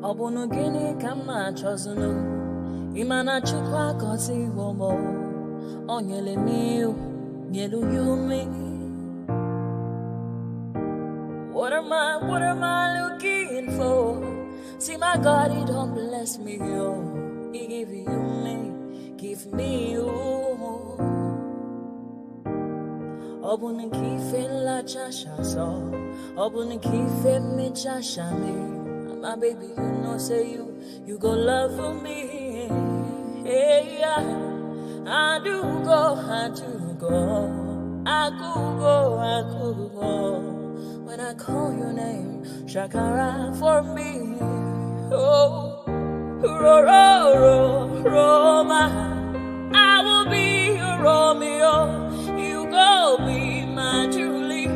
Obunu gini kama chozunu Imana chukwa kosi womo Onyele miu Nyelu yumi What am I looking for? See my God, he don't bless me, yo. He give you me, give me you. Obunu kife la chasha so Obunu kife me chasha me my baby, you know, say you go love for me. Hey, yeah. I do go. I could go. When I call your name, Shakara for me. Oh, Roma. I will be your Romeo. You go be my Julie.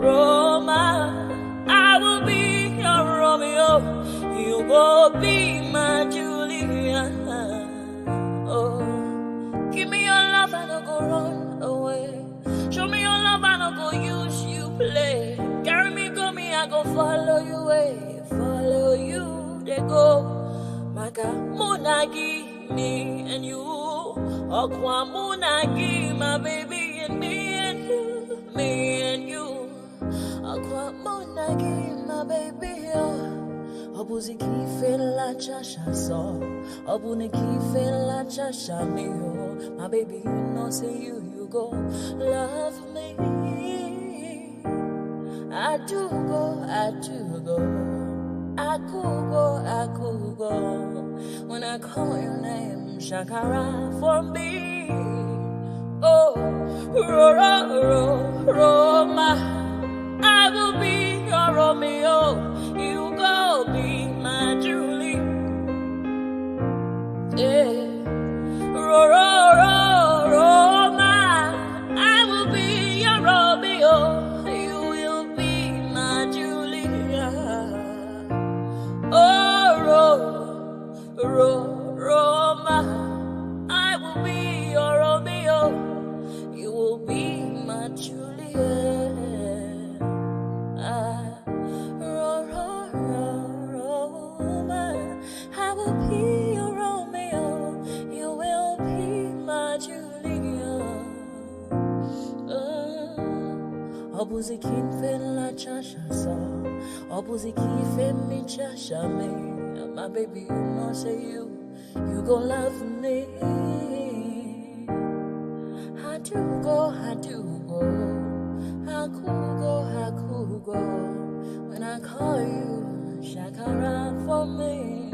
Roma, I will be your Romeo. You go be my Julia. Oh, give me your love and I'll go run away. Show me your love and I'll go use you play. Carry me, go me, I go follow you way. Follow you, they go. Maka Munagi, me and you. Okwa Munagi, my baby and me and you. Me and you, Aqua Monagi, my baby. Obuzi kife la chasha so, Obuniki fe la chasha me. My baby, you know, say you go love me. I do go. I could go. When I call your name, Shakara for me. Oh, Roma, I will be your Romeo. You go be my Julie. Yeah, Roma, I will be your Romeo. You will be my Julia. Oh, Roma, I will be your Romeo. You will be my Juliet. Roma, I will be your Romeo. You will be my Juliet. Obuzi kife la chasha so, Obuzi kife mi chasha me. My baby, you know, say you go love me. I do go. I could go. When I call you, Shakara for me.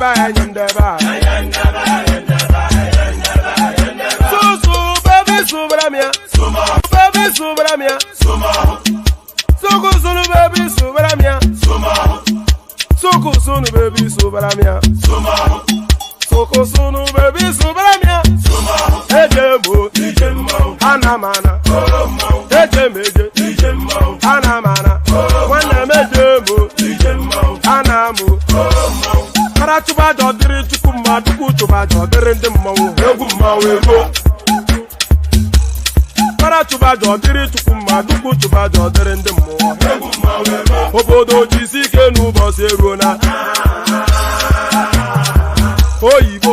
Ayandaba. Obodo jisike n'ụbọchị erona. Oyibo.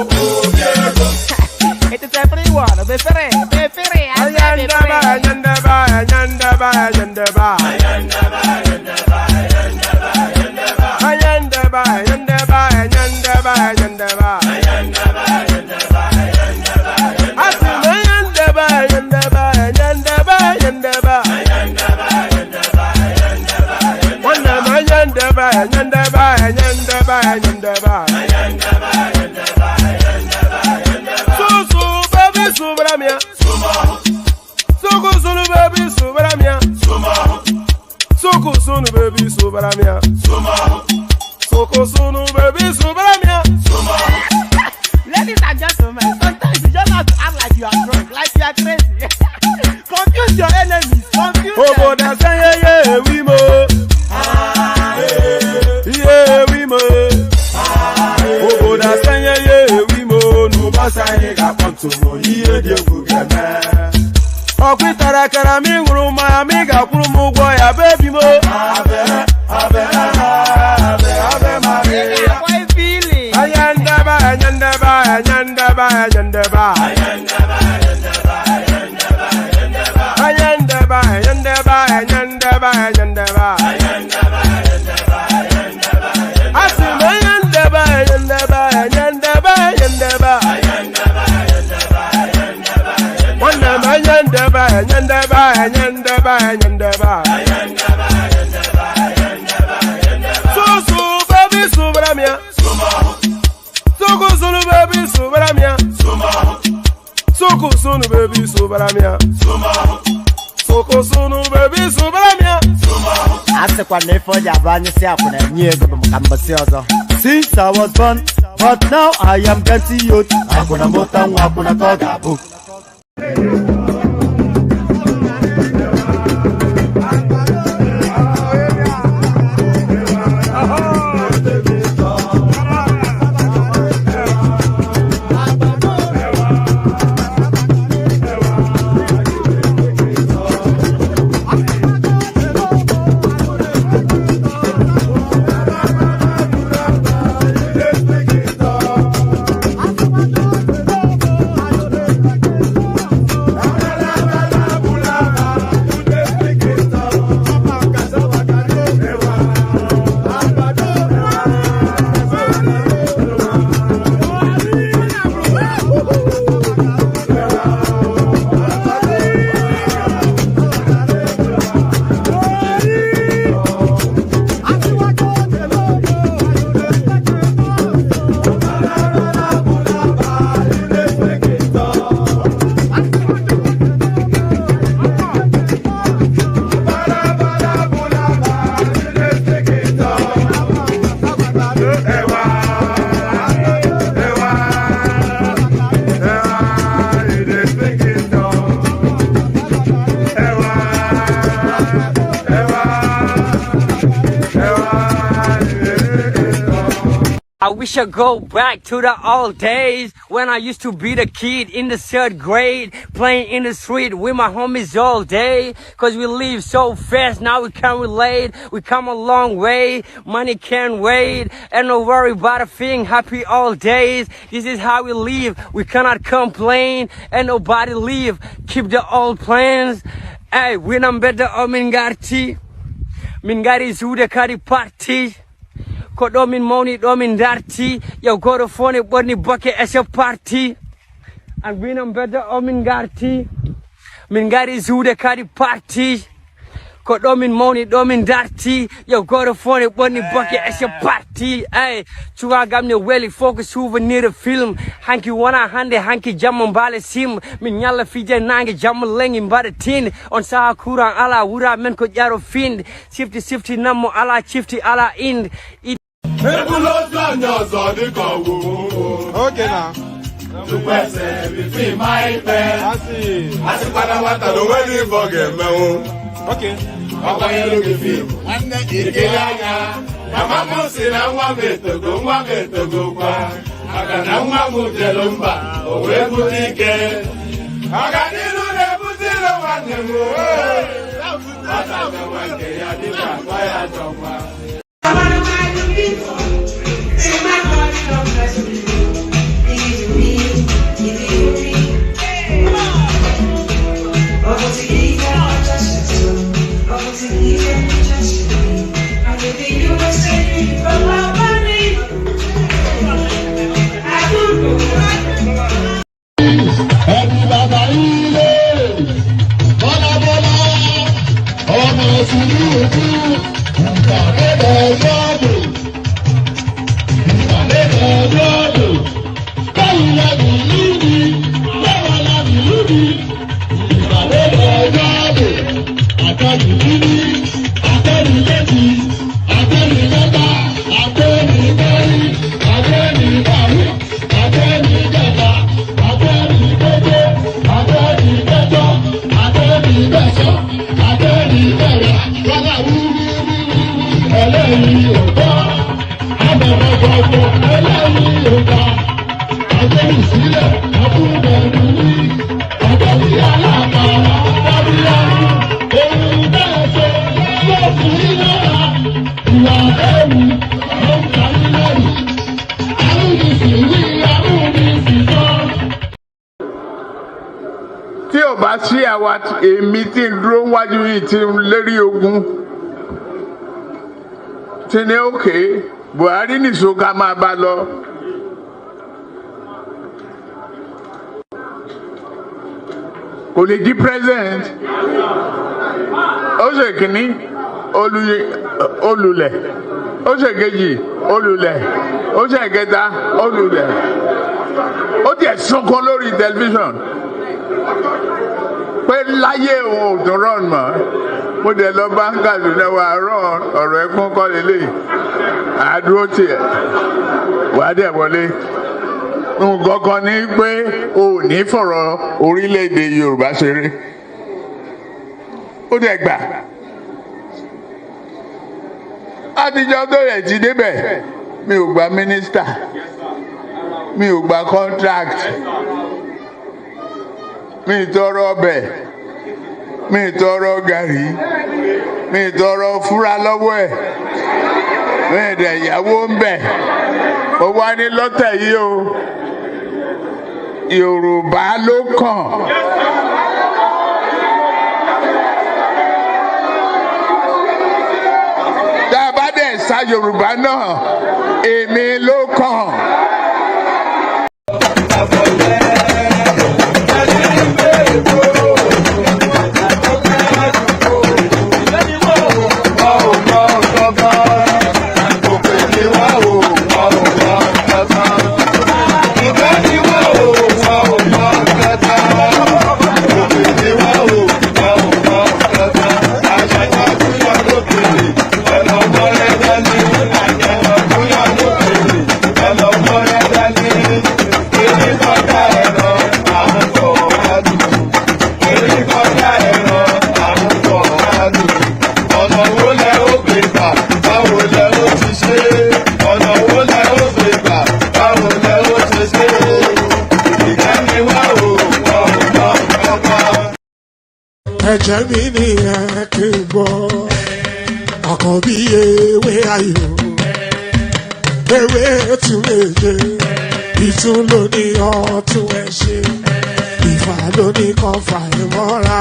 It is everyone. Soko sunu baby subramia. Ladies and gentlemen, sometimes you just have to act like you are drunk, like you are crazy. Confuse your enemies, confuse them. Obo da say yeah we mo. Yeah we mo. Obo da say yeah we mo. No basa ye ga ponto mo iye de gugeme. Okwitara kara mi nguru ma mi ga kwuru mu gwo ya baby mo. Abe Maria. How are you feeling? Ayandaba. Sunu baby subramia. Soko sunu baby subramia. Asekwa nefo ya branye si akuna nyego mukambasi ozo. Since I was born, but now I am getting youth. Akuna mota nwa akuna toga bu. I wish I go back to the old days when I used to be the kid in the 3rd grade, playing in the street with my homies all day. Cause we live so fast, now we can't relate. We come a long way, money can't wait. And no worry about a thing, happy all days. This is how we live, we cannot complain. And nobody leave, keep the old plans. Hey, when I'm better, Mingari Zuda Kari Party. Ko domin moni domin darti yo goro fone bonni bucket as a party and when I'm better min garti min gari zude kadi party ko domin moni domin darti yo goro fone bonni bucket as a party ay chuwa gamne weli focus souvenir film hanki wana hande hanki jamon bale sim min nyalla fije nange jamon lengi mbade tin on sa kuran ala wura men ko jaro find sifti namo ala chifti ala ind. Okay now. To question between my pen. I see what I don't really forget me. Okay. Papa you look at film. And the Igaya. Mama say I want me to go kwa. I can now move the lumba. Oh, we put it again. I got to do the put it on one. Bola, bola, oh no, Tí ò bá sí àwa èmi tí ń dúró wájú yìí tí ń lérí ogun tí ní òkè Buhari nìṣó ká máa bá lọ. Kò lè di president. Ó ṣe kìíní olùlẹ̀, ó ṣe kejì olùlẹ̀, ó ṣe kẹta olùlẹ̀. Ó tiẹ̀ sunkún lórí tẹlifíṣàn pé láyé òun ò tún rán mọ́. Mo dẹ̀ lọ bá ń Kaduna wa rán ọ̀rọ̀ ẹkún kọ́ lélẹ̀ àdúró tiẹ̀ wàá dẹ̀ wọlé. Nǹkan kan ní pé o ò ní fọ̀rọ̀ orílẹ̀-èdè Yorùbá ṣeré. Ó dẹ̀ gbà. Àtijọ́ tó yẹ ti débẹ̀ mi ò gba mínísítà, mi ò gba contract, mi ì tọrọ ọbẹ̀, mi ì tọrọ gàrí, mi ì tọrọ fúra lọ́wọ́ ẹ̀, mi ì dẹ̀ ìyàwó ń bẹ̀. Ó wá ní lọ́tẹ̀ yìí o, Yorùbá ló kàn. Tá a bá dẹ̀ sa Yorùbá náà, èmi ló kàn. Ẹ̀jẹ̀ mi ni ẹ kí n gbọ́, àkọ́bí ewé ayò, ewé tún méje, ìtún ló ní ọ̀tún ẹ̀ ṣe, ìfà ló ní kan fà ẹ̀ mọ́ra,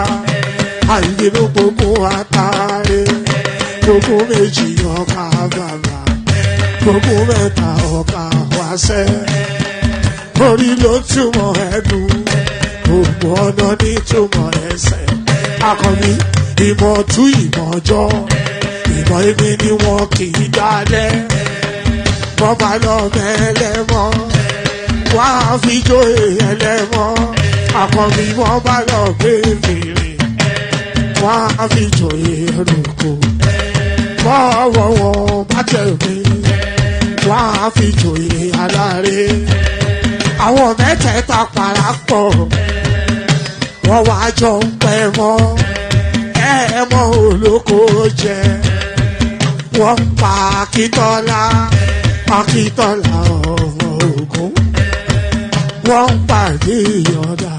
àìbínú gbogbo àtàrẹ, gbogbo méjì ọkà bàbà, gbogbo mẹ́ta ọkà wáṣẹ́, orí ló túmọ̀ ẹ̀dùn, gbogbo ọ̀nà ní túmọ̀ ẹsẹ̀. Akọni ìmọ̀ tú ìmọ̀ jọ, ìmọ̀ èmi ni wọn kì í dálẹ̀. Wọ́n bá lọ mẹ́lẹ́mọ́, wá fi jóye ẹlẹ́mọ́. Akọni wọ́n bá lọ gbé fèrè, wá fi jóye ẹlòkò. Bọ́wọ́ wọn bá tẹ̀lé, wá fi jóye aláre. Àwọn mẹ́tẹ̀ẹ̀ta parapọ̀, wọ́n wá jọ ń pẹ́ mọ́, ẹ̀ẹ́mọ́ olóko jẹ. Wọ́n pa Akíntọ́lá, Akíntọ́lá ọmọ Ògún. Wọ́n pa Ìyọ̀dà,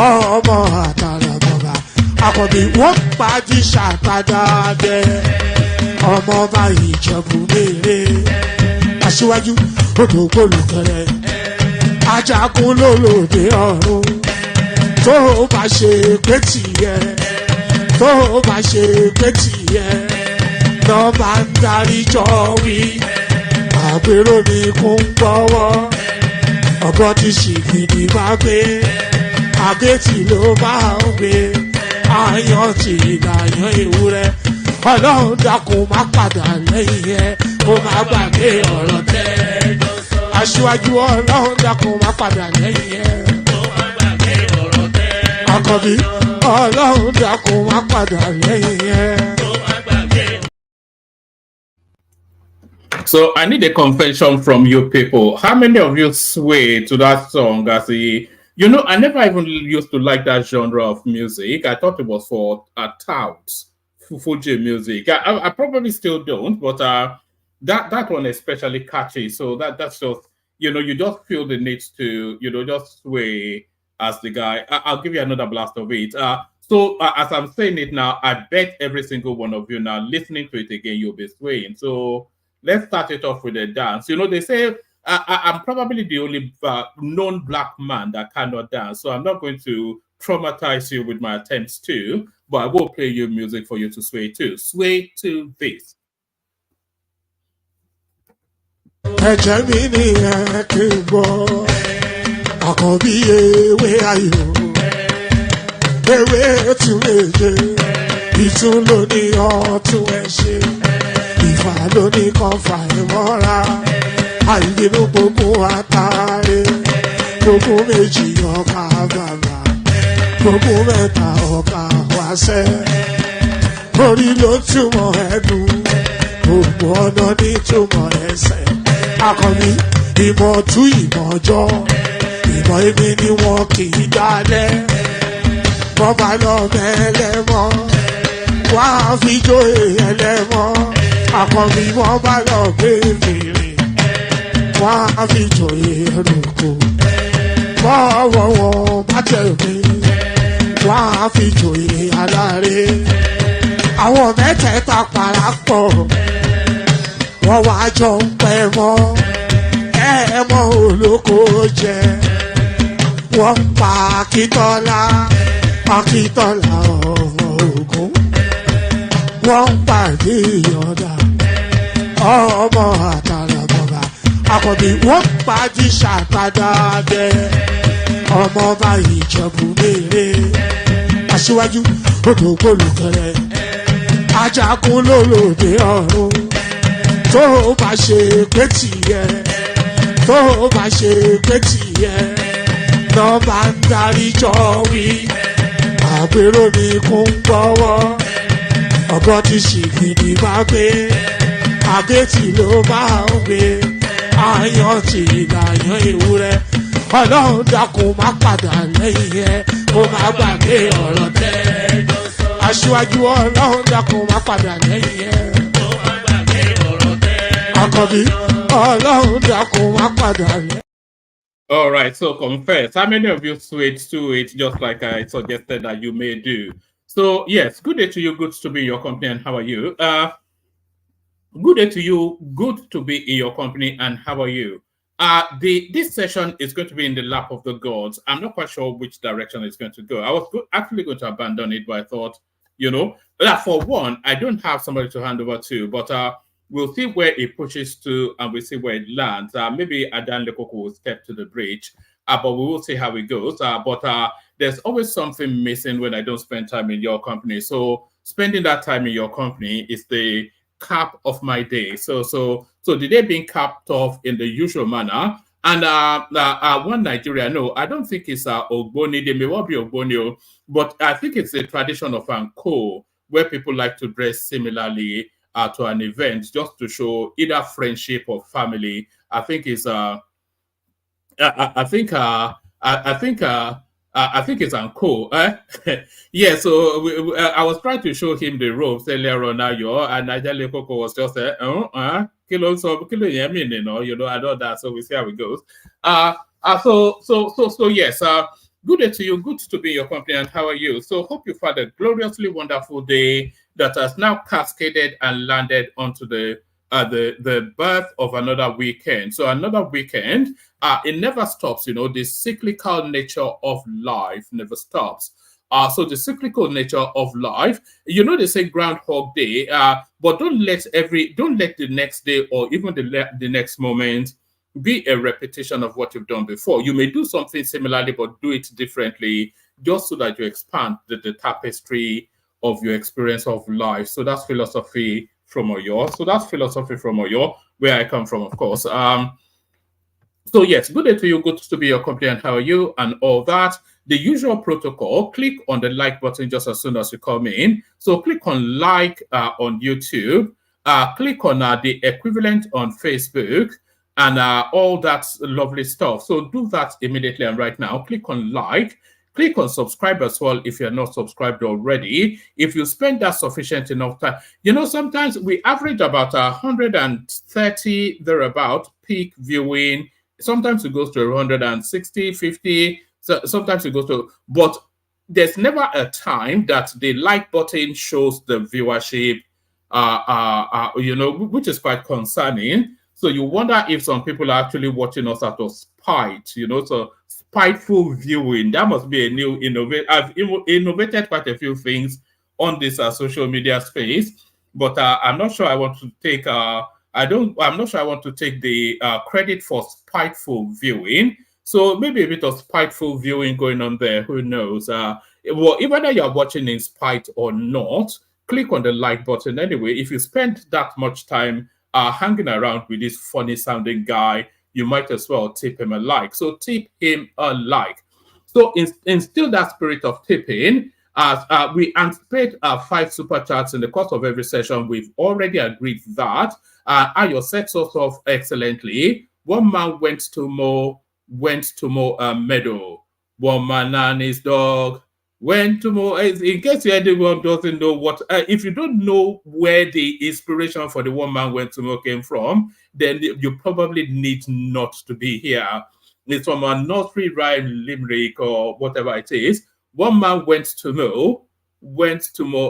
ọmọ Àtàlàbọ̀bà. Àkọ́bí wọ́n pa Jíṣà Tàdádẹ, ọmọ ọba Ìjẹ̀bú Mèrè. Aṣíwájú odò gbólùkẹrẹ, ajagun lólòdì ọ̀run. Tó o bá ṣe pé tìyẹ, tó o bá ṣe pé tìyẹ, lọ bá ń darí jọ wí. Àgbèrò ni kò ń gbọ́wọ́, ọgọ́ ti ṣìgìdì máa gbé, àgẹ́tì ló máa ń gbé, àyàn ti ìlàyàn ewúrẹ́. Ọlọ́run dákun má padà lẹ́yìn ẹ, kó má gbàgbé ọ̀rọ̀ tẹ́. Aṣíwájú Ọlọ́run dákun má padà lẹ́yìn ẹ. Àkọ́bí Ọlọ́run dákun wá padà lẹ́yìn ẹ̀. So I need a confession from you people. How many of you sway to that song as a, you know, I never even used to like that genre of music. I thought it was for touts, Fuji music. I probably still don't, but that one especially catchy. So that's just, you just feel the need to, just sway as the guy. I'll give you another blast of it. So as I'm saying it now, I bet every single one of you now listening to it again, you'll be swaying. So let's start it off with a dance. They say I'm probably the only known black man that cannot dance. So I'm not going to traumatize you with my attempts to, but I will play you music for you to sway to. Sway to this. ẹ̀jẹ̀ mi ni ẹ kí n gbọ́ àkànbí ewé ayò ewé tún méje ìtún ló ní ọtún ẹ ṣe ìfà ló ní kan fà ẹ mọ́ra àìbínú gbogbo àtàrẹ gbogbo méjì ọkà bàbà gbogbo mẹ́ta ọkà wáṣẹ́ orí ló túmọ̀ ẹnu gbogbo ọ̀nà ní túmọ̀ ẹsẹ̀. Akọni ìmọ̀ tú ìmọ̀ jọ ìmọ̀ èmi ni wọn kì í dálẹ̀ wọ́n bá lọ mẹ́lẹ́mọ́ wọ́n á fi jóye ẹlẹ́mọ́ akọni wọ́n bá lọ gbé fèrè wọ́n á fi jóye ẹrùkù bọ́ọ̀wọ̀ wọn bá tẹ̀lé wọ́n á fi jóye aláre àwọn mẹ́tẹ̀ẹ̀ta parapọ̀ wọ́n wá jọ ń pẹ́ mọ́ ẹ̀ẹ́mọ́ olóko jẹ wọ́n pa Akíntọ́lá ọmọ Ògún wọ́n pàdé Ìyọ̀dà ọmọ Àtàlàbọ̀bà Àkànbí wọ́n pàdé Ṣàtàdá bẹ́ ọmọ ọba Ìjẹ̀bú Mèrè Aṣíwájú odò gbólùkẹrẹ ajagun lólòdì ọ̀run tó bá ṣe pé tìyẹ tó bá ṣe pé tìyẹ lọ bá ń darí jọ wí àpérò ní kún gbọ́wọ́ ọ̀bọ ti ṣìgìdì bá gbé àgẹ́tì ló bá ń gbé àyàn ti ìlàyàn ewúrẹ́ ọlọ́run dákun má padà lẹ́yìn ẹ kó má gbàgbé ọ̀rọ̀ tẹ́ aṣíwájú ọlọ́run dákun má padà lẹ́yìn ẹ. Àkànbí ọlọ́run dákun má padà lẹ́yìn. All right, so confess. How many of you swayed to it just like I suggested that you may do? So, yes, good day to you. Good to be in your company. And how are you? Good day to you. Good to be in your company. And how are you? This session is going to be in the lap of the gods. I'm not quite sure which direction it's going to go. I was actually going to abandon it, but I thought, for one, I don't have somebody to hand over to, but we'll see where it pushes to and we'll see where it lands. Maybe Adan Lekoko will step to the bridge, but we will see how it goes. But there's always something missing when I don't spend time in your company. So spending that time in your company is the cap of my day. So the day being capped off in the usual manner. And one Nigeria, no, I don't think it's Ogboni. They may well be Ogboni, but I think it's a tradition of Anko where people like to dress similarly to an event just to show either friendship or family. I think it's I think it's Anko. Yeah, so I was trying to show him the ropes earlier on now, and Nigel Koko was just kilo and all that. So we see how it goes. So yes, good day to you. Good to be in your company. And how are you? So hope you've had a gloriously wonderful day that has now cascaded and landed onto the birth of another weekend. So another weekend, it never stops. The cyclical nature of life never stops. So the cyclical nature of life, they say Groundhog Day, but don't let the next day or even the next moment be a repetition of what you've done before. You may do something similarly, but do it differently, just so that you expand the tapestry of your experience of life. So that's philosophy from Oyo. Where I come from, of course. So yes, good day to you. Good to be your company. And how are you? And all that. The usual protocol, click on the like button just as soon as you come in. So click on like on YouTube. Click on the equivalent on Facebook and all that lovely stuff. So do that immediately and right now. Click on like. Click on subscribe as well if you're not subscribed already. If you spend that sufficient enough time, sometimes we average about 130 thereabout peak viewing. Sometimes it goes to 160, 50. So sometimes it goes to, but there's never a time that the like button shows the viewership, which is quite concerning. So you wonder if some people are actually watching us out of spite, so spiteful viewing. That must be a new innovation. I've innovated quite a few things on this social media space, but I'm not sure I want to take I'm not sure I want to take the credit for spiteful viewing. So maybe a bit of spiteful viewing going on there. Who knows? Well, even though you're watching in spite or not, click on the like button anyway. If you spend that much time hanging around with this funny sounding guy, you might as well tip him a like. So tip him a like. So instill that spirit of tipping. As we anticipate 5 super chats in the course of every session, we've already agreed that. Ayo sets us off excellently. One man went to mow a meadow. One man and his dog went to mow. In case anyone doesn't know what, if you don't know where the inspiration for the one man went to mow came from, then you probably need not to be here. It's from a nursery rhyme limerick or whatever it is. One man went to mow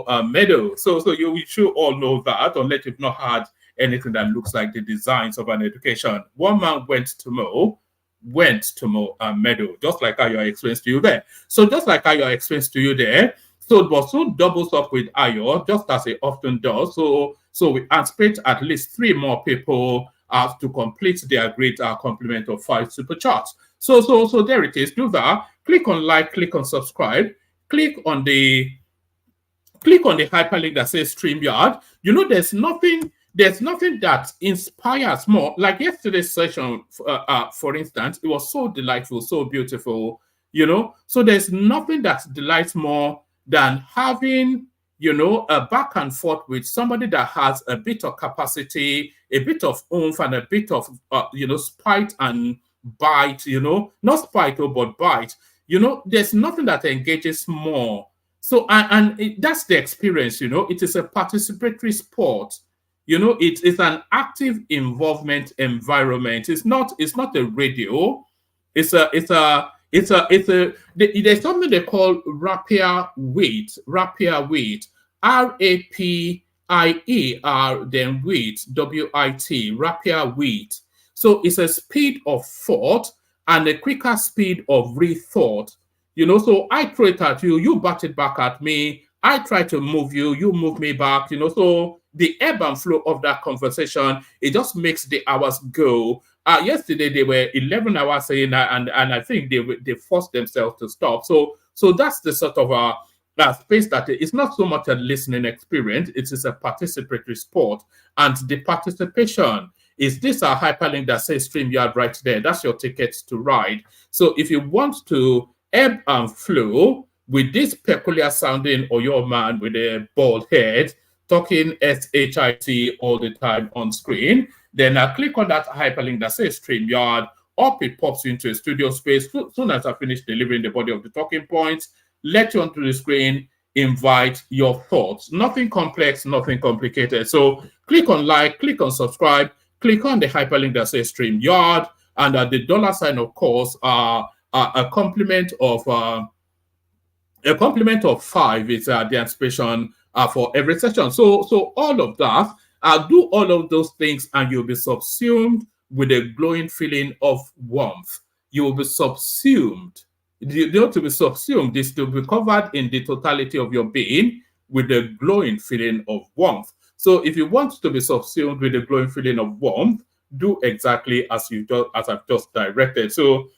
a meadow. So you should all know that, unless you've not had anything that looks like the designs of an education. One man went to mow a meadow, just like Ayo explains to you there. So just like Ayo explains to you there, so Bosu doubles up with Ayo, just as it often does. So we anticipate at least 3 more people to complete their great complement of 5 super chats. So there it is. Do that. Click on like, click on subscribe, click on the hyperlink that says StreamYard. There's nothing that inspires more. Like yesterday's session, for instance, it was so delightful, so beautiful, So there's nothing that delights more than having, a back and forth with somebody that has a bit of capacity, a bit of oomph, and a bit of, spite and bite, not spite, but bite. There's nothing that engages more. So, that's the experience, it is a participatory sport. It's an active involvement environment. It's not a radio. There's something they call rapier weight. RAPIER, then weight, WIT, rapier weight. So it's a speed of thought and a quicker speed of rethought. So I throw it at you, you bat it back at me. I try to move you, you move me back, so the ebb and flow of that conversation, it just makes the hours go. Yesterday, they were 11 hours in, and I think they forced themselves to stop. So that's the sort of space that it's not so much a listening experience, it is a participatory sport. And the participation is this hyperlink that says StreamYard right there. That's your ticket to ride. So if you want to ebb and flow with this peculiar sounding Oyo man with a bald head talking SHIT all the time on screen, then click on that hyperlink that says StreamYard. Up it pops into a studio space. Soon as I finish delivering the body of the talking points, let you onto the screen, invite your thoughts. Nothing complex, nothing complicated. So click on like, click on subscribe, click on the hyperlink that says StreamYard, and the $sign, of course, a complement of 5 is the anticipation for every session. So all of that, do all of those things, and you'll be subsumed with a glowing feeling of warmth. You will be subsumed. To be subsumed is to be covered in the totality of your being with a glowing feeling of warmth. So if you want to be subsumed with a glowing feeling of warmth, do exactly as I've just directed. So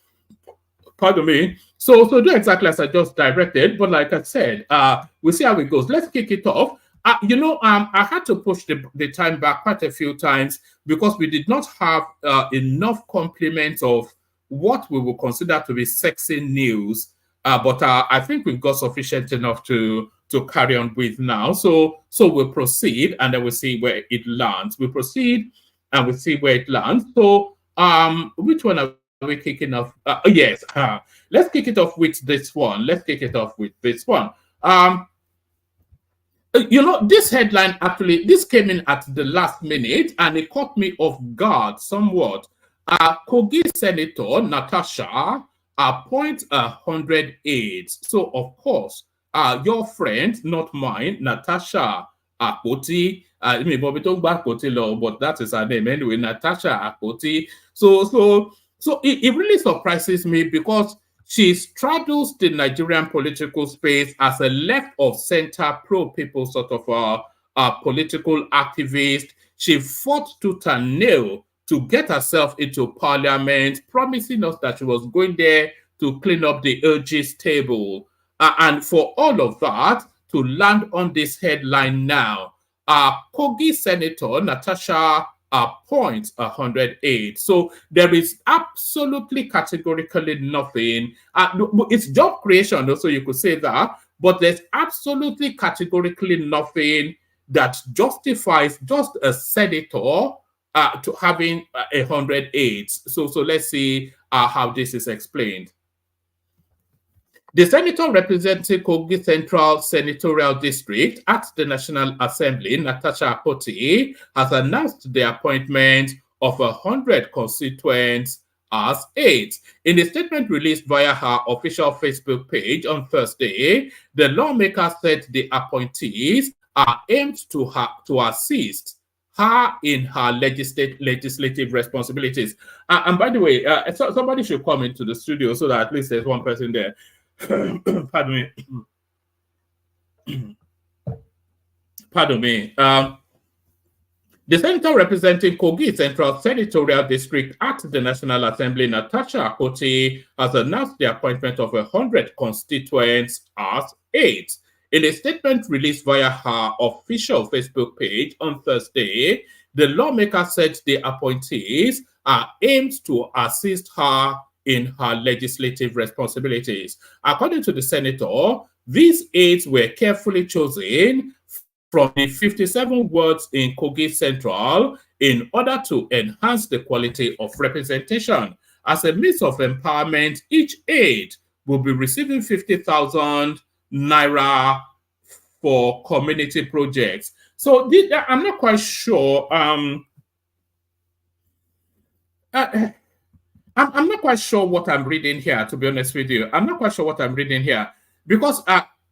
pardon me. So do exactly as I just directed. But like I said, we'll see how it goes. Let's kick it off. I had to push the time back quite a few times because we did not have enough compliments of what we will consider to be sexy news. But I think we've got sufficient enough to carry on with now. So we'll proceed, and then we'll see where it lands. We'll proceed and we'll see where it lands. So which one are we kicking off? Yes. Let's kick it off with this one. You know, this headline actually, this came in at the last minute and it caught me off guard somewhat. Kogi Senator Natasha appoints 100 aides. So, of course, your friend, not mine, Natasha Akpoti, I mean, Bobby talk about Akpoti law, but that is her name anyway, Natasha Akpoti. So it really surprises me because she straddles the Nigerian political space as a left of center pro-people sort of political activist. She fought tooth and nail to get herself into parliament, promising us that she was going there to clean up the urges table. And for all of that, to land on this headline now, Kogi Senator Natasha appoints 108. So there is absolutely categorically nothing. It's job creation, also you could say that, but there's absolutely categorically nothing that justifies just a senator to having 100 aides. So let's see how this is explained. The senator representing Kogi Central Senatorial District at the National Assembly, Natasha Akpoti, has announced the appointment of 100 constituents as aides. In a statement released via her official Facebook page on Thursday, the lawmaker said the appointees are aimed to assist her in her legislative responsibilities. And by the way, somebody should come into the studio so that at least there's one person there. Pardon me. The senator representing Kogi Central Senatorial District at the National Assembly, Natasha Akpoti, has announced the appointment of 100 constituents as aides. In a statement released via her official Facebook page on Thursday, the lawmaker said the appointees are aimed to assist her in her legislative responsibilities. According to the senator, these aides were carefully chosen from the 57 wards in Kogi Central in order to enhance the quality of representation. As a means of empowerment, each aide will be receiving 50,000 naira for community projects. So I'm not quite sure. I'm not quite sure what I'm reading here, to be honest with you. I'm not quite sure what I'm reading here because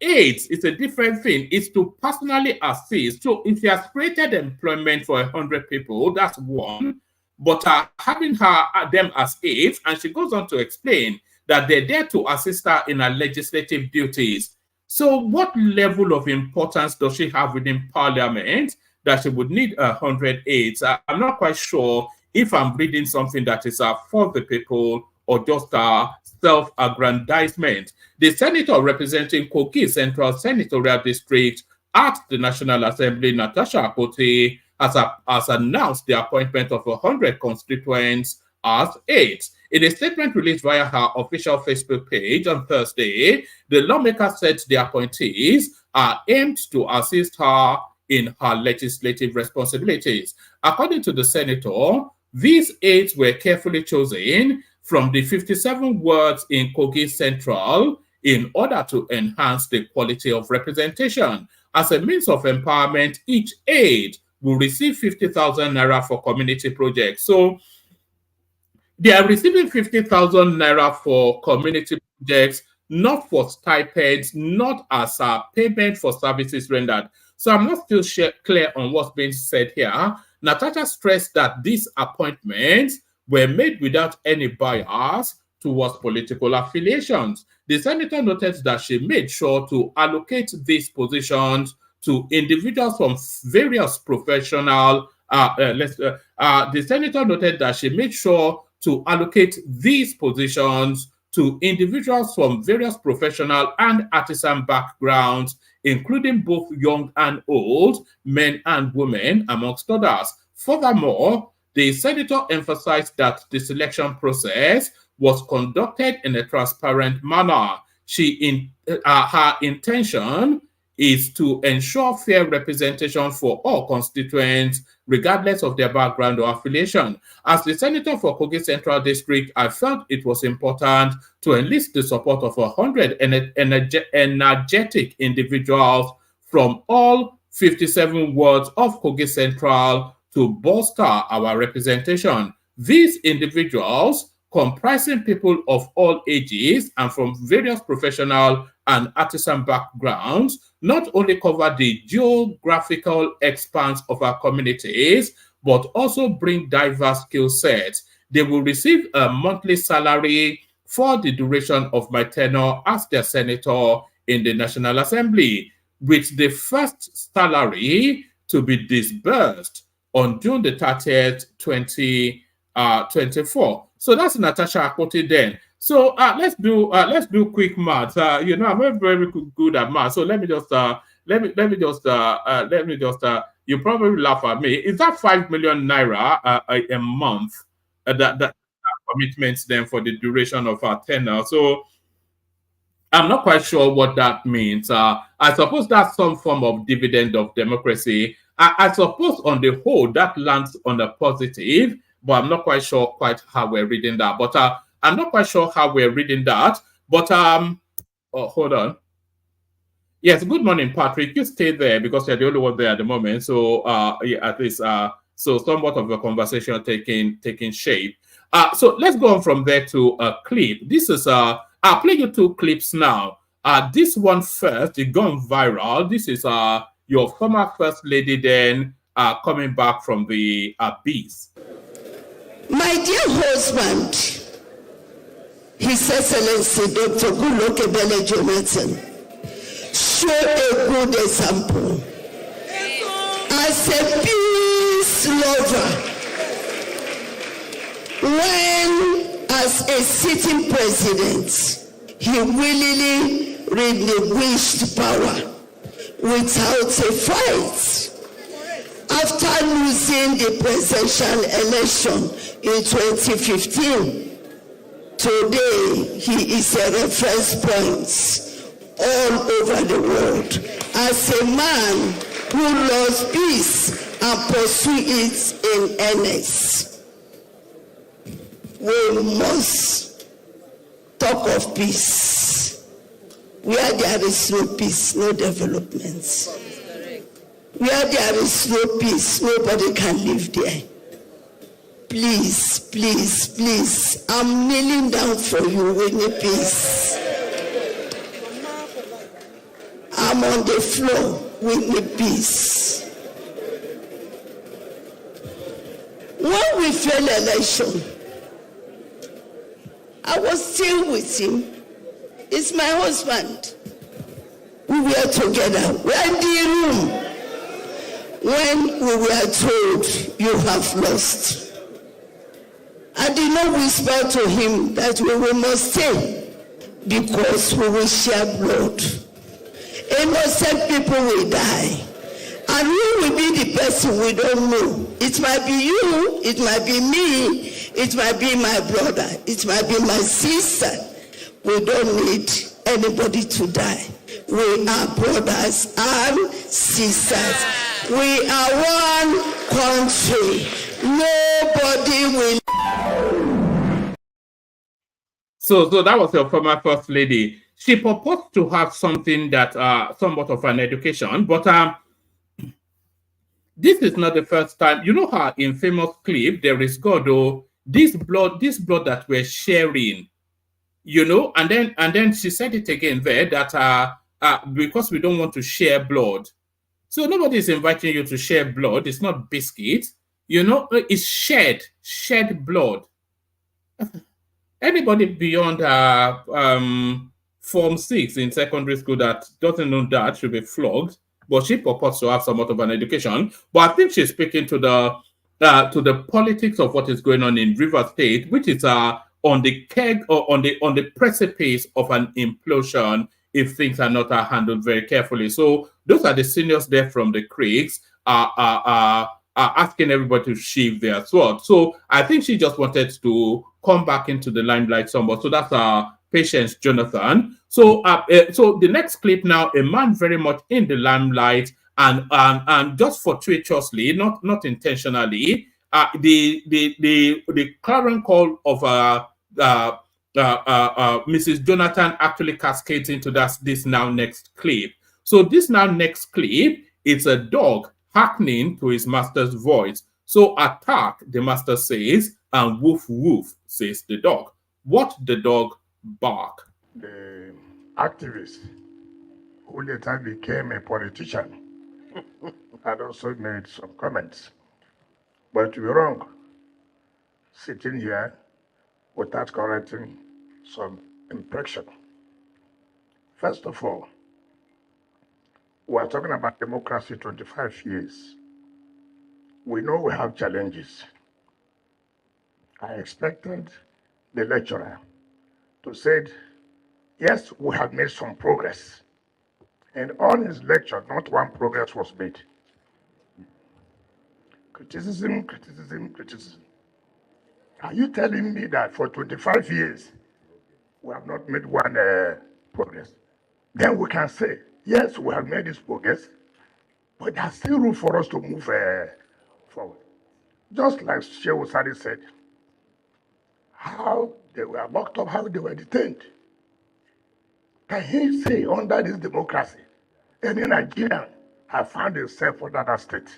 aids is a different thing. It's to personally assist. So if she has created employment for 100 people, that's one. But having them as aides, and she goes on to explain that they're there to assist her in her legislative duties. So what level of importance does she have within parliament that she would need 100 aides? I'm not quite sure if I'm reading something that is for the people or just self-aggrandizement. The senator representing Kogi Central Senatorial District at the National Assembly, Natasha Akpoti, has announced the appointment of 100 constituents as aides. In a statement released via her official Facebook page on Thursday, the lawmaker said the appointees are aimed to assist her in her legislative responsibilities. According to the senator, these aides were carefully chosen from the 57 wards in Kogi Central in order to enhance the quality of representation. As a means of empowerment, each aide will receive 50,000 naira for community projects. So they are receiving 50,000 naira for community projects, not for stipends, not as a payment for services rendered. So I'm not still clear on what's being said here. Natasha stressed that these appointments were made without any bias towards political affiliations. The senator noted that she made sure to allocate these positions to individuals from various professional. The senator noted that she made sure to allocate these positions to individuals from various professional and artisan backgrounds, including both young and old, men and women, amongst others. Furthermore, the senator emphasized that the selection process was conducted in a transparent manner. Her intention is to ensure fair representation for all constituents regardless of their background or affiliation. As the senator for Kogi Central District, I felt it was important to enlist the support of 100 energetic individuals from all 57 wards of Kogi Central to bolster our representation. These individuals, comprising people of all ages and from various professional and artisan backgrounds, not only cover the geographical expanse of our communities, but also bring diverse skill sets. They will receive a monthly salary for the duration of my tenure as their senator in the National Assembly, with the first salary to be disbursed on June the 30th, 2024. So that's Natasha Akpoti then. So let's do quick math. You know, I'm very, very good at math. So let me just you probably laugh at me. Is that 5 million naira a month? That commitments then for the duration of our tenure. So I'm not quite sure what that means. I suppose that's some form of dividend of democracy. I suppose on the whole that lands on a positive, but I'm not quite sure quite how we're reading that. But I'm not quite sure how we're reading that. But hold on. Yes, good morning, Patrick. You stay there because you're the only one there at the moment. So yeah, at least so somewhat of a conversation taking shape. So let's go on from there to a clip. This is I'll play you two clips now. This one first, it gone viral. This is your former first lady then coming back from the abyss. My dear husband, His Excellency Dr. Goodluck Ebele Jonathan, show a good example. As a peace lover, when as a sitting president, he willingly relinquished power without a fight. After losing the presidential election in 2015, today he is a reference point all over the world as a man who loves peace and pursues it in earnest. We must talk of peace. Where there is no peace, no development. Where there is no peace, nobody can live there. Please, please, please, I'm kneeling down for you with the peace. I'm on the floor with the peace. When we failed election, I was still with him. It's my husband. We were together. We were in the room when we were told, you have lost. I did not whisper to him that we must stay because we will share blood. Innocent people will die. And who will be the person we don't know? It might be you, it might be me, it might be my brother, it might be my sister. We don't need anybody to die. We are brothers and sisters. We are one country. Nobody will. So that was your former first lady. She purports to have something that somewhat of an education, but this is not the first time. You know her infamous clip, "There is God, oh, this blood that we're sharing," you know, and then she said it again there that because we don't want to share blood. So nobody is inviting you to share blood. It's not biscuit, you know, it's shed blood. Anybody beyond Form 6 in secondary school that doesn't know that should be flogged. But she purports to have somewhat of an education. But I think she's speaking to the politics of what is going on in River State, which is on the keg or on the precipice of an implosion if things are not handled very carefully. So those are the seniors there from the creeks are asking everybody to sheathe their sword. So I think she just wanted to come back into the limelight somewhat. So that's Patience Jonathan. So so the next clip now, a man very much in the limelight And just fortuitously, not intentionally, the current call of Mrs. Jonathan actually cascades into this now next clip. So this now next clip, it's a dog hearkening to his master's voice. So attack, the master says, and woof woof, says the dog. What the dog bark? The activist who later became a politician had also made some comments. But to be wrong, sitting here without correcting some impression. First of all, we are talking about democracy 25 years. We know we have challenges. I expected the lecturer to say, yes, we have made some progress. And on his lecture, not one progress was made. Criticism, criticism, criticism. Are you telling me that for 25 years, we have not made one progress? Then we can say, yes, we have made this progress, but there's still room for us to move forward. Just like Shehu Sadi said, how they were locked up, how they were detained. Can he say under this democracy, any Nigerian have found himself under that state?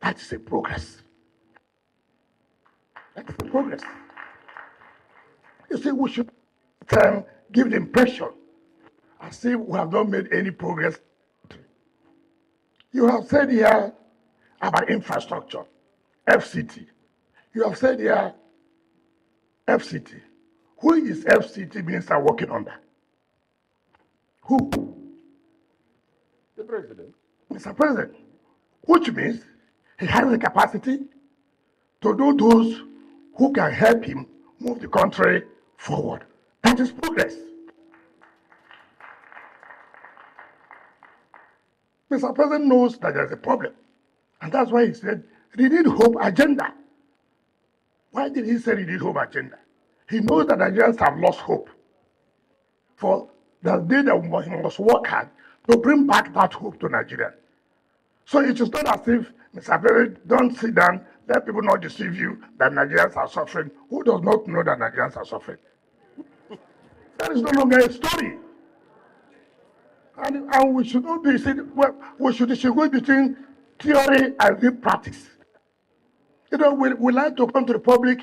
That is a progress. That's a progress. You see, we should give the impression as if we have not made any progress. You have said here about infrastructure, FCT. You have said here FCT. Who is FCT minister working under? Who? The president. Mr. President. Which means he has the capacity to do those who can help him move the country forward. That is progress. Mr. President knows that there's a problem. And that's why he said, renewed hope agenda. Why did he say renewed hope agenda? He knows that Nigerians have lost hope. For the day that he must work hard to bring back that hope to Nigeria. So it is not as if, Mr. President, don't sit down, let people not deceive you that Nigerians are suffering. Who does not know that Nigerians are suffering? That is no longer a story. And we should not be saying, well, we should distinguish between theory and real practice. You know, we like to come to the public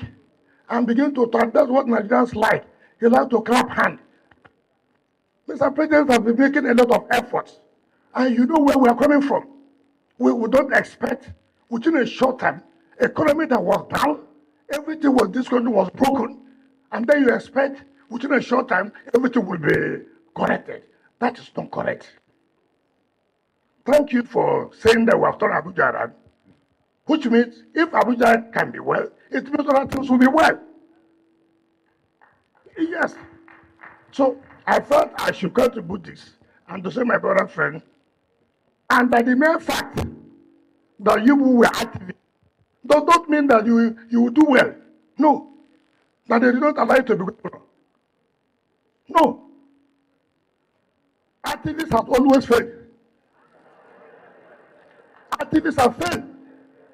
and begin to talk. That's what Nigerians like. You like to clap hand. Mr. President has been making a lot of efforts. And you know where we are coming from. We don't expect, within a short time, economy that was down, everything was, this country was broken, and then you expect, within a short time, everything will be corrected. That is not correct. Thank you for saying that we have turned Abuja around, which means if Abuja can be well, it means other things will be well. Yes. So I thought I should contribute this and to say, my brother friend, and that the mere fact that you were active does not mean that you will do well. No. That they did not allow you to be good. No. Activists have always failed. Activists have failed.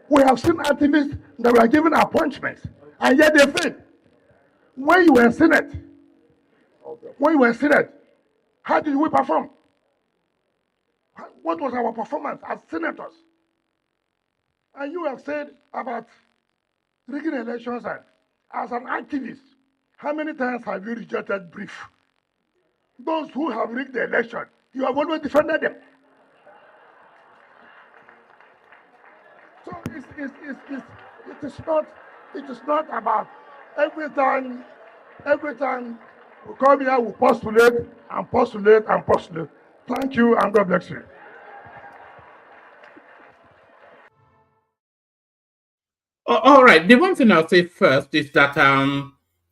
We have seen activists that were given appointments, and yet they failed. When you were in Senate, how did we perform? What was our performance as senators? And you have said about rigging elections, and as an activist, how many times have you rejected brief? Those who have rigged the election, you have always defended them. So it is not about every time we come here, we postulate and postulate and postulate. Thank you, and God bless you. All right. The one thing I'll say first is that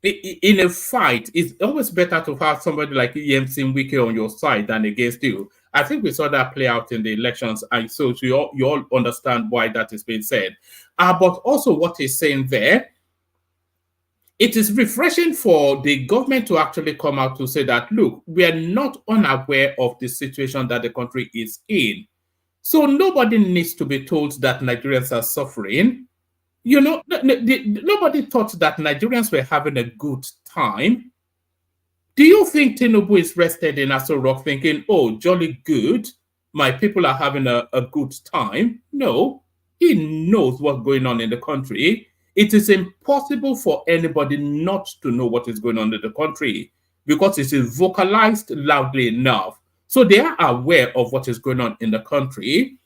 in a fight, it's always better to have somebody like EMC Wike on your side than against you. I think we saw that play out in the elections, and so you all understand why that is being said. But also what he's saying there, it is refreshing for the government to actually come out to say that, look, we are not unaware of the situation that the country is in. So nobody needs to be told that Nigerians are suffering. You know, nobody thought that Nigerians were having a good time. Do you think Tinubu is rested in Aso Rock thinking, oh, jolly good, my people are having a good time? No, he knows what's going on in the country. It is impossible for anybody not to know what is going on in the country because it is vocalized loudly enough. So they are aware of what is going on in the country.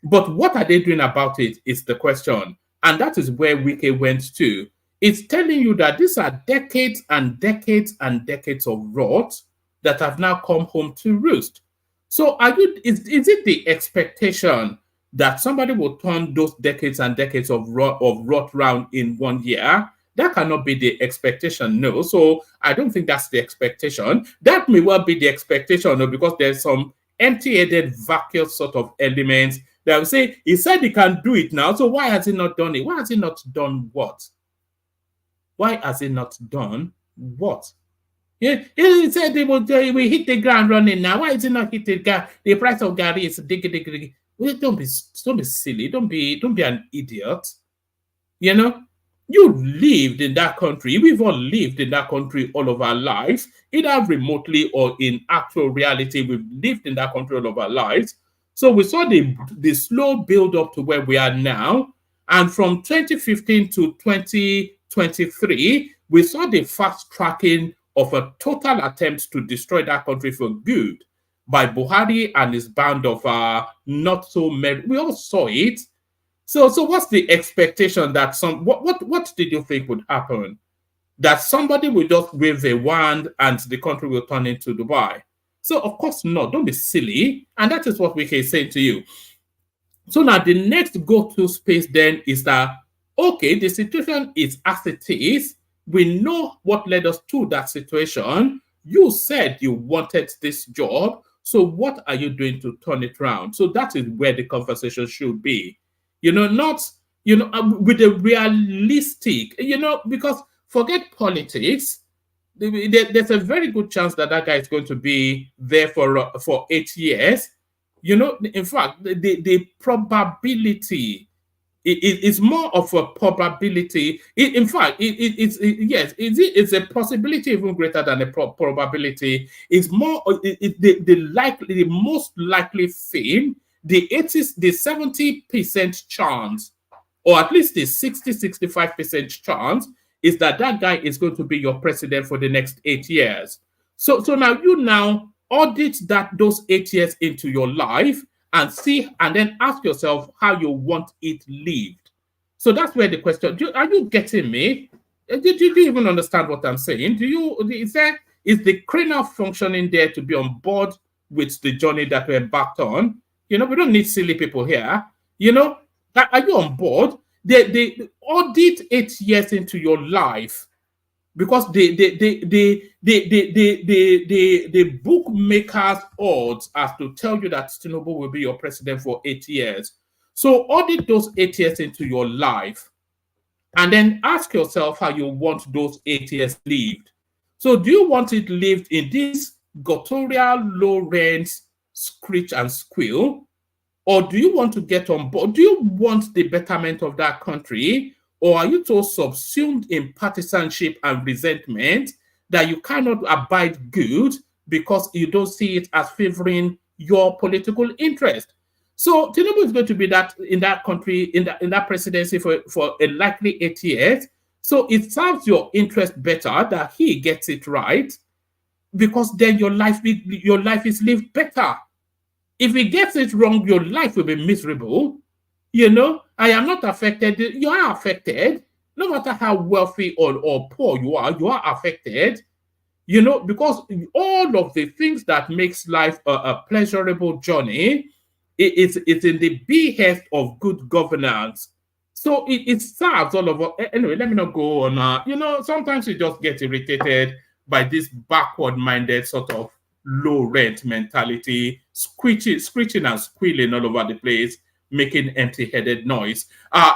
But what are they doing about it is the question. And that is where Wike went to. It's telling you that these are decades and decades and decades of rot that have now come home to roost. So is it the expectation that somebody will turn those decades and decades of rot round in 1 year? That cannot be the expectation, no. So I don't think that's the expectation. That may well be the expectation, no, because there's some empty-headed, vacuous sort of elements that will say, he said he can do it now, so why has he not done it? Why has he not done what? Why has he not done what? Yeah, he said they will hit the ground running now. Why is he not hit the ground? The price of Gary is diggy. Well, don't be silly. Don't be an idiot. You know, you lived in that country. We've all lived in that country all of our lives, either remotely or in actual reality. We've lived in that country all of our lives. So we saw the slow build up to where we are now. And from 2015 to 2023, we saw the fast tracking of a total attempt to destroy that country for good by Buhari and his band of not so many. We all saw it. So what's the expectation that what did you think would happen? That somebody will just wave a wand and the country will turn into Dubai? So of course not. Don't be silly. And that is what we can say to you. So now the next go-to space then is that, okay, the situation is as it is. We know what led us to that situation. You said you wanted this job. So what are you doing to turn it around? So that is where the conversation should be. Not, with a realistic, because forget politics. There's a very good chance that guy is going to be there for 8 years. In fact, the probability it's more of a probability. In fact, it's a possibility even greater than a probability. It's more the most likely thing. The 70% chance, or at least the 65% chance, is that guy is going to be your president for the next 8 years. So now you audit those 8 years into your life and see, and then ask yourself how you want it lived. So that's where the question, are you getting me? Did you even understand what I'm saying? Is the cranial functioning there to be on board with the journey that we're embarked on? We don't need silly people here. Are you on board? They audit 8 years into your life, because the bookmakers odds as to tell you that Tinubu will be your president for 8 years. So audit those 8 years into your life, and then ask yourself how you want those 8 years lived. So do you want it lived in this guttural, low rent, screech and squeal, or do you want to get on board? Do you want the betterment of that country? Or are you so subsumed in partisanship and resentment that you cannot abide good because you don't see it as favoring your political interest? So Tinubu is going to be in that country, in that presidency for a likely 8 years. So it serves your interest better that he gets it right, because then your life is lived better. If he gets it wrong, your life will be miserable. I am not affected. You are affected. No matter how wealthy or poor you are affected. Because all of the things that makes life a pleasurable journey, it's in the behest of good governance. So it serves all of us. Anyway, let me not go on. Sometimes you just get irritated by this backward-minded sort of low-rent mentality, screeching and squealing all over the place, making empty-headed noise.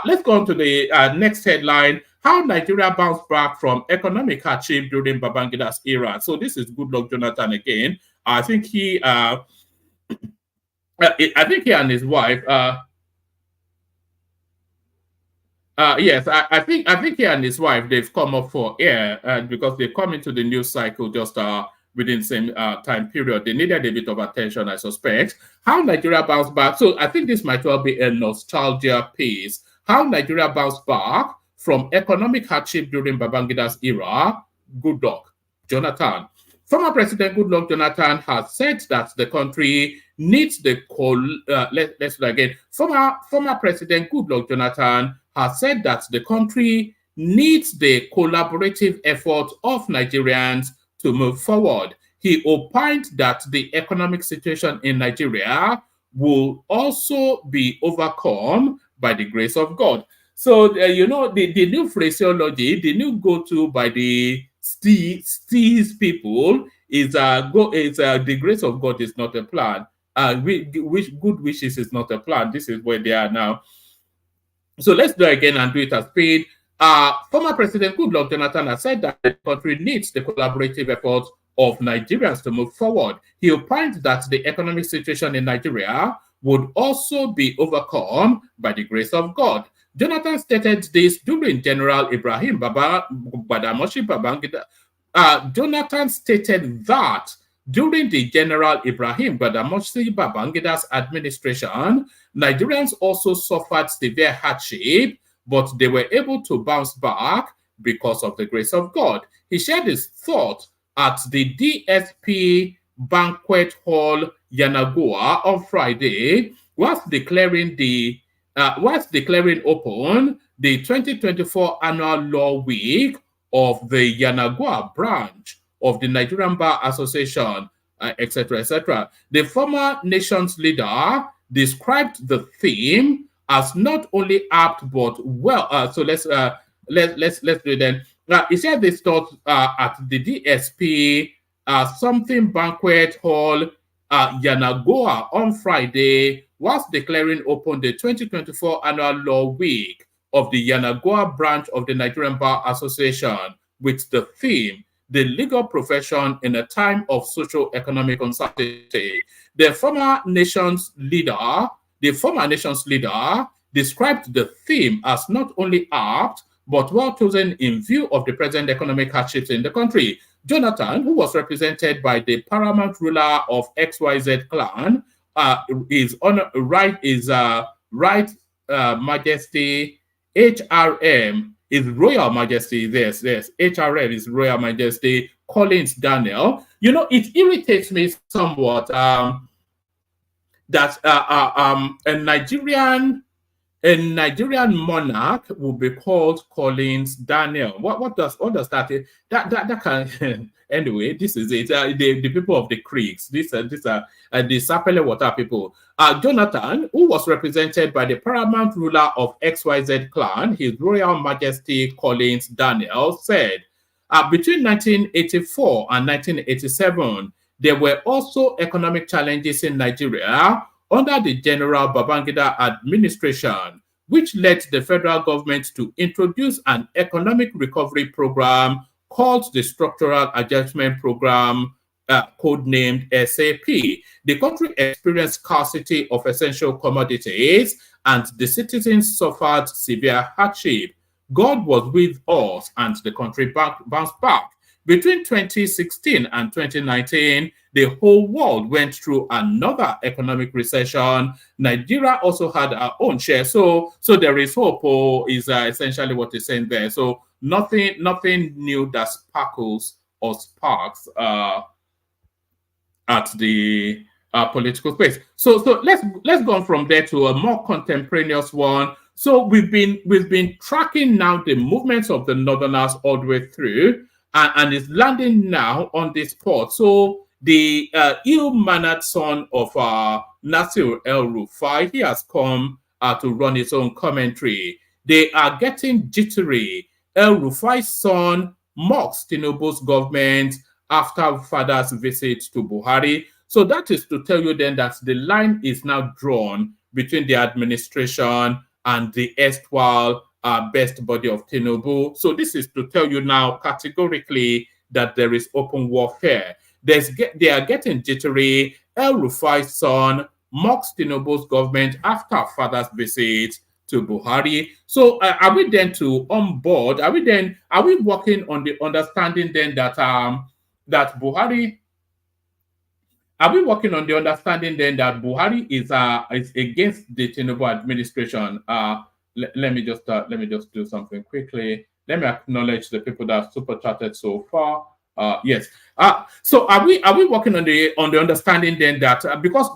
Let's go on to the next headline. How Nigeria bounced back from economic hardship during Babangida's era. So this is Goodluck Jonathan again. I think he I think he and his wife. Yes, I think he and his wife they've come up for air because they come into the news cycle just within the same time period. They needed a bit of attention, I suspect. How Nigeria bounced back. So I think this might well be a nostalgia piece. How Nigeria bounced back from economic hardship during Babangida's era. Good luck, Jonathan. Former President Goodluck Jonathan has said that the country needs the let's do again. Former President Goodluck Jonathan has said that the country needs the collaborative effort of Nigerians to move forward. He opined that the economic situation in Nigeria will also be overcome by the grace of God. So, the new phraseology, the new go-to by the steez people is the grace of God is not a plan. Good wishes is not a plan. This is where they are now. So let's do it again and do it as paid. Former President Goodluck Jonathan has said that the country needs the collaborative efforts of Nigerians to move forward. He opined that the economic situation in Nigeria would also be overcome by the grace of God. Jonathan stated this during General Ibrahim Badamasi Babangida. Jonathan stated that during the General Ibrahim Badamasi Babangida's administration, Nigerians also suffered severe hardship, but they were able to bounce back because of the grace of God. He shared his thought at the DSP Banquet Hall, Yanagoa, on Friday, whilst declaring open the 2024 annual law week of the Yanagoa branch of the Nigerian Bar Association, etc., etc. The former nation's leader described the theme as not only apt but well. So let's do it then. He said this thought at the DSP something banquet hall Yanagoa on Friday, whilst declaring open the 2024 annual law week of the Yanagoa branch of the Nigerian Bar Association with the theme the legal profession in a time of socio-economic uncertainty. The former nation's leader described the theme as not only apt, but well chosen in view of the present economic hardships in the country. Jonathan, who was represented by the paramount ruler of XYZ clan, Right Majesty HRM, is Royal Majesty. Yes, HRM is Royal Majesty Collins Daniel. It irritates me somewhat that a Nigerian monarch will be called Collins Daniel. What does that that can anyway? This is it. The people of the creeks. These are the Sapele Water people. Jonathan, who was represented by the paramount ruler of XYZ clan, His Royal Majesty Collins Daniel, said, between 1984 and 1987, there were also economic challenges in Nigeria under the General Babangida administration, which led the federal government to introduce an economic recovery program called the Structural Adjustment Program, codenamed SAP. The country experienced scarcity of essential commodities and the citizens suffered severe hardship. God was with us and the country bounced back. Between 2016 and 2019, the whole world went through another economic recession. Nigeria also had our own share. So there is hope, is essentially what he's saying there. So nothing new that sparkles or sparks at the political space. So let's go on from there to a more contemporaneous one. So we've been tracking now the movements of the Northerners all the way through, and is landing now on this port. So the ill-mannered son of Nasir El-Rufai, he has come to run his own commentary. They are getting jittery. El-Rufai's son mocks Tinubu's government after father's visit to Buhari. So that is to tell you then that the line is now drawn between the administration and the erstwhile best body of Tinubu. So this is to tell you now categorically that there is open warfare. They are getting jittery. El-Rufai's son mocks Tinubu's government after father's visit to Buhari. So are we then to on board? Are we working on the understanding then that that Buhari? Are we working on the understanding then that Buhari is against the Tinubu administration? Let me just do something quickly. Let me acknowledge the people that super chatted so far. Yes. So are we working on the understanding then that because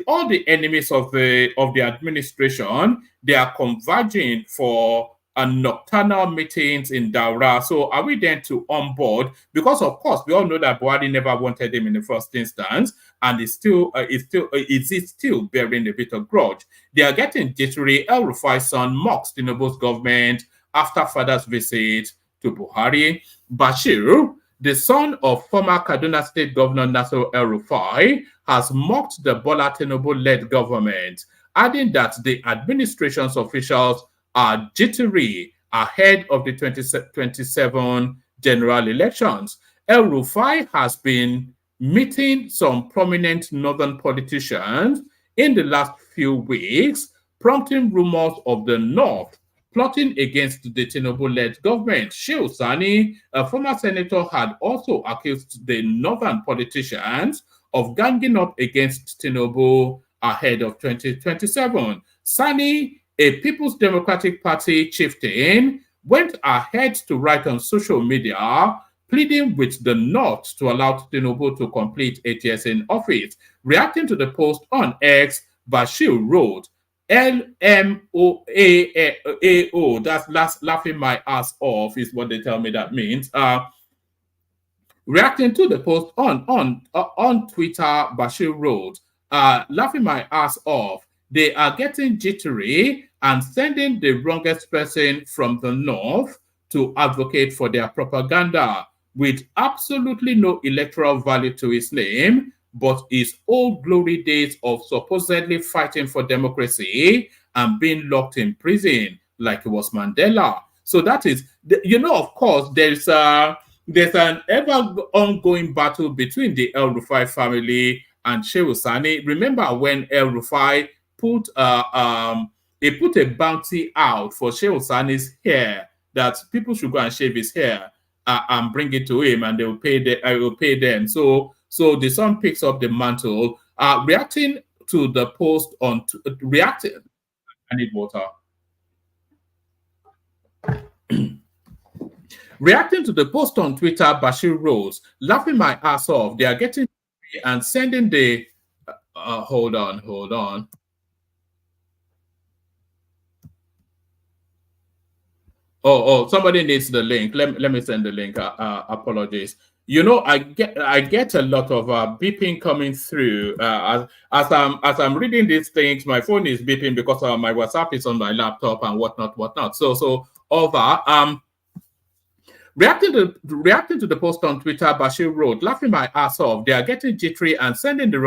all the enemies of the administration, they are converging for nocturnal meetings in Daura. So are we then to on board? Because of course we all know that Buhari never wanted him in the first instance, and is still bearing a bit of grudge. They are getting jittery. El Rufai's son mocks Tinubu's government after father's visit to Buhari. Bashir, the son of former Kaduna State Governor Nasser El Rufai, has mocked the Bola Tinubu-led government, adding that the administration's officials are jittery ahead of the 2027 general elections. El Rufai has been meeting some prominent northern politicians in the last few weeks, prompting rumors of the North plotting against the Tinubu-led government. Shehu Sani, a former senator, had also accused the northern politicians of ganging up against Tinubu ahead of 2027. Sani, a People's Democratic Party chieftain, went ahead to write on social media pleading with the North to allow Tinubu to complete 8 years in office. Reacting to the post on X, Bashir wrote, LMOAO, that's laughing my ass off, is what they tell me that means. Reacting to the post on Twitter, Bashir wrote, laughing my ass off, they are getting jittery and sending the wrongest person from the North to advocate for their propaganda with absolutely no electoral value to his name, but his old glory days of supposedly fighting for democracy and being locked in prison like it was Mandela. So that is, of course, there's an ever ongoing battle between the El Rufai family and Shehu Sani. Remember when El Rufai put a bounty out for Shehu Sani's hair, that people should go and shave his hair and bring it to him, and they will pay. I will pay them. So the son picks up the mantle, reacting to the post on reacting. I need water. Reacting to the post on Twitter, Bashir Rose, laughing my ass off. They are getting and sending the. Hold on. Oh, somebody needs the link. Let me send the link. Apologies. I get a lot of beeping coming through as I'm reading these things. My phone is beeping because my WhatsApp is on my laptop and whatnot. So over. Reacting to the post on Twitter, Bashir wrote, laughing my ass off. They are getting jittery and sending the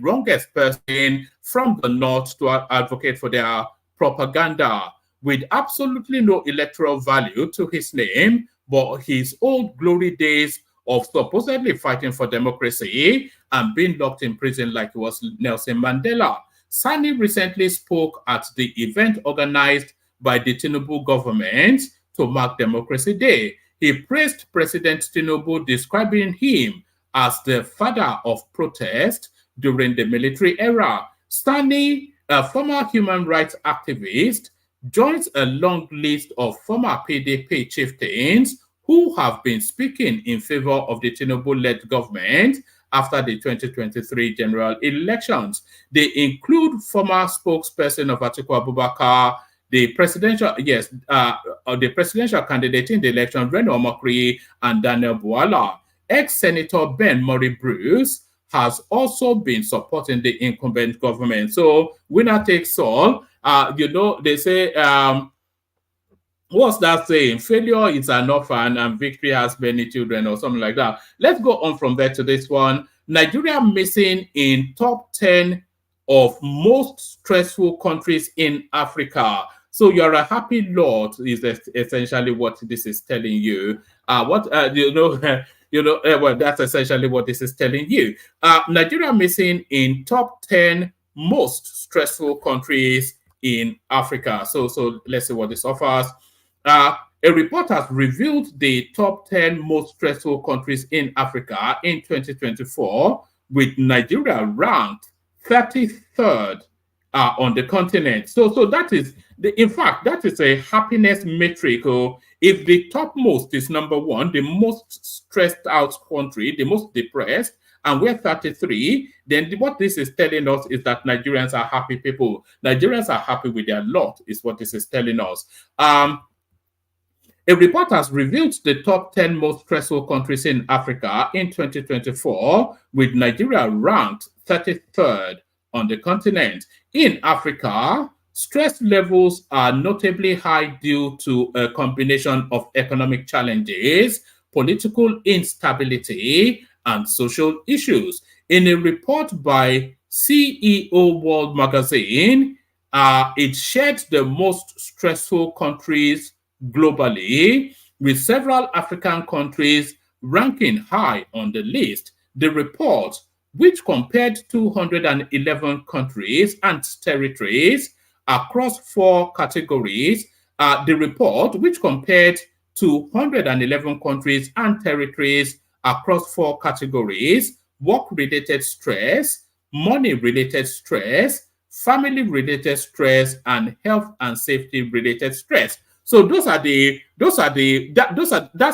wrongest person from the North to advocate for their propaganda with absolutely no electoral value to his name, but his old glory days of supposedly fighting for democracy and being locked in prison like it was Nelson Mandela. Sani recently spoke at the event organized by the Tinubu government to mark Democracy Day. He praised President Tinubu, describing him as the father of protest during the military era. Sani, a former human rights activist, joins a long list of former PDP chieftains who have been speaking in favor of the Tinubu-led government after the 2023 general elections. They include former spokesperson of Atiku Abubakar, the presidential candidate in the election, Reno Omokri, and Daniel Buala. Ex-Senator Ben Murray Bruce has also been supporting the incumbent government. So winner takes all. They say, what's that saying? Failure is an orphan and victory has many children, or something like that. Let's go on from there to this one. Nigeria missing in top 10 of most stressful countries in Africa. So you're a happy lot is essentially what this is telling you. Well, that's essentially what this is telling you. Nigeria missing in top 10 most stressful countries in Africa. So let's see what this offers. A report has revealed the top 10 most stressful countries in Africa in 2024, with Nigeria ranked 33rd on the continent. So that is, in fact, that is a happiness metric. If the topmost is number one, the most stressed out country, the most depressed, and we're 33, then what this is telling us is that Nigerians are happy people. Nigerians are happy with their lot, is what this is telling us. A report has revealed the top 10 most stressful countries in Africa in 2024, with Nigeria ranked 33rd on the continent. In Africa, stress levels are notably high due to a combination of economic challenges, political instability, and social issues. In a report by CEO World Magazine, it shared the most stressful countries globally, with several African countries ranking high on the list. The report, which compared 211 countries and territories across 4 categories, the report, which compared 211 countries and territories across 4 categories: work-related stress, money-related stress, family-related stress, and health and safety-related stress. So that's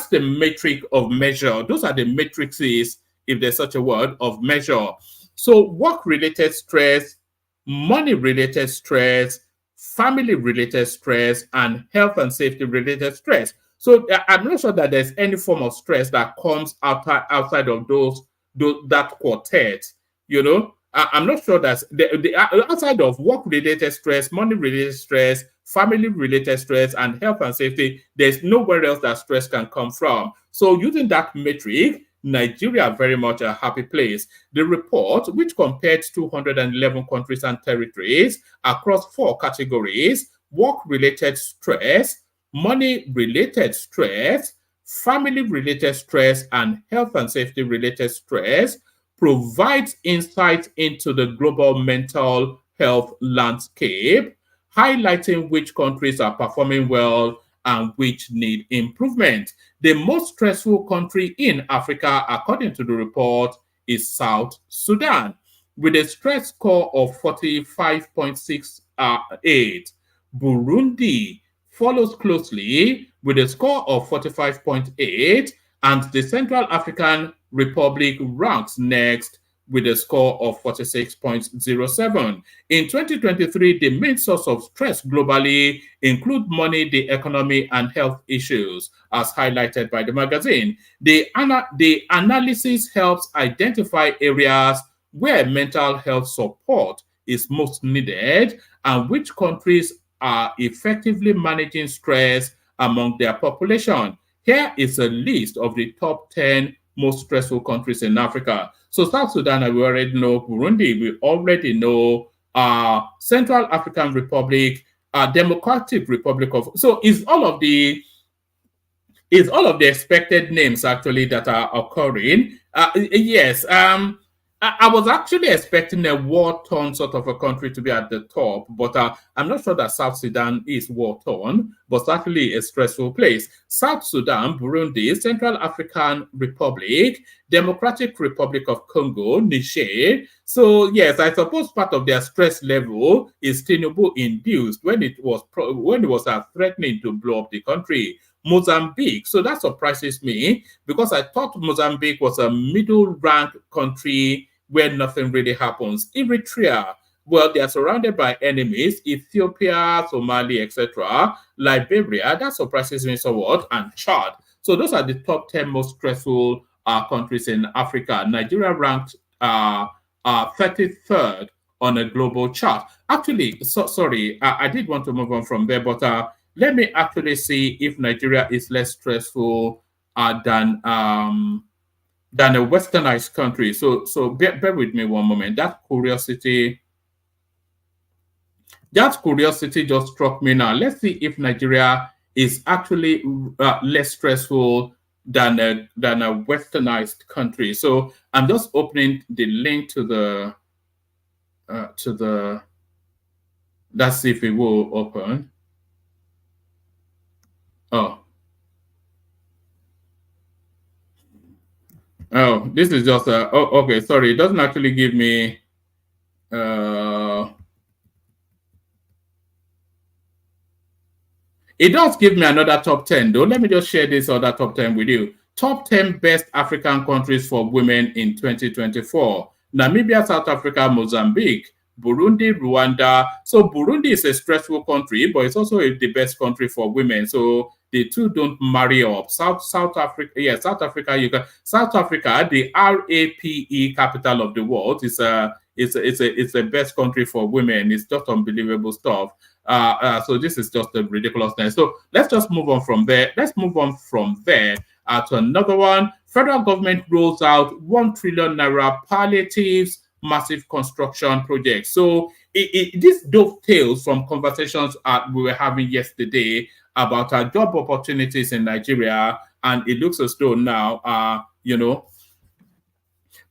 the metric of measure. Those are the matrices, if there's such a word, of measure. So work-related stress, money-related stress, family-related stress, and health and safety-related stress. So I'm not sure that there's any form of stress that comes outside of that quartet. You know, I'm not sure that outside of work-related stress, money-related stress, family-related stress, and health and safety, there's nowhere else that stress can come from. So using that metric, Nigeria very much a happy place. The report, which compared 211 countries and territories across 4 categories: work-related stress, money-related stress, family-related stress, and health and safety-related stress, provides insight into the global mental health landscape, highlighting which countries are performing well and which need improvement. The most stressful country in Africa, according to the report, is South Sudan, with a stress score of 45.68. Burundi follows closely with a score of 45.8, and the Central African Republic ranks next with a score of 46.07. In 2023, the main source of stress globally include money, the economy, and health issues, as highlighted by the magazine. The analysis helps identify areas where mental health support is most needed and which countries are effectively managing stress among their population. Here is a list of the top 10 most stressful countries in Africa. So South Sudan, we already know. Burundi, we already know. Central African Republic, Democratic Republic of... So is all of the expected names actually that are occurring? Yes. I was actually expecting a war-torn sort of a country to be at the top, but I'm not sure that South Sudan is war-torn, but certainly a stressful place. South Sudan, Burundi, Central African Republic, Democratic Republic of Congo, Niger. So yes, I suppose part of their stress level is Tinubu induced when it was threatening to blow up the country. Mozambique. So that surprises me because I thought Mozambique was a middle-ranked country where nothing really happens. Eritrea, well, they are surrounded by enemies. Ethiopia, Somalia, etc. Liberia, that surprises me somewhat, and Chad. So those are the top 10 most stressful countries in Africa. Nigeria ranked 33rd on a global chart. Actually, sorry, I did want to move on from there, but let me actually see if Nigeria is less stressful than a westernized country. So bear with me one moment. That curiosity just struck me now. Let's see if Nigeria is actually less stressful than a westernized country. So I'm just opening the link to the to the. Let's see if it will open. Oh. Oh, this is just a. Oh, okay. Sorry, it doesn't actually give me. It does give me another top 10, though. Let me just share this other top 10 with you. Top 10 best African countries for women in 2024. Namibia, South Africa, Mozambique, Burundi, Rwanda. So Burundi is a stressful country, but it's also the best country for women. So the two don't marry up. South Africa, yeah, South Africa. South Africa, the RAPE capital of the world, is it's the best country for women. It's just unbelievable stuff. So this is just a ridiculousness. So let's just move on from there. Let's move on from there to another one. Federal government rolls out 1 trillion naira palliatives massive construction project. So this dovetails from conversations we were having yesterday about our job opportunities in Nigeria, and it looks as though now,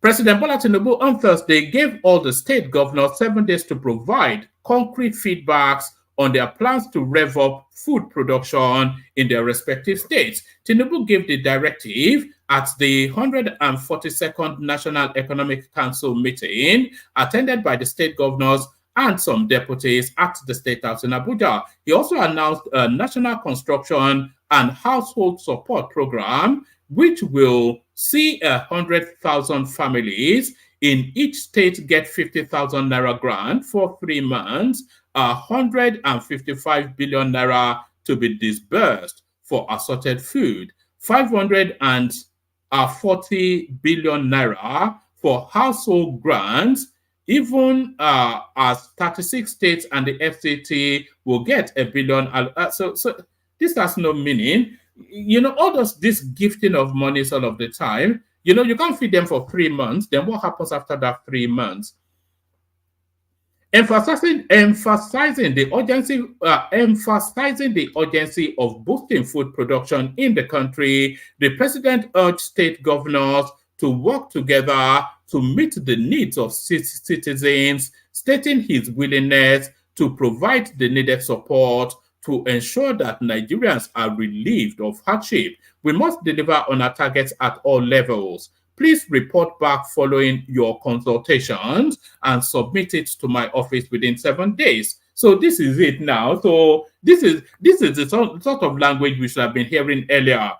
President Bola Tinubu on Thursday gave all the state governors 7 days to provide concrete feedbacks on their plans to rev up food production in their respective states. Tinubu gave the directive at the 142nd National Economic Council meeting, attended by the state governors and some deputies at the State House in Abuja. He also announced a national construction and household support program, which will see 100,000 families in each state get 50,000 naira grant for 3 months, 155 billion naira to be disbursed for assorted food, 540 billion naira for household grants, even as 36 states and the FCT will get $1 billion. So this has no meaning. All this gifting of money all of the time, you can't feed them for 3 months. Then what happens after that 3 months? Emphasizing the urgency of boosting food production in the country, the president urged state governors to work together to meet the needs of citizens, stating his willingness to provide the needed support to ensure that Nigerians are relieved of hardship. We must deliver on our targets at all levels. Please report back following your consultations and submit it to my office within 7 days. So this is it now. So this is the sort of language we should have been hearing earlier.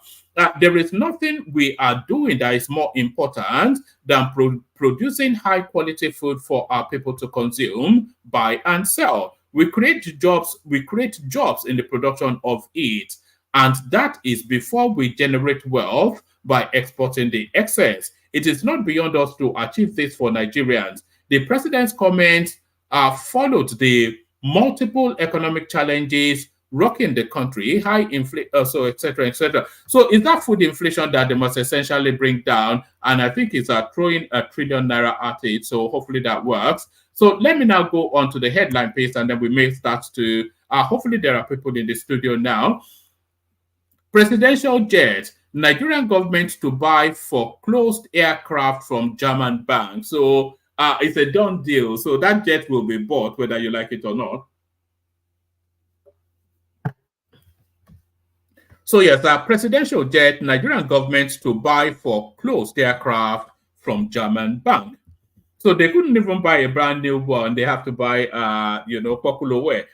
There is nothing we are doing that is more important than producing high quality food for our people to consume, buy, and sell. We create jobs in the production of it. And that is before we generate wealth by exporting the excess. It is not beyond us to achieve this for Nigerians. The president's comments followed the multiple economic challenges rocking the country, high inflation, etc., etc. So is that food inflation that they must essentially bring down? And I think it's throwing $1 trillion naira at it. So hopefully that works. So let me now go on to the headline piece, and then we may start to, hopefully there are people in the studio now. Presidential jet, Nigerian government to buy for closed aircraft from German bank. So it's a done deal. So that jet will be bought whether you like it or not. So yes, presidential jet, Nigerian government to buy for closed aircraft from German bank. So they couldn't even buy a brand new one. They have to buy, popular way.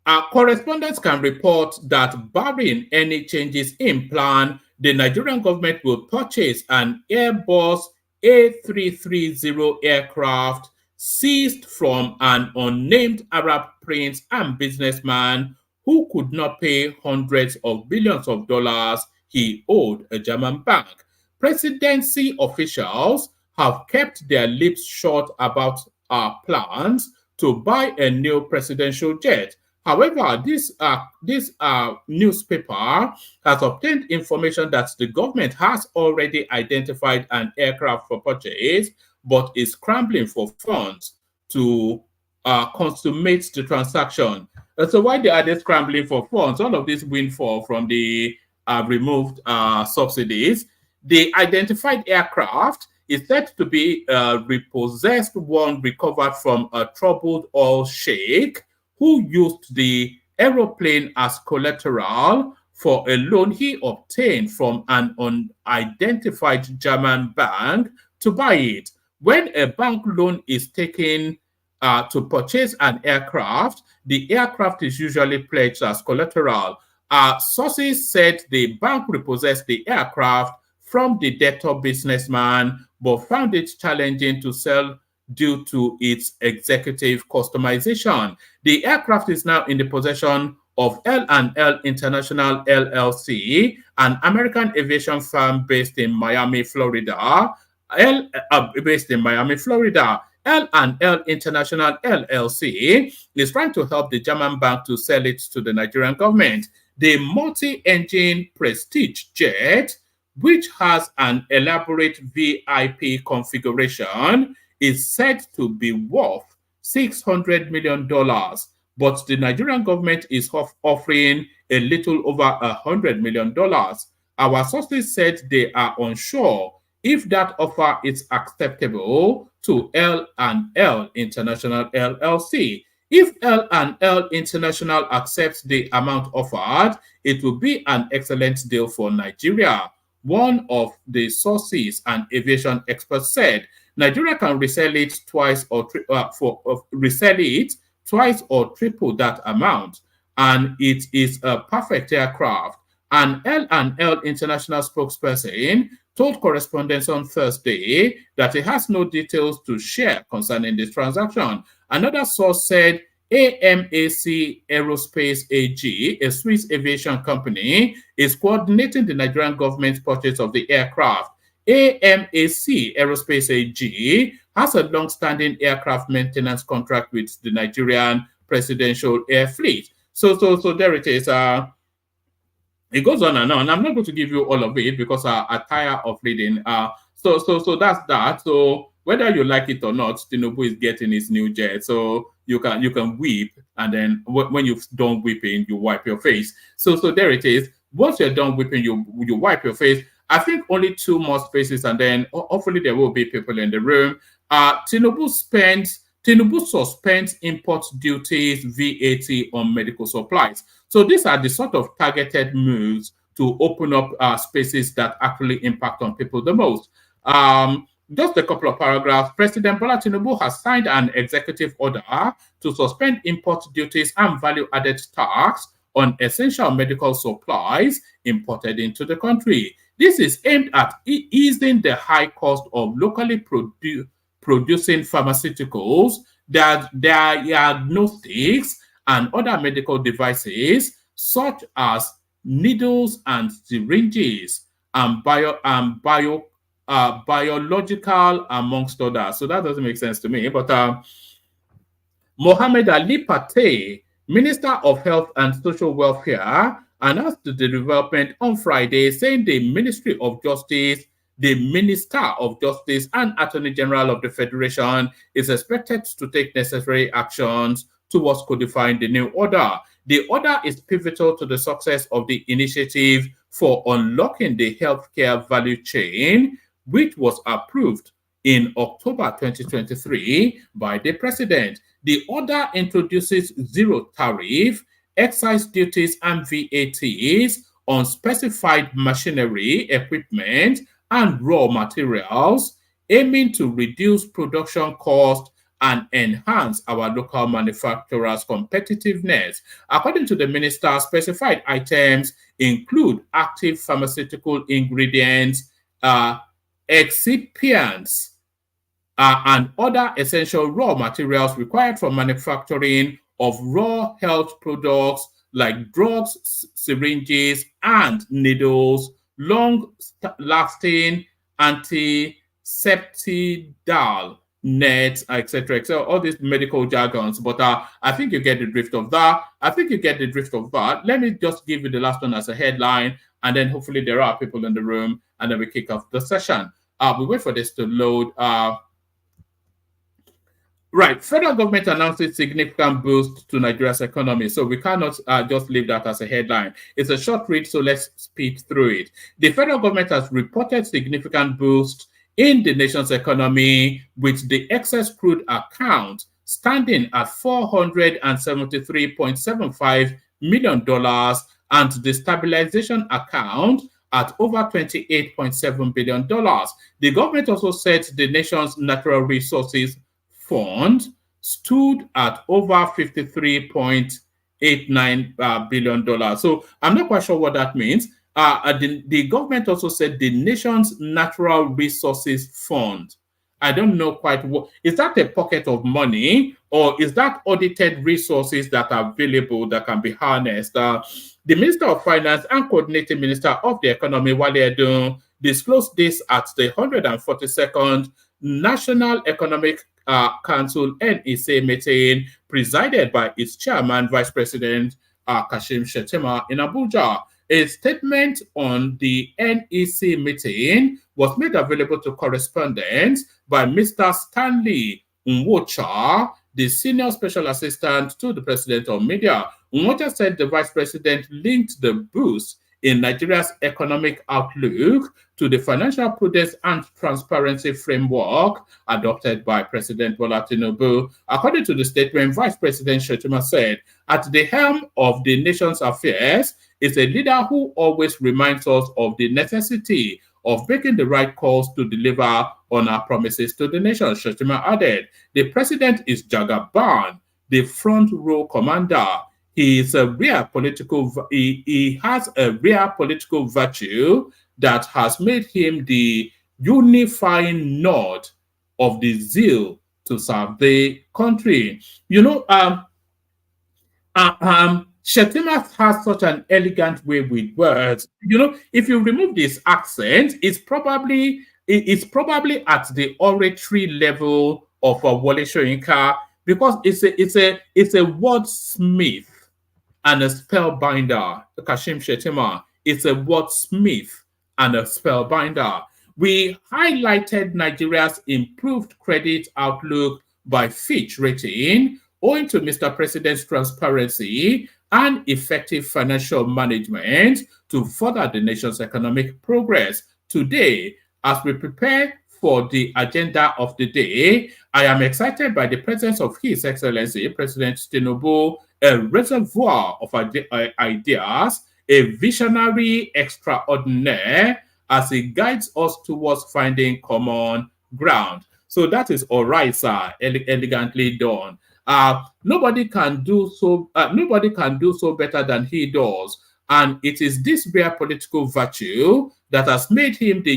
Our correspondents can report that barring any changes in plan, the Nigerian government will purchase an Airbus A330 aircraft seized from an unnamed Arab prince and businessman who could not pay hundreds of billions of dollars he owed a German bank. Presidency officials have kept their lips shut about our plans to buy a new presidential jet. However, this newspaper has obtained information that the government has already identified an aircraft for purchase, but is scrambling for funds to consummate the transaction. So why are they scrambling for funds? All of this windfall from the removed subsidies. The identified aircraft is said to be a repossessed one recovered from a troubled oil sheikh who used the aeroplane as collateral for a loan he obtained from an unidentified German bank to buy it. When a bank loan is taken to purchase an aircraft, the aircraft is usually pledged as collateral. Sources said the bank repossessed the aircraft from the debtor businessman, but found it challenging to sell due to its executive customization. The aircraft is now in the possession of L&L International LLC, an American aviation firm based in Miami, Florida. L&L International LLC is trying to help the German bank to sell it to the Nigerian government. The multi-engine Prestige jet, which has an elaborate VIP configuration, is said to be worth $600 million, but the Nigerian government is offering a little over $100 million. Our sources said they are unsure if that offer is acceptable to L&L International LLC. If L&L International accepts the amount offered, it will be an excellent deal for Nigeria. One of the sources and aviation experts said Nigeria can resell it twice or triple that amount, and it is a perfect aircraft. An L&L International spokesperson told correspondents on Thursday that he has no details to share concerning this transaction. Another source said AMAC Aerospace AG, a Swiss aviation company, is coordinating the Nigerian government's purchase of the aircraft. AMAC Aerospace AG has a long-standing aircraft maintenance contract with the Nigerian Presidential Air Fleet. So there it is. It goes on and on. I'm not going to give you all of it because I'm tired of reading. So that's that. So whether you like it or not, Tinubu is getting his new jet. So you can weep, and then when you've done weeping, you wipe your face. So there it is. Once you're done weeping, you wipe your face. I think only 2 more spaces, and then hopefully there will be people in the room. Tinubu suspends import duties, VAT on medical supplies. So these are the sort of targeted moves to open up spaces that actually impact on people the most. Just a couple of paragraphs. President Bola Tinubu has signed an executive order to suspend import duties and value-added tax on essential medical supplies imported into the country. This is aimed at easing the high cost of locally producing pharmaceuticals, diagnostics, and other medical devices such as needles and syringes and biological, amongst others. So that doesn't make sense to me. But Mohammed Ali Pateh, Minister of Health and Social Welfare, announced the development on Friday, saying the Ministry of Justice, the Minister of Justice and Attorney General of the Federation is expected to take necessary actions towards codifying the new order. The order is pivotal to the success of the initiative for unlocking the healthcare value chain, which was approved in October 2023 by the President. The order introduces zero tariff, excise duties, and VATs on specified machinery, equipment, and raw materials, aiming to reduce production costs and enhance our local manufacturers' competitiveness. According to the minister, specified items include active pharmaceutical ingredients, excipients, and other essential raw materials required for manufacturing of raw health products like drugs, syringes, and needles, long-lasting antiseptical nets, etc., all these medical jargons. But I think you get the drift of that. Let me just give you the last one as a headline, and then hopefully there are people in the room, and then we kick off the session. We wait for this to load. Right, federal government announces significant boost to Nigeria's economy. So we cannot just leave that as a headline. It's a short read, so let's speed through it. The federal government has reported significant boost in the nation's economy, with the excess crude account standing at $473.75 million and the stabilization account at over $28.7 billion. The government also said the nation's natural resources fund stood at over $53.89 billion. So I'm not quite sure what that means. The government also said the nation's natural resources fund. I don't know quite what is that, a pocket of money, or is that audited resources that are available that can be harnessed? The Minister of Finance and Coordinating Minister of the Economy, Wale Edun, disclosed this at the 142nd National Economic Council NEC meeting, presided by its chairman, Vice President Kashim Shettima in Abuja. A statement on the NEC meeting was made available to correspondents by Mr. Stanley Nwocha, the Senior Special Assistant to the President of Media. Nwocha said the Vice President linked the boost in Nigeria's economic outlook to the financial prudence and transparency framework adopted by President Bola Tinubu. According to the statement, Vice President Shettima said, at the helm of the nation's affairs is a leader who always reminds us of the necessity of making the right calls to deliver on our promises to the nation. Shettima added, the president is Jagaban, the front row commander. He has a rare political virtue that has made him the unifying node of the zeal to serve the country. You know, Shettima has such an elegant way with words. You know, if you remove this accent, it's probably at the oratory level of Wole Soyinka, because it's a wordsmith and a spellbinder. Kashim Shettima is a wordsmith and a spellbinder. We highlighted Nigeria's improved credit outlook by Fitch rating, owing to Mr. President's transparency and effective financial management to further the nation's economic progress. Today, as we prepare for the agenda of the day, I am excited by the presence of His Excellency President Tinubu, a reservoir of ideas, a visionary extraordinaire, as he guides us towards finding common ground. So that is all right, sir. Elegantly done. Nobody can do so better than he does. And it is this rare political virtue that has made him the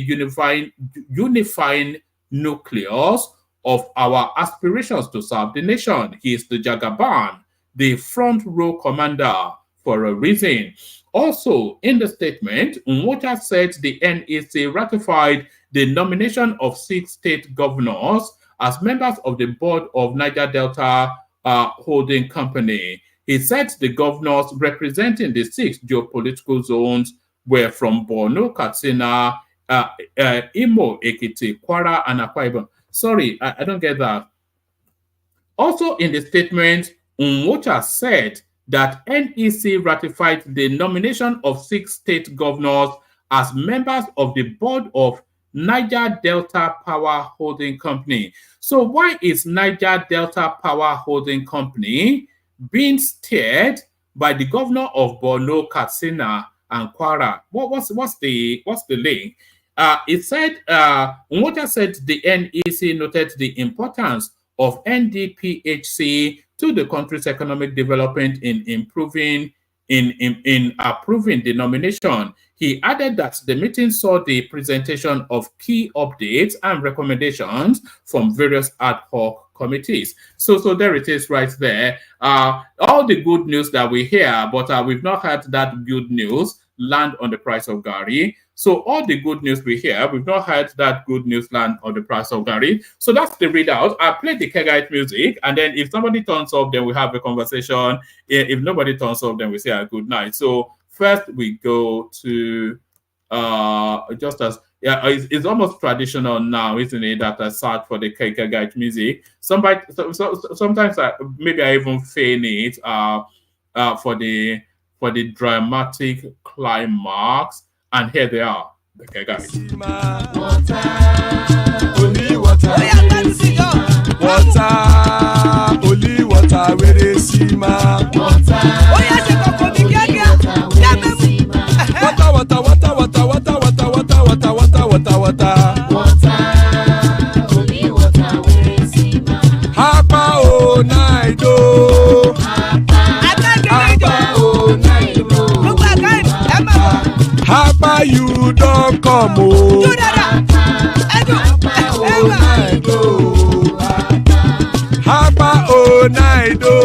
unifying nucleus of our aspirations to serve the nation. He is the Jagaban, the front row commander, for a reason. Also, in the statement, Nwocha said the NEC ratified the nomination of 6 state governors as members of the board of Niger Delta Holding Company. He said the governors representing the 6 geopolitical zones were from Borno, Katsina, Imo, Ekiti, Kwara, and Akwa Ibom. Sorry, I don't get that. Also in the statement, Nwocha said that NEC ratified the nomination of 6 state governors as members of the board of Niger Delta Power Holding Company. So why is Niger Delta Power Holding Company being steered by the governor of Borno, Katsina, and Kwara? What's the link? It said, Nwocha said the NEC noted the importance of NDPHC to the country's economic development in approving the nomination. He added that the meeting saw the presentation of key updates and recommendations from various ad hoc committees. So there it is right there. All the good news that we hear, but we've not had that good news land on the price of Gary. So all the good news we hear, we've not had that good news land on the price of Gary. So that's the readout. I played the Kegite music, and then if somebody turns up, then we have a conversation. If nobody turns up, then we say a good night. So first we go to it's almost traditional now, isn't it, that I start for the Kegite music. Sometimes maybe I even feign it for the dramatic climax. And here they are, the Kegite. water, only water, where they see ma. Water, water, water, water, water, water, water, water, water, water, water. Only water, where they see ma. Hapa o naido. Hapa o naido. Hapa you don't come o. Hapa o naido.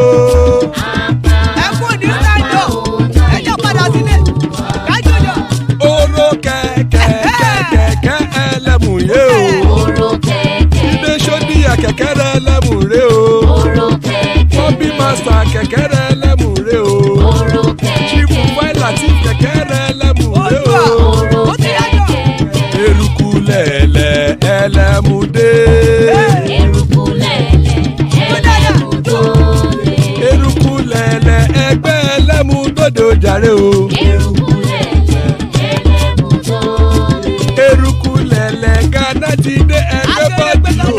Oro kẹ̀kẹ́ ẹlẹ́mù yé o. Ibe sodi akẹ̀kẹ́ ẹlẹ́mù rẹ o. Bobby master kẹ̀kẹ́ ẹlẹ́mù rẹ o. Chifu Faila ti kẹ̀kẹ́ ẹlẹ́mù rẹ o. Eruku lẹ̀lẹ̀ ẹlẹ́mù dé. Eruku lẹ̀lẹ̀ ẹgbẹ́ ẹlẹ́mù dòdò jàre o. Eruku lẹ̀lẹ̀ Ghana ti dé ẹgbẹ́ bọ́dì o.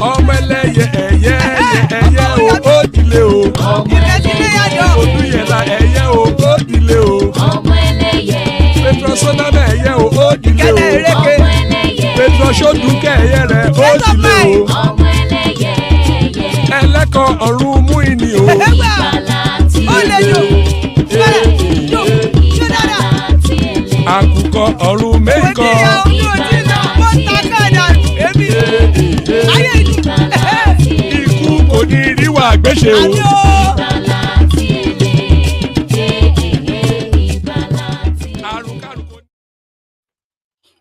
Ọmọ ẹlẹ́yẹ ẹ̀yẹ o ó dìlé o. Odúyẹ̀lá ẹ̀yẹ o ó dìlé o. Petrosoname ẹ̀yẹ o ó dìlé o. Petrosodúnkẹ́ ẹ̀yẹ rẹ̀ ó dìlé o. Ẹlẹ́kọ̀ ọ̀run mú ìní o. Àkùkọ ọ̀run mẹ́kọ. Ikú kò ní ríwà gbéṣe o.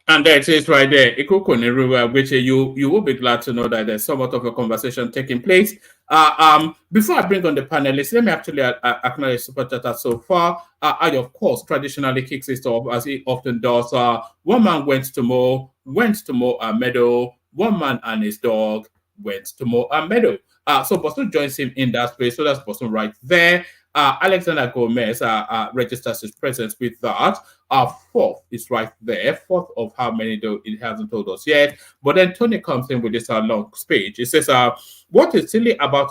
And there it is right there. Which you will be glad to know that there's somewhat of a conversation taking place. Before I bring on the panelists, let me actually acknowledge Super Tata so far. I, of course, traditionally kicks it off as he often does. One man went to mow a meadow. One man and his dog went to mow a meadow. So Boston joins him in that space. So that's Boston right there. Alexander Gomez registers his presence with that. Fourth is right there. Fourth of how many, though it hasn't told us yet. But then Tony comes in with this long speech. He says, what is silly about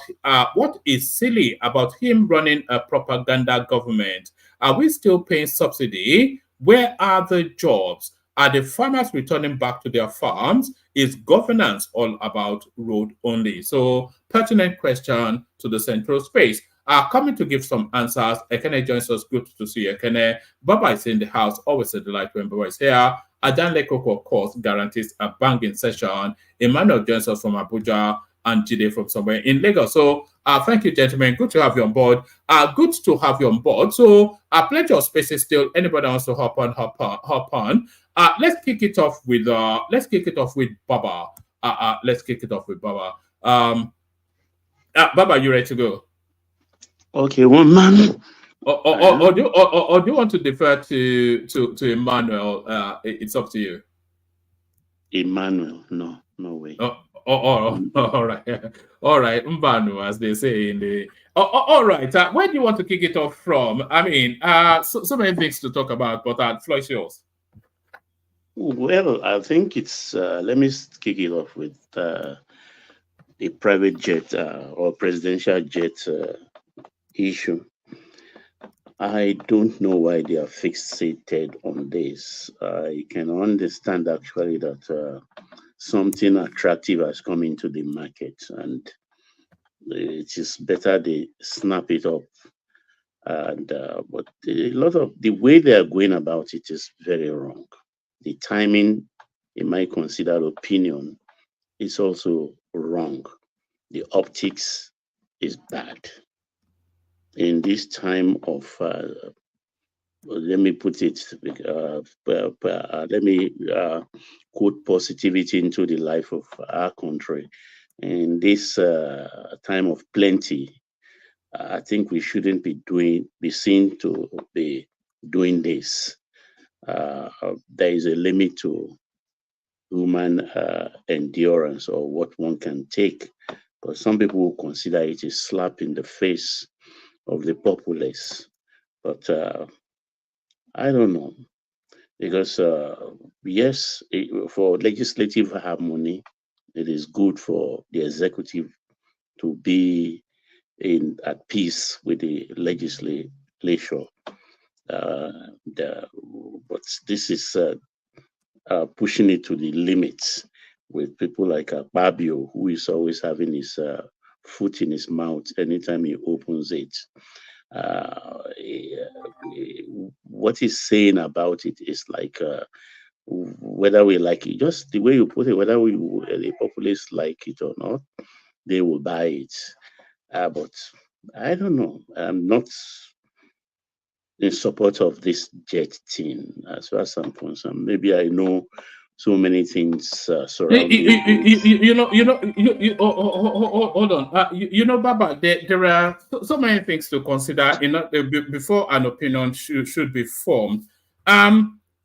him running a propaganda government? Are we still paying subsidy? Where are the jobs? Are the farmers returning back to their farms? Is governance all about road only? So pertinent question to the central space. Coming to give some answers, Ekene joins us. Good to see you, Ekene. Baba is in the house. Always a delight when Baba is here. Adan Lekoko, of course, guarantees a banging session. Emmanuel joins us from Abuja and Jide from somewhere in Lagos. So thank you, gentlemen. Good to have you on board. Good to have you on board. So plenty of spaces still. Anybody wants to hop on. Let's kick it off with Baba. Let's kick it off with Baba. Baba, you ready to go? Okay, one man. Or do you want to defer to Emmanuel? It's up to you. Emmanuel, no way. All right, Mbanu, as they say in the. All right. Where do you want to kick it off from? I mean, so many things to talk about, but floor is yours. Well, I think it's. Let me kick it off with the private jet or presidential jet issue. I don't know why they are fixated on this. I can understand actually that something attractive has come into the market and it is better they snap it up. And but a lot of the way they are going about it is very wrong. The timing, in my considered opinion, is also wrong. The optics is bad. In this time of, let me put it, let me quote positivity into the life of our country. In this time of plenty, I think we shouldn't be seen to be doing this. There is a limit to human endurance or what one can take. But some people will consider it a slap in the face of the populace. But I don't know. because yes, for legislative harmony, it is good for the executive to be at peace with the legislature. Uh, but this is pushing it to the limits with people like Babio, who is always having his foot in his mouth anytime he opens it. What he's saying about it is like whether we like it, just the way you put it, whether the populace like it or not, they will buy it. But I don't know. I'm not in support of this jet thing as far as I'm concerned. Maybe I know so many things surrounding it. Hold on. Baba, there are so many things to consider before an opinion should be formed.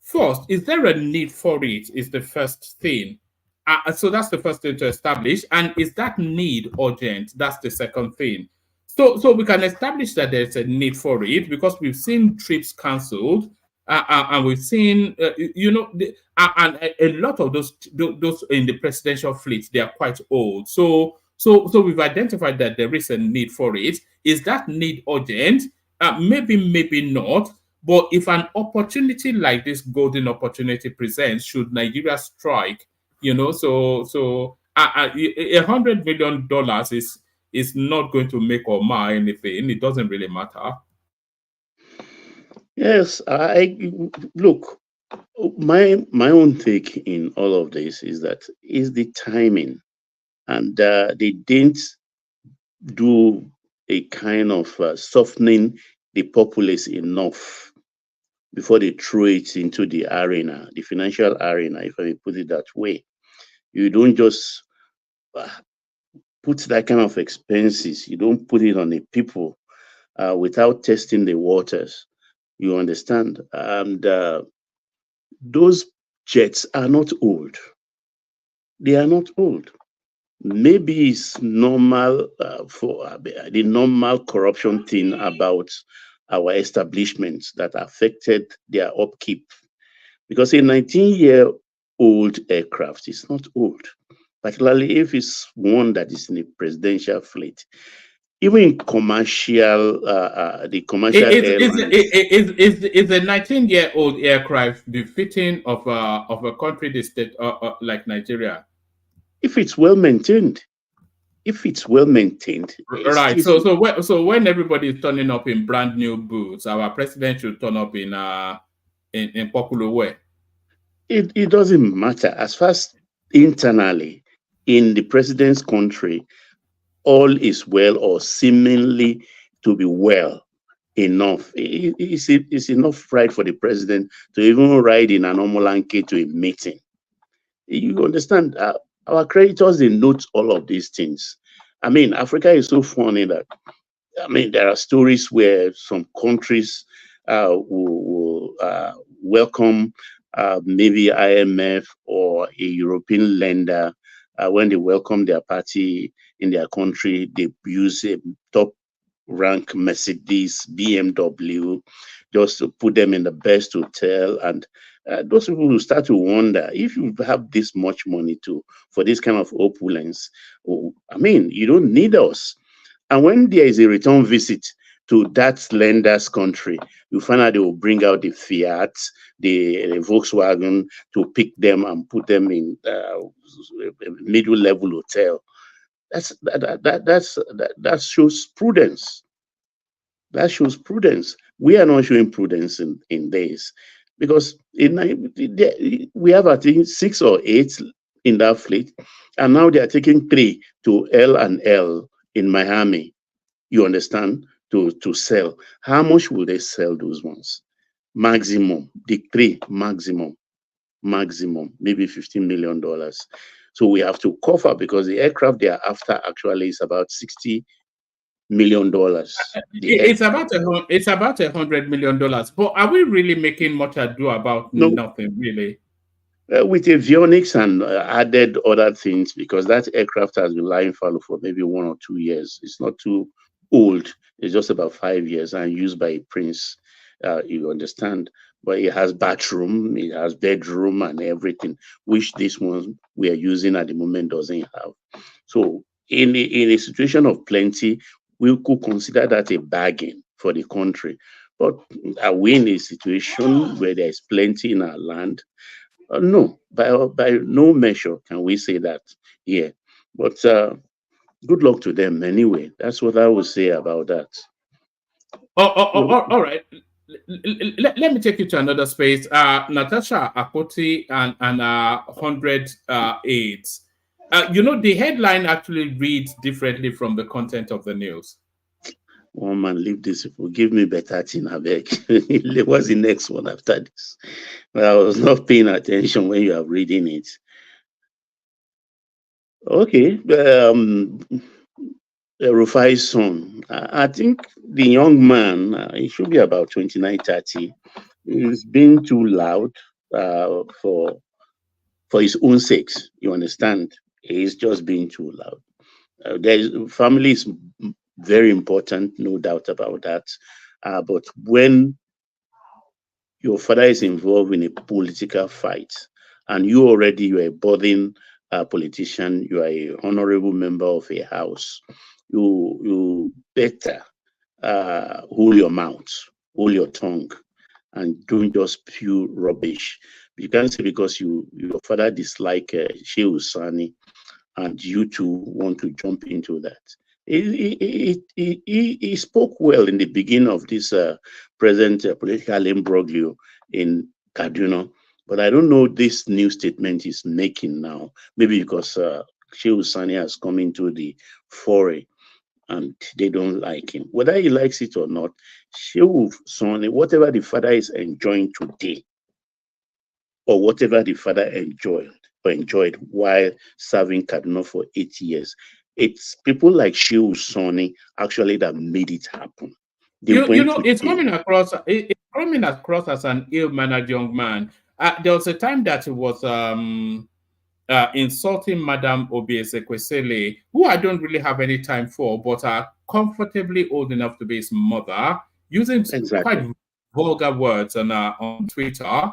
First, is there a need for it? Is the first thing. So that's the first thing to establish. And is that need urgent? That's the second thing. So we can establish that there's a need for it because we've seen trips cancelled, and we've seen, and a lot of those in the presidential fleet, they are quite old. So we've identified that there is a need for it. Is that need urgent? Maybe not. But if an opportunity like this golden opportunity presents, should Nigeria strike, so $100 million is not going to make or mar anything. It doesn't really matter. Yes, I look. My own take in all of this is that is the timing, and they didn't do a kind of softening the populace enough before they threw it into the arena, the financial arena, if I may put it that way. You don't just put that kind of expenses. You don't put it on the people without testing the waters. You understand? And those jets are not old. They are not old. Maybe it's normal for the normal corruption thing about our establishments that affected their upkeep. Because a 19-year-old aircraft is not old, particularly if it's one that is in a presidential fleet. Even in commercial, the commercial airlines. Is a 19-year-old aircraft befitting of a country the state like Nigeria? If it's well maintained, Right. So when everybody is turning up in brand new boots, our president should turn up in popular way. It doesn't matter as far as internally in the president's country, all is well or seemingly to be well enough. It's enough pride for the president to even ride in an omolanke to a meeting. You understand? Our creditors, they note all of these things. I mean, Africa is so funny that, I mean, there are stories where some countries will welcome maybe IMF or a European lender. When they welcome their party in their country, they use a top rank Mercedes, BMW, just to put them in the best hotel. And those people will start to wonder, if you have this much money for this kind of opulence, I mean, you don't need us. And when there is a return visit to that lender's country, you find out they will bring out the Fiat, the Volkswagen to pick them and put them in a middle level hotel. That shows prudence. That shows prudence. We are not showing prudence in this because we have, I think, 6 or 8 in that fleet, and now they are taking 3 to L&L in Miami. You understand? To sell. How much will they sell those ones? Maximum, the 3 maximum, maybe $15 million. So we have to cover because the aircraft they are after actually is about $60 million. It's about $100 million. But are we really making much ado about nothing, really? With avionics and added other things, because that aircraft has been lying fallow for maybe 1 or 2 years. It's not too old. It's just about 5 years and used by a prince. You understand? but it has bathroom, it has bedroom and everything, which this one we are using at the moment doesn't have. So in a situation of plenty, we could consider that a bargain for the country. But are we in a situation where there is plenty in our land? No, by no measure can we say that here. But good luck to them anyway. That's what I would say about that. All right. Let me take you to another space. Natasha Akoti and 100 AIDS. The headline actually reads differently from the content of the news. One man, leave this people. Give me better thing, I beg. What's the next one after this? Well, I was not paying attention when you are reading it. Okay. Rufai's son. I think the young man, he should be about 29, 30. He's been too loud for his own sakes. You understand? He's just being too loud. Family is very important, no doubt about that. But when your father is involved in a political fight, and you are a budding politician, you are a honorable member of a house, you better hold your mouth, hold your tongue, and don't just spew rubbish. You can't say because your father dislike Shehu Sani and you two want to jump into that. He spoke well in the beginning of this present political imbroglio in Kaduna, but I don't know this new statement he's making now. Maybe because Shehu Sani has come into the foray and they don't like him. Whether he likes it or not, Shehu Sani, whatever the father is enjoying today, or whatever the father enjoyed while serving Kaduna for 8 years, it's people like Shehu Sani actually that made it happen. It's coming across as an ill-mannered young man. There was a time that he was insulting Madam Obiesekwesili, who I don't really have any time for, but are comfortably old enough to be his mother, using quite vulgar words on Twitter.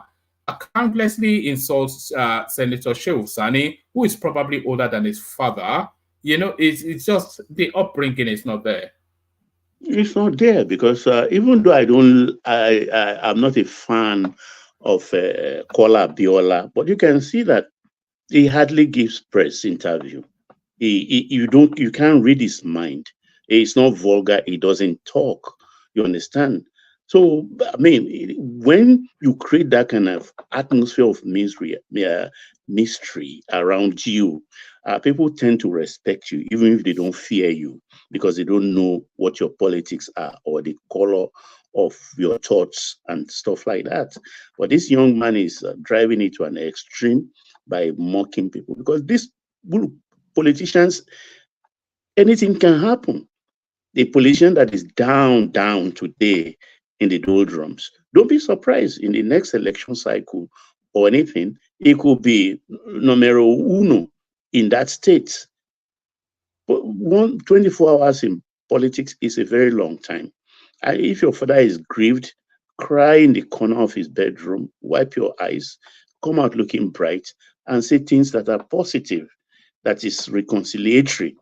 Countlessly insults Senator Shehu Sani, who is probably older than his father. It's just the upbringing is not there. It's not there because even though I'm not a fan of Kola Biola, but you can see that he hardly gives press interview. You can't read his mind. It's not vulgar. He doesn't talk. You understand? So, I mean, when you create that kind of atmosphere of mystery around you, people tend to respect you, even if they don't fear you, because they don't know what your politics are or the color of your thoughts and stuff like that. But this young man is driving it to an extreme by mocking people, because these politicians, anything can happen. The politician that is down today in the doldrums, don't be surprised in the next election cycle or anything, it could be numero uno in that state. But 24 hours in politics is a very long time. If your father is grieved, cry in the corner of his bedroom, wipe your eyes, come out looking bright, and say things that are positive, that is reconciliatory,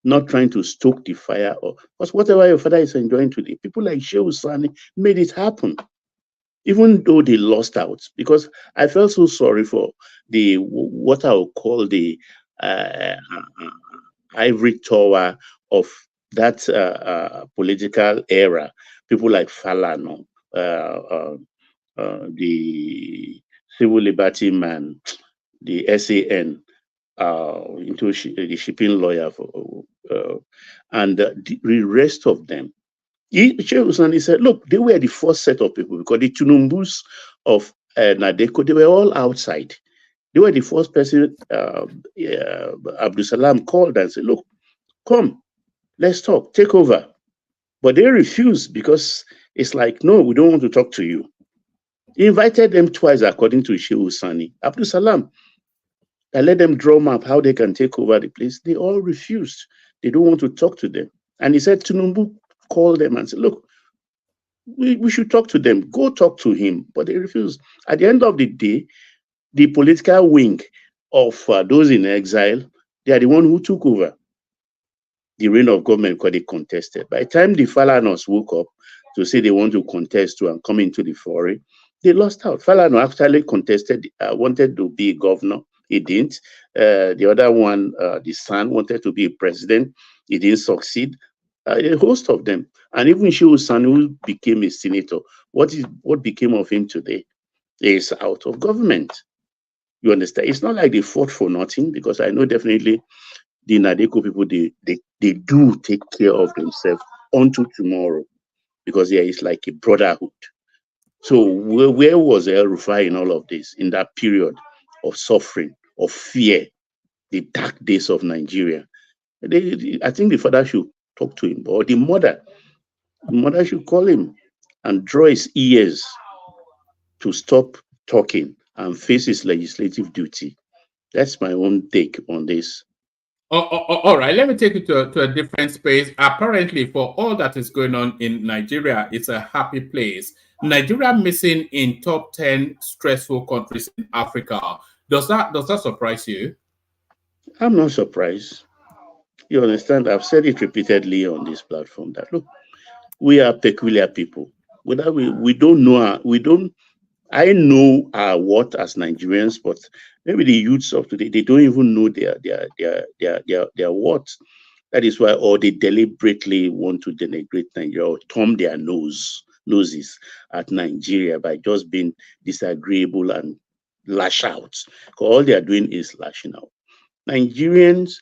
not trying to stoke the fire. Because whatever your father is enjoying today, people like Shehu Sani made it happen, even though they lost out. Because I felt so sorry for what I would call the ivory tower of that political era. People like Falano, the civil liberty man, the SAN, into the shipping lawyer, and the rest of them. Shehu Sani said, look, they were the first set of people, because the Tinubus of Nadeko, they were all outside. They were the first person Abdul Salam called and said, look, come, let's talk, take over. But they refused, because it's like, no, we don't want to talk to you. He invited them twice, according to Shehu Sani. Abdul Salam, I let them draw map how they can take over the place. They all refused. They don't want to talk to them. And he said, Tinubu called them and said, look, We should talk to them. Go talk to him. But they refuse. At the end of the day, the political wing of those in exile, they are the one who took over the reign of government because they contested. By the time the Falanos woke up to say they want to contest to and come into the foray, they lost out. Falano actually contested, wanted to be a governor. He didn't. The other one, the son, wanted to be a president. He didn't succeed. A host of them. And even Shehu Sani, who became a senator, what became of him today? He is out of government. You understand? It's not like they fought for nothing, because I know definitely the Nadeko people, they do take care of themselves unto tomorrow, because there is like a brotherhood. So where was El Rufai in all of this, in that period of suffering, of fear, the dark days of Nigeria? I think the father should talk to him, or the mother should call him and draw his ears to stop talking and face his legislative duty. That's my own take on this. All right, let me take you to a different space. Apparently, for all that is going on in Nigeria, it's a happy place. Nigeria missing in top 10 stressful countries in Africa. Does that surprise you? I'm not surprised. You understand? I've said it repeatedly on this platform that, look, we are peculiar people. Whether we don't know, I know our what as Nigerians, but maybe the youths of today, they don't even know their what. That is why, or they deliberately want to denigrate Nigeria or thumb their noses at Nigeria by just being disagreeable and lash out. Because all they are doing is lashing out. Nigerians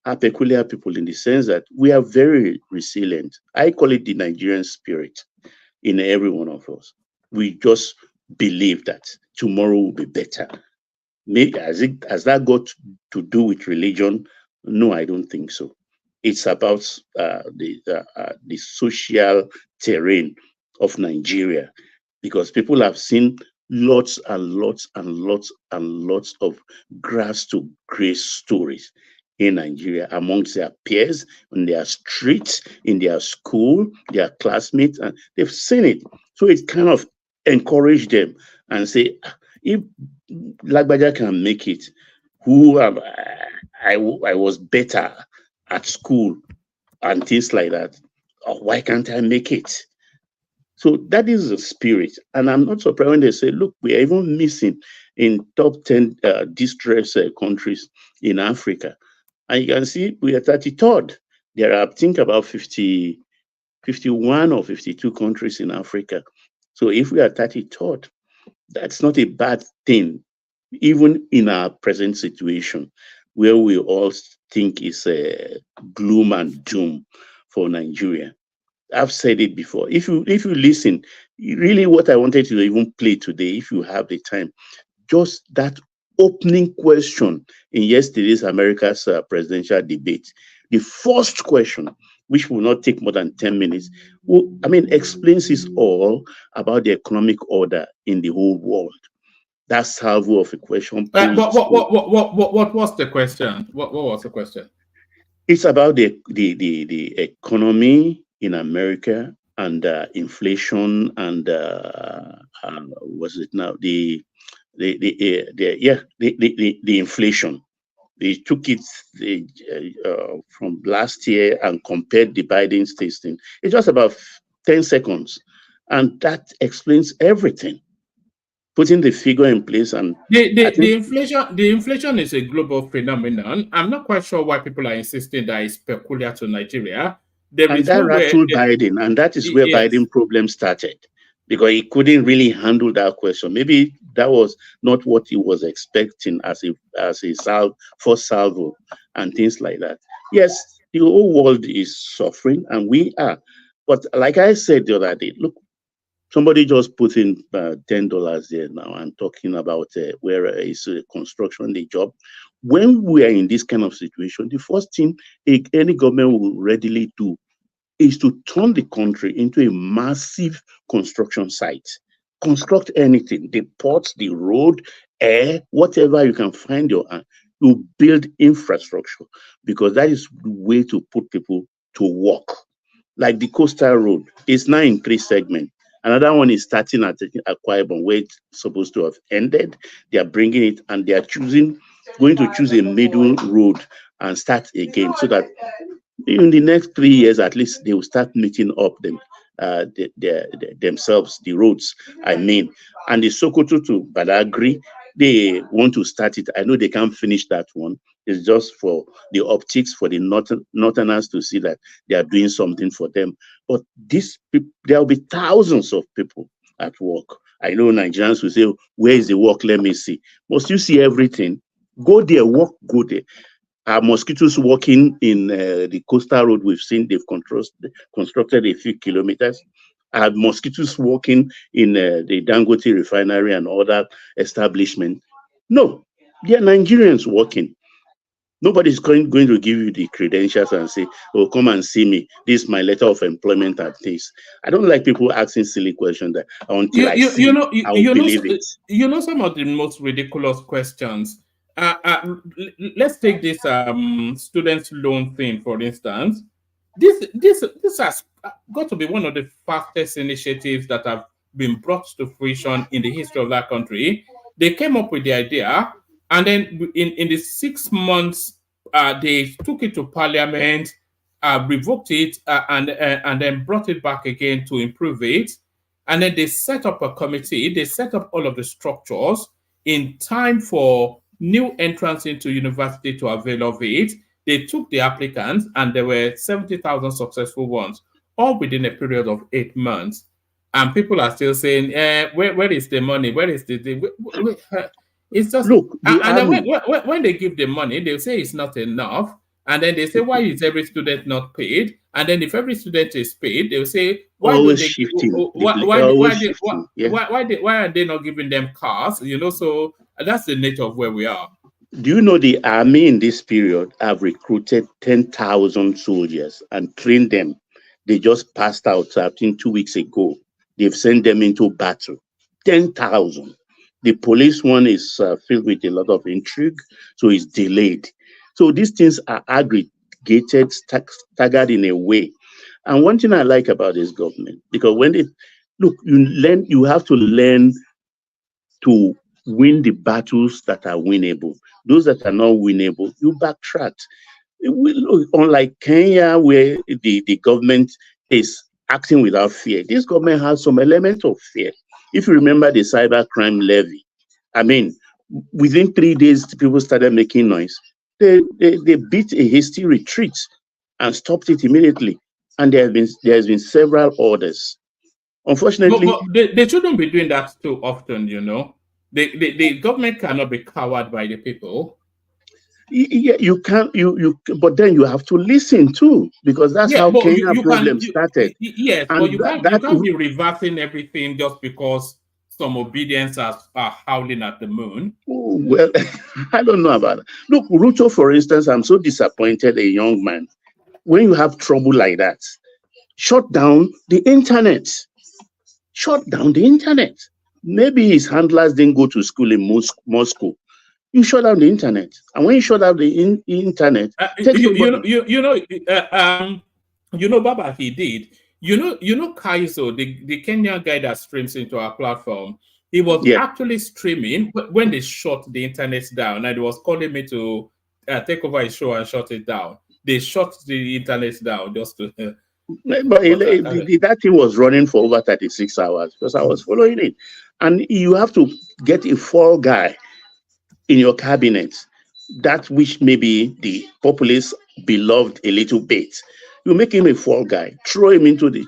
are peculiar people in the sense that we are very resilient. I call it the Nigerian spirit in every one of us. We just believe that tomorrow will be better. Maybe has that got to do with religion? No, I don't think so. It's about the social terrain of Nigeria, because people have seen lots and lots and lots and lots of grass to grace stories in Nigeria amongst their peers, in their streets, in their school, their classmates, and they've seen it. So it kind of encouraged them and say, if Lagbaja can make it, who am I was better at school and things like that, why can't I make it? So that is the spirit. And I'm not surprised when they say, look, we are even missing in top 10 distressed countries in Africa. And you can see we are 33rd. There are, I think, about 51 or 52 countries in Africa. So if we are 33rd, that's not a bad thing, even in our present situation, where we all think is a gloom and doom for Nigeria. I've said it before. If you listen, really what I wanted to even play today, if you have the time, just that opening question in yesterday's America's presidential debate. The first question, which will not take more than 10 minutes, explains it all about the economic order in the whole world. That salvo of a question. What was the question? What was the question? It's about the economy in America and inflation and what's it now? The inflation. They took it from last year and compared the Biden's tasting. It's just about 10 seconds. And that explains everything. Putting the figure in place and the inflation is a global phenomenon. I'm not quite sure why people are insisting that it's peculiar to Nigeria. And that rattled Biden, and that is where Biden problem started, because he couldn't really handle that question. Maybe that was not what he was expecting as a first salvo and things like that. Yes, the whole world is suffering, and we are. But like I said the other day, look, somebody just put in $10 there now and talking about where is construction, the job. When we are in this kind of situation, the first thing any government will readily do is to turn the country into a massive construction site. Construct anything, the ports, the road, air, whatever you can find your hand. You build infrastructure, because that is the way to put people to work. Like the coastal road is now in 3 segments. Another one is starting at Akwa Ibom, where it's supposed to have ended. They are bringing it, and they are going to choose a middle road and start again, so that in the next 3 years at least they will start meeting up themselves, the roads, I mean. And the Sokoto to Badagry, they want to start it. I know they can't finish that one. It's just for the optics, for the northerners to see that they are doing something for them. But there will be thousands of people at work. I know Nigerians will say, where is the work? Let me see. Must you see everything? Go there, work, go there. Mosquitoes walking in the coastal road we've seen, they've constructed a few kilometers. Mosquitoes walking in the Dangote refinery and other establishment. No, they are Nigerians working. Nobody's going to give you the credentials and say, oh, come and see me. This is my letter of employment at this. I don't like people asking silly questions that until I see I will believe it. You know some of the most ridiculous questions. Let's take this student loan thing, for instance. This has got to be one of the fastest initiatives that have been brought to fruition in the history of that country. They came up with the idea, and then in the 6 months, they took it to Parliament, revoked it, and then brought it back again to improve it. And then they set up a committee. They set up all of the structures in time for new entrants into university to avail of it. They took the applicants, and there were 70,000 successful ones, all within a period of 8 months. And people are still saying, where is the money? Where is it's just, look, and then when they give the money, they say it's not enough. And then they say, why is every student not paid? And then if every student is paid, they'll say, why are they not giving them cars? You know, so that's the nature of where we are. Do you know the army in this period have recruited 10,000 soldiers and trained them? They just passed out, I think 2 weeks ago. They've sent them into battle. 10,000. The police one is filled with a lot of intrigue, so it's delayed. So these things are aggregated, staggered in a way. And one thing I like about this government, because when they look, you have to learn to win the battles that are winnable. Those that are not winnable, you backtrack. Unlike Kenya, where the government is acting without fear, this government has some element of fear. If you remember the cybercrime levy, I mean, within 3 days, people started making noise. They beat a hasty retreat and stopped it immediately. And there has been several orders. Unfortunately, but they shouldn't be doing that too often, you know. The government cannot be cowered by the people. Yeah, you can't. But then you have to listen too, because that's how Kenya problem started. Yes, and but you can't be reversing everything just because some obedience are howling at the moon. Oh, well, I don't know about it. Look, Ruto, for instance, I'm so disappointed, a young man. When you have trouble like that, shut down the internet. Shut down the internet. Maybe his handlers didn't go to school in Moscow. You shut down the internet, and when you shut down the internet, Baba, he did. You know, Kaizo, the Kenyan guy that streams into our platform, he was actually streaming when they shut the internet down, and he was calling me to take over his show and shut it down. They shut the internet down just to. But that thing was running for over 36 hours because I was following it, and you have to get a fall guy in your cabinet, that which maybe the populace beloved a little bit. You make him a fall guy, throw him into the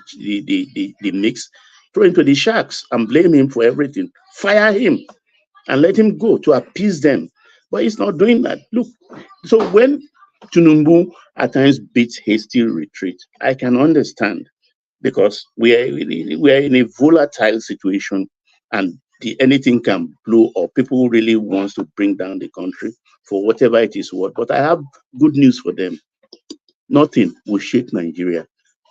mix, throw him to the sharks and blame him for everything. Fire him and let him go to appease them. But he's not doing that. Look, so when Tinubu at times beats hasty retreat, I can understand, because we are in a volatile situation, and anything can blow up. People really wants to bring down the country for whatever it is worth. But I have good news for them. Nothing will shake Nigeria.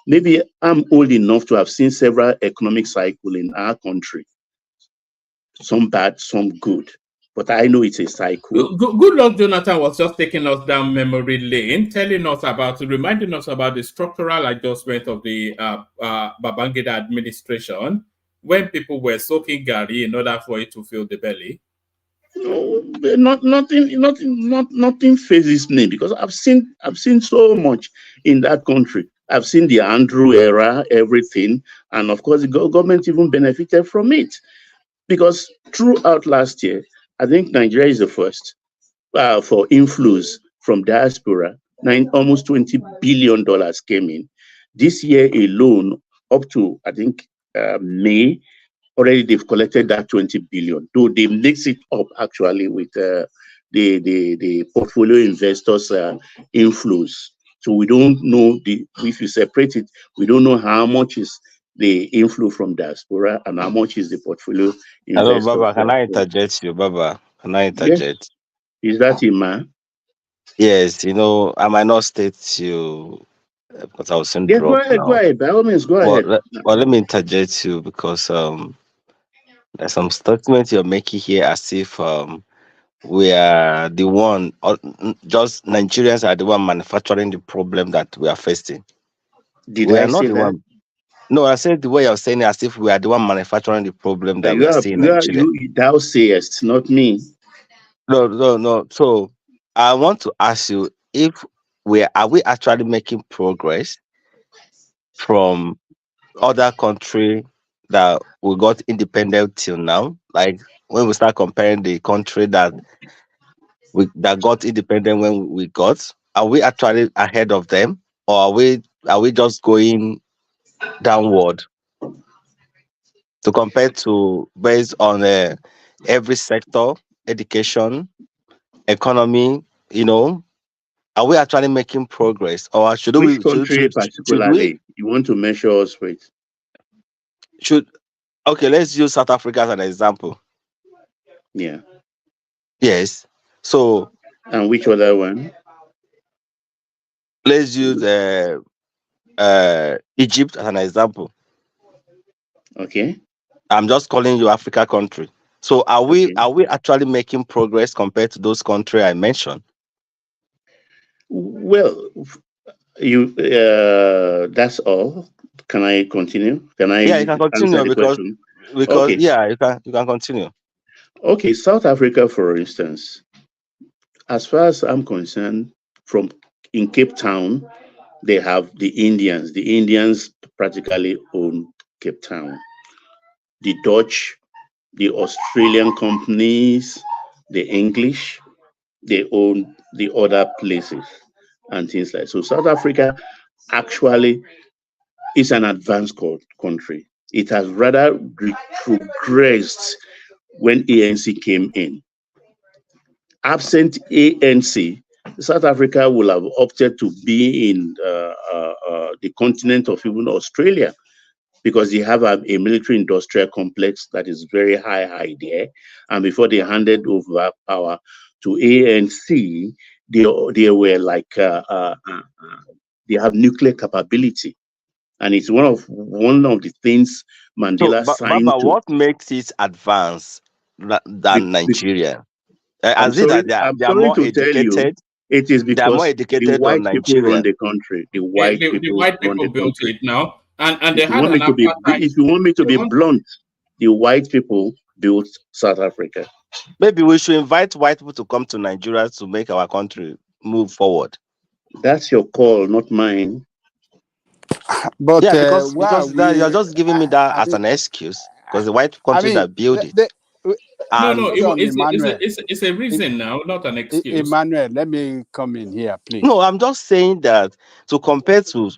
Maybe I'm old enough to have seen several economic cycles in our country. Some bad, some good. But I know it's a cycle. Good luck, Jonathan was just taking us down memory lane, reminding us about the structural adjustment of the Babangida administration, when people were soaking gari in order for it to fill the belly? No, nothing phases me because I've seen so much in that country. I've seen the Andrew era, everything, and of course the government even benefited from it because throughout last year, I think Nigeria is the first for inflows from diaspora. Almost $20 billion came in. This year alone, up to I think May, already they've collected that 20 billion. Though they mix it up actually with the portfolio investors inflows. So we don't know if you separate it, we don't know how much is the inflow from diaspora and how much is the portfolio Hello, investors. Baba. Can I interject you, Baba? Can I Yes, interject? is that it, man? Yes, I might not state you because I was in Yeah, go drop ahead, go now. ahead. By all means, go But ahead. let me interject you because there's some statements you're making here as if we are the one, or just Nigerians are the one manufacturing the problem that we are facing. Did We I are not say the that? one. No, I said the way you're saying it as if we are the one manufacturing the problem that we are seeing in Nigeria. Thou sayest, not me. No. So I want to ask you if are we actually making progress from other country that we got independent till now? Like when we start comparing the country that got independent when we got, are we actually ahead of them, or are we just going downward to compare to based on every sector, education, economy? Are we actually making progress, or should Which we country should we particularly you want to measure us with? should okay? Let's use South Africa as an example. Yeah. Yes. So And which other one? let's use Egypt as an example. Okay. I'm just calling you Africa country. So are we actually making progress compared to those countries I mentioned? Well, that's all. Can I continue? Can I Yeah, you can answer continue the question? because Okay. yeah, you can continue. Okay, South Africa, for instance, as far as I'm concerned, in Cape Town, they have the Indians. The Indians practically own Cape Town. The Dutch, the Australian companies, the English, they own the other places and things like so. South Africa actually is an advanced country. It has rather retrogressed when ANC came in. Absent ANC, South Africa will have opted to be in the continent of even Australia because they have a military industrial complex that is very high there. And before they handed over power to ANC, they were like they have nuclear capability, and it's one of the things So, Mandela signed Baba, to. what makes it advance than Nigeria? As it that I'm they are sorry more to tell you, educated, it is they are more because the educated on white people run Nigerian. the country. The white The people white run people the built country. it now, and they If you had want an me to be, apartheid. if you want me to be blunt, the white people built South Africa. Maybe we should invite white people to come to Nigeria to make our country move forward. That's your call, not mine. But Yeah, why are you're we? just giving me that I as mean, an excuse because the white I country mean, that built it. And hold on, Emmanuel. It's a reason now, not an excuse. Emmanuel, let me come in here, please. no, I'm just saying that to compare to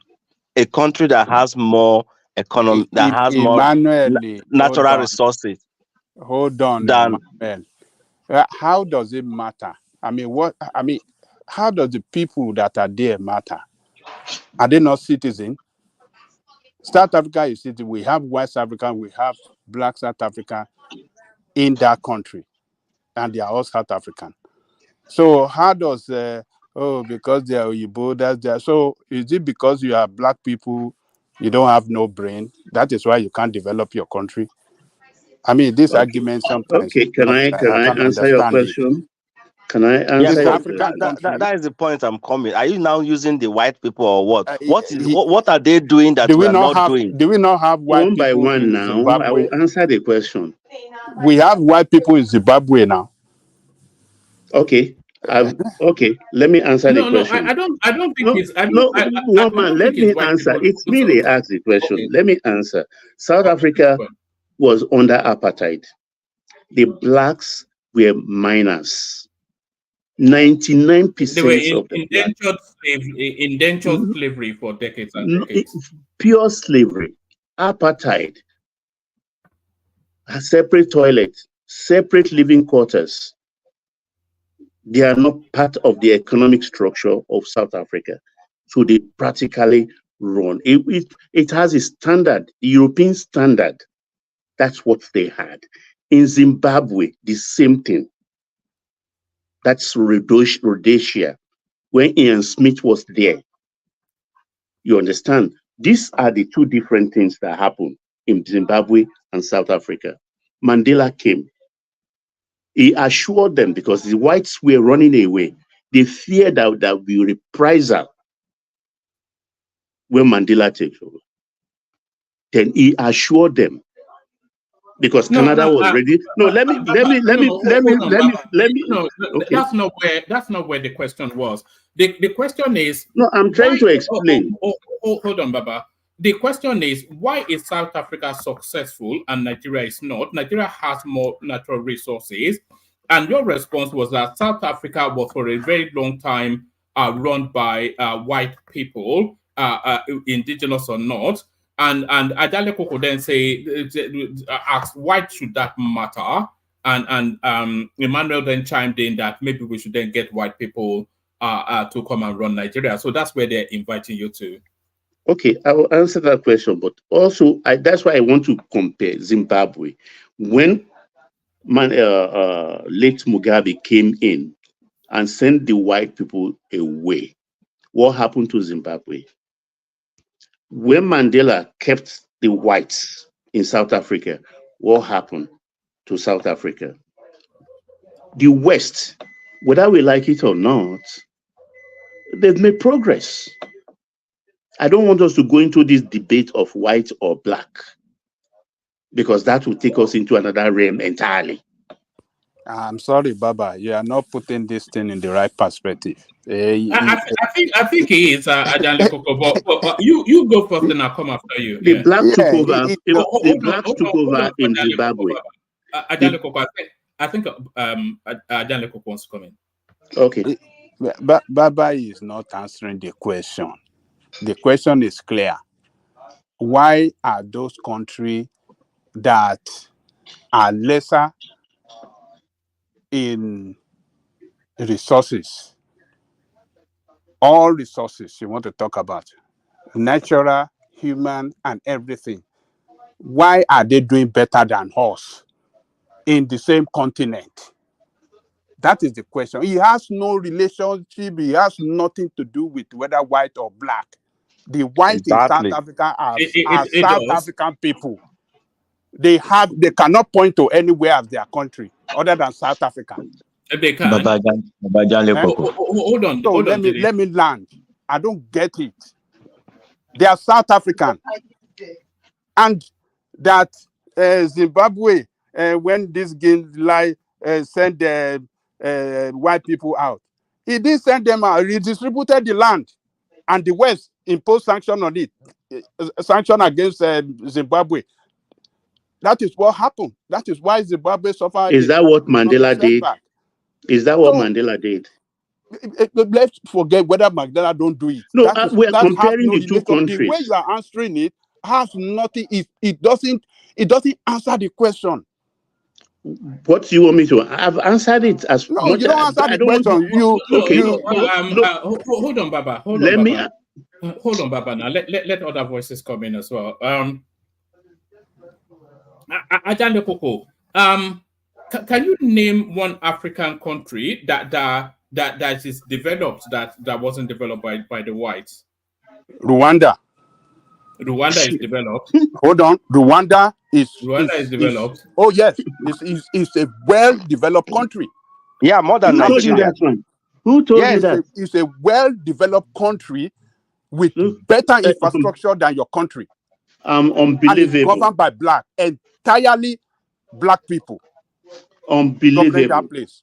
a country that has more economy, that has more Emmanuel, natural resources hold on, than Emmanuel. How does it matter? I mean, how does the people that are there matter? Are they not citizens? South Africa is city. We have West African, we have Black South African in that country, and they are all South African. So how does because they are Oyibo, that's there. So is it because you are Black people, you don't have no brain? That is why you can't develop your country. I mean, this argument sometimes Okay. Can I I don't answer your understand it. question? Can I Yeah, answer East your so African question? country. that is the point I'm coming. Are you now using the white people or what? Uh, What are they doing that we are not doing? Do we not have white One by people one in now, I Zimbabwe? will answer the question. We have white people in Zimbabwe now. Okay. Okay. Let me answer the No, question. I don't think No, it's. I no, don't. I woman, don't let think it's me white answer. people. It's me they ask the question. Okay. Let me answer. South Africa was under apartheid. The blacks were minors. 99% They were in of the blacks. indentured slavery for decades and decades. Pure slavery, apartheid, separate toilets, separate living quarters. They are not part of the economic structure of South Africa. So they practically run. It has a standard, European standard. That's what they had. In Zimbabwe, the same thing. That's Rhodesia, when Ian Smith was there. You understand? These are the two different things that happened in Zimbabwe and South Africa. Mandela came. He assured them, because the whites were running away. They feared that there would be reprisal when Mandela takes over. Then he assured them, because Canada was ready. No, let me. Okay. That's not where the question was. The question is. No, I'm trying to explain. Hold on, Baba. The question is, why is South Africa successful and Nigeria is not? Nigeria has more natural resources. And your response was that South Africa was for a very long time run by white people, indigenous or not. And Ajale Koko then asked, why should that matter? And Emmanuel then chimed in that maybe we should then get white people to come and run Nigeria. So that's where they're inviting you to. Okay, I will answer that question, but also that's why I want to compare Zimbabwe. When late Mugabe came in and sent the white people away, what happened to Zimbabwe? When Mandela kept the whites in South Africa, what happened to South Africa? The West, whether we like it or not, they've made progress. I don't want us to go into this debate of white or black, because that will take us into another realm entirely. I'm sorry, Baba. You are not putting this thing in the right perspective. I think he is, Ajale Koko, but you go first and I'll come after you. The black took over. The blacks took over in Zimbabwe. Ajale Koko, I think Ajale Koko wants to come in. Okay. But Baba is not answering the question. The question is clear. Why are those countries that are lesser in resources, all resources you want to talk about, natural, human, and everything, why are they doing better than us in the same continent? That is the question. It has no relationship. It has nothing to do with whether white or black. The white in South Africa are South African people. They cannot point to anywhere as their country other than South Africa. They can. Hold on. So let me land. I don't get it. They are South African, and that Zimbabwe, when this guy sent white people out, he didn't send them out. He distributed the land, and the West imposed sanction on it, sanction against Zimbabwe. That is what happened. That is why Zimbabwe suffered. Is that what Mandela did? Is that what Mandela did? Let's forget whether Mandela don't do it. No, we are comparing the two countries. The way you are answering it has nothing. It doesn't answer the question. What do you want me to? I've answered it as no. Much You don't answer the question. Hold on, Baba. Hold on, Baba. Now let other voices come in as well. Ajale Koko, can you name one African country that is developed that wasn't developed by the whites? Rwanda. Rwanda is developed. Hold on. Rwanda is developed. Oh yes, it's a well-developed country. Yeah, more than Who told you Nigeria. that one? Who told Yeah, you that? it's a well-developed country with Look, better infrastructure than your country. And it's unbelievable. governed by entirely black people governing Unbelievable. that place.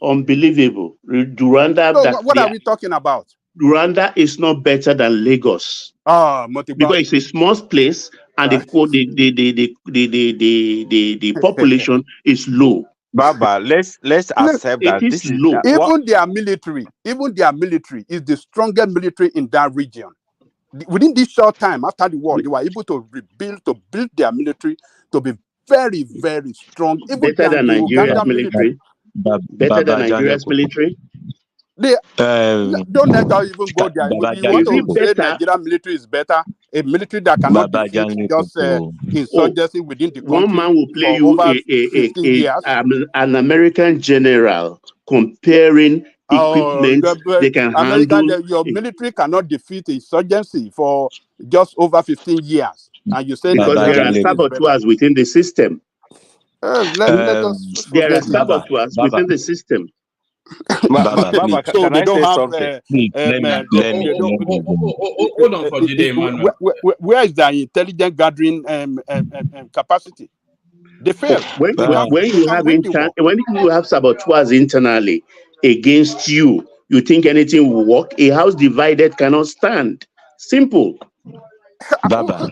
Unbelievable. Rwanda, So what are we talking about? Rwanda is not better than Lagos Motiba. because it's a small place and the population is low. Baba, let's accept It that is this is low. Even their military is the strongest military in that region. Within this short time after the war, they were able to build their military to be very, very strong. Even Better than the Nigeria's Uganda military. Better than Nigeria's military. They don't let us even go there. You want to say Nigerian military is better? A military that cannot defeat just insurgency within the country. One man will play you over 15 years. An American general comparing equipment they can handle. Your military cannot defeat insurgency for just over 15 years. And you say because there are saboteurs within the system. Let us there are saboteurs within the system. Baba, so can they I don't say have something? Hold on for today, Emmanuel. Where is their intelligence gathering capacity? They fail. When you have saboteurs internally against you, you think anything will work? A house divided cannot stand. Simple. Baba,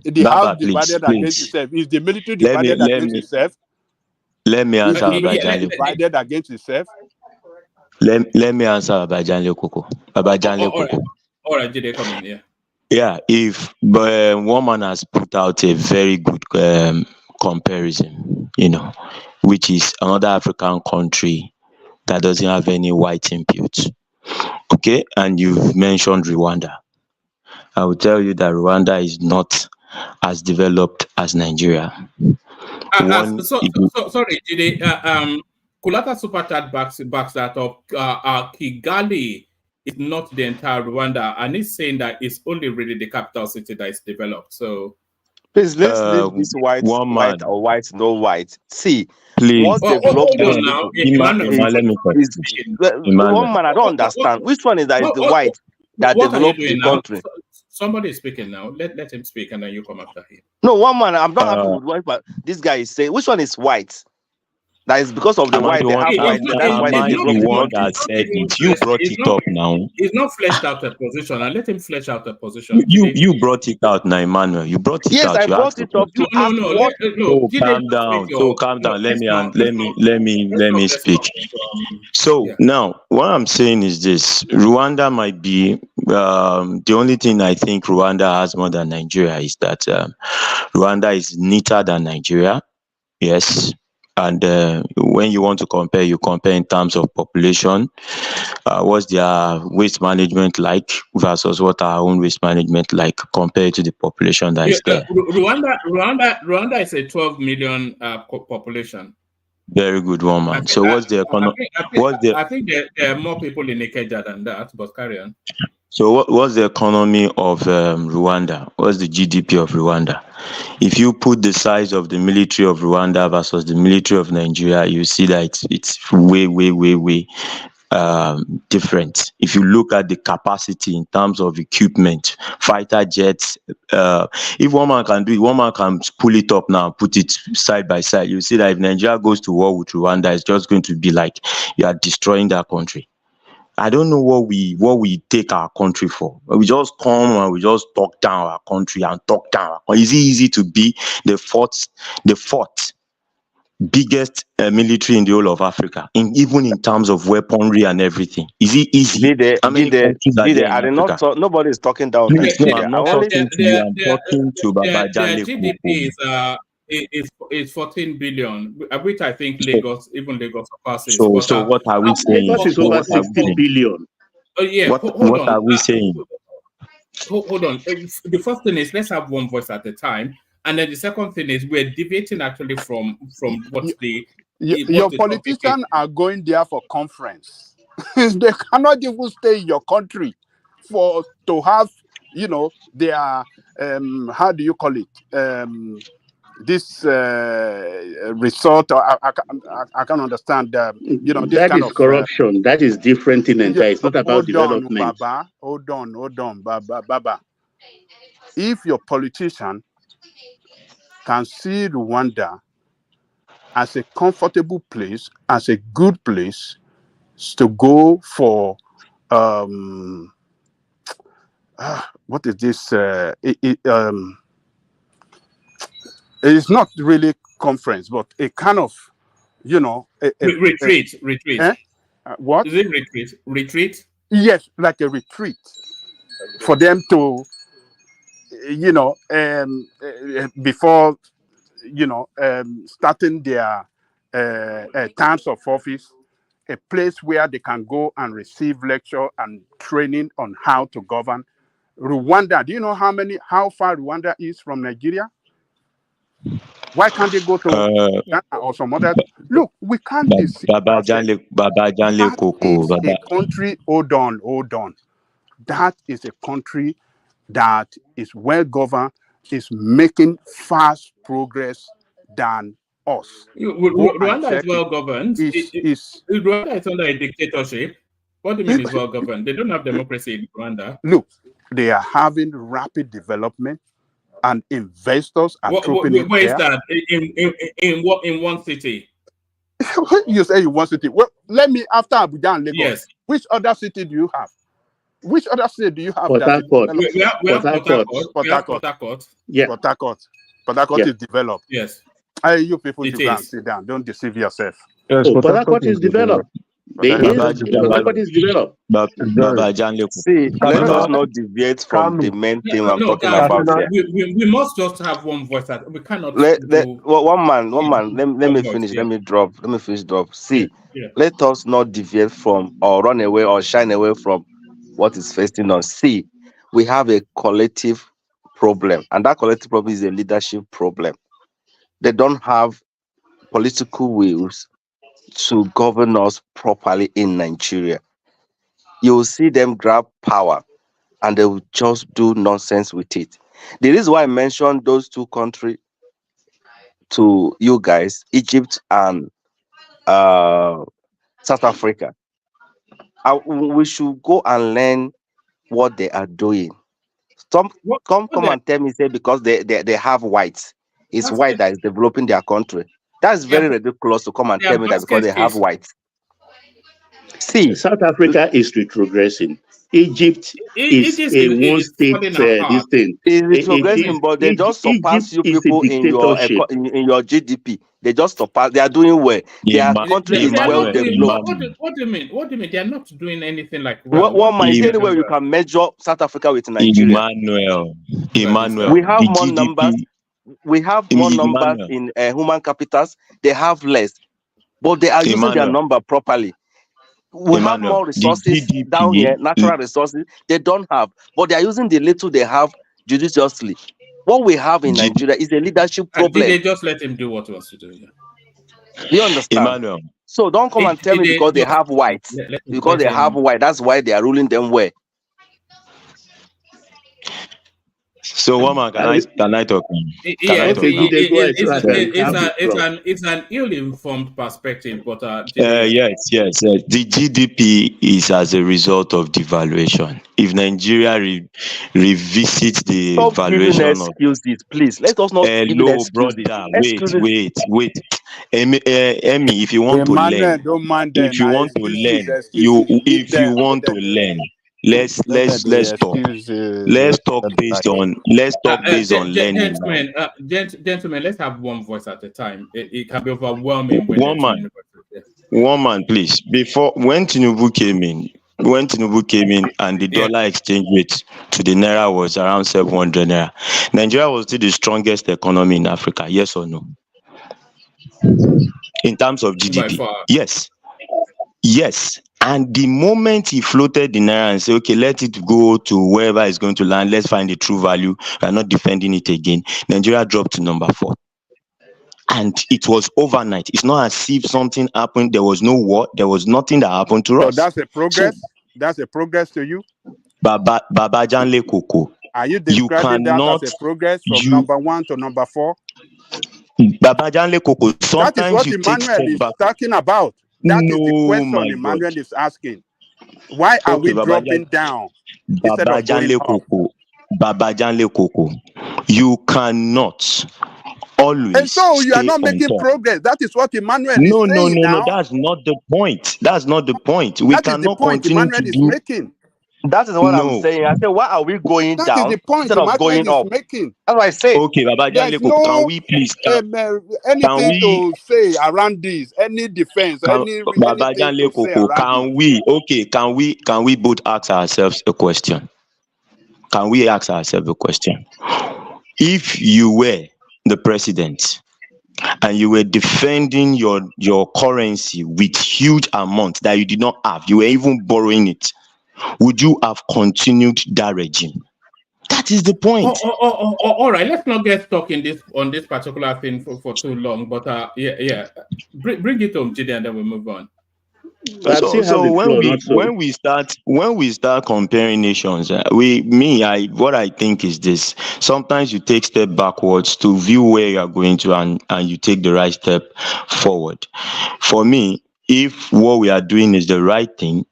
the house divided against itself. Is the military divided against itself? Let me answer divided against itself. Let me answer Babajanle Koko. Babajanle Koko. All right, Jide, come in here. Yeah, if one man has put out a very good comparison, which is another African country that doesn't have any white input. Okay, and you've mentioned Rwanda. I will tell you that Rwanda is not as developed as Nigeria. Sorry, Jide. Kulata Super Chat backs that up. Kigali is not the entire Rwanda, and it's saying that it's only really the capital city that is developed. So please let's leave this white or white, no white. See, please. What's developed? Hold on now. One man, I don't understand. Which one is that? Is the white that developed the country? Somebody is speaking now. Let him speak, and then you come after him. No, one man. I'm not happy with white, but this guy is saying which one is white? That is because of the white. They have white. That's why they developed the country. You brought it up now. He's not fleshed out a position, and let him flesh out a position. You brought it out now, Emmanuel. You brought it out. Yes, I brought it up to ask what. Calm down. Calm down. Let me speak. So now, what I'm saying is this: Rwanda might be the only thing I think Rwanda has more than Nigeria is that Rwanda is neater than Nigeria. Yes. And when you want to compare, you compare in terms of population. What's their waste management like versus what our own waste management like compared to the population that is there? Rwanda is a 12 million population. Very good, woman. So what's the economy? I think there are more people in Ikeja than that, but carry on. So what's the economy of Rwanda? What's the GDP of Rwanda? If you put the size of the military of Rwanda versus the military of Nigeria, you see that it's way different. If you look at the capacity in terms of equipment, fighter jets, if one man can do it, one man can pull it up now, put it side by side. You see that if Nigeria goes to war with Rwanda, it's just going to be like you are destroying that country. I don't know what we take our country for. We just come and we just talk down our country and talk down. Is it easy to be the fourth biggest military in the whole of Africa, even in terms of weaponry and everything? Is it easy? Nobody is talking down. I'm not talking to you. I'm talking to Babajale. GDP is 14 billion, which I think Lagos surpasses. So what are we saying? Lagos is over 16 billion. Oh yeah. What are we saying? Hold on. The first thing is let's have one voice at a time, and then the second thing is we're debating actually from what your politicians are going there for conference. They cannot even stay in your country to have their how do you call it this resort. I can't understand. This That kind is of corruption. That is different in entire. It's not about hold on, development. Baba. Hold on, Baba. If your politician can see Rwanda as a comfortable place, as a good place to go for, what is this? It's not really conference, but a kind of, retreat. What? Is it retreat? Retreat? Yes, like a retreat for them to, before, starting their terms of office, a place where they can go and receive lecture and training on how to govern. Rwanda, do you know how far Rwanda is from Nigeria? Why can't they go to Ghana or some other? Look, we can't deceive ourselves. That is a country. Hold on. That is a country that is well governed, is making fast progress than us. Rwanda is well governed. Rwanda is under a dictatorship. What do you mean is well governed? They don't have democracy in Rwanda. Look, they are having rapid development, and investors are trooping in where there. is that? In one city? You say in one city. Well, let me, after Abuja and Lagos, yes. Which other city do you have? Which other city do you have? Port Harcourt. We have Port Harcourt. Yeah. Port Harcourt is developed. Yes. You people should go and sit down. Don't deceive yourself. Yes, Port Harcourt is developed. Port Harcourt is developed. See, let us not deviate from the main thing I'm talking about here. We must just have one voice. We cannot. One man. Let me finish. Let me drop. See, let us not deviate from or run away or shine away from what is facing us. See, we have a collective problem, and that collective problem is a leadership problem. They don't have political wills to govern us properly in Nigeria. You will see them grab power and they will just do nonsense with it. The reason why I mentioned those two countries to you guys, Egypt and South Africa, we should go and learn what they are doing. Come and tell me, say, because they have whites. It's white that is developing their country. That's very ridiculous to come and tell me that because they have whites. See, South Africa is retrogressing. Egypt is a one-state this thing. It's retrogressing, but they just surpass you people in your GDP. They just surpass. They are doing well. Their country is well developed. What do you mean? What do you mean? They are not doing anything like well. One might say anywhere you can measure South Africa with Nigeria. Emmanuel. We have more numbers. We have more numbers in human capitals. They have less, but they are using their number properly. We have more resources down here, natural resources. They don't have, but they are using the little they have judiciously. What we have in Nigeria is a leadership problem. Did they just let him do what he wants to do? Yeah. You understand? Emmanuel. So don't come and tell me because they have whites. Because they have white, that's why they are ruling them well. So, woman, can I talk? It's an ill-informed perspective, but yes. The GDP is as a result of devaluation. If Nigeria revisits the valuation of excuses, please let us not hello, brother. Wait. Emmy, if you want to learn, if you want to learn, let's talk. Let's talk based on learning. Gentlemen, let's have one voice at a time. It can be overwhelming. One man, please. When Tinubu came in and the dollar exchange rate to the naira was around 700 naira, Nigeria was still the strongest economy in Africa. Yes or no? In terms of GDP, yes. And the moment he floated the naira and said, okay, let it go to wherever it's going to land, let's find the true value, we're not defending it again, Nigeria dropped to number 4. And it was overnight. It's not as if something happened. There was no war. There was nothing that happened to us. So that's a progress? That's a progress to you? Baba Janle Koko. Are you describing that as a progress from number 1 to number 4? Babajanle Koko, That is sometimes what you take Emmanuel step is back. talking about. That is the No, question my God. Emmanuel is asking. Why are we dropping down instead of going up? Babajanle Koko, you cannot always And so you are stay not on making top. progress. That is what Emmanuel is No, saying now. that's not the point. That's not the point. We That is the cannot point continue Emmanuel to is do. making. That is what I'm No. saying. I said, why are we going That is down the point instead of Emmanuel going is up? making. That's what I said. Okay, There Babajanle is Koko, can no we please anything to say around this, any defense, anything Babajanle to say Koko, around this. can we both ask ourselves a question? Can we ask ourselves a question? If you were the president and you were defending your currency with huge amounts that you did not have, you were even borrowing it, would you have continued that regime? That is the point. All right, let's not get stuck in this on this particular thing for too long. But bring it home, Jide, and then we move on. So when we start comparing nations, what I think is this: sometimes you take step backwards to view where you are going to, and you take the right step forward. For me, if what we are doing is the right thing,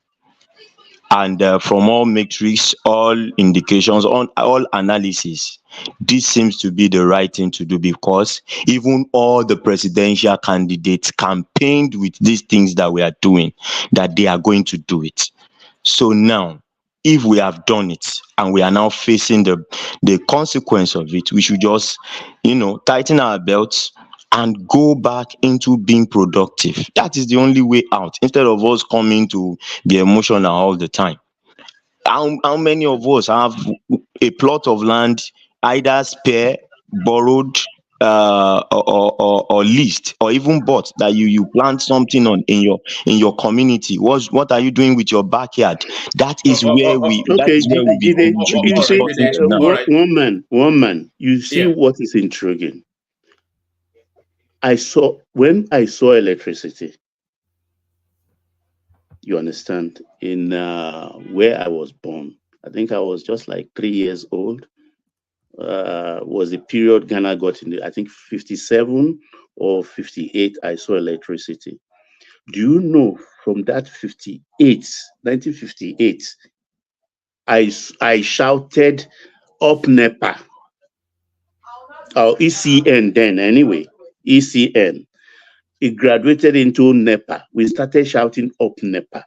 and from all metrics, all indications, on all analysis, this seems to be the right thing to do, because even all the presidential candidates campaigned with these things that we are doing, that they are going to do it. So now, if we have done it and we are now facing the consequence of it, we should just, tighten our belts and go back into being productive. That is the only way out, instead of us coming to be emotional all the time. How many of us have a plot of land, either spare, borrowed, or leased, or even bought, that you plant something on in your community? What are you doing with your backyard? That is where we should be discussing now. One man. You see what is intriguing. When I saw electricity, you understand, in where I was born, I think I was just like 3 years old. Was the period Ghana got in I think 57 or 58, I saw electricity. Do you know, from that 1958, I shouted up NEPA, or ECN then anyway, ECN. It graduated into NEPA. We started shouting up NEPA.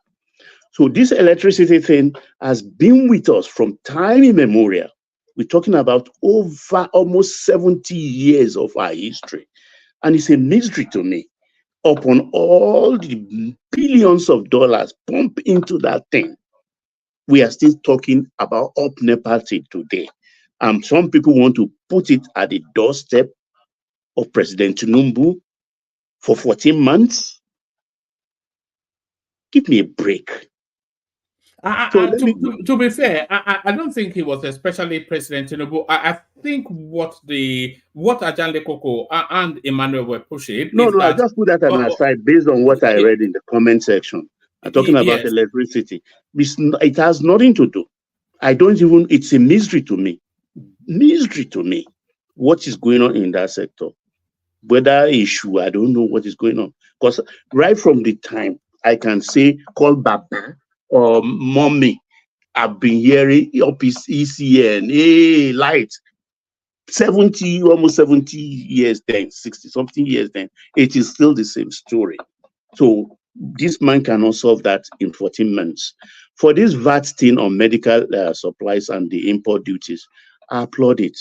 So this electricity thing has been with us from time immemorial. We're talking about over almost 70 years of our history. And it's a mystery to me, upon all the billions of dollars pumped into that thing, we are still talking about up NEPA till today. Some people want to put it at the doorstep of President Tinubu for 14 months. Give me a break. To be fair, I don't think he was especially President Tinubu. I think what Ajanle Koko and Emmanuel were pushing. I just put that on my side based on what I read in the comment section. I'm talking about electricity. It has nothing to do. It's a mystery to me. Mystery to me. What is going on in that sector? Whether issue, I don't know what is going on. Because right from the time I can say, call Baba or Mommy, I've been hearing up his ECN, hey, light. almost 70 years then, 60 something years then, it is still the same story. So this man cannot solve that in 14 months. For this VAT thing on medical supplies and the import duties, I applaud it,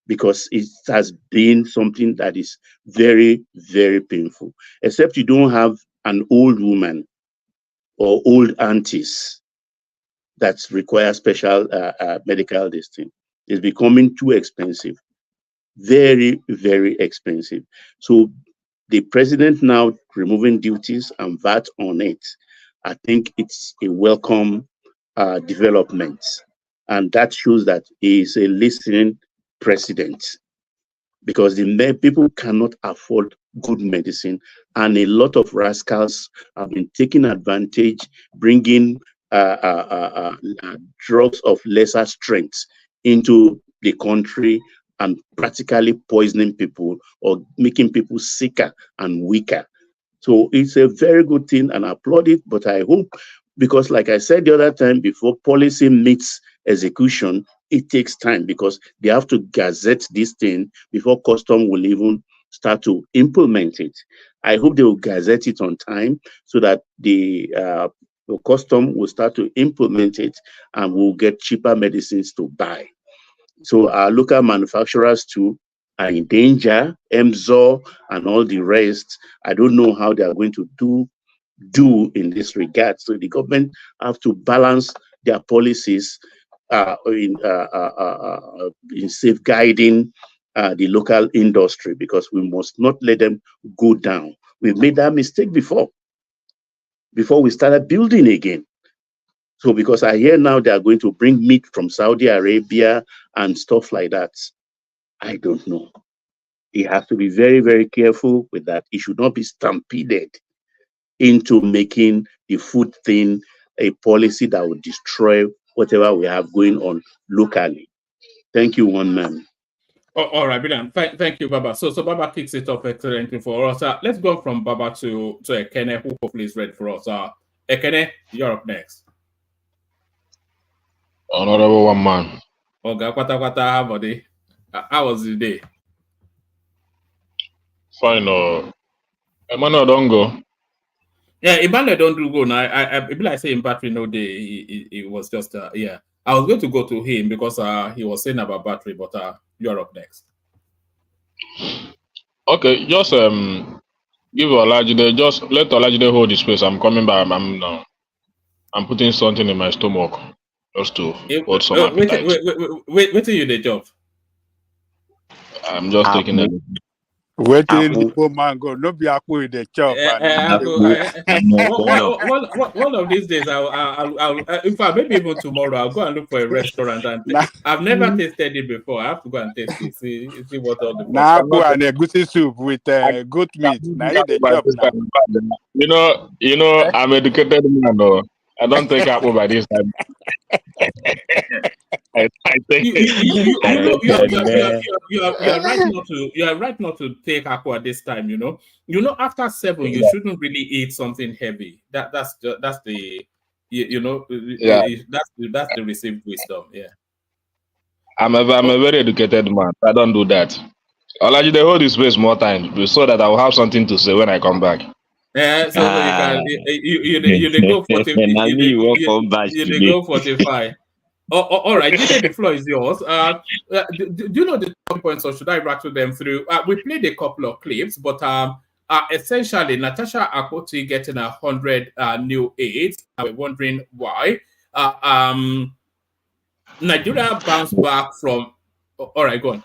because it has been something that is very, very painful. Except you don't have an old woman or old aunties that require special medical testing. It's becoming too expensive. Very, very expensive. So the president now removing duties and VAT on it, I think it's a welcome development. And that shows that he is a listening president, because the people cannot afford good medicine, and a lot of rascals have been taking advantage, bringing drugs of lesser strength into the country and practically poisoning people or making people sicker and weaker. So it's a very good thing and I applaud it, but I hope, because like I said the other time, before policy meets execution, it takes time because they have to gazette this thing before custom will even start to implement it. I hope they will gazette it on time so that the custom will start to implement it and we'll get cheaper medicines to buy. So our local manufacturers too are in danger, MZO and all the rest. I don't know how they are going to do in this regard. So the government have to balance their policies in safeguarding the local industry, because we must not let them go down. We've made that mistake before we started building again. So because I hear now they are going to bring meat from Saudi Arabia and stuff like that, I don't know. You have to be very, very careful with that. It should not be stampeded into making the food thing a policy that will destroy whatever we have going on locally. Thank you, one man. Oh, all right, brilliant. Thank you, Baba. So Baba kicks it off excellently for us. Let's go from Baba to Ekene, who hopefully is ready for us. Ekene, you're up next. Honorable one man. Okay, kwata, buddy. How was the day? Fine. Emmanuel don't go. Yeah, Emmanuel don't go now. I be like saying battery no day. It was just yeah. I was going to go to him because he was saying about battery, but you're up next. Okay, just give Olajide, just let Olajide hold the space. I'm coming back. I'm putting something in my stomach just to hold some appetite. Wait till you the job. I'm just taking it. Waiting the poor man go. No be apple in the chop. One of these days, I'll in fact maybe even tomorrow I'll go and look for a restaurant and I've never tasted it before. I have to go and taste it. See what all the now go and a goosey soup with goat meat. Now eat the chop now. You know, I'm educated man though. I don't take apple by this time. I think you are right not to take aqua at this time. You know after 7 you shouldn't really eat something heavy. That's the that's the received wisdom. Yeah, I'm a very educated man. I don't do that. Olajide hold this space more time so that I will have something to say when I come back. So you go 40. You go 45. All right, the floor is yours. Do you know the talking points, or should I rattle them through? We played a couple of clips, but essentially, Natasha Akpoti getting 100 new aids. We're wondering why. Nigeria bounced back from. All right, go on.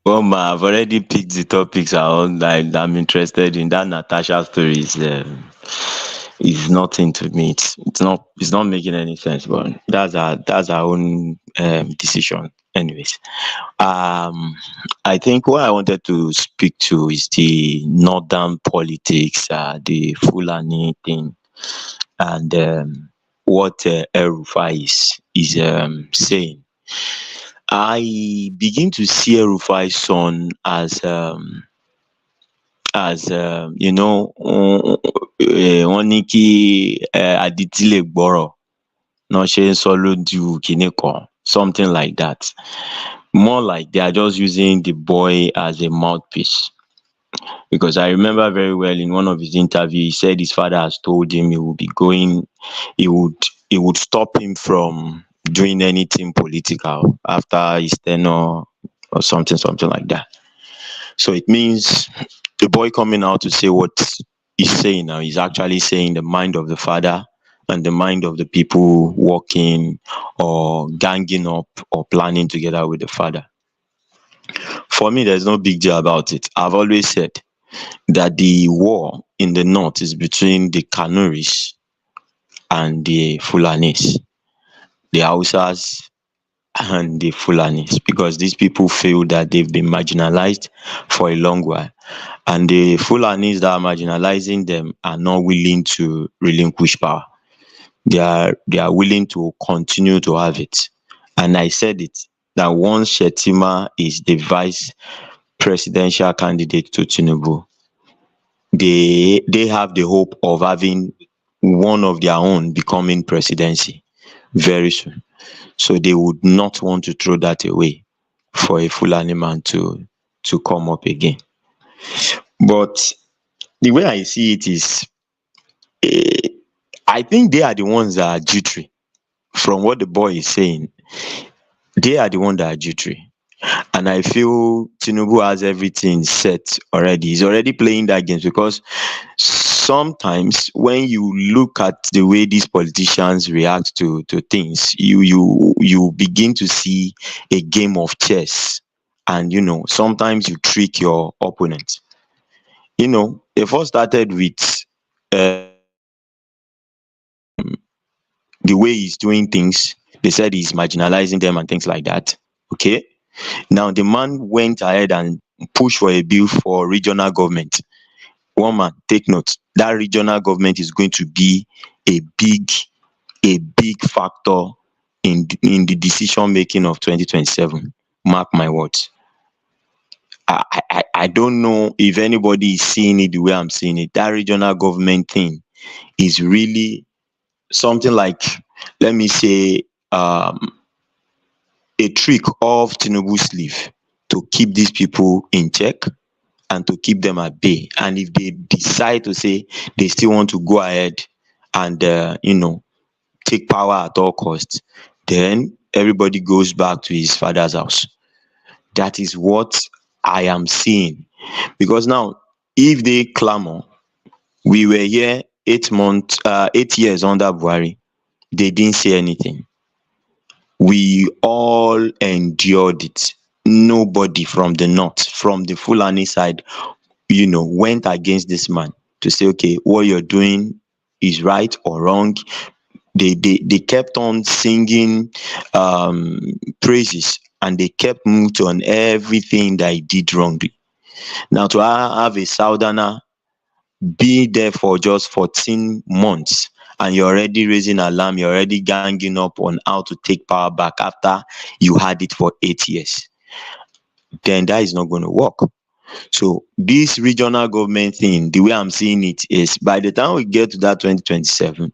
Well, I've already picked the topics I'm interested in. That Natasha story is nothing to me. It's not making any sense. But that's our own decision. Anyways, I think what I wanted to speak to is the northern politics, the Fulani thing, and what El-Rufai is saying. I begin to see El-Rufai's son as wọ́n ní kí Adití lè gbọ́rọ̀ náà ṣe ń sọ lójú kinní kan, something like that. More like they are just using the boy as a mouthpiece. Because I remember very well in one of his interviews, he said his father has told him he would stop him from doing anything political after his tenure or something like that. So it means the boy coming out to say what he's saying now is actually saying the mind of the father and the mind of the people working or ganging up or planning together with the father. For me, there's no big deal about it. I've always said that the war in the north is between the Kanuris and the Fulanis, the Hausas and the Fulanis, because these people feel that they've been marginalized for a long while, and the Fulanis that are marginalizing them are not willing to relinquish power. They are willing to continue to have it. And I said it, that once Shetima is the vice presidential candidate to Tinubu, they have the hope of having one of their own becoming presidency very soon. So they would not want to throw that away for a Fulani man to come up again. But the way I see it is, I think they are the ones that are jittery. From what the boy is saying, they are the ones that are jittery. And I feel Tinubu has everything set already. He's already playing that game, because sometimes when you look at the way these politicians react to things, you begin to see a game of chess. And sometimes you trick your opponent. It first started with the way he's doing things. They said he's marginalizing them and things like that. Okay. Now the man went ahead and pushed for a bill for regional government. One man, take note, that regional government is going to be a big factor in the decision making of 2027. Mark my words. I don't know if anybody is seeing it the way I'm seeing it. That regional government thing is really something like, let me say, a trick of Tinubu's sleeve to keep these people in check and to keep them at bay. And if they decide to say they still want to go ahead and take power at all costs, then everybody goes back to his father's house. That is what I am seeing. Because now, if they clamor, we were here 8 years under Buhari, they didn't say anything. We all endured it. Nobody from the north, from the Fulani side, went against this man to say, okay, what you're doing is right or wrong. They kept on singing praises, and they kept mute on everything that he did wrongly. Now, to have a southerner be there for just 14 months, and you're already raising alarm, you're already ganging up on how to take power back after you had it for 8 years, then that is not going to work. So this regional government thing, the way I'm seeing it is, by the time we get to that 2027,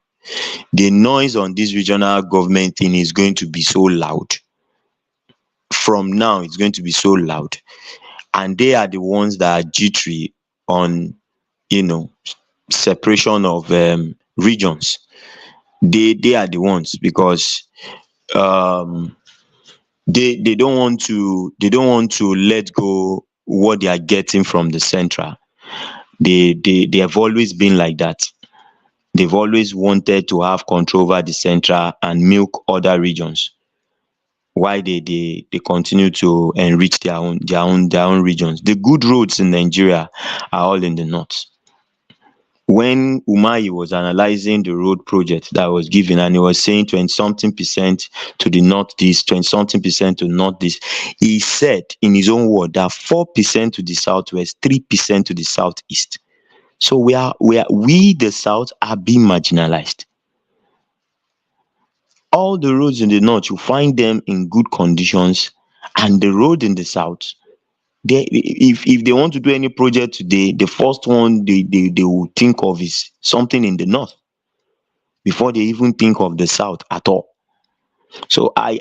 the noise on this regional government thing is going to be so loud. From now, it's going to be so loud. And they are the ones that are jittery on, separation of regions. They are the ones, because they don't want to let go what they are getting from the central. They have always been like that. They've always wanted to have control over the central and milk other regions. Why they continue to enrich their own regions. The good roads in Nigeria are all in the north. When Umahi was analyzing the road project that was given, and he was saying 20-something% to the northeast, 20-something% to northeast, he said in his own word that 4% to the southwest, 3% to the southeast. So we the south are being marginalized. All the roads in the north, you find them in good conditions, and the road in the south, if they want to do any project today, the first one they will think of is something in the north before they even think of the south at all. So I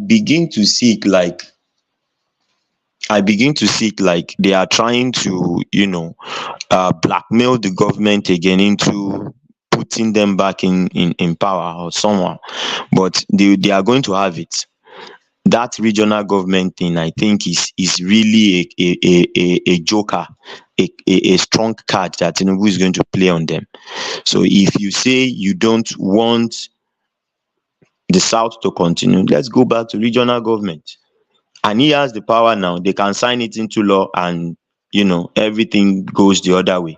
begin to see it like they are trying to blackmail the government again into putting them back in power or somehow, but they are going to have it. That regional government thing, I think, is really a joker, a strong card that Tinubu is going to play on them. So if you say you don't want the south to continue, let's go back to regional government. And he has the power now. They can sign it into law, and everything goes the other way.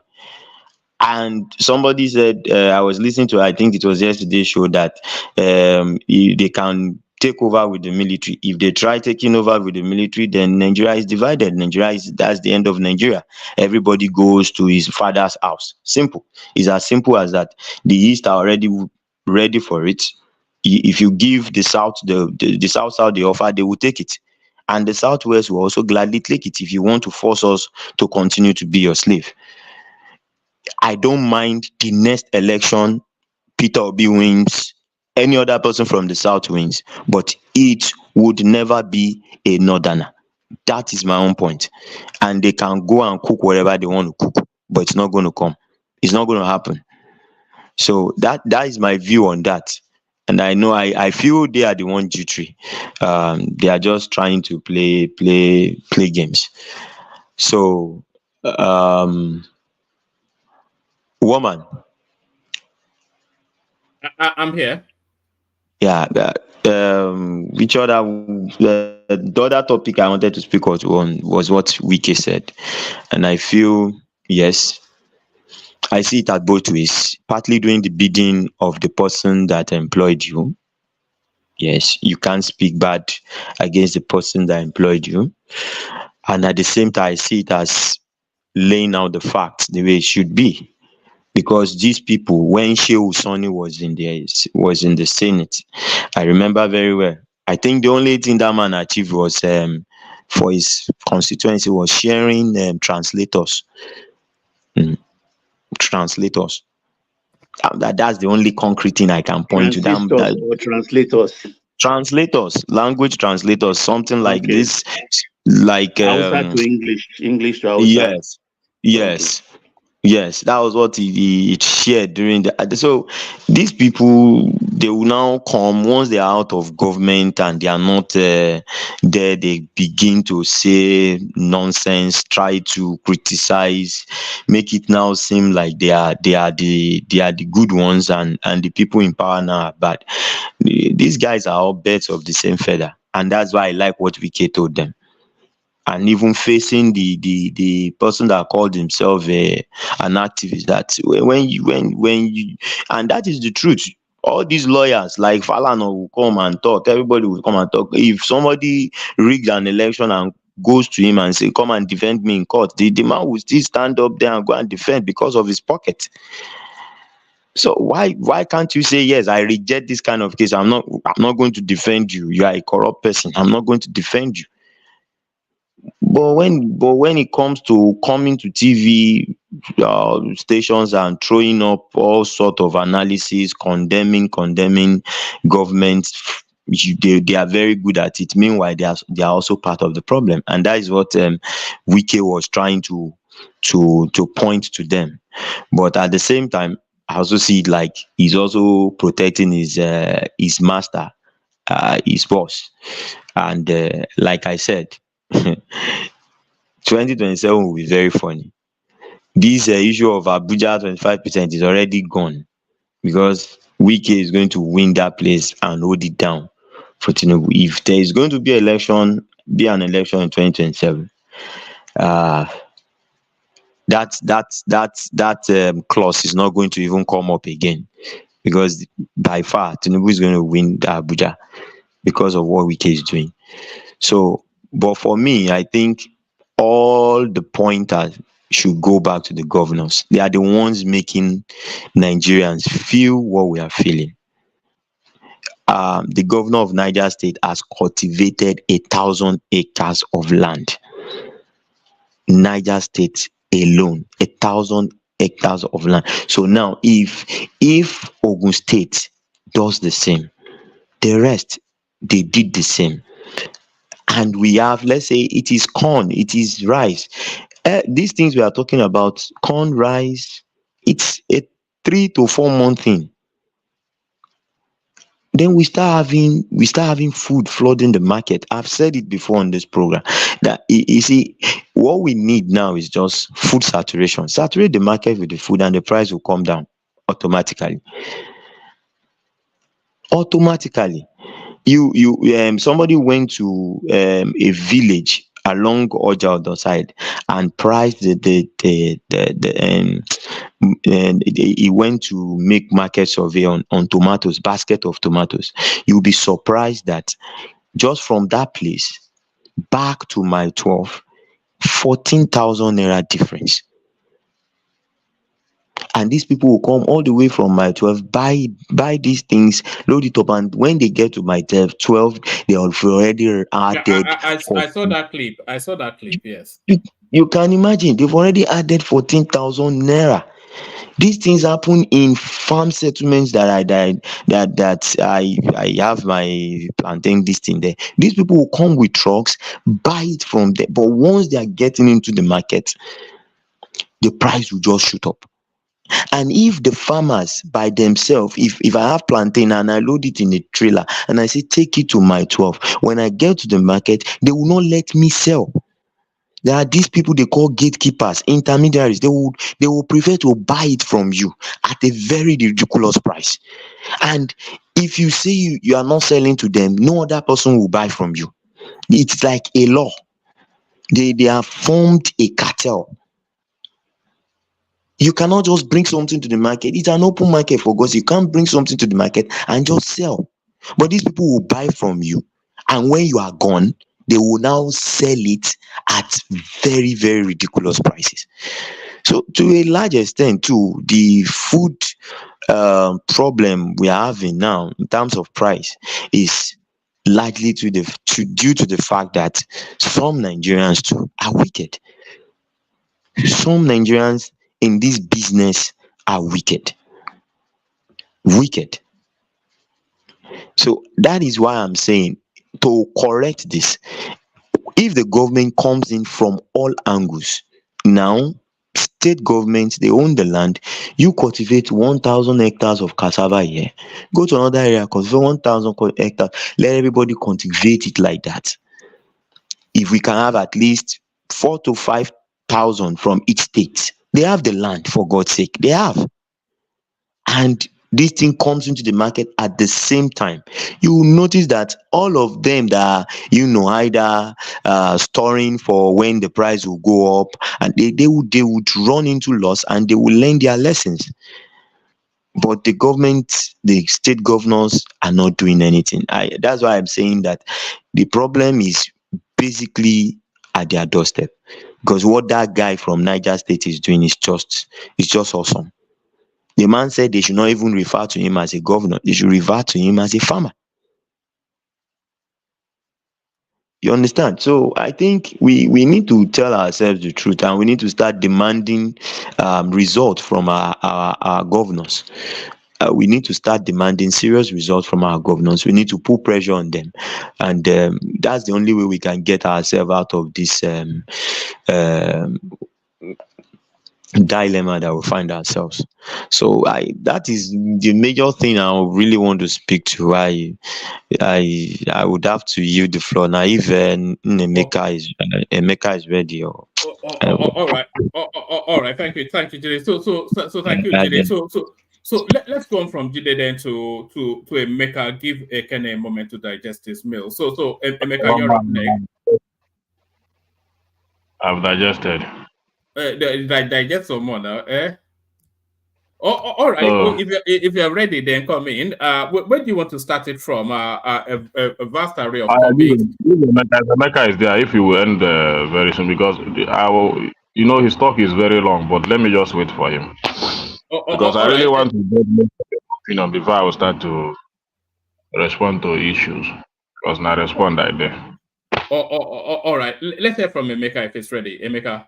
And somebody said, I was listening to, I think it was yesterday's show, that they can take over with the military. If they try taking over with the military, then Nigeria is divided. That's the end of Nigeria. Everybody goes to his father's house. Simple. It's as simple as that. The East are already ready for it. If you give the South the South the offer, they will take it. And the Southwest will also gladly take it if you want to force us to continue to be your slave. I don't mind the next election, Peter Obi wins, any other person from the South wins, but it would never be a Northerner. That is my own point. And they can go and cook whatever they want to cook, but it's not going to come. It's not going to happen. So that is my view on that. And I know I feel they are the one jittery. They are just trying to play games. So woman. I'm here. Yeah. Which other the other topic I wanted to speak on was what Wike said, and I feel yes, I see it at both ways. Partly doing the bidding of the person that employed you. Yes, you can't speak bad against the person that employed you, and at the same time, I see it as laying out the facts the way it should be. Because these people, when Shehu Sani was in the Senate, I remember very well. I think the only thing that man achieved was for his constituency was sharing translators. Translators. That's the only concrete thing I can point to. Translators, language translators, something like this, like Hausa to English to Hausa. Yes. Yes, that was what he shared during the. So these people, they will now come once they are out of government and they are not there. They begin to say nonsense, try to criticize, make it now seem like they are the good ones, and the people in power now are bad. These guys are all birds of the same feather, and that's why I like what Wike told them. And even facing the person that called himself an activist, that when you and that is the truth. All these lawyers like Falana will come and talk, everybody will come and talk. If somebody rigged an election and goes to him and say, come and defend me in court, the man will still stand up there and go and defend because of his pocket. So why can't you say, yes, I reject this kind of case, I'm not going to defend you, you are a corrupt person, I'm not going to defend you. But when it comes to coming to TV stations and throwing up all sort of analysis, condemning government, they are very good at it. Meanwhile, they are also part of the problem, and that is what Wike was trying to point to them. But at the same time, I also see it like he's also protecting his master, his boss, and like I said. 2027 will be very funny. This issue of Abuja 25% is already gone because Wike is going to win that place and hold it down for Tinubu. If there is going to be an election in 2027, that clause is not going to even come up again, because by far Tinubu is going to win Abuja because of what Wike is doing. So, but for me, I think all the pointers should go back to the governors. They are the ones making Nigerians feel what we are feeling. The governor of Niger State has cultivated 1,000 acres of land. Niger State alone, 1,000 hectares of land. So now, if Ogun State does the same, the rest, they did the same. And we have, let's say it is corn, it is rice. These things we are talking about, corn, rice, it's a 3 to 4 month thing. Then we start having food flooding the market. I've said it before on this program that you see, what we need now is just food saturation. Saturate the market with the food and the price will come down automatically. Somebody went to a village along Oja side and priced he went to make market survey on tomatoes, basket of tomatoes. You'll be surprised that just from that place back to mile 12, 14,000 naira difference. And these people will come all the way from my 12, buy these things, load it up, and when they get to my 12, they have already added. I saw that clip. I saw that clip. Yes. You can imagine they've already added 14,000 naira. These things happen in farm settlements that I have my plantain this thing there. These people will come with trucks, buy it from there, but once they are getting into the market, the price will just shoot up. And if the farmers by themselves, if I have plantain and I load it in a trailer and I say take it to my 12, when I get to the market, they will not let me sell. There are these people they call gatekeepers, intermediaries. They will prefer to buy it from you at a very ridiculous price. And if you say you are not selling to them, no other person will buy from you. It's like a law. They have formed a cartel. You cannot just bring something to the market. It's an open market for God. You can't bring something to the market and just sell. But these people will buy from you. And when you are gone, they will now sell it at very, very ridiculous prices. So to a large extent too, the food problem we are having now in terms of price is largely due to the fact that some Nigerians too are wicked. Some Nigerians in this business are wicked. So that is why I'm saying, to correct this, if the government comes in from all angles, now state governments, they own the land, you cultivate 1,000 hectares of cassava here, go to another area, cultivate 1,000 hectares, let everybody cultivate it like that. If we can have at least 4,000 to 5,000 from each state, they have the land, for God's sake, they have. And this thing comes into the market at the same time, you will notice that all of them that are either storing for when the price will go up, and they would run into loss, and they will learn their lessons. But the government, the state governors are not doing anything. That's why I'm saying that the problem is basically at their doorstep, because what that guy from Niger State is doing is just awesome. The man said they should not even refer to him as a governor. They should refer to him as a farmer. You understand? So I think we need to tell ourselves the truth, and we need to start demanding results from our governors. We need to start demanding serious results from our governors. We need to put pressure on them. And that's the only way we can get ourselves out of this dilemma that we find ourselves. So that is the major thing I really want to speak to. I would have to yield the floor now if Emeka is ready. Or all right. All right. Thank you, Jide. So thank you, Jide. So let's go on from Jide then to Emeka. Give Ekene a moment to digest this meal. So Emeka, you're up next. I've digested. Digest some more now, eh? All right. If you're ready, then come in. Where do you want to start it from? A vast array of topics. Emeka is there. If you will end very soon, because his talk is very long. But let me just wait for him, because I really want to get your opinion before I will start to respond to issues. Because now respond like that. All right. Let's hear from Emeka if it's ready. Emeka.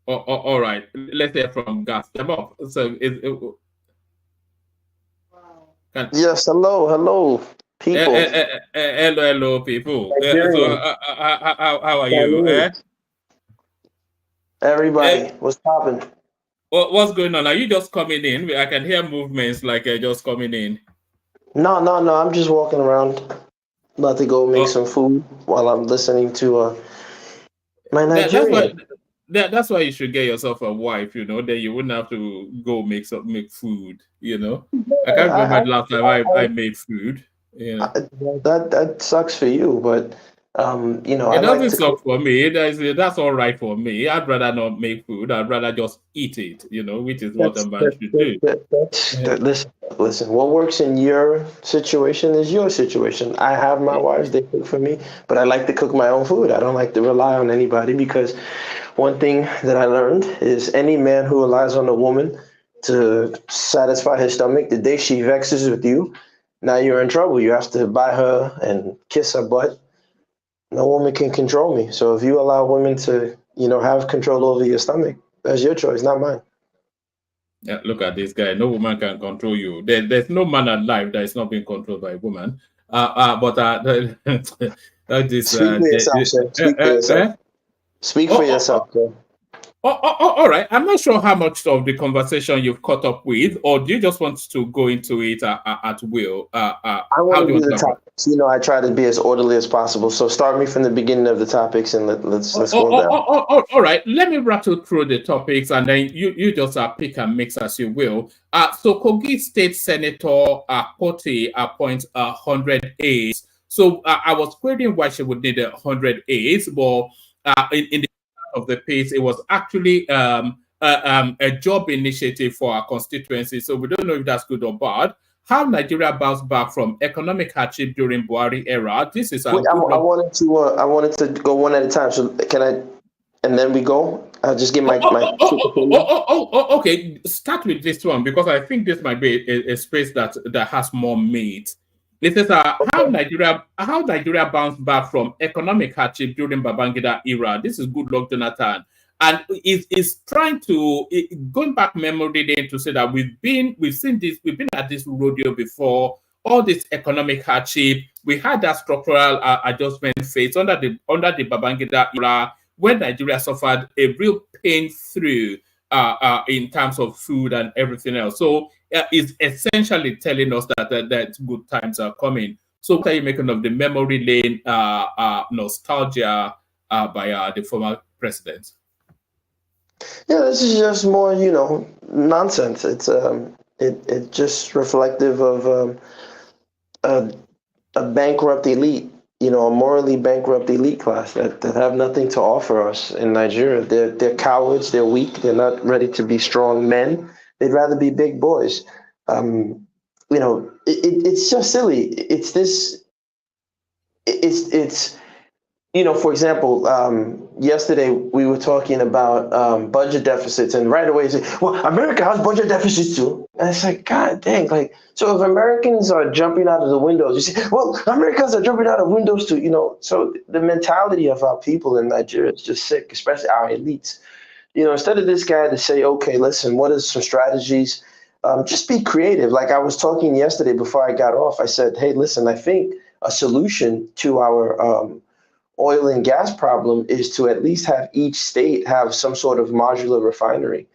All right. Let's hear from Gas. So yes. Hello, people. Hello, people. So how are you? Everybody, what's popping? What's going on? Are you just coming in? I can hear movements like just coming in. No. I'm just walking around. About to go make some food while I'm listening to my Nigerian. That's why you should get yourself a wife, then you wouldn't have to go make food, I can't remember the last time I made food. That sucks for you, but It I like doesn't to suck cook. for me. That's all right for me. I'd rather not make food. I'd rather just eat it, which is what a That's man that, should that, do. that, that's that, listen. What works in your situation is your situation. I have my wives; they cook for me, but I like to cook my own food. I don't like to rely on anybody because one thing that I learned is any man who relies on a woman to satisfy his stomach, the day she vexes with you, now you're in trouble. You have to buy her and kiss her butt. No woman can control me. So if you allow women to, have control over your stomach, that's your choice, not mine. Yeah, look at this guy. No woman can control you. There's no man alive that is not being controlled by a woman. But this. Speak for yourself, sir. Speak for yourself. Speak for yourself, sir. All right. I'm not sure how much of the conversation you've caught up with, or do you just want to go into it at will? I How want do to you do the want to? topics. I try to be as orderly as possible. So start me from the beginning of the topics and let's go down. All right. Let me rattle through the topics, and then you just pick and mix as you will. So Kogi State Senator Pote appoints 100 aides. So I was querying why she would need 100 aides, but in the of the piece, it was actually a job initiative for our constituency. So we don't know if that's good or bad. How Nigeria bounced back from economic hardship during Buhari era. This is a Wait, I wanted to go one at a time. So can I? And then we go. I'll just get my. Okay. Start with this one because I think this might be a space that has more meat. This is how Nigeria bounced back from economic hardship during Babangida era. This is Goodluck Jonathan, and is trying to going back memory lane to say that we've been at this rodeo before. All this economic hardship, we had that structural adjustment phase under the Babangida era when Nigeria suffered a real pain through in terms of food and everything else. So it's essentially telling us that good times are coming. So what are you making of the memory lane nostalgia by the former president? Yeah, this is just more, nonsense. It's it just reflective of a bankrupt elite, a morally bankrupt elite class that have nothing to offer us in Nigeria. They're cowards. They're weak. They're not ready to be strong men. They'd rather be big boys. It's just silly. It's this. It's for example, yesterday we were talking about budget deficits, and right away you say, well, America has budget deficits too. And it's like, God dang, so if Americans are jumping out of the windows, you say, well, Americans are jumping out of windows too, So the mentality of our people in Nigeria is just sick, especially our elites. Instead of this guy to say, okay, listen, what are some strategies? Just be creative. Like I was talking yesterday before I got off, I said, hey, listen, I think a solution to our oil and gas problem is to at least have each state have some sort of modular refinery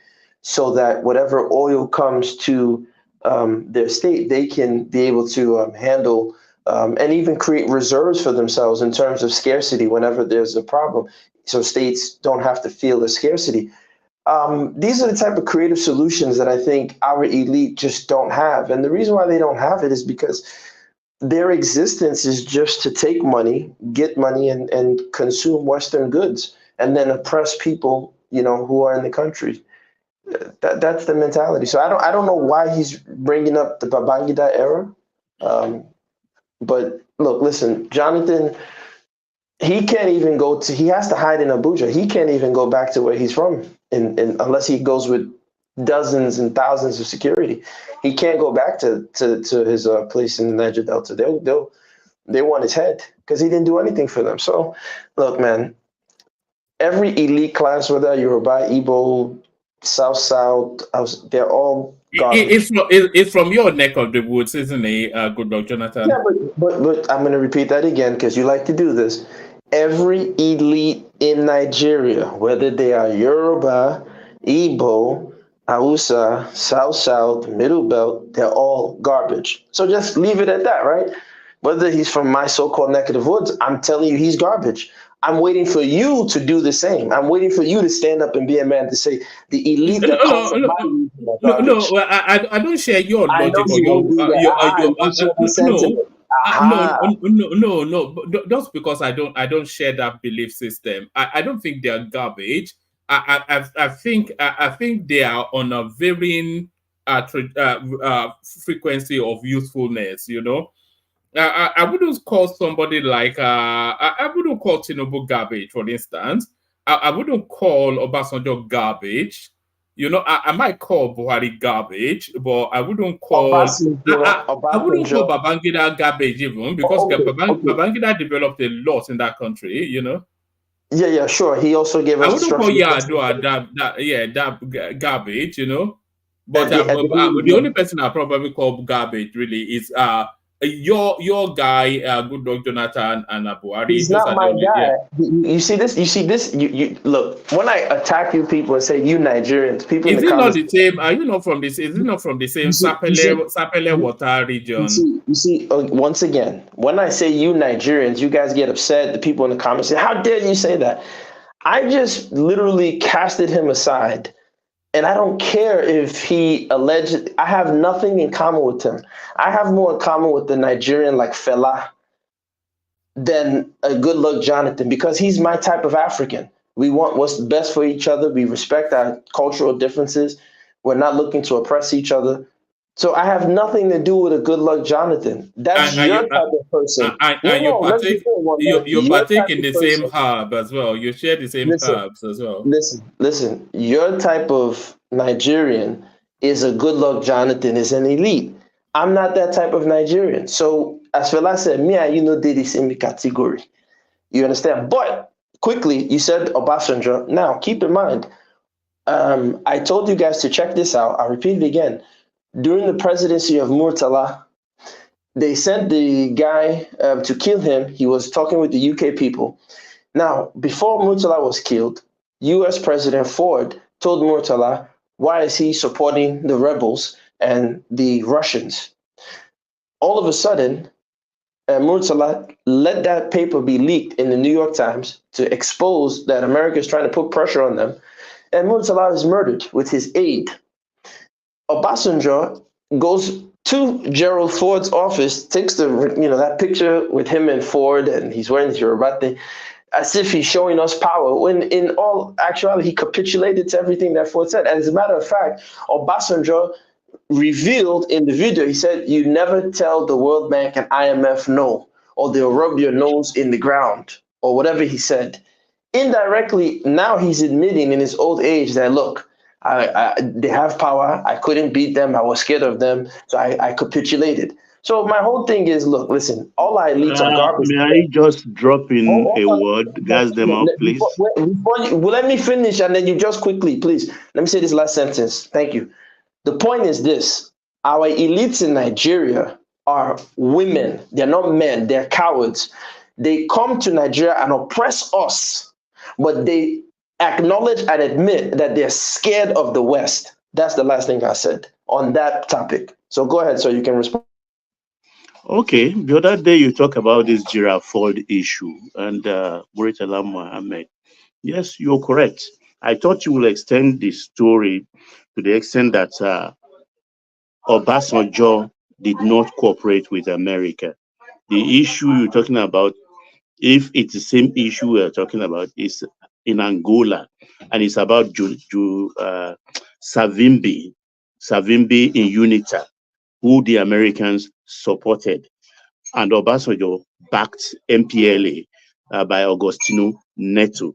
so that whatever oil comes to their state, they can be able to handle and even create reserves for themselves in terms of scarcity whenever there's a problem. So states don't have to feel the scarcity. These are the type of creative solutions that I think our elite just don't have. And the reason why they don't have it is because their existence is just to take money, get money, and consume Western goods, and then oppress people, who are in the country. That's the mentality. So I don't know why he's bringing up the Babangida era. But look, listen, Jonathan, he can't even he has to hide in Abuja. He can't even go back to where he's from, unless he goes with dozens and thousands of security. He can't go back to his place in the Niger Delta. They want his head because he didn't do anything for them. So, look, man, every elite class, whether Yoruba, Igbo, South, they're all garbage. It's from your neck of the woods, isn't it, Goodluck Jonathan? Yeah, but I'm going to repeat that again because you like to do this. Every elite in Nigeria, whether they are Yoruba, Igbo, Hausa, South, Middle Belt, they're all garbage. So just leave it at that, right? Whether he's from my so-called neck of the woods, I'm telling you he's garbage. I'm waiting for you to do the same. I'm waiting for you to stand up and be a man to say the elite that comes from my region are garbage. I don't share your logic or your No. But just because I don't share that belief system, I don't think they are garbage. I think they are on a varying frequency of usefulness. You know, I wouldn't call somebody like I wouldn't call Tinubu garbage, for instance. I wouldn't call Obasanjo garbage. You know, I might call Buhari garbage, but I wouldn't call I wouldn't call Obasanjo. Babangida garbage even because Okay. Babangida developed a lot in that country. You know, Yeah, sure. He also gave I us wouldn't call structural Yadua that garbage. You know, but I believe the only person I probably call garbage really is your guy, Goodluck Jonathan and Buhari. he's Those not are the my only guy. You see this? You see this? You look. When I attack you people and say you Nigerians, people in Is the it not comments. the same? Are you not from this? Is it not from the same Sapele water region? You see. Once again, when I say you Nigerians, you guys get upset. The people in the comments say, "How dare you say that?" I just literally casted him aside. And I don't care if he alleged. I have nothing in common with him. I have more in common with the Nigerian like Fela than a good luck Jonathan because he's my type of African. We want what's best for each other. We respect our cultural differences. We're not looking to oppress each other. So I have nothing to do with a good luck Jonathan. That's And your you type of person. and you Let's be partake clear one thing. you Your partake type in of the same person. herb as well. You share the same Listen, herbs as well. listen. Your type of Nigerian is a good luck Jonathan, is an elite. I'm not that type of Nigerian. So as Fela said, me and you know they the same category. You understand? But quickly, you said Obasanjo. Now, keep in mind, I told you guys to check this out. I'll repeat it again. During the presidency of Murtala, they sent the guy to kill him. He was talking with the UK people. Now, before Murtala was killed, US President Ford told Murtala, why is he supporting the rebels and the Russians? All of a sudden, Murtala let that paper be leaked in the New York Times to expose that America is trying to put pressure on them. And Murtala is murdered with his aide. Obasanjo goes to Gerald Ford's office, takes that picture with him and Ford, and he's wearing his Yoruba thing, as if he's showing us power, when in all actuality, he capitulated to everything that Ford said. As a matter of fact, Obasanjo revealed in the video, he said, you never tell the World Bank and IMF no, or they'll rub your nose in the ground, or whatever he said. Indirectly, now he's admitting in his old age that, look, they have power. I couldn't beat them. I was scared of them. So I capitulated. So my whole thing is, look, listen, all our elites are garbage. May I just drop in a word, gas them up, please? Let me finish, and then you just quickly, please. Let me say this last sentence. Thank you. The point is this. Our elites in Nigeria are women. They're not men. They're cowards. They come to Nigeria and oppress us, but they acknowledge and admit that they're scared of the West. That's the last thing I said on that topic. So go ahead, so you can respond. Okay, the other day you talk about this giraffe Ford issue and Muritala Mohammed. Yes, you're correct. I thought you will extend the story to the extent that Obasanjo did not cooperate with America. The issue you're talking about, if it's the same issue we're talking about, is in Angola, and it's about Savimbi in UNITA, who the Americans supported, and Obasanjo backed MPLA by Agostino Neto.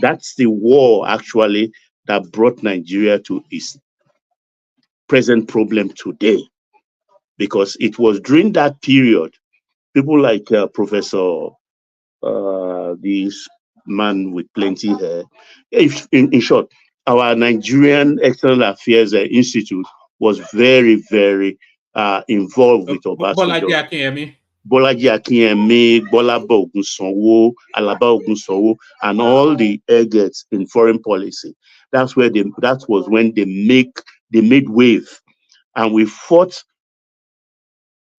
That's the war actually that brought Nigeria to its present problem today, because it was during that period people like Professor this man with plenty hair. In short, our Nigerian External Affairs Institute was very, very involved with Obasanjo. Bolaji Akinyemi, Bolaba Ogunsanwo, Alaba Ogunsanwo, and all the agents in foreign policy. That was when they made wave, and we fought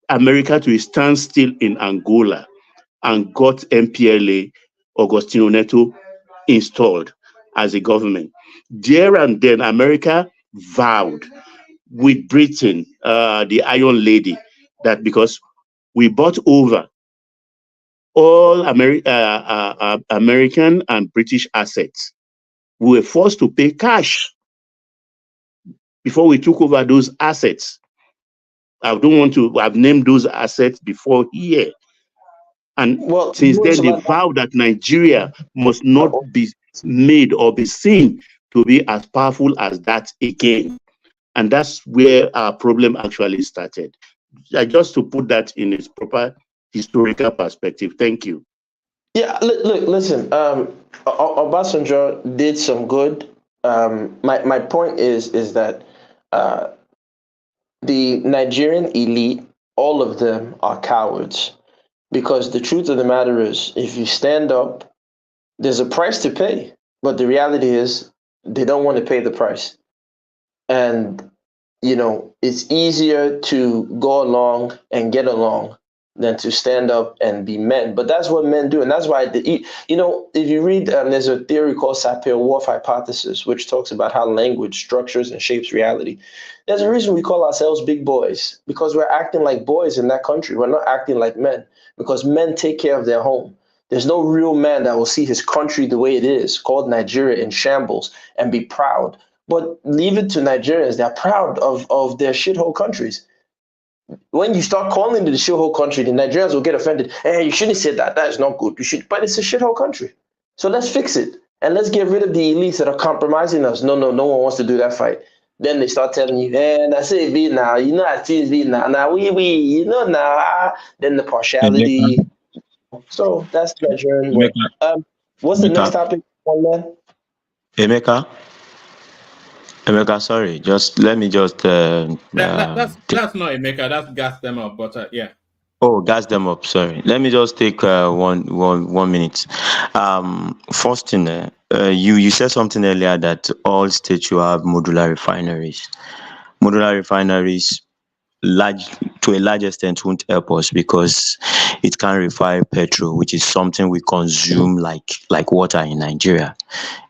America to a standstill in Angola and got MPLA, Agostino Neto, installed as a government. There and then, America vowed with Britain, the Iron Lady, that because we bought over all American and British assets. We were forced to pay cash before we took over those assets. I've named those assets before here. And since then, they vowed that Nigeria must not be made or be seen to be as powerful as that again. And that's where our problem actually started. Just to put that in its proper historical perspective. Thank you. Yeah, look, listen. Obasanjo did some good. My point is that the Nigerian elite, all of them are cowards, because the truth of the matter is, if you stand up, there's a price to pay. But the reality is, they don't want to pay the price, and it's easier to go along and get along than to stand up and be men. But that's what men do. And that's why, if you read, there's a theory called Sapir-Whorf hypothesis, which talks about how language structures and shapes reality. There's a reason we call ourselves big boys, because we're acting like boys in that country. We're not acting like men, because men take care of their home. There's no real man that will see his country the way it is, called Nigeria, in shambles and be proud. But leave it to Nigerians. They're proud of their shithole countries. When you start calling it a shithole country, the Nigerians will get offended. Hey, you shouldn't say that. That is not good. But it's a shithole country. So let's fix it. And let's get rid of the elites that are compromising us. No one wants to do that fight. Then they start telling you, I say V now, I see V now. Now we, now. Then the partiality. So that's Nigerian work. What's the next topic, one man? Emeka, sorry, let me just. That's not Emeka. That's gas them up, but yeah. Oh, gas them up. Sorry. Let me just take 1 minute. First thing, you said something earlier that all states should have modular refineries. Modular refineries, to a large extent, won't help us because it can refine petrol, which is something we consume like water in Nigeria.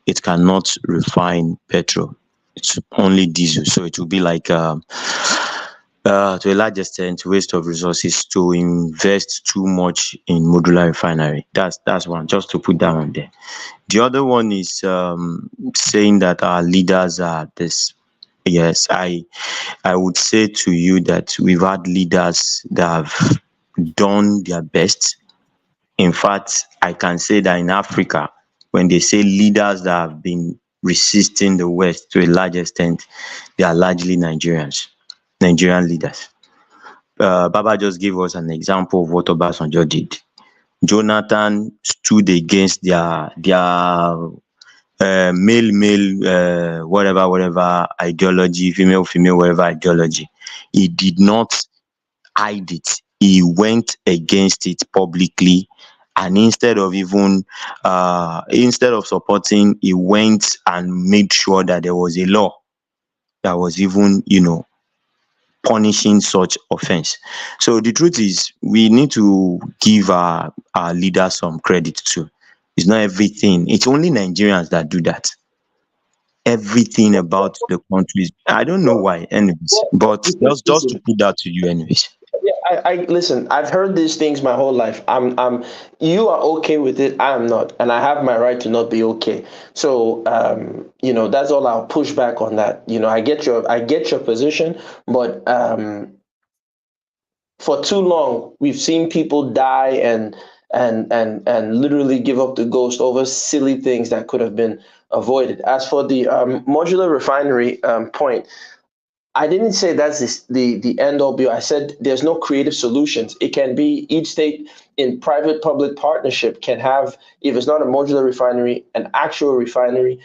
It cannot refine petrol. It's only diesel, so it will be like to a large extent waste of resources to invest too much in modular refinery. That's one, just to put that one there. The other one is saying that our leaders are this. Yes, I would say to you that we've had leaders that have done their best. In fact, I can say that in Africa, when they say leaders that have been resisting the West to a large extent, they are largely Nigerian leaders. Baba just gave us an example of what Obasanjo did. Jonathan stood against their male, whatever ideology, female, whatever ideology. He did not hide it. He went against it publicly. And instead of supporting, he went and made sure that there was a law that was even, punishing such offense. So the truth is, we need to give our leaders some credit too. It's not everything. It's only Nigerians that do that. Everything about the countries. I don't know why, anyways. But just to put that to you, anyways. Yeah, I listen. I've heard these things my whole life. You are okay with it. I am not, and I have my right to not be okay. So, that's all. I'll push back on that. I get your position, but for too long we've seen people die and literally give up the ghost over silly things that could have been avoided. As for the modular refinery point, I didn't say that's the end all be all. I said there's no creative solutions. It can be each state in private-public partnership can have, if it's not a modular refinery, an actual refinery.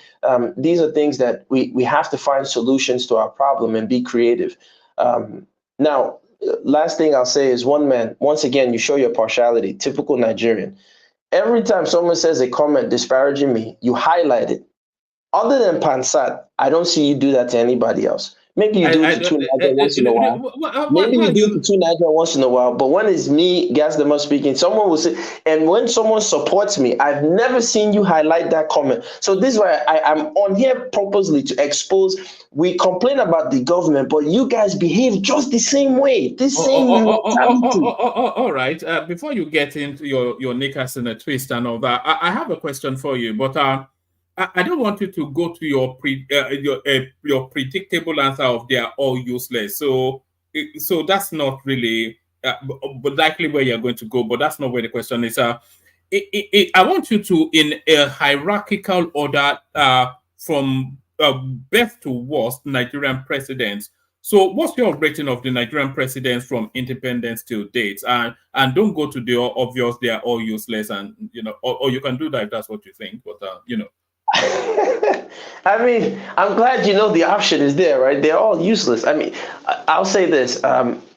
These are things that we have to find solutions to our problem and be creative. Now, last thing I'll say is, one man, once again, you show your partiality, typical Nigerian. Every time someone says a comment disparaging me, you highlight it. Other than Pansat, I don't see you do that to anybody else. Maybe you do it to two Niger once in a while. Maybe you do it to two Niger once in a while. But when it's me, Gasdema speaking, someone will say, and when someone supports me, I've never seen you highlight that comment. So this is why I'm on here purposely to expose. We complain about the government, but you guys behave just the same way. This same mentality. All right. Before you get into your knickers in a twist and all that, I have a question for you, but I don't want you to go to your predictable answer of they are all useless. So that's not really but likely where you're going to go. But that's not where the question is. I want you to, in a hierarchical order, from best to worst, Nigerian presidents. So, what's your rating of the Nigerian presidents from independence till date? And don't go to the obvious; they are all useless, and or you can do that if that's what you think. But I mean, I'm glad the option is there, right? They're all useless. I mean, I'll say this: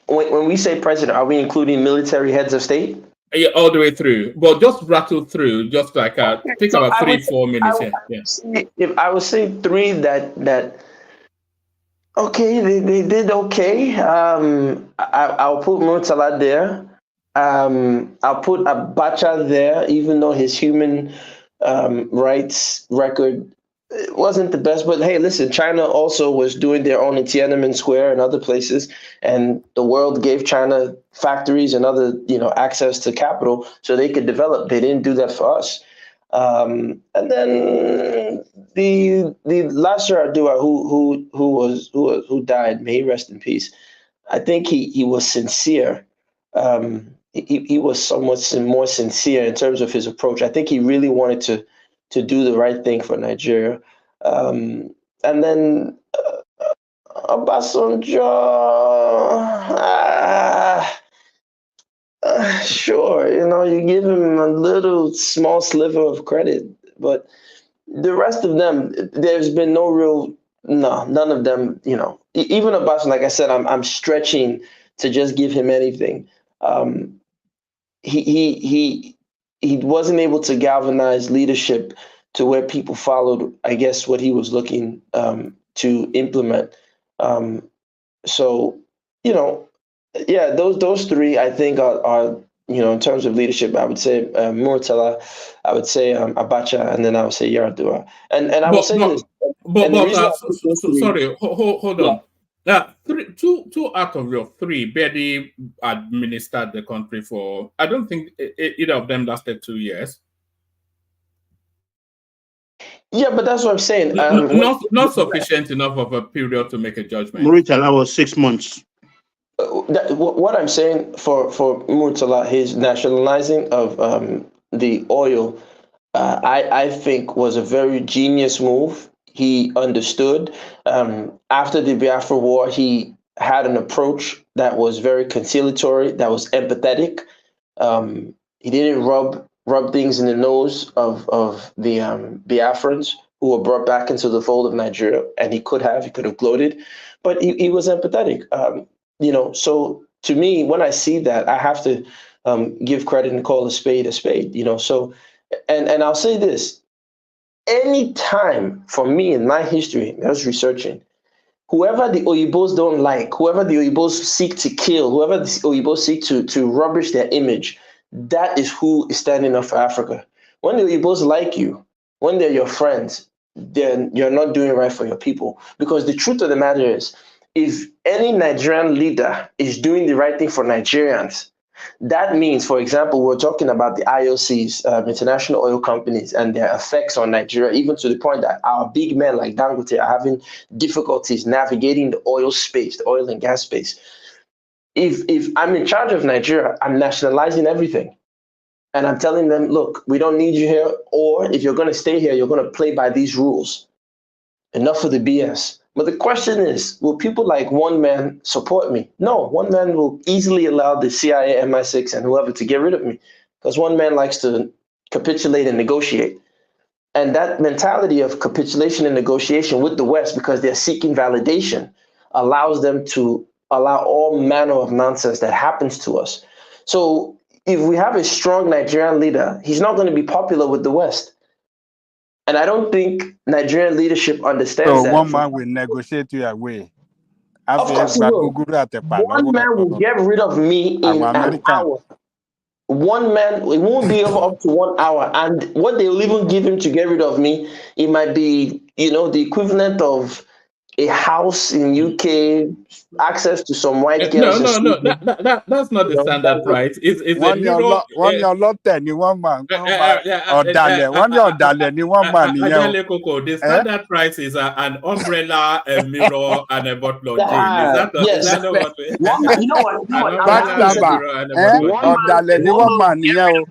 when we say president, are we including military heads of state? Yeah, all the way through. But just rattle through, just like take about 3-4 minutes here. If I would say three that. Okay, they did okay. I'll put Murtala there. I'll put Abacha there, even though his human rights record wasn't the best. But hey, listen, China also was doing their own in Tiananmen Square and other places, and the world gave China factories and other access to capital so they could develop. They didn't do that for us. And then the last Yar'Adua who died, may he rest in peace. I think he was sincere. He was somewhat more sincere in terms of his approach. I think he really wanted to do the right thing for Nigeria. And then Obasanjo, sure, you give him a little small sliver of credit, but the rest of them, there's been none of them, even Obasanjo, like I said, I'm stretching to just give him anything. He wasn't able to galvanize leadership to where people followed, I guess, what he was looking to implement. So, yeah, those three I think are in terms of leadership. I would say Murtala, I would say Abacha, and then I would say Yar'Adua. And I will say this. Sorry, hold on. Two out of your three barely administered the country for. I don't think either of them lasted 2 years. Yeah, but that's what I'm saying. Not sufficient enough of a period to make a judgment. Murtala was 6 months. What I'm saying for Murtala, his nationalizing of the oil, I think was a very genius move. He understood. After the Biafra War, he had an approach that was very conciliatory, that was empathetic. He didn't rub things in the nose of the Biafrans who were brought back into the fold of Nigeria, and he could have gloated, but he was empathetic. So to me, when I see that, I have to give credit and call a spade, so, and I'll say this, any time for me in my history, I was researching, whoever the Oyibos don't like, whoever the Oyibos seek to kill, whoever the Oyibos seek to rubbish their image, that is who is standing up for Africa. When the Oyibos like you, when they're your friends, then you're not doing right for your people. Because the truth of the matter is, if any Nigerian leader is doing the right thing for Nigerians, that means, for example, we're talking about the IOCs, international oil companies, and their effects on Nigeria, even to the point that our big men like Dangote are having difficulties navigating the oil space, the oil and gas space. If I'm in charge of Nigeria, I'm nationalizing everything. And I'm telling them, look, we don't need you here. Or if you're going to stay here, you're going to play by these rules. Enough of the BS. But the question is, will people like one man support me? No, one man will easily allow the CIA, MI6, and whoever to get rid of me. Because one man likes to capitulate and negotiate. And that mentality of capitulation and negotiation with the West, because they're seeking validation, allows them to allow all manner of nonsense that happens to us. So if we have a strong Nigerian leader, he's not going to be popular with the West. And I don't think Nigerian leadership understands that. So one man will negotiate you away. Of course he will. One man will get rid of me in an hour. One man, it won't be up to 1 hour. And what they will even give him to get rid of me, it might be, the equivalent of a house in UK, access to some white girls. No. That's not the standard price. It's a mirror. One your lot ni one man. One your dollar ni one man. The standard price is an umbrella, a mirror, and a bottle of gin. Is that what? You know what?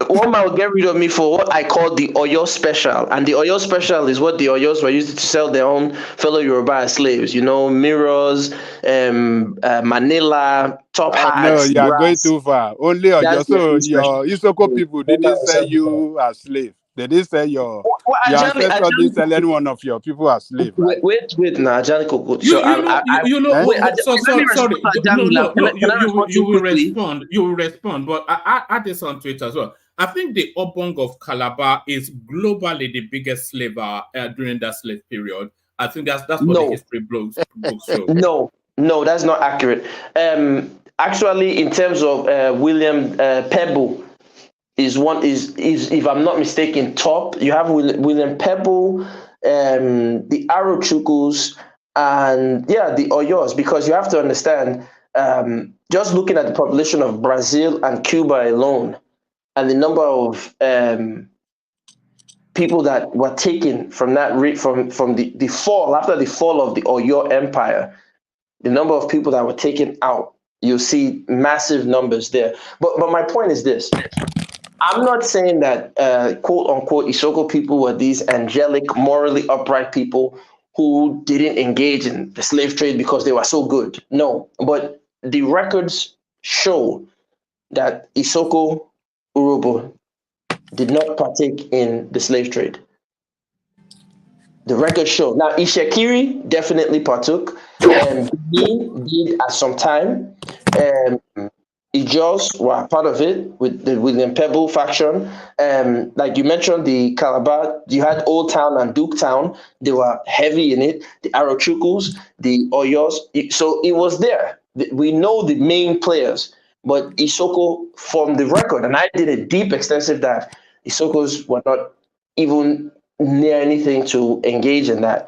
One man will get rid of me for what I call the Oyo special. And the Oyo special is what the Oyos were used to sell their own fellow Yoruba slaves. Mirrors, Manila, top hats. No, you are going too far. Only Oyo. So your Isoko people didn't sell you as slave. They didn't sell your ancestors didn't sell any one of your people as slave. Right? Wait, now, Ajani Koko. You will respond. You will respond, but I add this on Twitter as well. I think the Obong of Calabar is globally the biggest slaver during that slave period. I think that's what the history books show. No, that's not accurate. Actually, in terms of William Pebble, is if I'm not mistaken, top. You have William Pebble, the Arochukus, and the Oyos, because you have to understand, just looking at the population of Brazil and Cuba alone, and the number of people that were taken from that from the fall, after the fall of the Oyo Empire, the number of people that were taken out, you'll see massive numbers there. But my point is this. I'm not saying that quote unquote Isoko people were these angelic, morally upright people who didn't engage in the slave trade because they were so good. No, but the records show that Isoko Urobo did not partake in the slave trade. The records show. Now, Ishekiri definitely partook. He did at some time. Ijos were part of it with the William Pebble faction. Like you mentioned, the Calabar, you had Old Town and Duke Town. They were heavy in it. The Arochukus, the Oyos. So it was there. We know the main players. But Isoko, from the record, and I did a deep, extensive dive, Isokos were not even near anything to engage in that.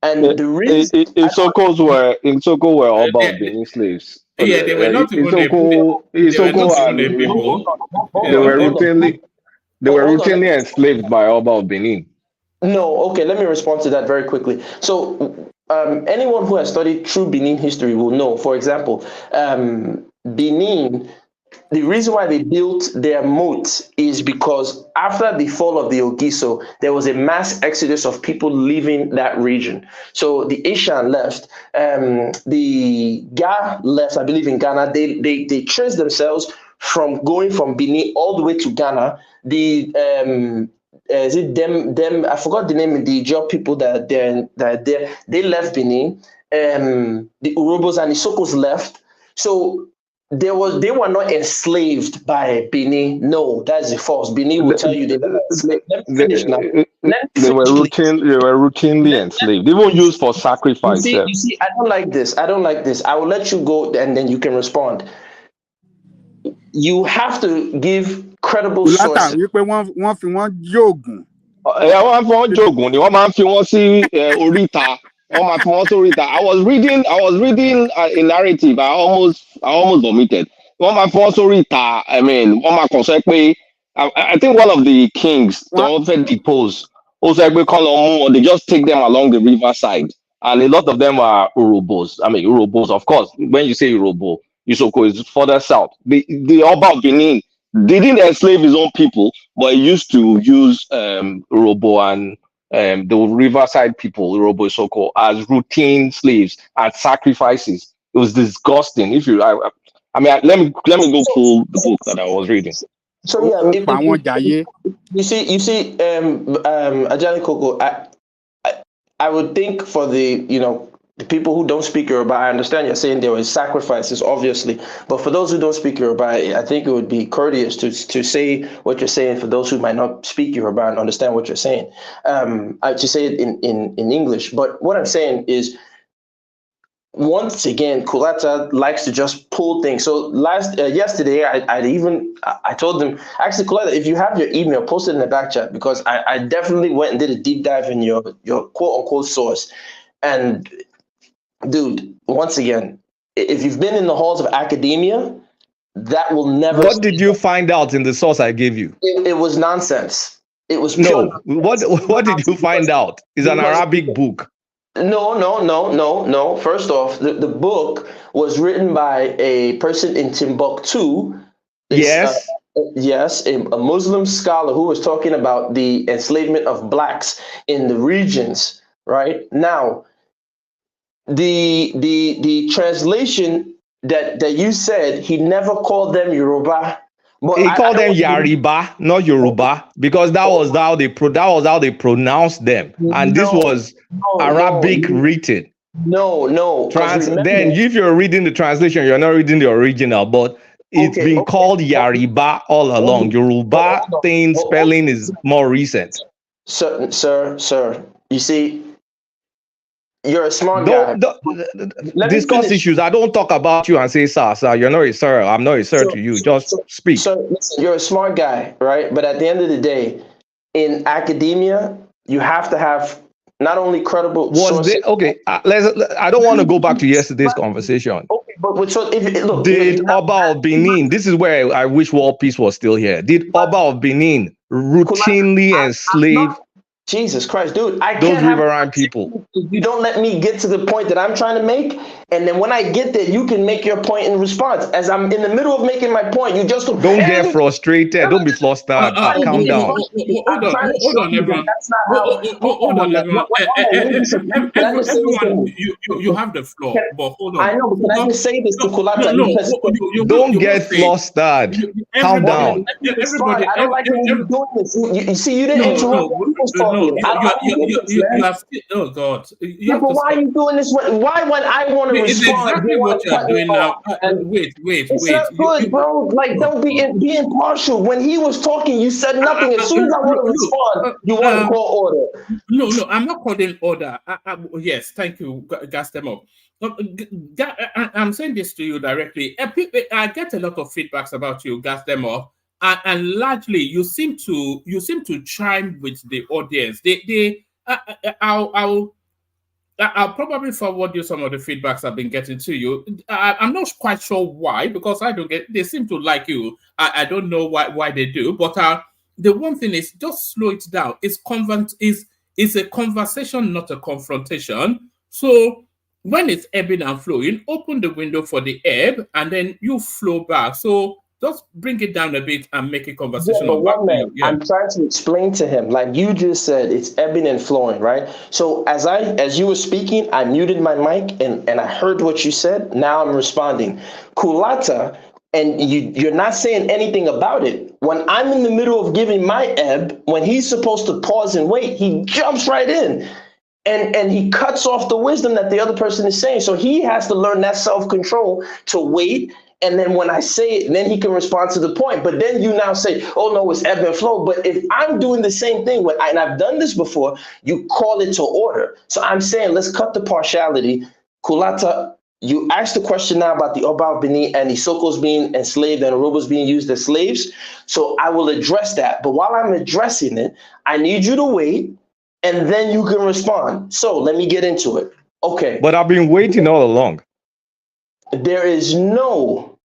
And the reason Isoko were all about Benin slaves. Yeah, they were not even Isoko people. They were routinely enslaved by all about Benin. No, okay, let me respond to that very quickly. So anyone who has studied true Benin history will know, for example, Benin, the reason why they built their moat is because after the fall of the Ogiso, there was a mass exodus of people leaving that region. So the Asian left, the Ga left, I believe in Ghana. They traced themselves from going from Benin all the way to Ghana. The is it them? I forgot the name of the job people that are there. They left Benin. The Urobos and Isokos left. So they were not enslaved by Benin. No, that's a false. Benin will tell you they were enslaved. Let me finish now. They were routinely enslaved. They were used for sacrifice. You see, I don't like this. I will let you go and then you can respond. You have to give credible sources. I was reading a narrative. I almost vomited. I think one of the kings deposed. They just take them along the riverside, and a lot of them are Urobos. Urobos, of course. When you say Urobo, Isoko is further south. The Oba of Benin didn't enslave his own people, but he used to use Urobo and the riverside people, Urobo Isoko, as routine slaves and sacrifices. It was disgusting. Let me go pull the book that I was reading. So you see, Ajani Koko, I would think for the people who don't speak Yoruba, I understand you're saying there were sacrifices, obviously, but for those who don't speak Yoruba, I think it would be courteous to say what you're saying for those who might not speak Yoruba and understand what you're saying. To say it in English, but what I'm saying is once again, Kulata likes to just pull things. So yesterday, I told them, actually, Kulata, if you have your email, post it in the back chat, because I definitely went and did a deep dive in your quote unquote source. And dude, once again, if you've been in the halls of academia, that will never. What did you find out in the source I gave you? It was nonsense. It was pure nonsense. What did you find out? It's an Arabic book. No. First off, the book was written by a person in Timbuktu. Yes. Yes, a Muslim scholar who was talking about the enslavement of blacks in the regions. Right now, the translation that you said, he never called them Yoruba. But he called them Yariba, not Yoruba, because that was how they pronounced them, and this was Arabic written. No. Then, if you're reading the translation, you're not reading the original. But it's been called Yariba all along. Yoruba spelling is more recent. Sir. You see, you're a smart guy. Discuss issues. I don't talk about you and say, sir. You're not a sir. I'm not a sir to you. Just speak. So listen, you're a smart guy, right? But at the end of the day, in academia, you have to have not only credible sources. I don't want to go back to yesterday's conversation. Okay, but so did Oba of Benin? This is where I wish World Peace was still here. Did Oba of Benin routinely enslave? Jesus Christ, dude! Those riverine people. You don't let me get to the point that I'm trying to make, and then when I get there, you can make your point in response. As I'm in the middle of making my point, you just don't get frustrated. Don't be flustered. Calm down. Hold on, everyone. Hold on, everyone. Everyone, you have the floor, but hold on. I know, but can I just say this to Kulata? Don't get flustered. Calm down. Everybody, I don't like when you're doing this. You see, you didn't interrupt. You are still. Oh God! But why are you doing this? Why when I want to respond? Exactly what you are doing now. Wait. It's not good, bro. Like, don't be impartial. When he was talking, you said nothing. As soon as I want to respond, you want to call order. No, I'm not calling order. Yes, thank you, Gastemo. I'm saying this to you directly. I get a lot of feedbacks about you, Gastemo. And largely, you seem to chime with the audience. I'll probably forward you some of the feedbacks I've been getting to you. I'm not quite sure why, because they seem to like you. I don't know why they do, but the one thing is, just slow it down. It's a conversation, not a confrontation. So when it's ebbing and flowing, open the window for the ebb, and then you flow back. So just bring it down a bit and make a conversation. I'm trying to explain to him, like you just said, it's ebbing and flowing, right? So as you were speaking, I muted my mic and I heard what you said. Now I'm responding. Kulata, and you're not saying anything about it. When I'm in the middle of giving my ebb, when he's supposed to pause and wait, he jumps right in. And he cuts off the wisdom that the other person is saying. So he has to learn that self-control to wait. And then when I say it, then he can respond to the point. But then you now say, oh, no, it's ebb and flow. But if I'm doing the same thing, and I've done this before, you call it to order. So I'm saying, let's cut the partiality. Kulata, you asked the question now about the Oba of Benin and the Isokos being enslaved and Urhobos being used as slaves. So I will address that. But while I'm addressing it, I need you to wait, and then you can respond. So let me get into it. Okay. But I've been waiting all along. There is no,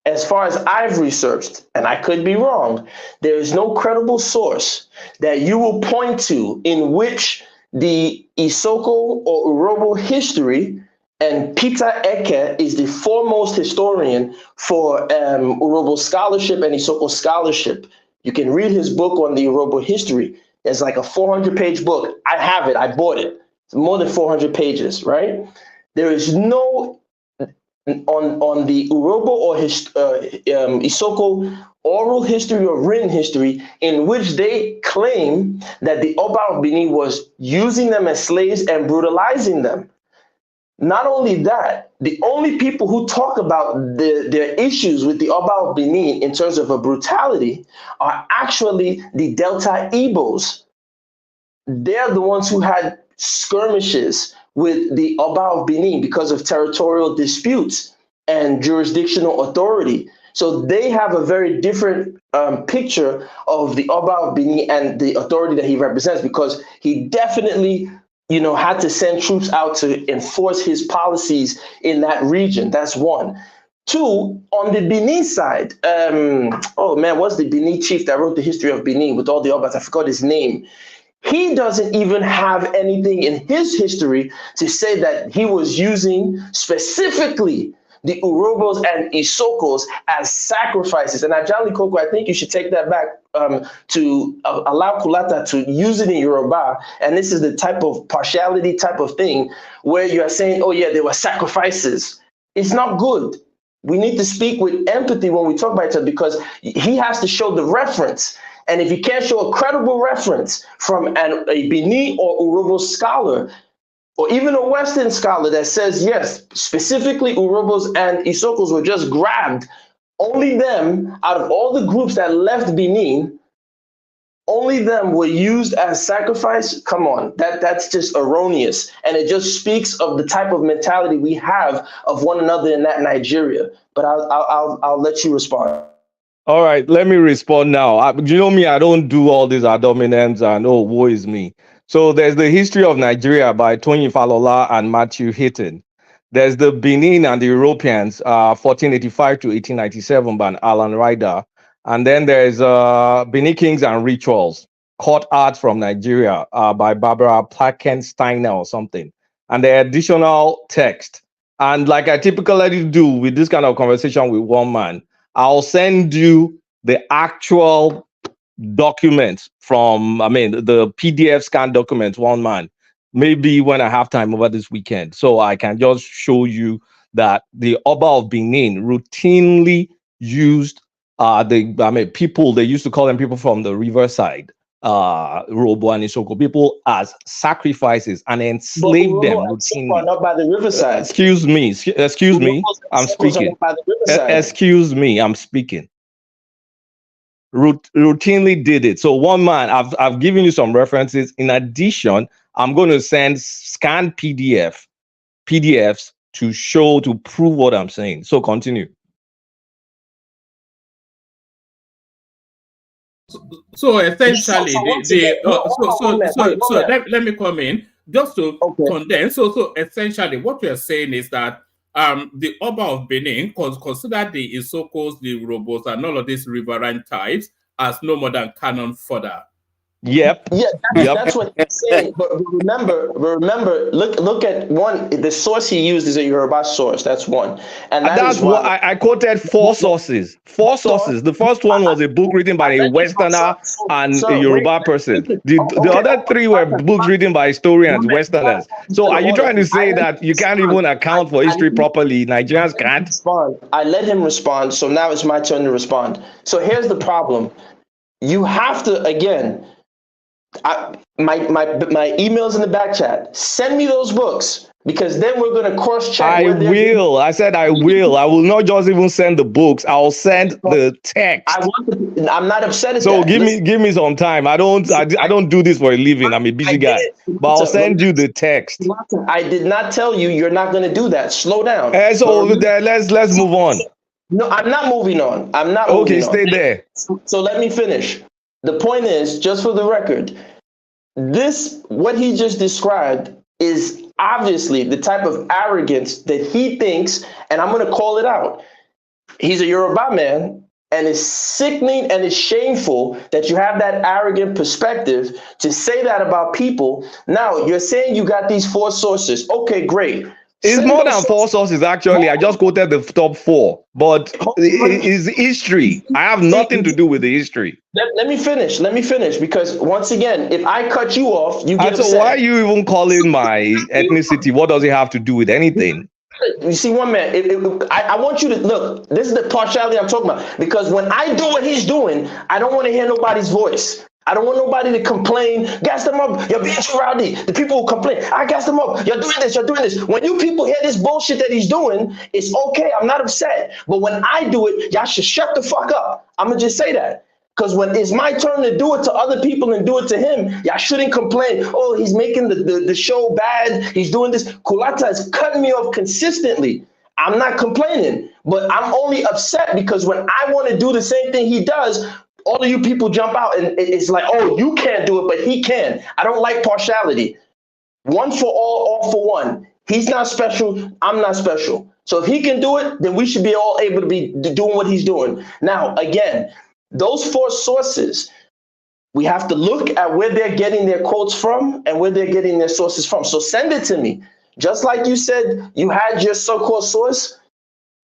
as far as I've researched, and I could be wrong, there is no credible source that you will point to in which the Isoko or Urhobo history, and Peter Eke is the foremost historian for Urhobo scholarship and Isoko scholarship. You can read his book on the Urhobo history. It's like a 400-page book. I have it. I bought it. It's more than 400 pages, right? There is no on the Urhobo or Isoko oral history or written history in which they claim that the Oba of Benin was using them as slaves and brutalizing them. Not only that, the only people who talk about their issues with the Oba of Benin in terms of a brutality are actually the Delta Igbos. They're the ones who had skirmishes with the Oba of Benin because of territorial disputes and jurisdictional authority. So they have a very different picture of the Oba of Benin and the authority that he represents, because he definitely, had to send troops out to enforce his policies in that region. That's one. Two, on the Benin side, what's the Benin chief that wrote the history of Benin with all the Obas? I forgot his name. He doesn't even have anything in his history to say that he was using specifically the Urobos and Isokos as sacrifices. And Ajali Koko, I think you should take that back to allow Kulata to use it in Yoruba. And this is the type of partiality type of thing where you are saying, oh yeah, they were sacrifices. It's not good. We need to speak with empathy when we talk about it, because he has to show the reference. And if you can't show a credible reference from a Bini or Urobo scholar, or even a Western scholar that says, yes, specifically Urobos and Isokos were just grabbed, only them, out of all the groups that left Benin, only them were used as sacrifice. Come on, that's just erroneous. And it just speaks of the type of mentality we have of one another in that Nigeria. But I'll let you respond. All right, let me respond now. You know me, I don't do all these ad hominems and woe is me. So there's the history of Nigeria by Tony Falola and Matthew Hitton. There's the Benin and the Europeans, 1485 to 1897 by Alan Ryder. And then there's Benin Kings and Rituals, Court Art from Nigeria by Barbara Plackensteiner or something. And the additional text. And like I typically do with this kind of conversation with one man, I'll send you the actual documents from, the PDF scan documents, one man, maybe when I have time over this weekend. So I can just show you that the Oba of Benin routinely used people, they used to call them people from the riverside, Urobo and Isoko, people as sacrifices and enslaved them routinely. Not by the riverside. Excuse me, I'm speaking. Excuse me, I'm speaking. Routinely did it. So one man, I've given you some references. In addition, I'm going to send scanned PDFs to prove what I'm saying. So continue. So essentially, let me come in just to condense. So essentially, what we are saying is that the Oba of Benin considered the Isokos, the Urobos, and all of these riverine types as no more than canon fodder. Yep. Yeah, that's what he's saying. But remember, look at one. The source he used is a Yoruba source. That's one, and that's what I quoted four sources. Four sources. The first one was a book written by a Westerner and a Yoruba person. The other three were books written by historians, Westerners. So are you trying to say that you can't even account for history properly? Nigerians can't? I let him respond, so now it's my turn to respond. So here's the problem. You have to, again, my email's in the back chat. Send me those books, because then we're going to cross-check. I will. I said I will. I will not just even send the books. I'll send the text. I'm not upset at so that. give me some time. I don't do this for a living. I'm a busy guy. But I'll send you the text. I did not tell you you're not going to do that. Slow down. So let's move on. No, I'm not moving on. Okay, stay there. So let me finish. The point is, just for the record, what he just described is obviously the type of arrogance that he thinks, and I'm going to call it out. He's a Yoruba man, and it's sickening and it's shameful that you have that arrogant perspective to say that about people. Now, you're saying you got these four sources. Okay, great. It's more than four sources, actually. I just quoted the top four, but it's history. I have nothing to do with the history. Let me finish, because once again, if I cut you off, you get upset. So why are you even calling my ethnicity? What does it have to do with anything? You see, one man, I want you to look. This is the partiality I'm talking about, because when I do what he's doing, I don't want to hear nobody's voice. I don't want nobody to complain. Gas them up. You're being too rowdy. The people who complain, I gas them up. You're doing this. You're doing this. When you people hear this bullshit that he's doing, it's okay. I'm not upset. But when I do it, y'all should shut the fuck up. I'm going to just say that. Because when it's my turn to do it to other people and do it to him, y'all shouldn't complain. Oh, he's making the show bad. He's doing this. Kulata is cutting me off consistently. I'm not complaining, but I'm only upset because when I want to do the same thing he does, all of you people jump out and it's like, oh, you can't do it, but he can. I don't like partiality. One for all for one. He's not special. I'm not special. So if he can do it, then we should be all able to be doing what he's doing. Now, again, those 4 sources, we have to look at where they're getting their quotes from and where they're getting their sources from. So send it to me. Just like you said, you had your so-called source.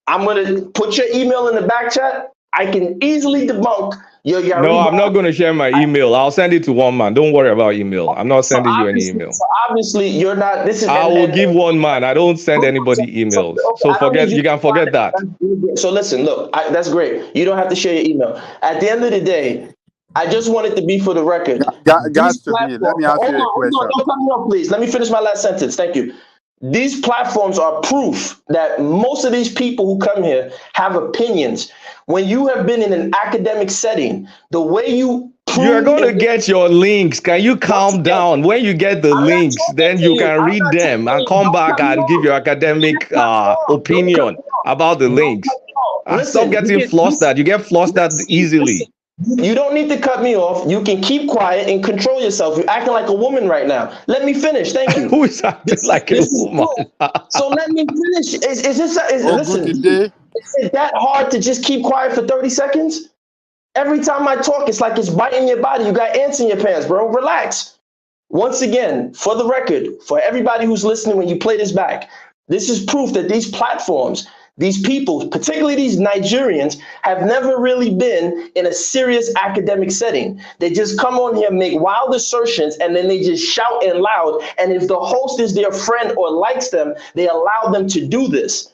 I'm going to put your email in the back chat. I can easily debunk your Yariba. No, I'm not going to share my email. I'll send it to one man. Don't worry about email. I'm not sending you any email. So obviously, you're not. This is. I will give one man. I don't send anybody emails. So forget. You can forget that. So listen, look, that's great. You don't have to share your email. At the end of the day, I just want it to be for the record. Guys, let me ask you a question. Don't cut me off, please. Let me finish my last sentence. Thank you. These platforms are proof that most of these people who come here have opinions. When you have been in an academic setting, the way you're going to get your links. Can you calm down? When you get the links, then you can read them and come back and give your academic opinion about the links. Stop getting flustered. You get flustered easily. You don't need to cut me off. You can keep quiet and control yourself. You're acting like a woman right now. Let me finish. Thank you. Who is acting like a woman? So let me finish. Listen, is it that hard to just keep quiet for 30 seconds? Every time I talk, it's like it's biting your body. You got ants in your pants, bro. Relax. Once again, for the record, for everybody who's listening when you play this back, this is proof that these platforms, these people, particularly these Nigerians, have never really been in a serious academic setting. They just come on here, make wild assertions, and then they just shout and loud. And if the host is their friend or likes them, they allow them to do this.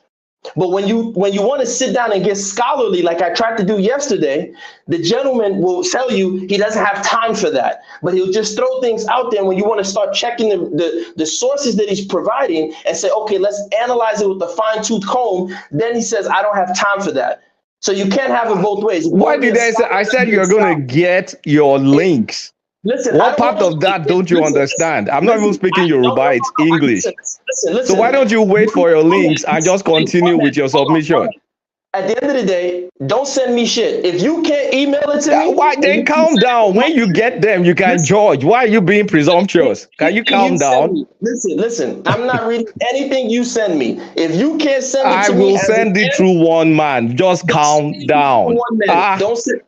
But when you want to sit down and get scholarly, like I tried to do yesterday, the gentleman will tell you he doesn't have time for that. But he'll just throw things out there. And when you want to start checking the sources that he's providing and say, okay, let's analyze it with a fine-tooth comb, then he says, I don't have time for that. So you can't have it both ways. Why did I say? I said you're going to get your links. Listen, what part of that don't you understand? I'm not even speaking Yoruba, it's English. Listen. So why don't you wait for your links and just continue with your submission? At the end of the day, don't send me shit. If you can't email it to me, why then calm down. When you get them, you can judge. Why are you being presumptuous? Can you calm down? Listen. I'm not reading anything you send me. If you can't send it to me, I will send it through one man. Just calm down. One man.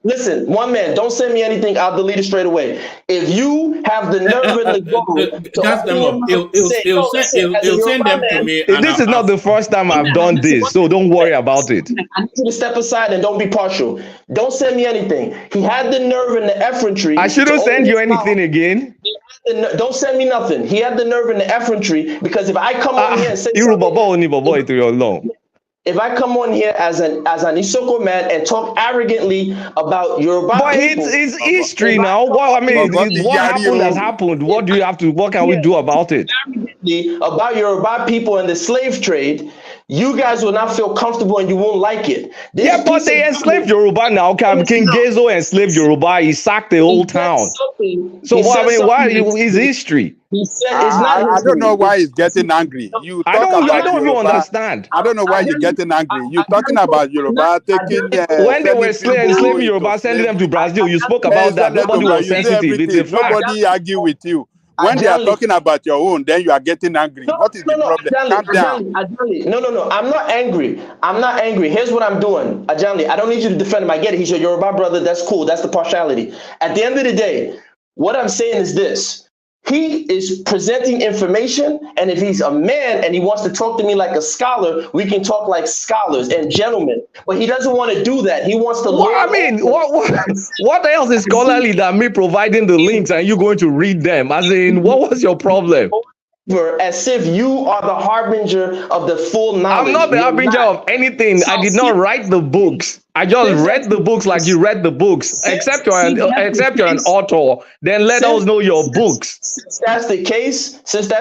Listen, one man. Don't send me anything. I'll delete it straight away. If you have the nerve and the goal, gas them up. He'll send them to me. This is not the first time I've done this, so don't worry about it. I need you to step aside and don't be partial. Don't send me anything. He had the nerve and the effrontery. I shouldn't send you anything again. Don't send me nothing. He had the nerve and the effrontery because if I come on here and say if I come on here as an Isoko man and talk arrogantly about Yoruba but people, it's history now. Well, I mean, what happened has happened. What do you have to? What can we do about it? About Yoruba people and the slave trade, you guys will not feel comfortable and you won't like it. But they enslaved Yoruba now. King Gezo enslaved Yoruba. He sacked the whole town. So why is history? He said it's not. I don't know why he's getting angry. I don't understand. I don't know why you're getting angry. You're talking about Yoruba taking. When they were enslaving Yoruba, sending them to Brazil, you spoke about that. Nobody was sensitive. It's a fact. Nobody argue with you. When they are talking about your own, then you are getting angry. What is the problem? Calm down. No. I'm not angry. Here's what I'm doing. Ajanli, I don't need you to defend him. I get it. He's your Yoruba brother. That's cool. That's the partiality. At the end of the day, what I'm saying is this. He is presenting information, and if he's a man and he wants to talk to me like a scholar, we can talk like scholars and gentlemen. But he doesn't want to do that. He wants to learn. I mean, what else is scholarly than me providing the links and you going to read them? As in, what was your problem? As if you are the harbinger of the full knowledge. I'm not the harbinger of anything. I did not write the books. I just read the books like you read the books. Except you're an author, then let us know your books. Since that's the case,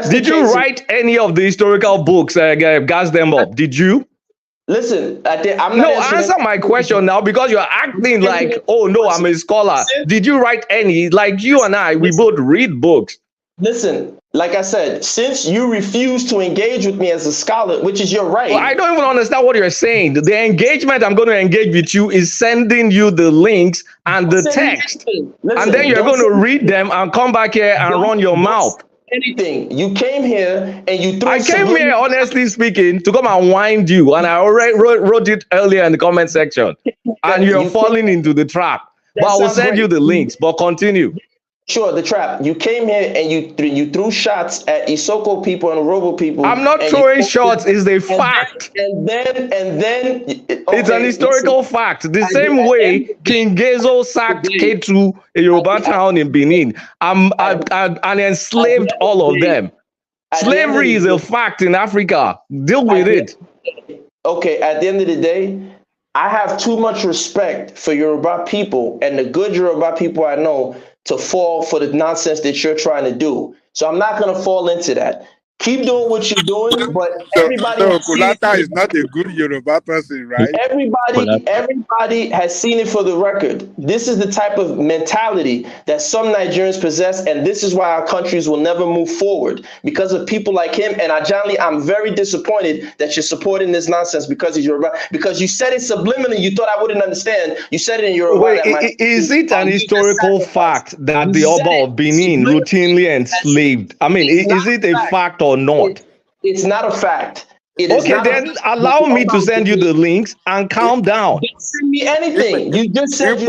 did you write any of the historical books? Gas them up. Did you? Listen, I'm not answer my question now, because you're acting like, oh no, I'm a scholar. Did you write any? Like you and I, we both read books. Listen, like I said, since you refuse to engage with me as a scholar, which is your right. Well, I don't even understand what you're saying. The engagement I'm going to engage with you is sending you the links and the text. And then you're going to read them and come back here and run your mouth. Anything. You came here and you threw. I came here, honestly speaking, to come and wind you, and I already wrote it earlier in the comment section. And you're falling into the trap. But I will send you the links. But continue. Sure, the trap. You came here and you threw shots at Isoko people and Robo people. I'm not throwing shots. It's a fact. And then okay, it's an historical fact. The same way King Gezo sacked Ketu, a Yoruba town in Benin, and enslaved all of them. Slavery is a fact in Africa. Deal with it. Okay, at the end of the day, I have too much respect for Yoruba people and the good Yoruba people I know to fall for the nonsense that you're trying to do. So I'm not going to fall into that. Keep doing what you're doing, but everybody. So Kulata is not a good Yoruba person, right? Everybody has seen it for the record. This is the type of mentality that some Nigerians possess, and this is why our countries will never move forward because of people like him. And Ajani, I'm very disappointed that you're supporting this nonsense because he's Yoruba. Because you said it subliminally, you thought I wouldn't understand. You said it in Yoruba. Wait, is it an historical fact that the Oba of Benin routinely enslaved? I mean, is it a fact or not? It's not a fact. Then allow me to send you the links and calm down. Don't send me anything. You just said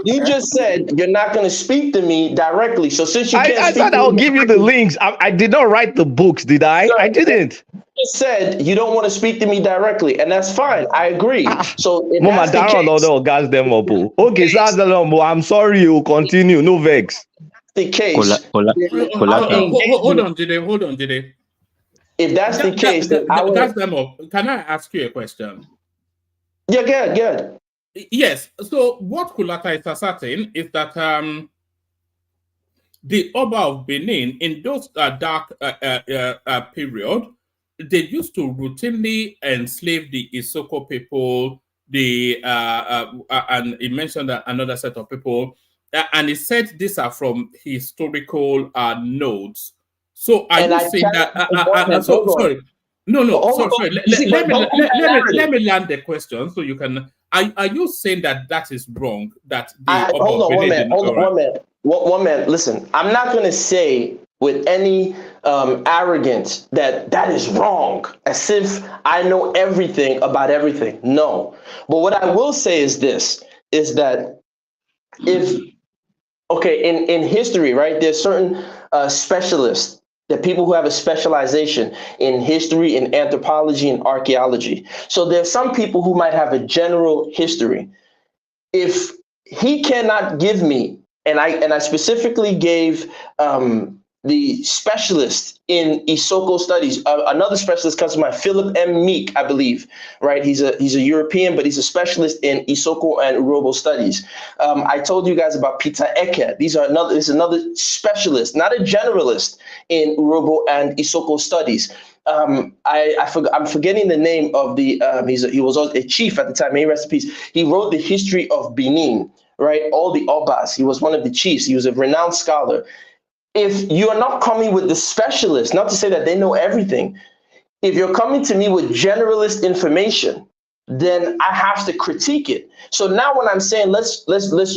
you just said you're not going to speak to me directly. So since you can't I thought I'll give you the links. I did not write the books, did I? Sir, I didn't. You just said you don't want to speak to me directly, and that's fine. I agree. So if Mama, that's the case, okay, so I'm sorry. You continue. No vex. The case. Hold on, Jide. If that's the case, can I ask you a question? Yeah, good. Yes. So what Kulata is asserting is that the Oba of Benin in those dark period, they used to routinely enslave the Isoko people. And he mentioned another set of people. And he said these are from historical notes. So are you saying that? Sorry. No. Sorry. Let me land the question so you can. Are you saying that is wrong? That hold on, one minute. Listen, I'm not going to say with any arrogance that is wrong, as if I know everything about everything. No. But what I will say is this: is that in history, right, there's certain specialists, that people who have a specialization in history, in anthropology, and archaeology. So there's some people who might have a general history. If he cannot give me, and I specifically gave the specialist in Isoko studies, another specialist comes to mind, Philip M. Meek, I believe, right? He's a European, but he's a specialist in Isoko and Urobo studies. I told you guys about Peter Eke. This is another specialist, not a generalist in Urobo and Isoko studies. I'm forgetting the name of the, he was a chief at the time, may he rest in peace. He wrote the history of Benin, right? All the Obas. He was one of the chiefs. He was a renowned scholar. If you are not coming with the specialists, not to say that they know everything, if you're coming to me with generalist information, then I have to critique it. So now when I'm saying let's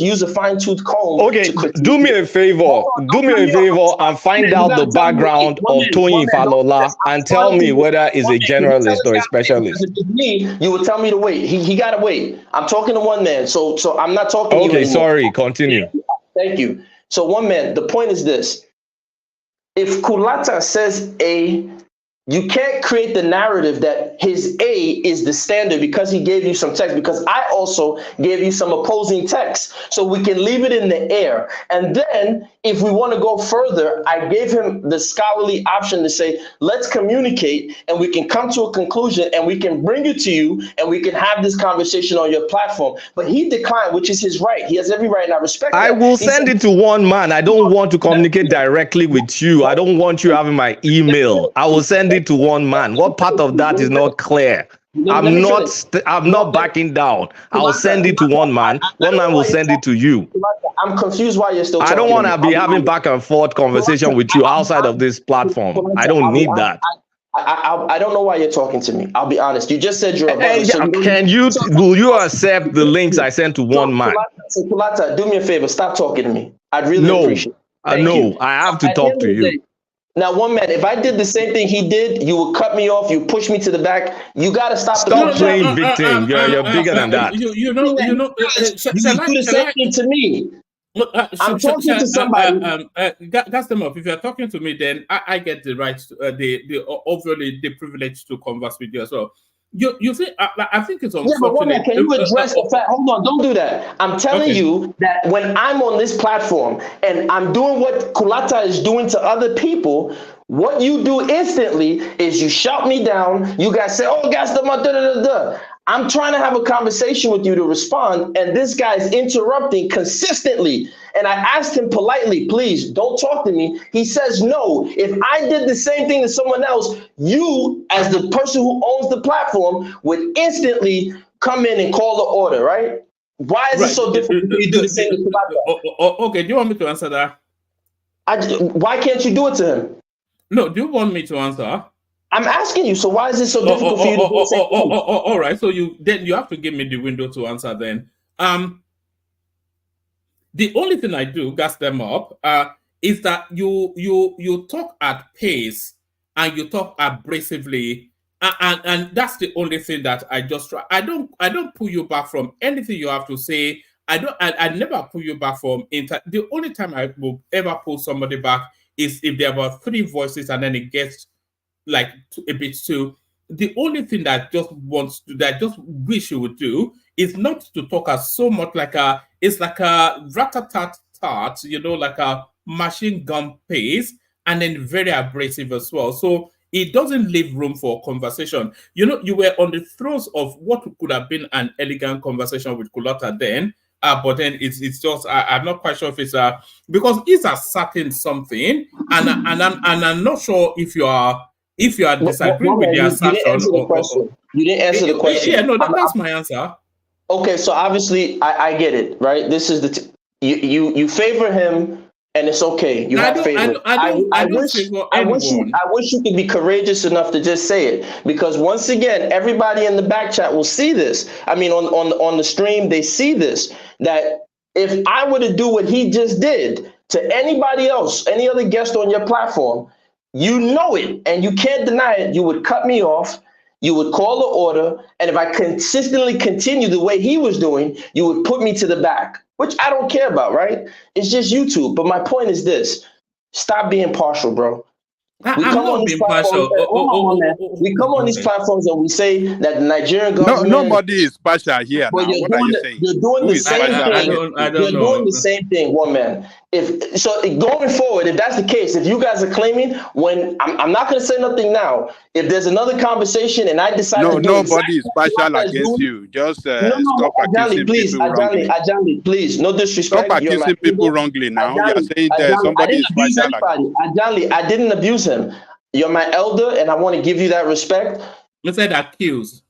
use a fine-tooth comb. Okay, do me a favor. And find out the background of Tony Falola and tell me whether he's a generalist or a specialist. You will tell me to wait. He got to wait. I'm talking to one man, so I'm not talking to you anymore. Sorry, continue. Thank you. So one man, the point is this. If Kulata says A You can't create the narrative that his A is the standard because he gave you some text, because I also gave you some opposing text. So we can leave it in the air. And then if we want to go further, I gave him the scholarly option to say, let's communicate and we can come to a conclusion and we can bring it to you and we can have this conversation on your platform. But he declined, which is his right. He has every right, and I respect that. I will send it to one man. I don't want to communicate directly with you. I don't want you having my email. I will send it to one man. What part of that is not clear? I'm not backing down. I'll send it to one man. One man will send it to you. I'm confused why you're still talking. I don't want to be having back and forth conversation with you outside of this platform. I don't need that. I don't know why you're talking to me. I'll be honest. You just said you're a brother. So will you accept the links I sent to one man? So Kulata, do me a favor. Stop talking to me. I'd really appreciate it. No, I have to talk to you. Now, one man, if I did the same thing he did, you would cut me off. You push me to the back. You got to stop playing victim. You're bigger than that. You do the same thing to me. Look, I'm talking to somebody. That's them up. If you're talking to me, then I get the right, the overly the privilege to converse with you as well. You think I think it's unfortunate. Yeah, but one minute, can you address the fact? Hold on, don't do that. I'm telling you that when I'm on this platform and I'm doing what Kulata is doing to other people, what you do instantly is you shout me down. You guys say, "Oh, gas the da." I'm trying to have a conversation with you to respond, and this guy is interrupting consistently. And I asked him politely, please don't talk to me. He says no. If I did the same thing to someone else, you, as the person who owns the platform, would instantly come in and call the order, right? Why is it so difficult for you to do the same to Kulata? Okay, do you want me to answer that? Why can't you do it to him? No, do you want me to answer? I'm asking you, so why is it so difficult for you to do the same thing? All right, so you have to give me the window to answer then. The only thing I do, gas them up, is that you talk at pace and you talk abrasively, and that's the only thing that I just try. I don't pull you back from anything you have to say. I never pull you back from the only time I will ever pull somebody back is if there are 3 voices and then it gets like a bit too. The only thing that I just wish you would do is not to talk as so much like it's like a rat-a-tat-tat, like a machine gun pace, and then very abrasive as well. So it doesn't leave room for conversation. You were on the throes of what could have been an elegant conversation with Kulata then, but then it's just I'm not quite sure if it's because he's asserting something, and I'm not sure if you are disagreeing with the assertion. You didn't answer the question. Yeah, no, that's my answer. Okay, so obviously I get it, right? This is you favor him, and it's okay. You have favor. I wish you could be courageous enough to just say it, because once again, everybody in the back chat will see this. I mean, on the stream, they see this. That if I were to do what he just did to anybody else, any other guest on your platform, you know it, and you can't deny it. You would cut me off. You would call the order, and if I consistently continue the way he was doing, you would put me to the back, which I don't care about, right? It's just YouTube. But my point is this: stop being partial, bro. We come on these platforms and we say that the Nigerian government. No, nobody is partial here. Now. What are you saying? You're doing the same thing. You're doing the same thing, one man. So going forward, if that's the case, if you guys are claiming, when I'm not going to say nothing now. If there's another conversation and I decide to do nobody is partial against you. Just stop accusing people wrongly. Ajali, please, no disrespect. Stop accusing people wrongly now. You're saying that somebody is partial. Ajali, I didn't abuse him. You're my elder, and I want to give you that respect. You said accused.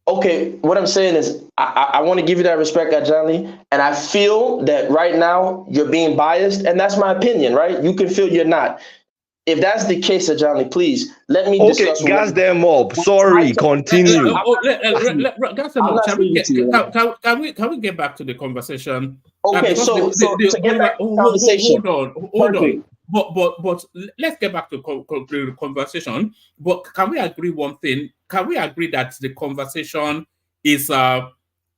Okay, what I'm saying is I want to give you that respect, Ajali, and I feel that right now you're being biased, and that's my opinion, right? You can feel you're not. If that's the case, Ajani, please let me discuss. Okay, gas them up. Sorry, continue. Can we get back to the conversation? Okay, so to get back to the conversation. Hold on. But let's get back to the conversation. But can we agree one thing? Can we agree that the conversation is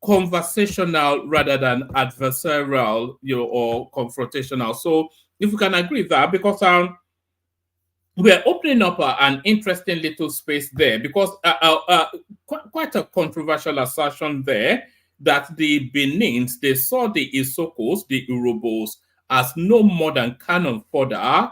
conversational rather than adversarial, or confrontational? So if we can agree that, because we're opening up an interesting little space there, because quite a controversial assertion there that the Benins, they saw the Isokos, the Urobos, as no more than cannon fodder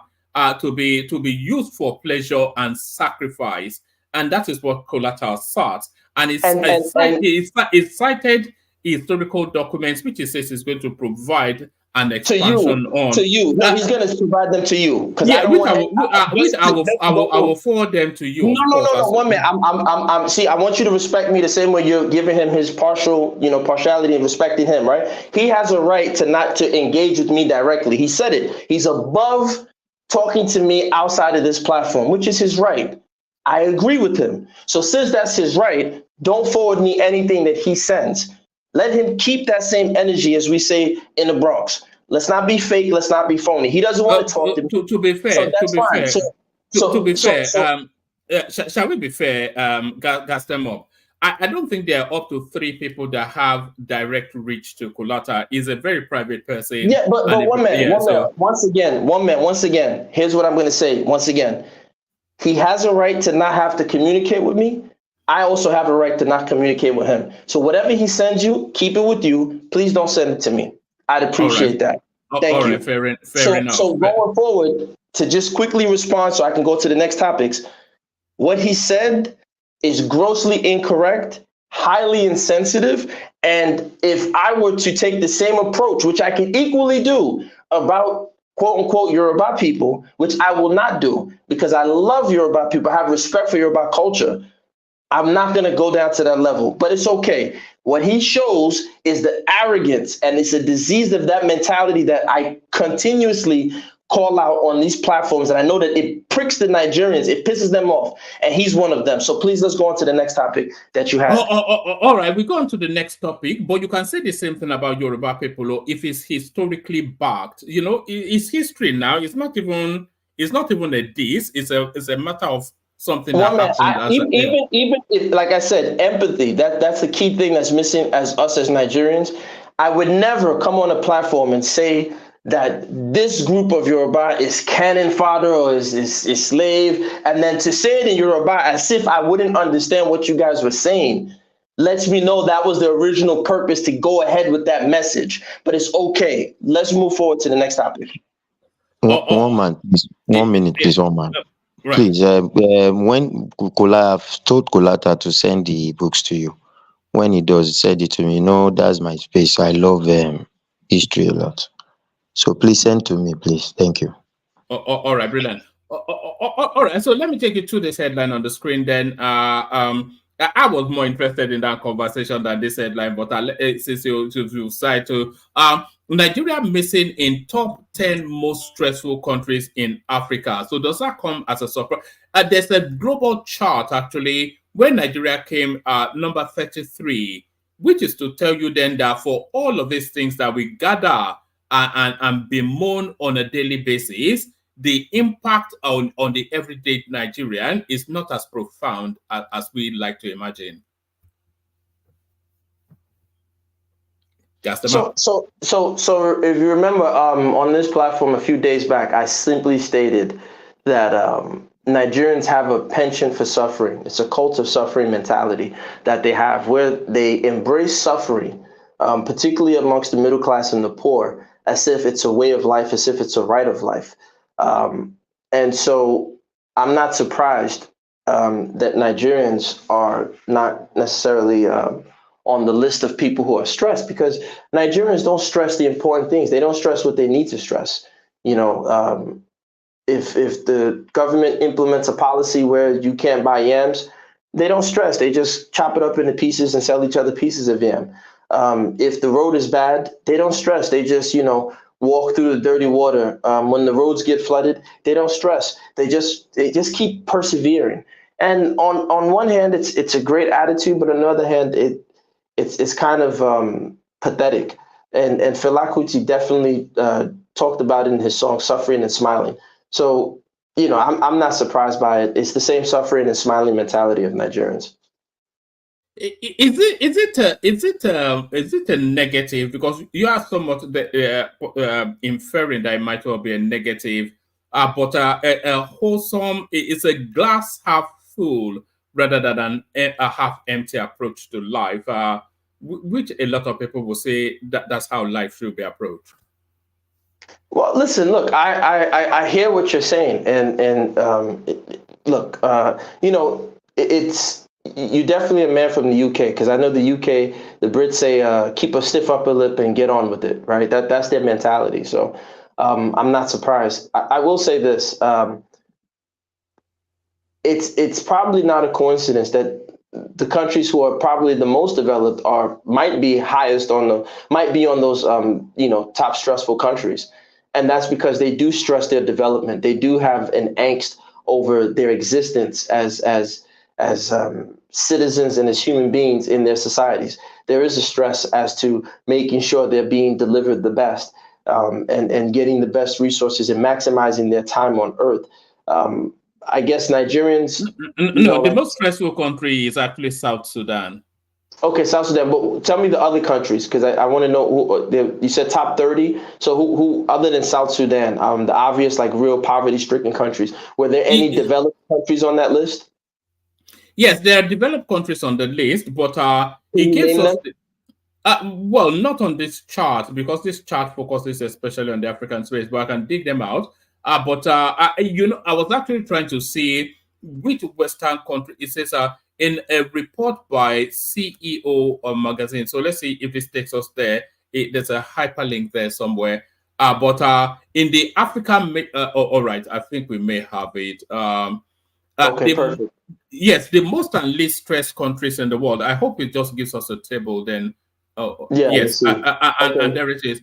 to be used for pleasure and sacrifice, and that is what Collateral sought. And it cited historical documents which it says is going to provide an expansion on. To you. No, he's going to provide them to you, because yeah, I don't want. I will forward them to you. No. 1 minute. I'm. See, I want you to respect me the same way you're giving him his partiality and respecting him. Right? He has a right to not to engage with me directly. He said it. He's above talking to me outside of this platform, which is his right. I agree with him. So since that's his right, don't forward me anything that he sends. Let him keep that same energy, as we say in the Bronx. Let's not be fake. Let's not be phony. He doesn't want to talk to me. To be fair, so that's fine. to be fair, shall we be fair, Gastemop? I don't think there are up to 3 people that have direct reach to Kolata. He's a very private person. Yeah, but 1 minute. Once again, here's what I'm going to say. Once again, he has a right to not have to communicate with me. I also have a right to not communicate with him. So whatever he sends you, keep it with you. Please don't send it to me. I'd appreciate that. Thank you. Fair enough. So going forward, to just quickly respond so I can go to the next topics, what he said is grossly incorrect, highly insensitive, and if I were to take the same approach, which I can equally do about quote unquote Yoruba people, which I will not do because I love Yoruba people, I have respect for Yoruba culture, I'm not going to go down to that level, but it's okay. What he shows is the arrogance, and it's a disease of that mentality that I continuously call out on these platforms. And I know that it pricks the Nigerians, it pisses them off, and he's one of them. So please, let's go on to the next topic that you have. All right, we go on to the next topic, but you can say the same thing about Yoruba people if it's historically backed. You know, it's history now. It's not even a diss. It's a matter of something that happened. Even if, like I said, empathy, that's the key thing that's missing as Nigerians. I would never come on a platform and say that this group of Yoruba is cannon fodder or is slave, and then to say it in Yoruba as if I wouldn't understand what you guys were saying lets me know that was the original purpose to go ahead with that message. But it's okay. Let's move forward to the next topic. 1 minute, please, 1 man. Right. Please, when I've told Kolata to send the books to you, when he does, send it to me. No, that's my space. I love history a lot. So please send to me, please. Thank you. All right, brilliant. All right, so let me take you to this headline on the screen then. I was more interested in that conversation than this headline, but since you decide to, Nigeria missing in top 10 most stressful countries in Africa. So does that come as a surprise? There's a global chart actually where Nigeria came number 33, which is to tell you then that for all of these things that we gather and bemoan on a daily basis, the impact on the everyday Nigerian is not as profound as we like to imagine. So if you remember, on this platform a few days back, I simply stated that Nigerians have a penchant for suffering. It's a cult of suffering mentality that they have, where they embrace suffering, particularly amongst the middle class and the poor, as if it's a way of life, as if it's a right of life. And so I'm not surprised that Nigerians are not necessarily on the list of people who are stressed, because Nigerians don't stress the important things. They don't stress what they need to stress. You know, if the government implements a policy where you can't buy yams, they don't stress. They just chop it up into pieces and sell each other pieces of yam. If the road is bad, they don't stress. They just, walk through the dirty water. When the roads get flooded, they don't stress. They just keep persevering. And on one hand, it's a great attitude, but on the other hand, it's kind of pathetic. And Fela Kuti definitely talked about it in his song "Suffering and Smiling." So I'm not surprised by it. It's the same suffering and smiling mentality of Nigerians. Is it a negative? Because you are somewhat inferring that it might well be a negative but a wholesome, it's a glass half full rather than a half empty approach to life, which a lot of people will say that that's how life should be approached. Well, listen, look, I hear what you're saying, and look, it's you're definitely a man from the UK, because I know the UK, the Brits say keep a stiff upper lip and get on with it, right? That's their mentality. So I'm not surprised. I will say this: it's probably not a coincidence that the countries who are probably the most developed might be on those top stressful countries, and that's because they do stress their development. They do have an angst over their existence as citizens and as human beings in their societies. There is a stress as to making sure they're being delivered the best, and getting the best resources and maximizing their time on Earth. I guess Nigerians. No, the most stressful country is actually South Sudan. Okay, South Sudan. But tell me the other countries, because I want to know who. You said top 30. So who other than South Sudan, the obvious like real poverty-stricken countries, were there any developed countries on that list? Yes, there are developed countries on the list, but it gives us. Well, not on this chart, because this chart focuses especially on the African space, but I can dig them out. I was actually trying to see which Western country. It says in a report by CEO of magazine. So let's see if this takes us there. There's a hyperlink there somewhere. But in the African, all right, I think we may have it. Okay, perfect. Yes, the most and least stressed countries in the world. I hope it just gives us a table then. Yeah, yes, and there it is.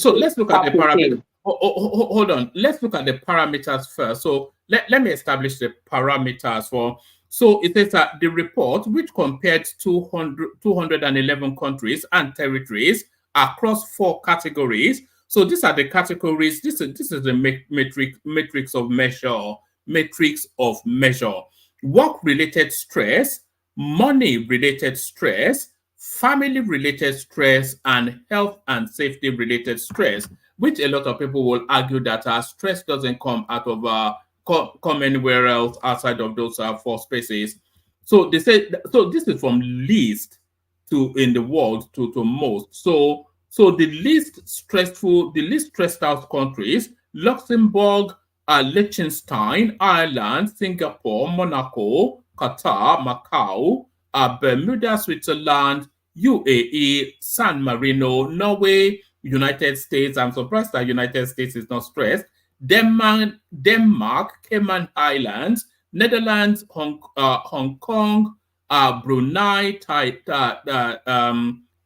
So let's look at the parameters. Hold on. Let's look at the parameters first. So let me establish the parameters for. So it says that the report, which compared 211 countries and territories across 4 categories. So these are the categories. This is the matrix of measure. Matrix of measure. Work-related stress, money-related stress, family-related stress, and health and safety-related stress, which a lot of people will argue that stress doesn't come out of come anywhere else outside of those 4 spaces. So they say so. This is from least to in the world to most. So the least stressed out countries: Luxembourg, Liechtenstein, Ireland, Singapore, Monaco, Qatar, Macau, Bermuda, Switzerland, UAE, San Marino, Norway, United States. I'm surprised that United States is not stressed. Denmark, Cayman Islands, Netherlands, Hong Kong, Brunei,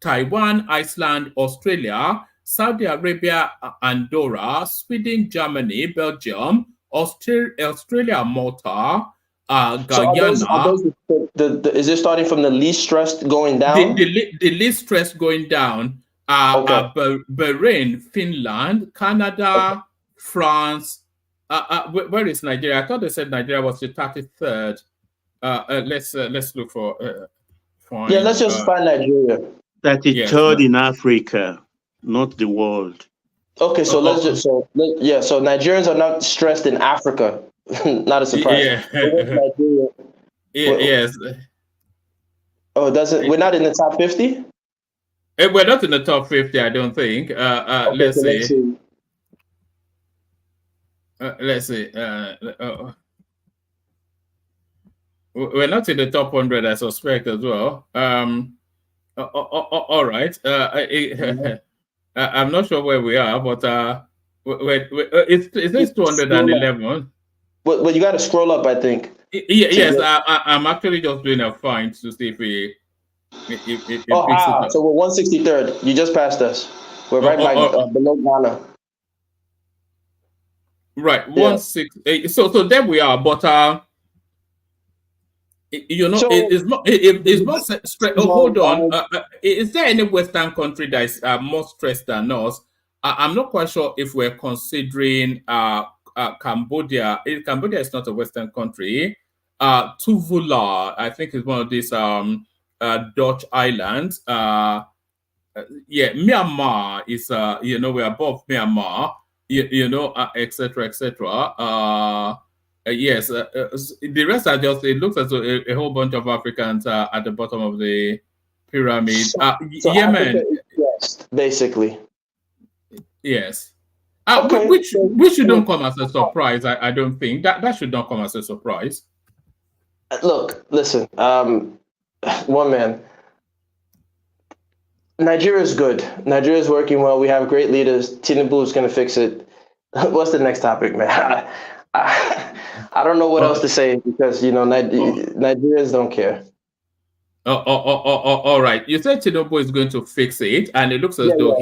Taiwan, Iceland, Australia, Saudi Arabia, Andorra, Sweden, Germany, Belgium, Australia, Malta, Guyana. So is it starting from the least stressed going down? The least stressed going down are Bahrain, Finland, Canada, France. Where is Nigeria? I thought they said Nigeria was the 33rd. Let's look for. Let's just find Nigeria. 33rd in Africa, not the world. Okay, so so Nigerians are not stressed in Africa. Not a surprise. Yeah. Yes. Oh, we're not in the top 50? We're not in the top 50, I don't think. Let's see. Let's see. We're not in the top 100, I suspect, as well. All right. I'm not sure where we are, but it's 211. But you got to scroll up, I think. Yes, I'm actually just doing a find to see if we. So we're 163rd. You just passed us. We're right below Ghana. Right, 168. So there we are, but it's not straight. Hold on. Is there any Western country that is more stressed than us? I'm not quite sure if we're considering Cambodia. Cambodia is not a Western country. Tuvalu, I think, is one of these Dutch islands. Myanmar is we're above Myanmar. you know, etc., etc. Yes, the rest are just. It looks as though a whole bunch of Africans are at the bottom of the pyramid. So Africa Yemen, is blessed, basically. yes. Okay. Which shouldn't come as a surprise. I don't think that should not come as a surprise. Look, listen. One man. Nigeria is good. Nigeria is working well. We have great leaders. Tinubu is going to fix it. What's the next topic, man? I don't know what else to say because Nigerians don't care. All right. You said Tinubu is going to fix it, and it looks as though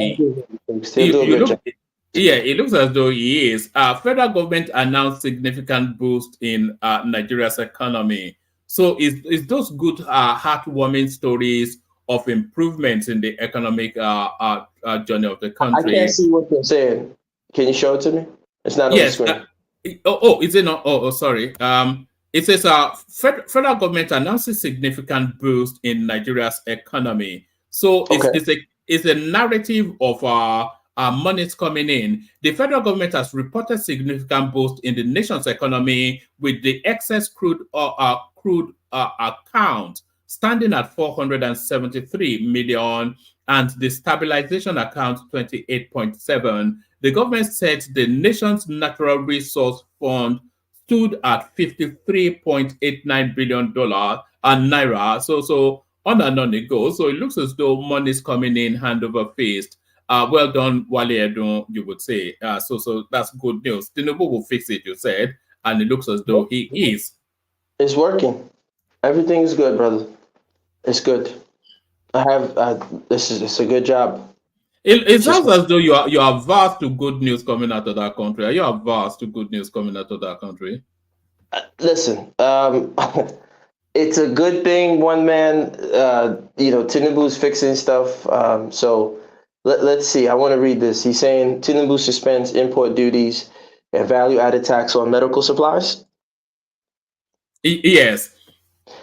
it looks as though he is. Federal government announced significant boost in Nigeria's economy. So is those good heartwarming stories of improvements in the economic journey of the country? I can't see what you're saying. Can you show it to me? It's not on the screen. Is it not? Sorry. It says federal government announces significant boost in Nigeria's economy. So it's a narrative of monies coming in. The federal government has reported significant boost in the nation's economy, with the excess crude account standing at 473 million and the stabilization account 28.7. The government said the nation's natural resource fund stood at $53.89 billion and naira. So on and on it goes. So it looks as though money is coming in hand over fist. Well done, Wale Edun, you would say. So that's good news. Tinubu will fix it, you said, and it looks as though he is. It's working. Everything is good, brother. It's good. It's a good job. It sounds as though you are averse to good news coming out of that country. Are you averse to good news coming out of that country? Listen, it's a good thing. One man, Tinubu's fixing stuff. So let's see. I want to read this. He's saying Tinubu suspends import duties and value-added tax on medical supplies. Yes.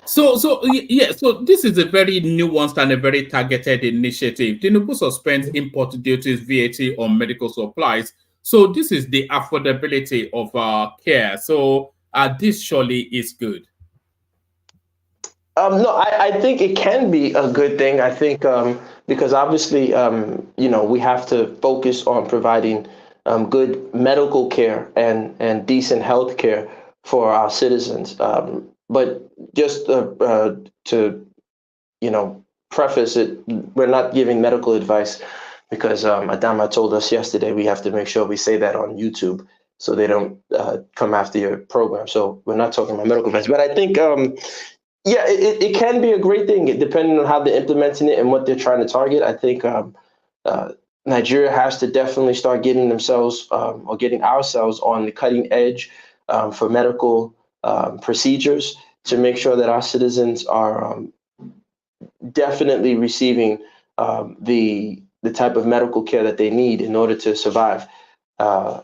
So this is a very nuanced and a very targeted initiative. Tinubu suspends import duties, VAT on medical supplies. So this is the affordability of care. So this surely is good. No, I think it can be a good thing. I think because obviously, we have to focus on providing good medical care and decent health care for our citizens. But just to preface it, we're not giving medical advice because Adama told us yesterday we have to make sure we say that on YouTube so they don't come after your program. So we're not talking about medical advice. But I think, it can be a great thing depending on how they're implementing it and what they're trying to target. I think Nigeria has to definitely start getting themselves or getting ourselves on the cutting edge for medical procedures to make sure that our citizens are definitely receiving the type of medical care that they need in order to survive.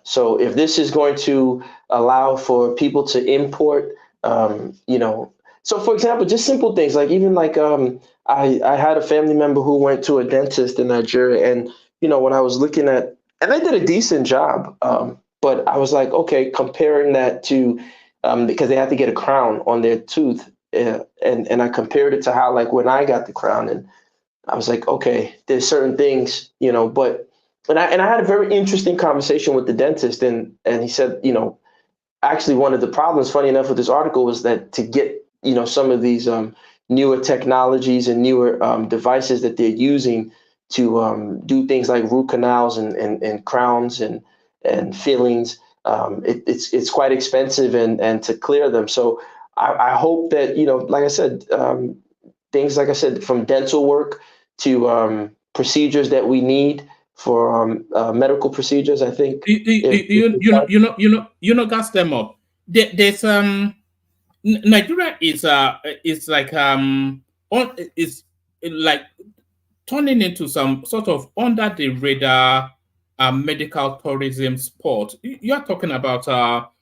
So if this is going to allow for people to import, so for example, just simple things like even like I had a family member who went to a dentist in Nigeria, and when I was looking at, and they did a decent job, but I was like, okay, comparing that to because they had to get a crown on their tooth, and I compared it to how like when I got the crown, and I was like, okay, there's certain things, but and I had a very interesting conversation with the dentist, and he said, actually one of the problems, funny enough, with this article was that to get some of these newer technologies and newer devices that they're using to do things like root canals and crowns and fillings, it's quite expensive and to clear them. So I hope that, like I said, things like I said, from dental work to procedures that we need for medical procedures, I think gas them up. There's Nigeria is like is like turning into some sort of under the radar medical tourism sport. You're talking about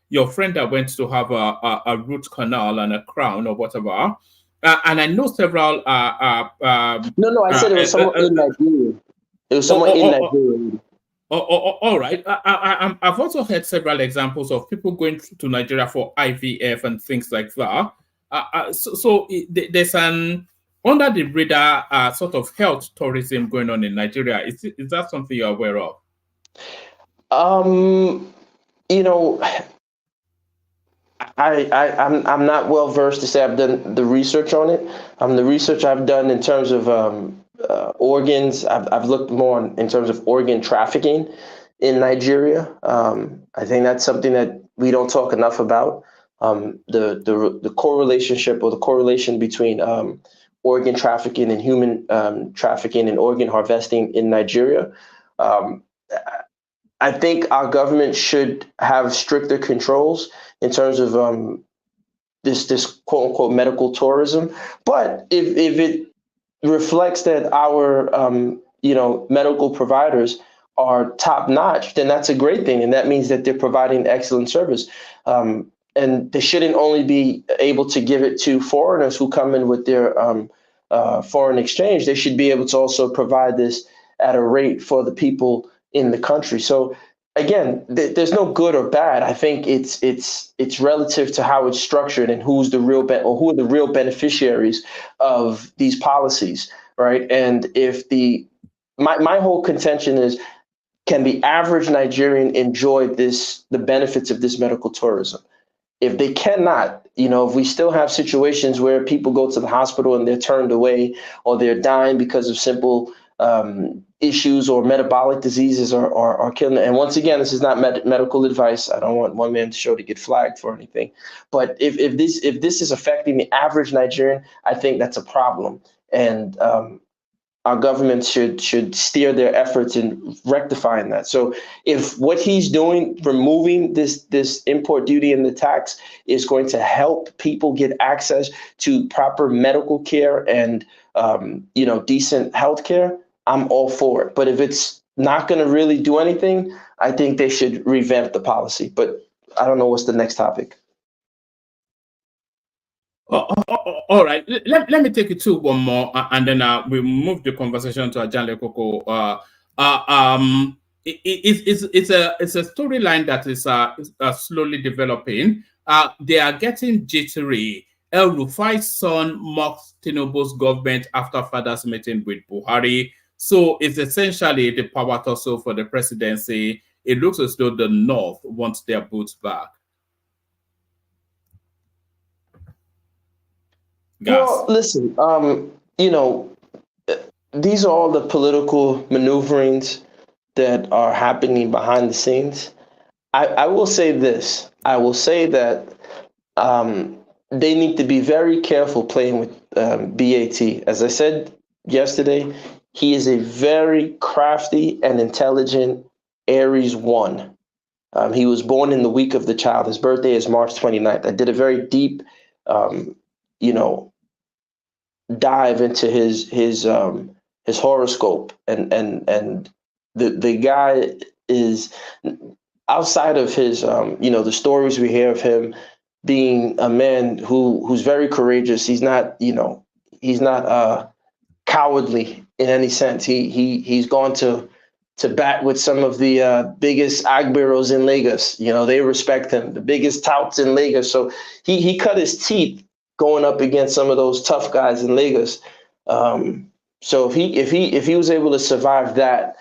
your friend that went to have a root canal and a crown or whatever. And I know several. No, I said it was someone in Nigeria. It was someone in Nigeria. All right. I've also heard several examples of people going to Nigeria for IVF and things like that. There's an under the radar sort of health tourism going on in Nigeria. Is that something you're aware of? You know, I'm not well versed to say I've done the research on it. The research I've done in terms of organs, I've looked more in terms of organ trafficking in Nigeria. I think that's something that we don't talk enough about. The correlationship or the correlation between organ trafficking and human trafficking and organ harvesting in Nigeria. I think our government should have stricter controls in terms of this quote unquote medical tourism. But if it reflects that our medical providers are top notch, then that's a great thing, and that means that they're providing excellent service. And they shouldn't only be able to give it to foreigners who come in with their foreign exchange. They should be able to also provide this at a rate for the people in the country. So again, there's no good or bad. I think it's relative to how it's structured and who are the real beneficiaries of these policies, right? And if my whole contention is, can the average Nigerian enjoy the benefits of this medical tourism? If they cannot, if we still have situations where people go to the hospital and they're turned away or they're dying because of simple issues or metabolic diseases are killing them. And once again, this is not medical advice. I don't want one man show to get flagged for anything. But if this is affecting the average Nigerian, I think that's a problem. And our government should steer their efforts in rectifying that. So if what he's doing, removing this import duty and the tax, is going to help people get access to proper medical care and decent health care, I'm all for it. But if it's not going to really do anything, I think they should revamp the policy. But I don't know what's the next topic. All right. Let me take it to one more, and then we'll move the conversation to Ajanle Koko. It's a storyline that is slowly developing. They are getting jittery. El Rufai's son mocks Tinubu's government after father's meeting with Buhari. So it's essentially the power tussle for the presidency. It looks as though the North wants their boots back. Well, listen, these are all the political maneuverings that are happening behind the scenes. I will say this. I will say that they need to be very careful playing with BAT. As I said yesterday, he is a very crafty and intelligent Aries 1. He was born in the week of the child. His birthday is March 29th. I did a very deep, dive into his horoscope, and the guy is, outside of his the stories we hear of him being a man who's very courageous. He's not cowardly in any sense. He's gone to bat with some of the biggest agberos in Lagos. They respect him, the biggest touts in Lagos. So he cut his teeth going up against some of those tough guys in Lagos. So if he was able to survive that,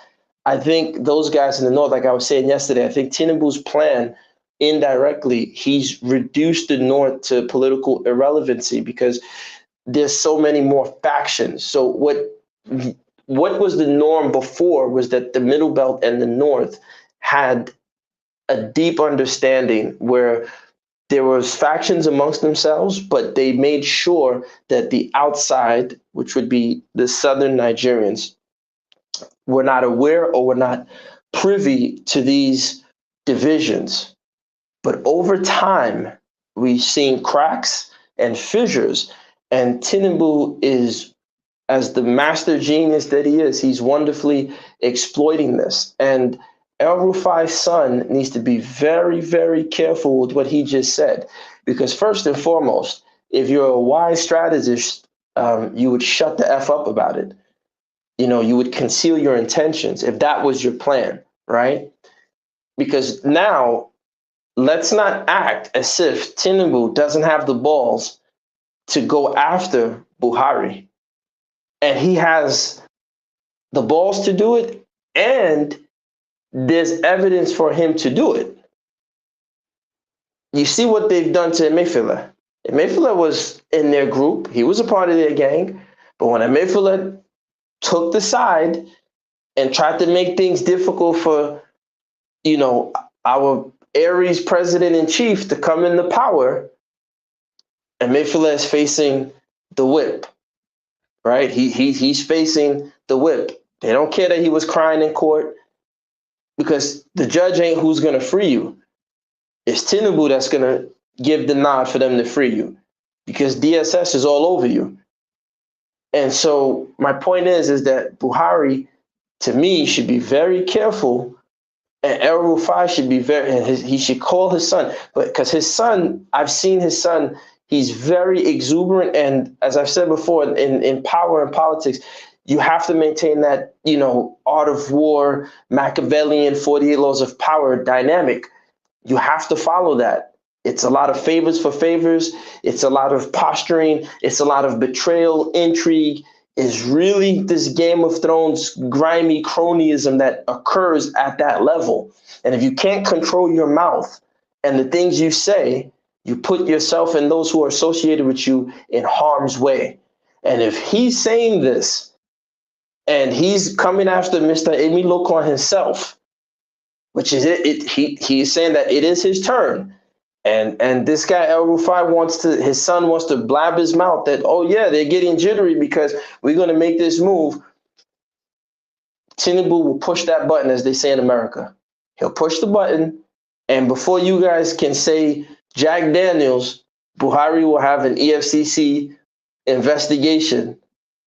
I think those guys in the North, like I was saying yesterday, I think Tinubu's plan, indirectly, he's reduced the North to political irrelevancy because there's so many more factions. So what was the norm before was that the Middle Belt and the North had a deep understanding where there was factions amongst themselves, but they made sure that the outside, which would be the Southern Nigerians, were not aware or were not privy to these divisions. But over time, we've seen cracks and fissures, and Tinubu is, as the master genius that he is, he's wonderfully exploiting this. And El Rufai's son needs to be very, very careful with what he just said, because first and foremost, if you're a wise strategist, you would shut the F up about it. You would conceal your intentions if that was your plan, right? Because now, let's not act as if Tinubu doesn't have the balls to go after Buhari. And he has the balls to do it, and there's evidence for him to do it. You see what they've done to Emefiele. Emefiele was in their group. He was a part of their gang. But when Emefiele took the side and tried to make things difficult for, our Aries president-in-chief to come into power, Emefiele is facing the whip, right? He's facing the whip. They don't care that he was crying in court because the judge ain't who's going to free you. It's Tinubu that's going to give the nod for them to free you because DSS is all over you. And so my point is that Buhari, to me, should be very careful, and El Rufai should be he should call his son, because his son, I've seen his son, he's very exuberant, and as I've said before, in power and politics, you have to maintain that, art of war, Machiavellian 48 laws of power dynamic. You have to follow that. It's a lot of favors for favors. It's a lot of posturing. It's a lot of betrayal, intrigue. It's really this Game of Thrones grimy cronyism that occurs at that level. And if you can't control your mouth and the things you say, you put yourself and those who are associated with you in harm's way. And if he's saying this and he's coming after Mr. Emi Lokon himself, which is he's saying that it is his turn. And this guy El Rufai his son wants to blab his mouth that, oh yeah, they're getting jittery because we're going to make this move. Tinubu will push that button, as they say in America. He'll push the button, and before you guys can say Jack Daniels, Buhari will have an EFCC investigation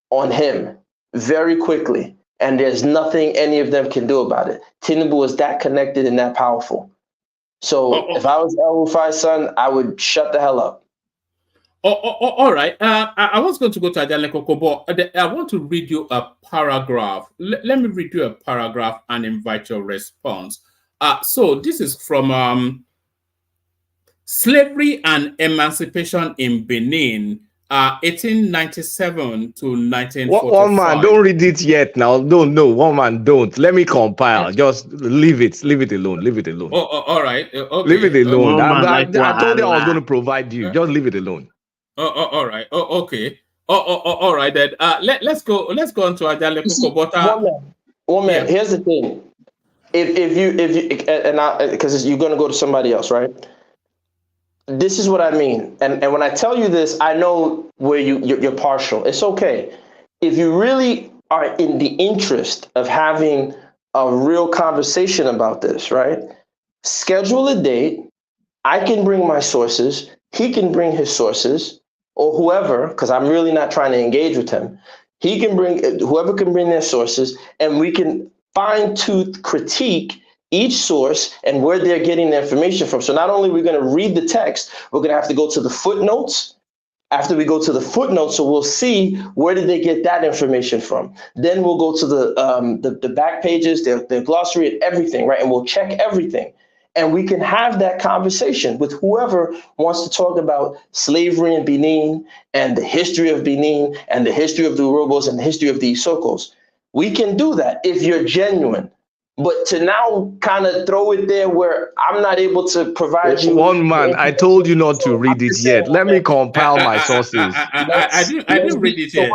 on him very quickly, and there's nothing any of them can do about it. Tinubu is that connected and that powerful. So if I was El Rufai's son, I would shut the hell up. All right. I was going to go to Ajale Koko, but I want to read you a paragraph. Let me read you a paragraph and invite your response. So this is from Slavery and Emancipation in Benin, 1897 to 1945. One man, don't read it yet now. No, one man, don't. Let me compile. Just leave it alone. Leave it alone. All right. Okay. Leave it alone. I told you I was going to provide you. Just leave it alone. All right. Okay. All right. Then let's go on to Ajale Koko. One man. Here's the thing. If you because you're going to go to somebody else, right? This is what I mean. And when I tell you this, I know where you're partial. It's okay. If you really are in the interest of having a real conversation about this, right? Schedule a date. I can bring my sources. He can bring his sources, or whoever, because I'm really not trying to engage with him. Whoever can bring their sources, and we can fine-tooth critique each source and where they're getting the information from. So not only are we going to read the text, we're going to have to go to the footnotes. After we go to the footnotes, so we'll see where did they get that information from. Then we'll go to the back pages, their glossary and everything, right? And we'll check everything. And we can have that conversation with whoever wants to talk about slavery in Benin and the history of Benin and the history of the Urhobos and the history of the Isokos. We can do that if you're genuine. But to now kind of throw it there where I'm not able to provide you. One man, I told you not to read it yet. Let me compile my sources. I didn't read it yet.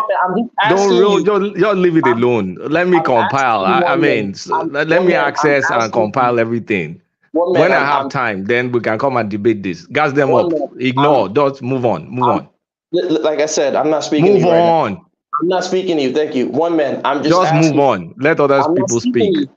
Don't leave it alone. Let me compile. Let me access and compile everything. When I have time, then we can come and debate this. Gas them up. Ignore. Just move on. Like I said, I'm not speaking to you right now. I'm not speaking to you. Thank you. One man, I'm just move on. Let other people speak.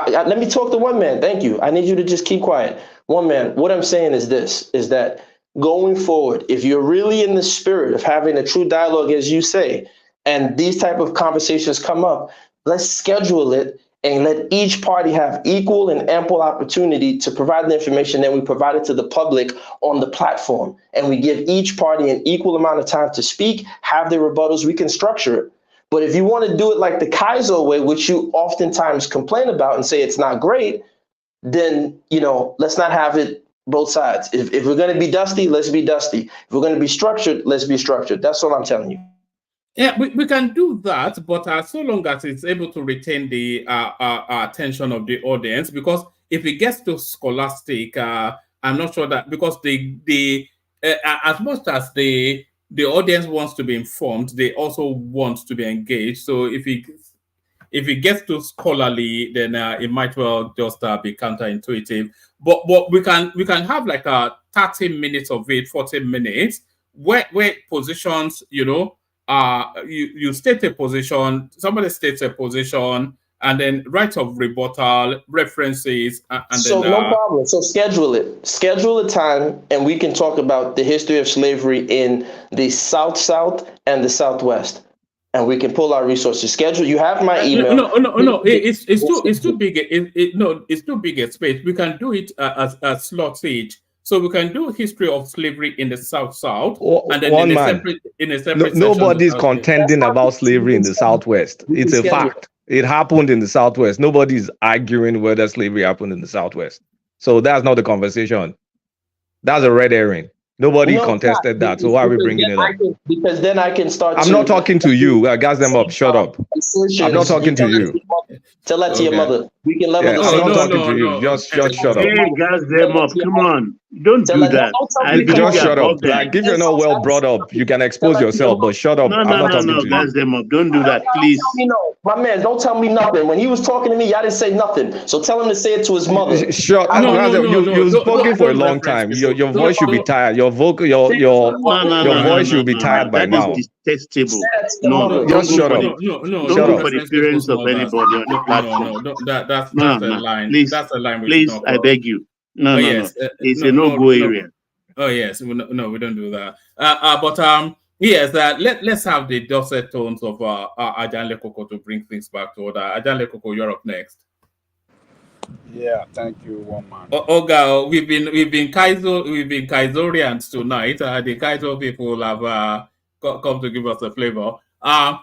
Let me talk to one man. Thank you. I need you to just keep quiet. One man, what I'm saying is this, is that going forward, if you're really in the spirit of having a true dialogue, as you say, and these type of conversations come up, let's schedule it and let each party have equal and ample opportunity to provide the information that we provided to the public on the platform. And we give each party an equal amount of time to speak, have their rebuttals. We can structure it. But if you want to do it like the Kaiser way, which you oftentimes complain about and say it's not great, then, let's not have it both sides. If we're going to be dusty, let's be dusty. If we're going to be structured, let's be structured. That's all I'm telling you. Yeah, we can do that, but so long as it's able to retain the attention of the audience, because if it gets too scholastic, I'm not sure that, because the as much as the audience wants to be informed, they also want to be engaged. So if it gets too scholarly, then it might well just be counterintuitive. But we can have like a 30 minutes of it, 40 minutes, where positions, you state a position, somebody states a position, and then right of rebuttal, references, and so then no problem. So schedule a time, and we can talk about the history of slavery in the South and the Southwest, and we can pull our resources. Schedule. You have my email. No. It's too big. It's too big a space. We can do it as slots each. So we can do history of slavery in the South, and then in a separate nobody's section, contending about slavery in the Southwest. It's a fact. It happened in the Southwest. Nobody's arguing whether slavery happened in the Southwest. So that's not the conversation. That's a red herring. Nobody contested that. So why are we bringing it up? Because then I can start. I'm not talking to you. I gas them up. Shut up. I'm not talking to you. Tell that to your mother. We can level. I'm not talking to you. Just shut up. Hey, gas them up. Come on. Don't do that. Just shut up. Like, if you're not well brought up, you can expose yourself, but shut up. I'm not talking to you. Gas them up. Don't do that, please. My man, don't tell me nothing. When he was talking to me, y'all didn't say nothing. So tell him to say it to his mother. Shut up. You've spoken for a long time. Your voice should be tired. Your voice should be tired by now. That is detestable. No, just shut up. Don't go for the appearance of anybody on the platform. That's a line. Please, that's a line. Please, I beg you. No. It's a no-go area. Oh yes, no, we don't do that. Yes, let's have the dulcet tones of Ajanle Koko to bring things back to order. Ajanle Koko, you're up next. Yeah, thank you, one man. Oga, we've been Kaisorians tonight. The Kaiso people have come to give us a flavor. I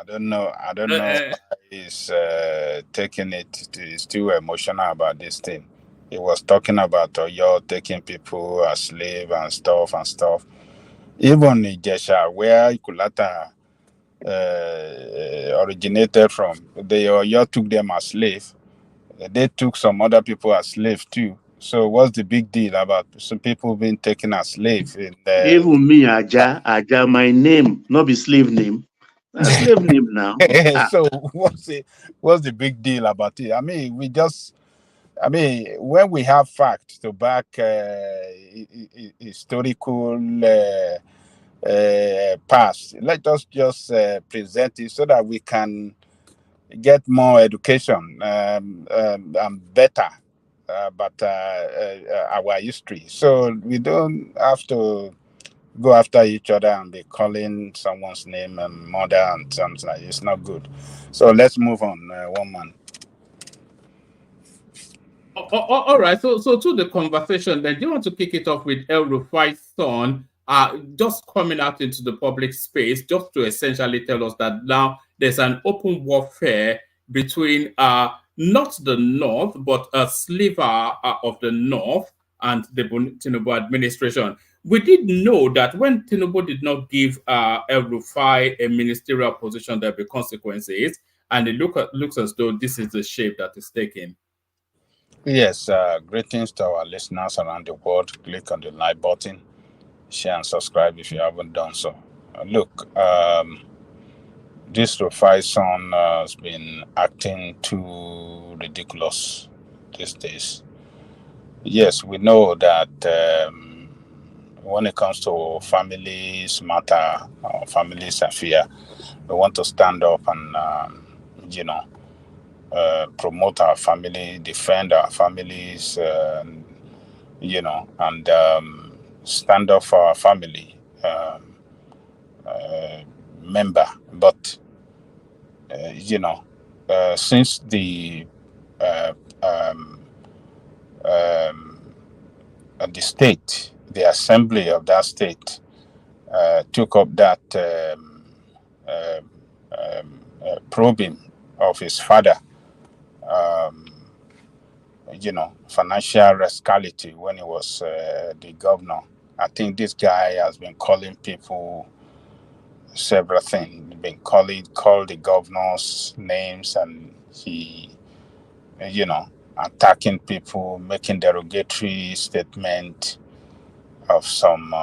don't know. He's taking it. He's too emotional about this thing. He was talking about Oyo taking people as slave and stuff. Even in Jesha, where Ikulata originated from, the Oyo took them as slave. They took some other people as slave too. So what's the big deal about some people being taken as slave? Even me, Aja, my name, not be slave name. Slave name now. So what's the big deal about it? When we have facts to back historical past, let us just present it so that we can get more education and better about our history. So we don't have to go after each other and be calling someone's name and mother and something like that. It's not good. So let's move on, one man. All right. So to the conversation, then, do you want to kick it off with El Rufai's son just coming out into the public space, just to essentially tell us that now there's an open warfare between not the North, but a sliver of the North and the Tinubu administration. We did know that when Tinubu did not give El Rufai a ministerial position, there will be consequences, and it looks as though this is the shape that is taking. Yes, greetings to our listeners around the world. Click on the like button, share and subscribe if you haven't done so. Look, this Rufai son has been acting too ridiculous these days. Yes, we know that when it comes to families matter or families affair, we want to stand up and promote our family, defend our families, and stand up for our family member. But since the state, the assembly of that state took up that probing of his father, financial rascality when he was the governor. I think this guy has been calling people several things, been called the governor's names, and he, attacking people, making derogatory statement of some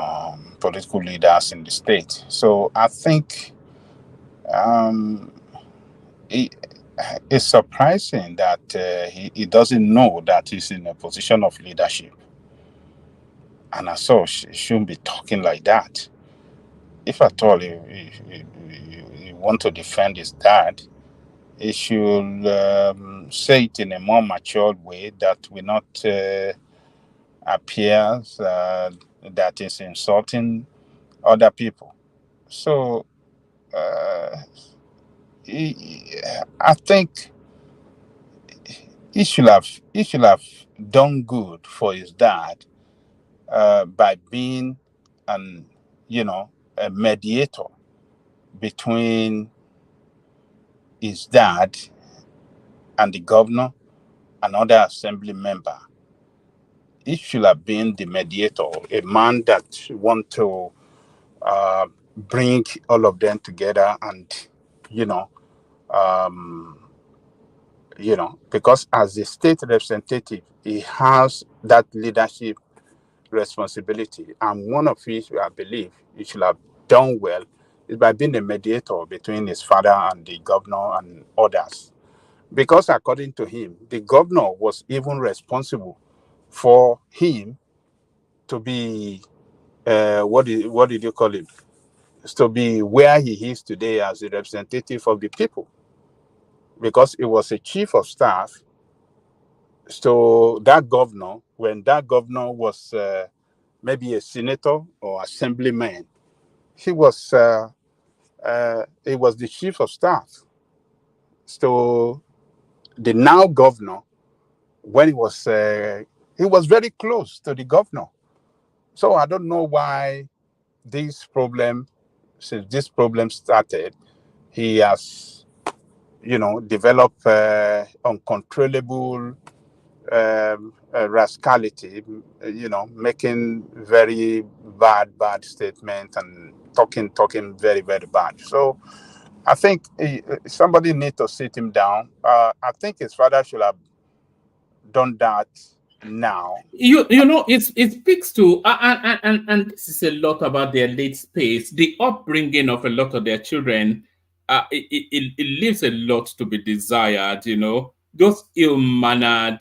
political leaders in the state. So I think um, it, it's surprising that he doesn't know that he's in a position of leadership, and as such, he shouldn't be talking like that. If at all he want to defend his dad, he should say it in a more matured way that will not appear that is insulting other people. So I think he should have done good for his dad by being an a mediator between his dad and the governor and other assembly member. He should have been the mediator, a man that want to uh, bring all of them together, and you know um, because as a state representative, he has that leadership responsibility. And one of which I believe he should have done well is by being a mediator between his father and the governor and others. Because according to him, the governor was even responsible for him to be what did you call him? To be where he is today as a representative of the people, because he was a chief of staff. So that governor, when that governor was maybe a senator or assemblyman, he was the chief of staff. So the now governor, when he was very close to the governor. So I don't know why since this problem started, he has developed uncontrollable rascality, making very bad statements and talking very, very bad. So I think somebody need to sit him down. I think his father should have done that now. It speaks to and this is a lot about their late space, the upbringing of a lot of their children. It leaves a lot to be desired. Just ill mannered.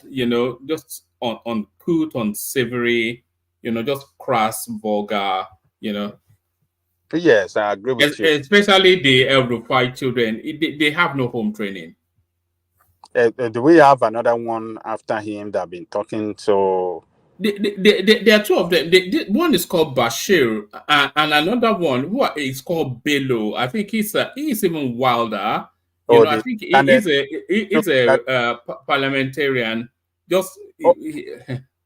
Just uncouth, unsavory. Just crass, vulgar. Yes, I agree with you. Especially the El-Rufai children, they have no home training. Do we have another one after him that have been talking? So there are two of them. One is called Bashir, and another one who is called Bello. I think he's even wilder. I think he's a parliamentarian. Just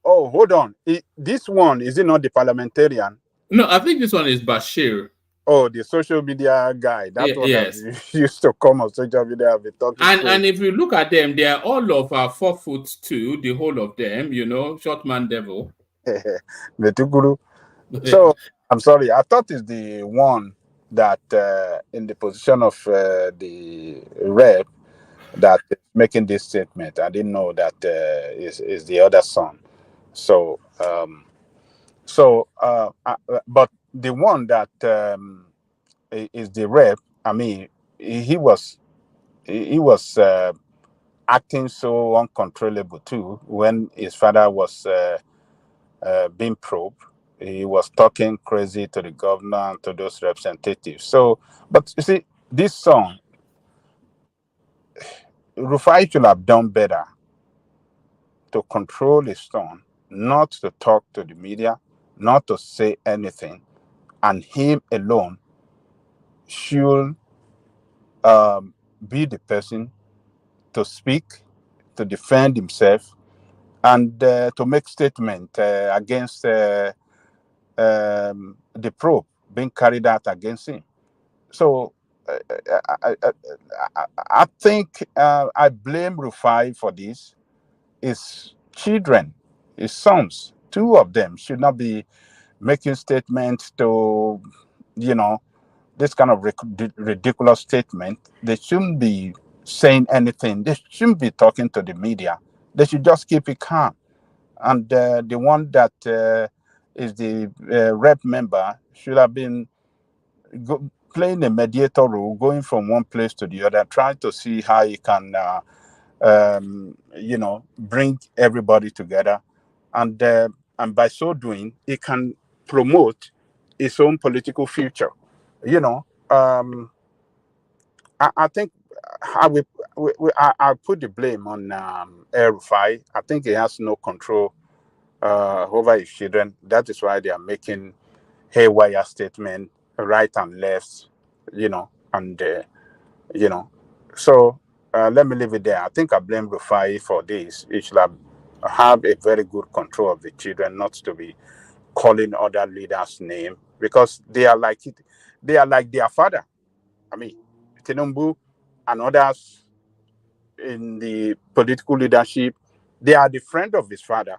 hold on. This one, is it not the parliamentarian? No, I think this one is Bashir. Oh, the social media guy. That one yes. that used to come on social media and be talking. And if you look at them, they are all of 4'2", the whole of them. Short man devil. So I'm sorry. I thought it's the one that in the position of the rep that is making this statement. I didn't know that is the other son. So but the one that is the rep. I mean, he was acting so uncontrollable too when his father was being probed. He was talking crazy to the governor and to those representatives. So, but you see, this song, Rufai should have done better to control his tone, not to talk to the media, not to say anything, and him alone should be the person to speak, to defend himself, and to make statement against the probe being carried out against him. So I think I blame Rufai for this. His children, his sons, two of them should not be making statements to, this kind of ridiculous statement. They shouldn't be saying anything. They shouldn't be talking to the media. They should just keep it calm. And the one that is the rep member should have been playing a mediator role, going from one place to the other, trying to see how he can, bring everybody together. And by so doing, he can promote his own political future. I think I put the blame on El-Rufai. I think he has no control over his children. That is why they are making haywire statements, right and left, and So let me leave it there. I think I blame Rufai for this. He should have a very good control of the children, not to be calling other leaders' name, because they are like their father. I mean, Tinubu and others in the political leadership, they are the friend of his father.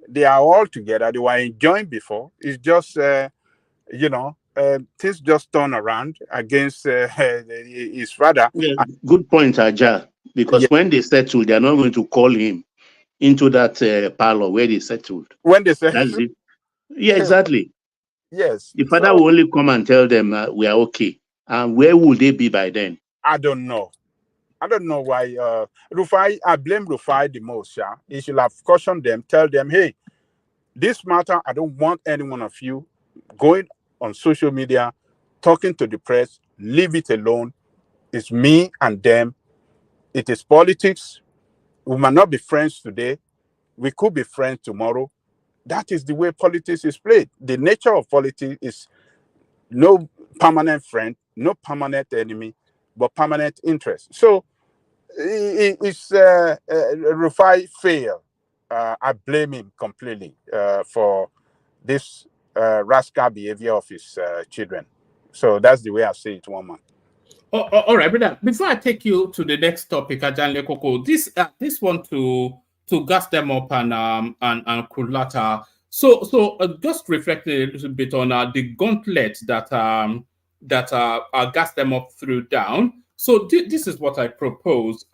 They are all together. They were enjoying before. It's just, things just turn around against his father. Yeah, good point, Aja. Because when they settle, they are not going to call him into that parlor where they settled. When they settle? That's it. Yeah, exactly. Yes. The father will only come and tell them we are okay. And where will they be by then? I don't know. I don't know why Rufai. I blame Rufai the most. Yeah, he should have cautioned them, tell them, hey, this matter, I don't want any one of you going on social media, talking to the press. Leave it alone. It's me and them. It is politics. We might not be friends today. We could be friends tomorrow. That is the way politics is played. The nature of politics is no permanent friend, no permanent enemy, but permanent interest. So it's Rufai failed. I blame him completely for this rascal behavior of his children. So that's the way I see it, woman. All right, brother. Before I take you to the next topic, Ajanle Koko, this one to gas them up and Kulata. So just reflecting a little bit on the gauntlet that gas them up through down. So this is what I propose.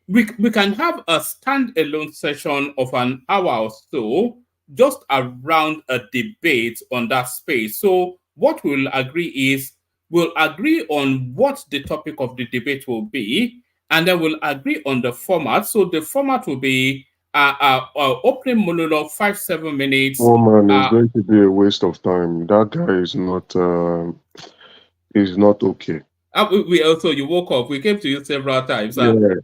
We can have a standalone session of an hour or so just around a debate on that space. So what we'll agree is we'll agree on what the topic of the debate will be, and then we'll agree on the format. So the format will be opening monologue, 5-7 minutes. Oh man, it's going to be a waste of time. That guy is not okay. We also, you woke up. We came to you several times. The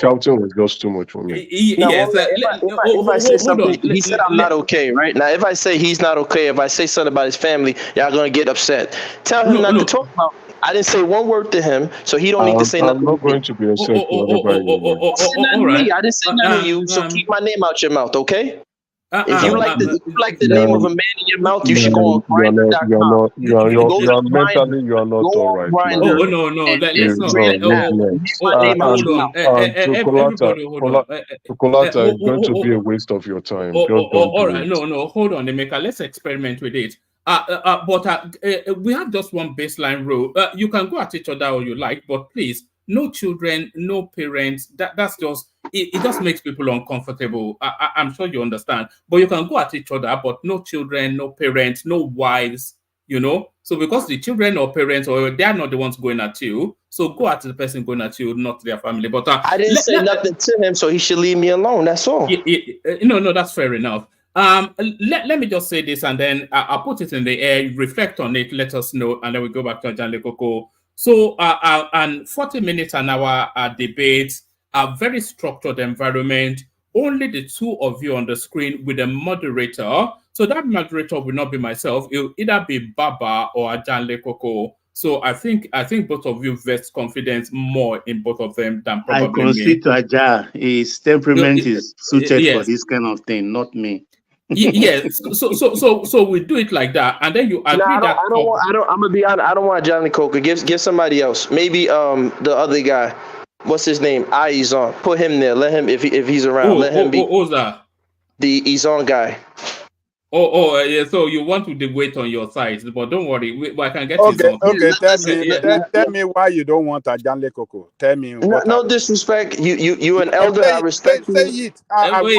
shouting was just too much for me. Yes. If I say something, he said I'm not okay, right? Now, if I say he's not okay, if I say something about his family, y'all gonna get upset. Tell him not to talk about me. I didn't say one word to him, so he don't need to say nothing. I'm not going to be upset for everybody. I didn't say nothing to you, so keep my name out your mouth, okay? If you like the name of a man in your mouth, you should go on Grindr.com. You are mentally, you are not all right. No. Let's not. Chocolata is going to be a waste of your time. All right. No. Hold on, Emeka. Let's experiment with it. But we have just one baseline rule. You can go at each other all you like, but please, no children, no parents. That's just it just makes people uncomfortable. I'm sure you understand. But you can go at each other, but no children, no parents, no wives. So because the children or parents or they are not the ones going at you, so go at the person going at you, not their family. But I didn't say nothing to him, so he should leave me alone. That's all. No, that's fair enough. Let me just say this, and then I'll put it in the air, reflect on it, let us know, and then we go back to Ajanle Koko. So, and 40 minutes an hour debates, a very structured environment, only the two of you on the screen with a moderator. So that moderator will not be myself. It'll either be Baba or Ajanle Koko. So I think both of you vest confidence more in both of them than probably me. I concede to Aja. His temperament is suited for this kind of thing, not me. Yes. So we do it like that, and then you agree Nah, that. I don't want. I'm gonna be honest. I don't want Johnny Coker. Give somebody else. Maybe the other guy. What's his name? Izon. Put him there. Let him if he's around. Let him be. Who's that? The Izon guy. Yeah. So you want to wait on your side, but don't worry. I can get his Okay, own. okay. Tell me why you don't want a Janle Coco. Tell me what. No disrespect. You an elder. I respect you. Say it. When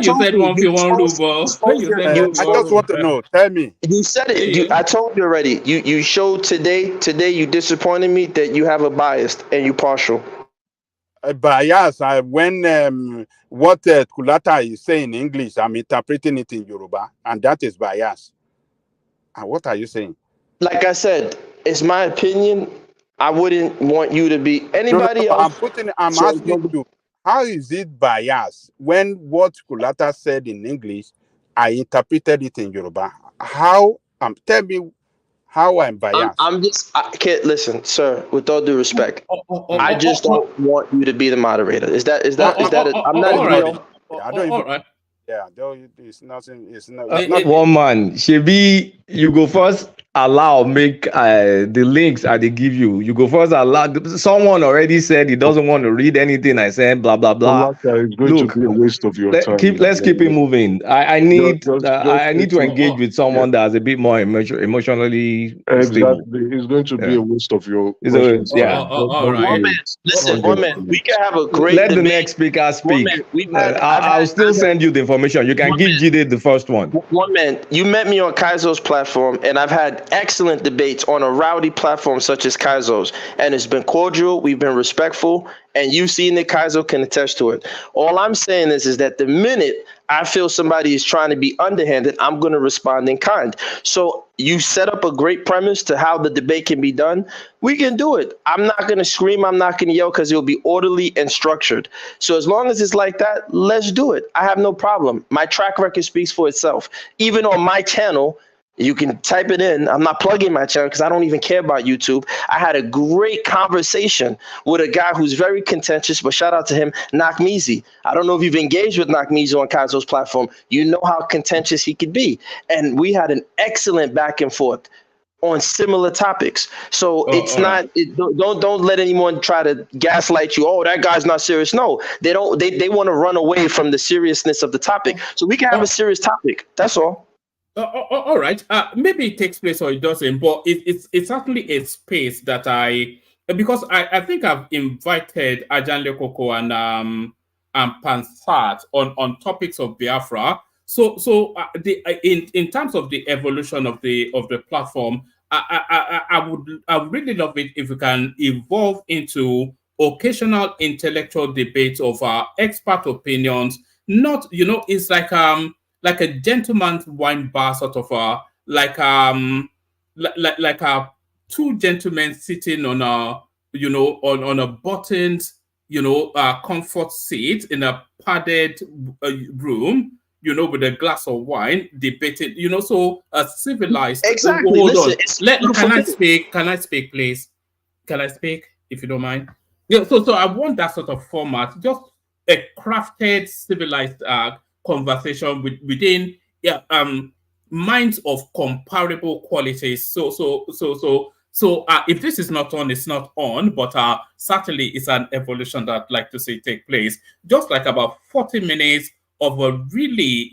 you said one for one ruble, when you said I just want to know. Tell me. You said it. I told you already. You showed today. Today you disappointed me that you have a bias and you partial. A bias. When what Kulata is saying in English, I'm interpreting it in Yoruba, and that is bias. And what are you saying? Like I said, it's my opinion. I wouldn't want you to be anybody else. I'm asking you, how is it bias when what Kulata said in English, I interpreted it in Yoruba? How? Tell me how I'm biased. I can't listen, sir. With all due respect, I just don't want you to be the moderator. Is that? I'm not already. I don't even. Yeah, though it's nothing. It's not. One man, Shebi, you go first. Allow make the links I they give you. You go first. Allow. Someone already said he doesn't want to read anything I said. Blah blah blah. It's going to be a waste of your time. Let's keep it moving. I need to engage with someone that's a bit more emotionally stable. It's going to be a waste of your. All right. One man. We can have a great. Let debate. the next speaker speak. I'll still send you the information. You can give Jide the first one. One man, you met me on Kaizo's platform, and I've had excellent debates on a rowdy platform such as Kaizo's, and it's been cordial. We've been respectful, and you've seen that Kaizo can attest to it. All I'm saying is that the minute I feel somebody is trying to be underhanded, I'm going to respond in kind. So you set up a great premise to how the debate can be done. We can do it. I'm not going to scream. I'm not going to yell because it'll be orderly and structured. So as long as it's like that, let's do it. I have no problem. My track record speaks for itself. Even on my channel, you can type it in. I'm not plugging my channel because I don't even care about YouTube. I had a great conversation with a guy who's very contentious, but shout out to him, Nakmizi. I don't know if you've engaged with Nakmizi on Kaizo's platform. You know how contentious he could be. And we had an excellent back and forth on similar topics. So don't let anyone try to gaslight you. Oh, that guy's not serious. No, they don't. They want to run away from the seriousness of the topic. So we can have a serious topic. That's all. All right. Maybe it takes place or it doesn't, but it's certainly a space that because I think I've invited Ajanle Koko and Pansat on topics of Biafra. So in terms of the evolution of the platform, I would really love it if we can evolve into occasional intellectual debates of expert opinions. Not, it's like a gentleman's wine bar, sort of like two gentlemen sitting on on a buttoned comfort seat in a padded room, with a glass of wine, debating, so civilized. Exactly. Hold Listen, on. Can I speak? Can I speak, please? Can I speak, if you don't mind? Yeah. So I want that sort of format, just a crafted, civilized conversation within minds of comparable qualities. So if this is not on, it's not on, but certainly it's an evolution that I'd like to see take place. Just like about 40 minutes of a really,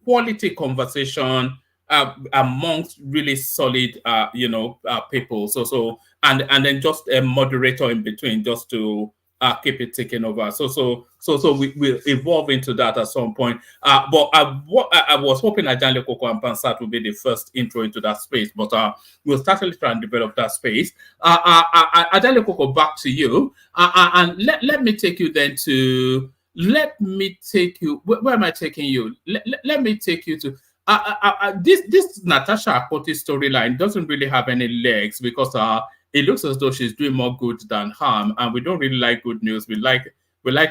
quality conversation amongst really solid, people. So and then just a moderator in between, just to keep it taken over. So we will evolve into that at some point. But I was hoping Ajanle Koko and Pansat would be the first intro into that space, but we'll certainly try and develop that space. Ajanle Koko, back to you. And let me take you then to. Let me take you. Where am I taking you? Let me take you to. This Natasha Akpoti storyline doesn't really have any legs because it looks as though she's doing more good than harm, and we don't really like good news. We like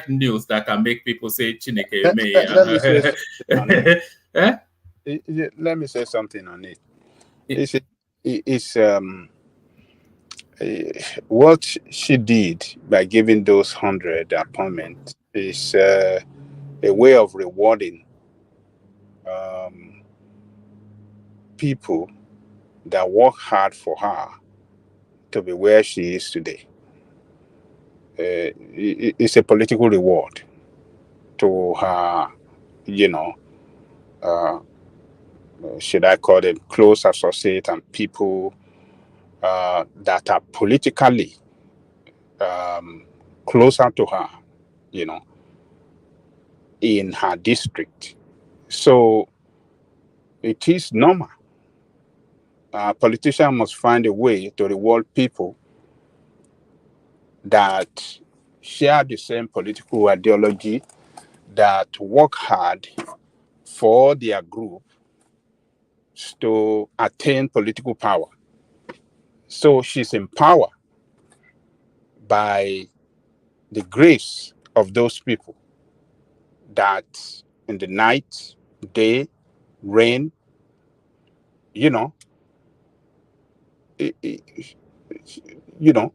news that can make people say Chineke me. Let me say something on it. It's what she did by giving those 100 appointments is a way of rewarding people that work hard for her to be where she is today. It's a political reward to her, you know, should I call them close associate and people that are politically closer to her, you know, in her district. So it is normal. Politicians must find a way to reward people that share the same political ideology, that work hard for their group to attain political power. So she's empowered by the grace of those people that in the night, day, rain, you know, you know,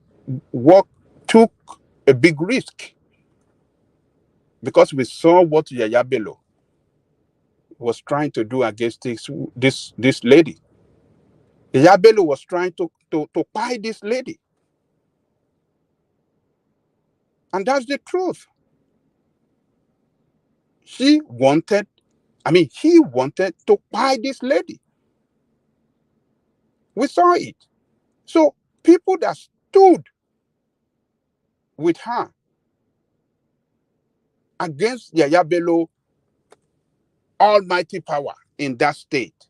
work took a big risk because we saw what Yaya Bello was trying to do against this lady. Yaya Bello was trying to buy this lady. And that's the truth. He wanted to buy this lady. We saw it. So people that stood with her against Yaya Bello almighty power in that state,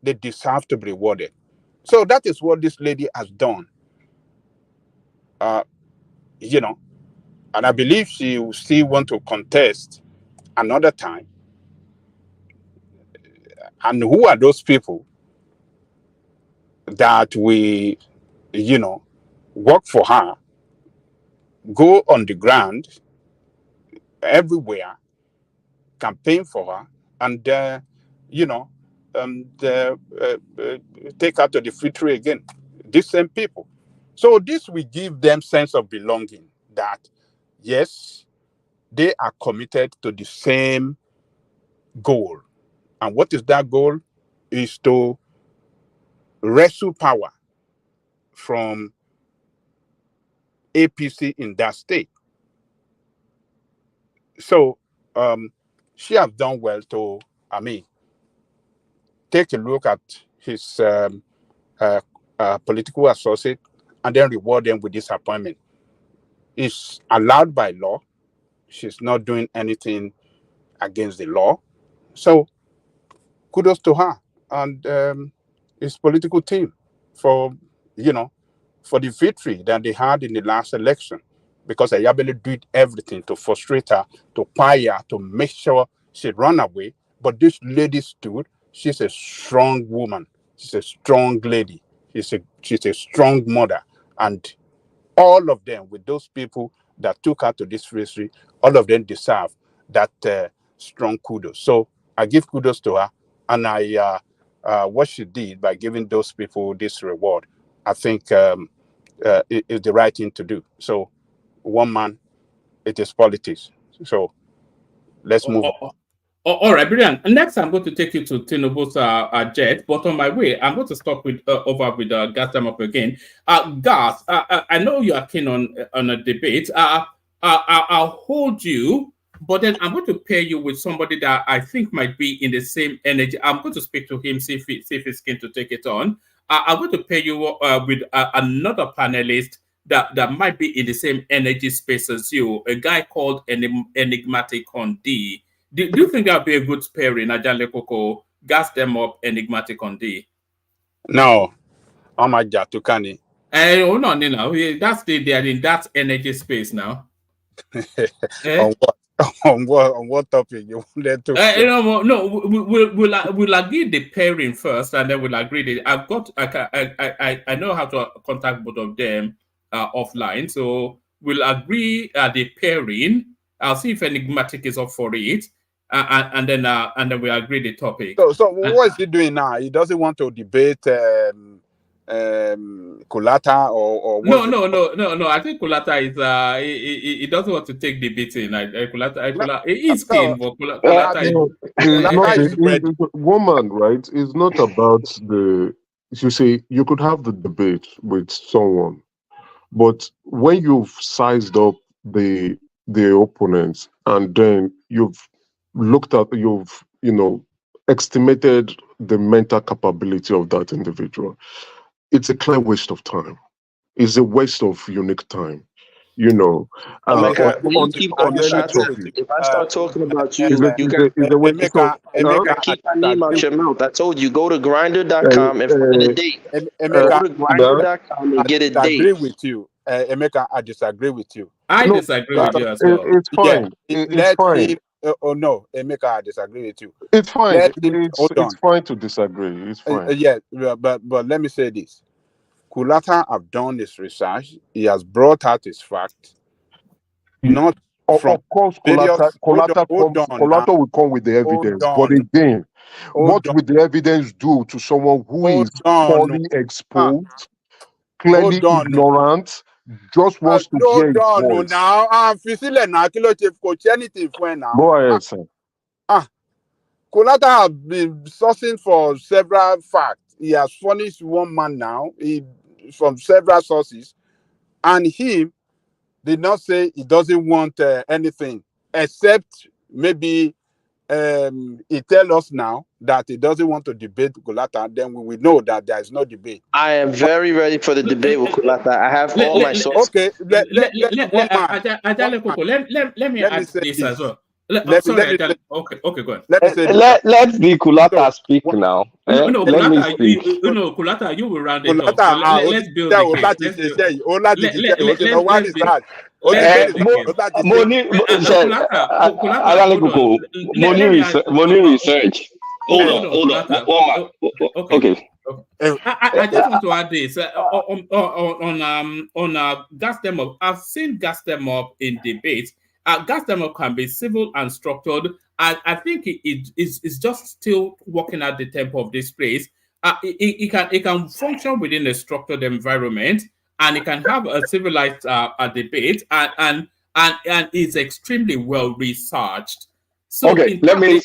they deserve to be rewarded. So that is what this lady has done. You know, and I believe she will still want to contest another time. And who are those people that we, you know, work for her, go on the ground everywhere, campaign for her, and you know, take her to the victory again? These same people. So this will give them sense of belonging that yes, they are committed to the same goal. And what is that goal? Is to wrestle power from APC in that state. So she has done well to, take a look at his political associate and then reward them with this appointment. It's allowed by law. She's not doing anything against the law. So kudos to her and his political team for, for the victory that they had in the last election, because Ayabele did everything to frustrate her, to pie her, to make sure she run away. But this lady stood. She's a strong woman. She's a strong lady. She's a strong mother. And all of them, with those people that took her to this victory, all of them deserve that strong kudos. So I give kudos to her. And what she did by giving those people this reward, I think is the right thing to do. So one man, it is politics. So let's move on. All right, brilliant. And next, I'm going to take you to Tinubu's jet. But on my way, I'm going to stop with over with Gas them up again. Gas, I know you are keen on a debate. I'll hold you, but then I'm going to pair you with somebody that I think might be in the same energy. I'm going to speak to him, see if he's keen to take it on. I'm going to pair you with another panelist that might be in the same energy space as you, a guy called Enigmatic Condi. Do you think that would be a good pairing, Ajale Koko? Gas them up, Enigmatic Condi. No, Amaja Tukani. Oh no, that's they are in that energy space now. On what topic you wanted to? We'll agree the pairing first, and then we'll agree that I know how to contact both of them offline. So we'll agree the pairing. I'll see if Enigmatic is up for it, and then we agree the topic. So what is he doing now? He doesn't want to debate Kulata or no. I think Kulata is he doesn't want to take the beating. Kulata he is keen, but Kulata is. No, it's not the woman, right? It's not about the. You see, you could have the debate with someone, but when you've sized up the opponents and then you've estimated the mental capability of that individual, it's a clear waste of time. It's a waste of unique time. Emeka, will you keep on your any shots in? topic. If I start talking about you, Is you got a waste. Emeka, keep my name out your mouth. I told you, go to grinder.com and find a date. Go to grinder.com and get a I disagree date. with you. Emeka, I disagree with you. I disagree with you as well. It's fine. It's fine. Oh no, Emeka, I disagree with you. It's fine. Hold on. It's fine to disagree. It's fine. But let me say this. Kulata have done his research. He has brought out his facts. Not from of course, Kulata will come with the evidence. But again, what will the evidence do to someone who is poorly exposed, clearly ignorant, just wants to hear his voice? Now, anything for now. Go ahead, sir. Kulata have been sourcing for several facts. He has furnished one man now from several sources, and he did not say he doesn't want anything, except maybe he tell us now that he doesn't want to debate Kulata. Then we will know that there is no debate. I am very ready for the debate with Kulata. I have all my sources. Okay, let me add this as well. Okay, go ahead. Let me say let's the Kulata speak now. No, let me speak. Kulata, you will round it up. So let's build the case. Money research. Hold on. Okay. I just want to add this on gas them up. I've seen gas them up in debates. Gas them up can be civil and structured. I think it's just still working at the tempo of this place. It can function within a structured environment, and it can have a civilized debate, and it's extremely well researched. So okay, let me.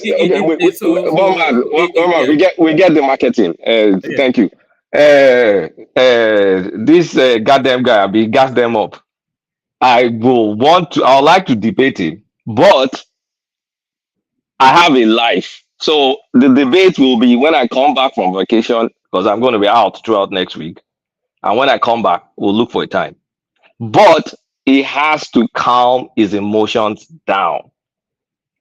We get the marketing. Thank you. This goddamn guy, I be gas them up. I would like to debate him, but I have a life. So the debate will be when I come back from vacation, because I'm going to be out throughout next week. And when I come back, we'll look for a time. But he has to calm his emotions down.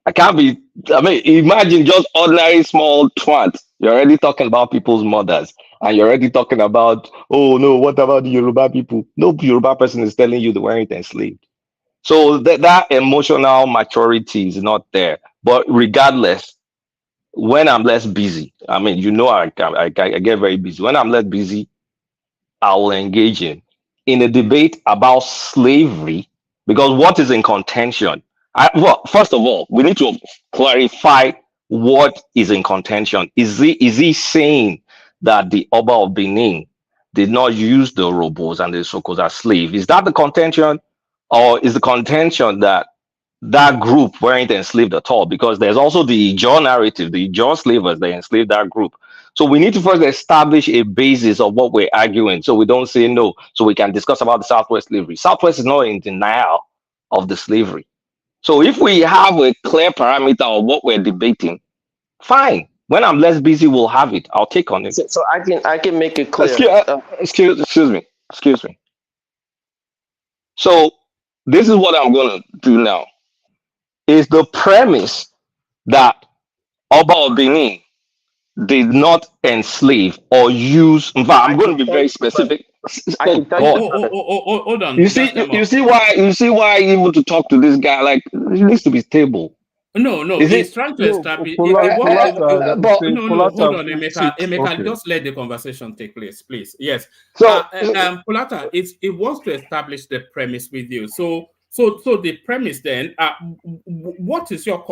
Imagine just ordinary small twat. You're already talking about people's mothers. And you're already talking about, oh no, what about the Yoruba people? No Yoruba person is telling you they weren't enslaved. So that emotional maturity is not there. But regardless, when I'm less busy, I get very busy. When I'm less busy, I will engage in a debate about slavery, because what is in contention? First of all, we need to clarify what is in contention. Is he saying that the Oba of Benin did not use the Robos and the Sokos as slaves? Is that the contention? Or is the contention that group weren't enslaved at all? Because there's also the Ijaw narrative, the Ijaw slavers, they enslaved that group. So we need to first establish a basis of what we're arguing, so we don't say no, so we can discuss about the Southwest slavery. Southwest is not in denial of the slavery. So if we have a clear parameter of what we're debating, fine. When I'm less busy, we'll have it. I'll take on it. So I can make it clear. Excuse me. So this is what I'm going to do now. Is the premise that Oba of Benin did not enslave or use. In fact, I'm going to be very specific. I can tell you. Hold on. You see why even to talk to this guy, like, it needs to be stable. No. He's trying to establish. Hold on, Emeka, just let the conversation take place, please. Yes. So, Kulata, it wants to establish the premise with you. So the premise then, what is your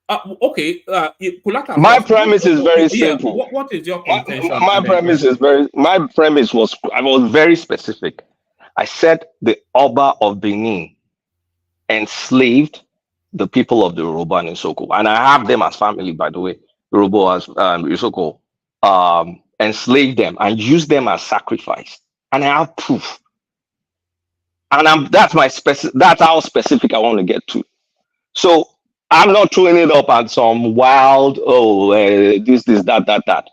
Okay, Kulaka My first. premise is very Yeah, simple. what is your contention? My premise is my premise was, I was very specific. I said the Oba of Benin enslaved the people of the Yoruba and Isoko, and I have them as family, by the way. Yoruba as Isoko enslaved them and used them as sacrifice, and I have proof. And that's that's how specific I want to get to. So I'm not throwing it up at some wild, this, that.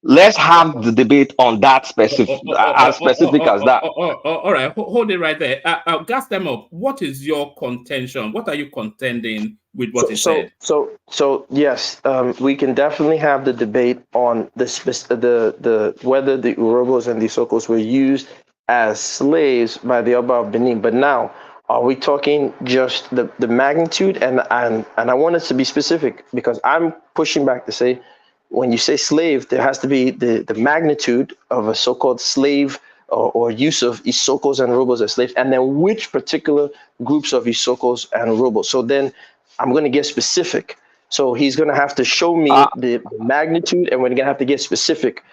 Let's have the debate on that specific, as specific as that. All right, hold it right there. Gas them up. What is your contention? What are you contending with what he said? So yes, we can definitely have the debate on the whether the Urobos and the Isokos were used as slaves by the Oba of Benin. But now, are we talking just the magnitude? And I want us to be specific, because I'm pushing back to say, when you say slave, there has to be the magnitude of a so-called slave or use of Isokos and Urobos as slaves, and then which particular groups of Isokos and Urobos. So then I'm going to get specific. So he's going to have to show me the magnitude, and we're going to have to get specific,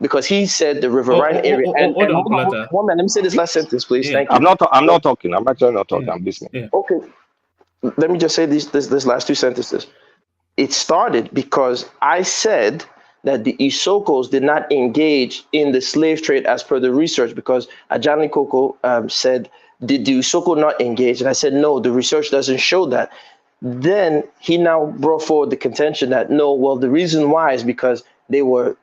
because he said the riverine area. Hold on, one minute. Let me say this last sentence, please. Thank you. I'm not talking. I'm actually not talking. I'm listening. Yeah. Okay. Let me just say this last two sentences. It started because I said that the Isokos did not engage in the slave trade as per the research, because Ajani Koko said, did the Isoko not engage? And I said, no, the research doesn't show that. Then he now brought forward the contention that, no, well, the reason why is because they were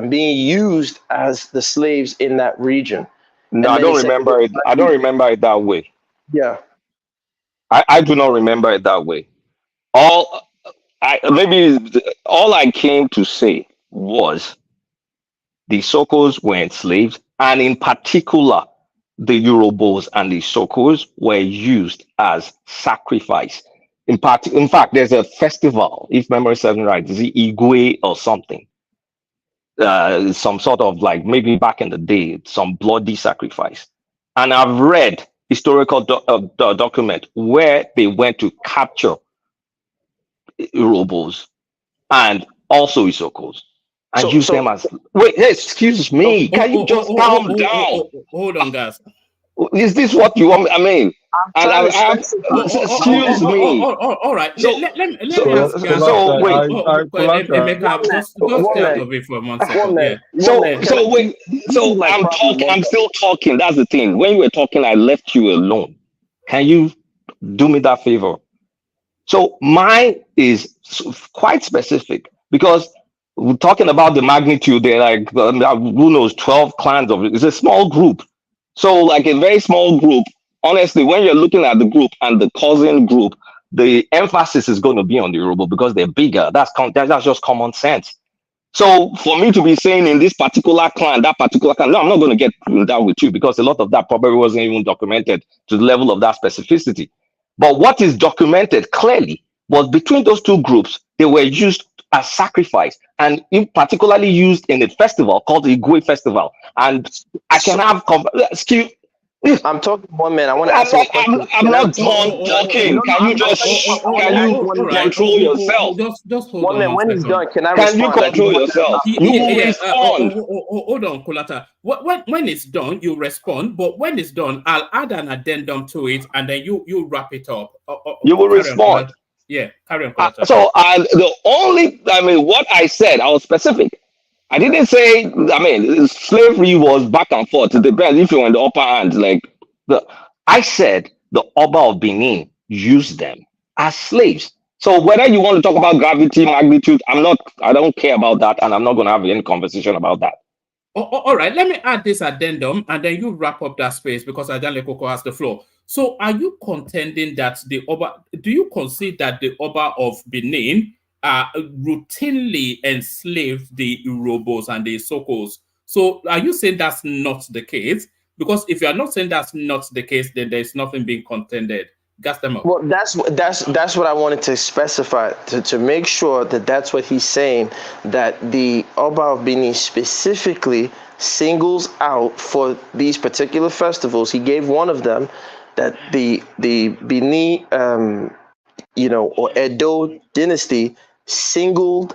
being used as the slaves in that region. No, I don't remember it. I don't remember it that way. Yeah. I do not remember it that way. All I came to say was the Isokos were enslaved, and in particular, the Urobos and the Isokos were used as sacrifice. In fact, there's a festival, if memory serves me right, is it Igwe or something? Some sort of, like, maybe back in the day, some bloody sacrifice. And I've read historical document where they went to capture Urobos and also Isokos and use them as. Wait, excuse me. Can you just calm down? Hold on, guys. Is this what you want? I mean, excuse me. All right. So, let me ask you. So wait. Emeka, just stay out of it for 1 second. Yeah. So wait. So I'm talking. I'm still talking. That's the thing. When you were talking, I left you alone. Can you do me that favor? So mine is quite specific, because we're talking about the magnitude. They're like, who knows, 12 clans of it. It's a small group. So like a very small group, honestly, when you're looking at the group and the cousin group, the emphasis is going to be on the Yoruba because they're bigger. That's just common sense. So for me to be saying in this particular clan, that particular clan, no, I'm not going to get that with you, because a lot of that probably wasn't even documented to the level of that specificity. But what is documented clearly was between those two groups, they were used as sacrifice, and particularly used in a festival called the Igwe Festival. And I can have excuse. I'm talking 1 minute. I want to ask you a question. I'm not done talking. Can you just control yourself? Just hold 1 on. minute. When he's done, can I respond? You control yourself? You respond. Hold on, Kulata. When it's done, you respond. But when it's done, I'll add an addendum to it, and then you wrap it up. You will respond. Yeah, carry on, Kulata. What I said, I was specific. I didn't say, slavery was back and forth. It depends if you're in the upper hand. I said the Oba of Benin used them as slaves. So whether you want to talk about gravity, magnitude, I don't care about that, and I'm not going to have any conversation about that. All right, let me add this addendum, and then you wrap up that space, because Adan Koko has the floor. So are you contending that do you concede that the Oba of Benin routinely enslaved the Urobos and the Isokos? So are you saying that's not the case? Because if you are not saying that's not the case, then there's nothing being contended. Gas them up. Well, that's what I wanted to specify, to make sure that that's what he's saying, that the Oba of Benin specifically singles out for these particular festivals. He gave one of them that the Benin or Edo dynasty singles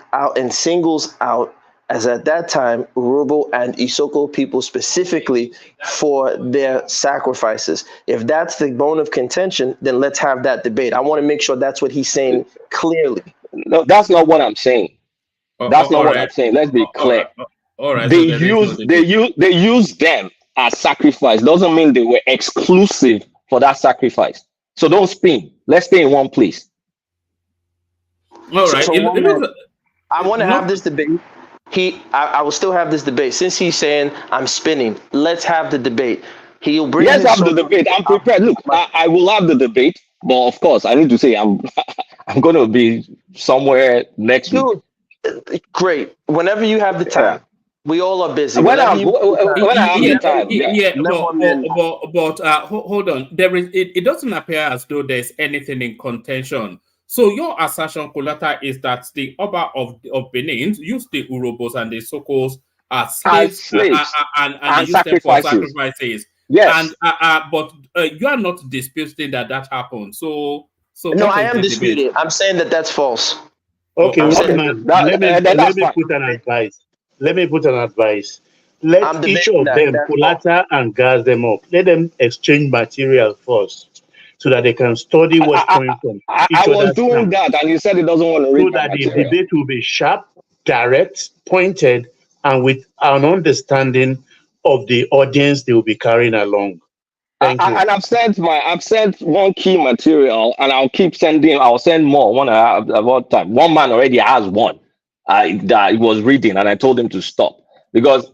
out as at that time Urhobo and Isoko people specifically for their sacrifices. If that's the bone of contention, then let's have that debate. I want to make sure that's what he's saying clearly. No, that's not what I'm saying. That's not what I'm saying. Let's be clear. All right. They So there is no debate. they use them as sacrifice. Doesn't mean they were exclusive for that sacrifice. So don't spin. Let's stay in one place. All right. I want to have this debate. I will still have this debate. Since he's saying I'm spinning, let's have the debate. He'll bring. Let's have the debate. I'm prepared. Look, I will have the debate, but of course, I need to say I'm going to be somewhere next week. Great. Whenever you have the time. We all are busy. When I have the time. But hold on. It doesn't appear as though there's anything in contention. So your assertion, Kolata, is that the Oba of Benin used the Urhobos and the Sokos as slaves and they used them for sacrifices. Yes. But you are not disputing that happened. So no, I am disputing. I'm saying that that's false. Okay, let me put an advice. Let Let each of them, Kolata and gas them up. Let them exchange material first, so that they can study what's coming from each I was doing that, and you said it doesn't want to read. So that the debate will be sharp, direct, pointed, and with an understanding of the audience they will be carrying along. Thank you. And I've sent one key material, and I'll keep sending. I'll send more one about time. One man already has one that he was reading, and I told him to stop, because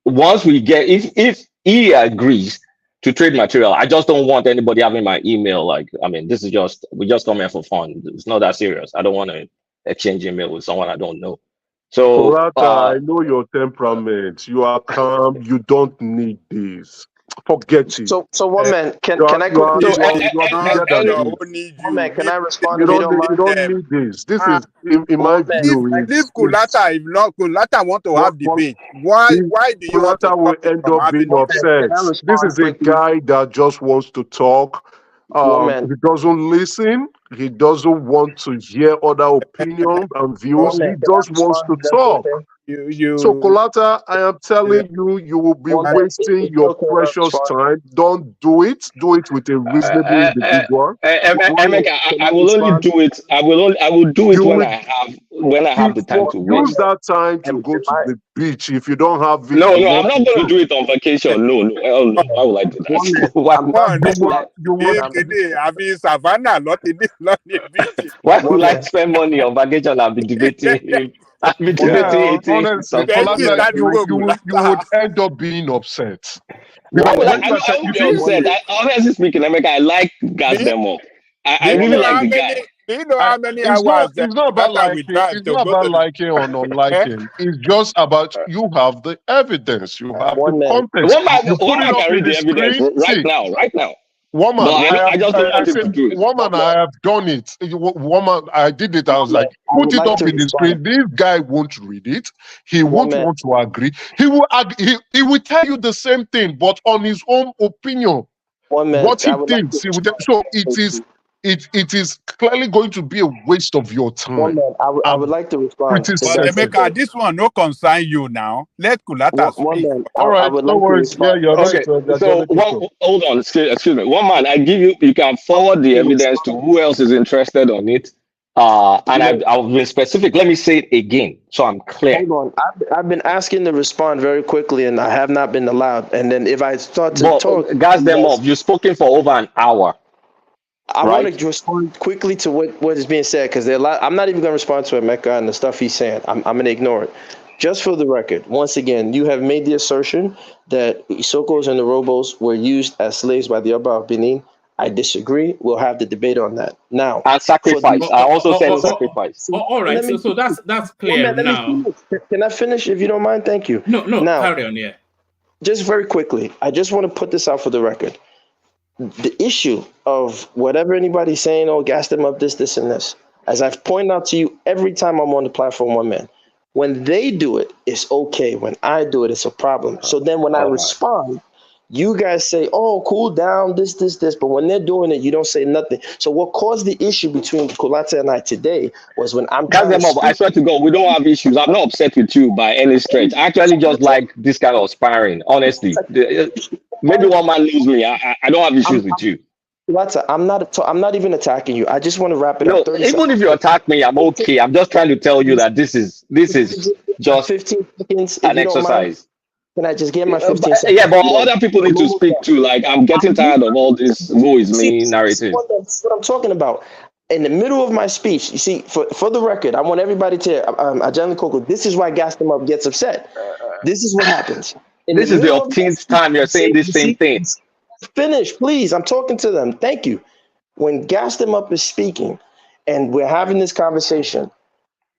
once we get, if he agrees to trade material, I just don't want anybody having my email. Like, I mean, this is we just come here for fun. It's not that serious. I don't want to exchange email with someone I don't know. So Kolata, I know your temperament. You are calm. You don't need this. Forget it. So one man, can I go? One man, can I respond? You don't need this. This is, in my view, leave Kolata. If not, Kolata want to have debate. Why do you want to will end up being upset? This is a guy that just wants to talk. He doesn't listen. He doesn't want to hear other opinions and views. He just wants to talk. So, Kolata, I am telling you, you will be wasting your precious time. Don't do it. Do it with a reasonable individual. I will only do it. I will do it when I have the time to waste. Use that time to go to the beach. If you don't have it, no, I'm not going to do it on vacation. No. Why would I do that? Why would I spend money on vacation and be debating? Honestly, you would end up being upset. Honestly speaking, I like gas them up. I really like the guy. Do you know how many hours? It's not about liking. It's not about liking or not liking. It's just about you have the evidence. You have the context. One man can read the evidence right now. Woman, I just don't want him to do it. Woman, I have done it. Woman, I did it. I was like, put it up in the screen. This guy won't read it. He won't want to agree. He will he will tell you the same thing, but on his own opinion. What he thinks. So it is clearly going to be a waste of your time. I would like to respond. But Emeka, this one no concern you now. Let Kolata speak. All right, no worries. Yeah, you're right. So hold on, excuse me. One man, I give you. You can forward the evidence to who else is interested on it. And I've been specific. Let me say it again, so I'm clear. Hold on. I've been asking to respond very quickly, and I have not been allowed. And then if I start to talk, gas them up. You've spoken for over an hour. I want to respond quickly to what is being said, because I'm not even going to respond to Emeka and the stuff he's saying. I'm going to ignore it. Just for the record, once again, you have made the assertion that Isokos and the Urhobos were used as slaves by the Oba of Benin. I disagree. We'll have the debate on that now. And sacrifice. I also said sacrifice. All right. So that's clear now. Can I finish, if you don't mind? Thank you. No. Now, carry on. Yeah. Just very quickly, I just want to put this out for the record. The issue of whatever anybody's saying, gas them up, this, and this, as I've pointed out to you every time I'm on the platform, one man, when they do it, it's okay. When I do it, it's a problem. So then when I respond, You guys say, "Oh, cool down, this," but when they're doing it, you don't say nothing. So what caused the issue between Kulata and I today was when I'm Cast trying to them up. I speak. swear to God, we don't have issues. I'm not upset with you by any stretch. I actually just like this kind of sparring, honestly. Maybe one man lose me. I don't have issues with you. Kulata, I'm not even attacking you. I just want to wrap it No, up. 30 even if you seconds. attack me, I'm okay. I'm just trying to tell you that this is just 15 seconds, if an you don't mind. exercise. Can I just get my 15 seconds? Yeah, but other people need to speak too. Like, I'm getting tired of all this woe is See, me this is narrative. what I'm talking about. In the middle of my speech, you see, for the record, I want everybody to, Ajahn Coco, this is why Gas Them Up gets upset. This is what happens. In This is the middle of my 15th time you're saying this same thing. finish, please. I'm talking to them. Thank you. When Gas Them Up is speaking and we're having this conversation,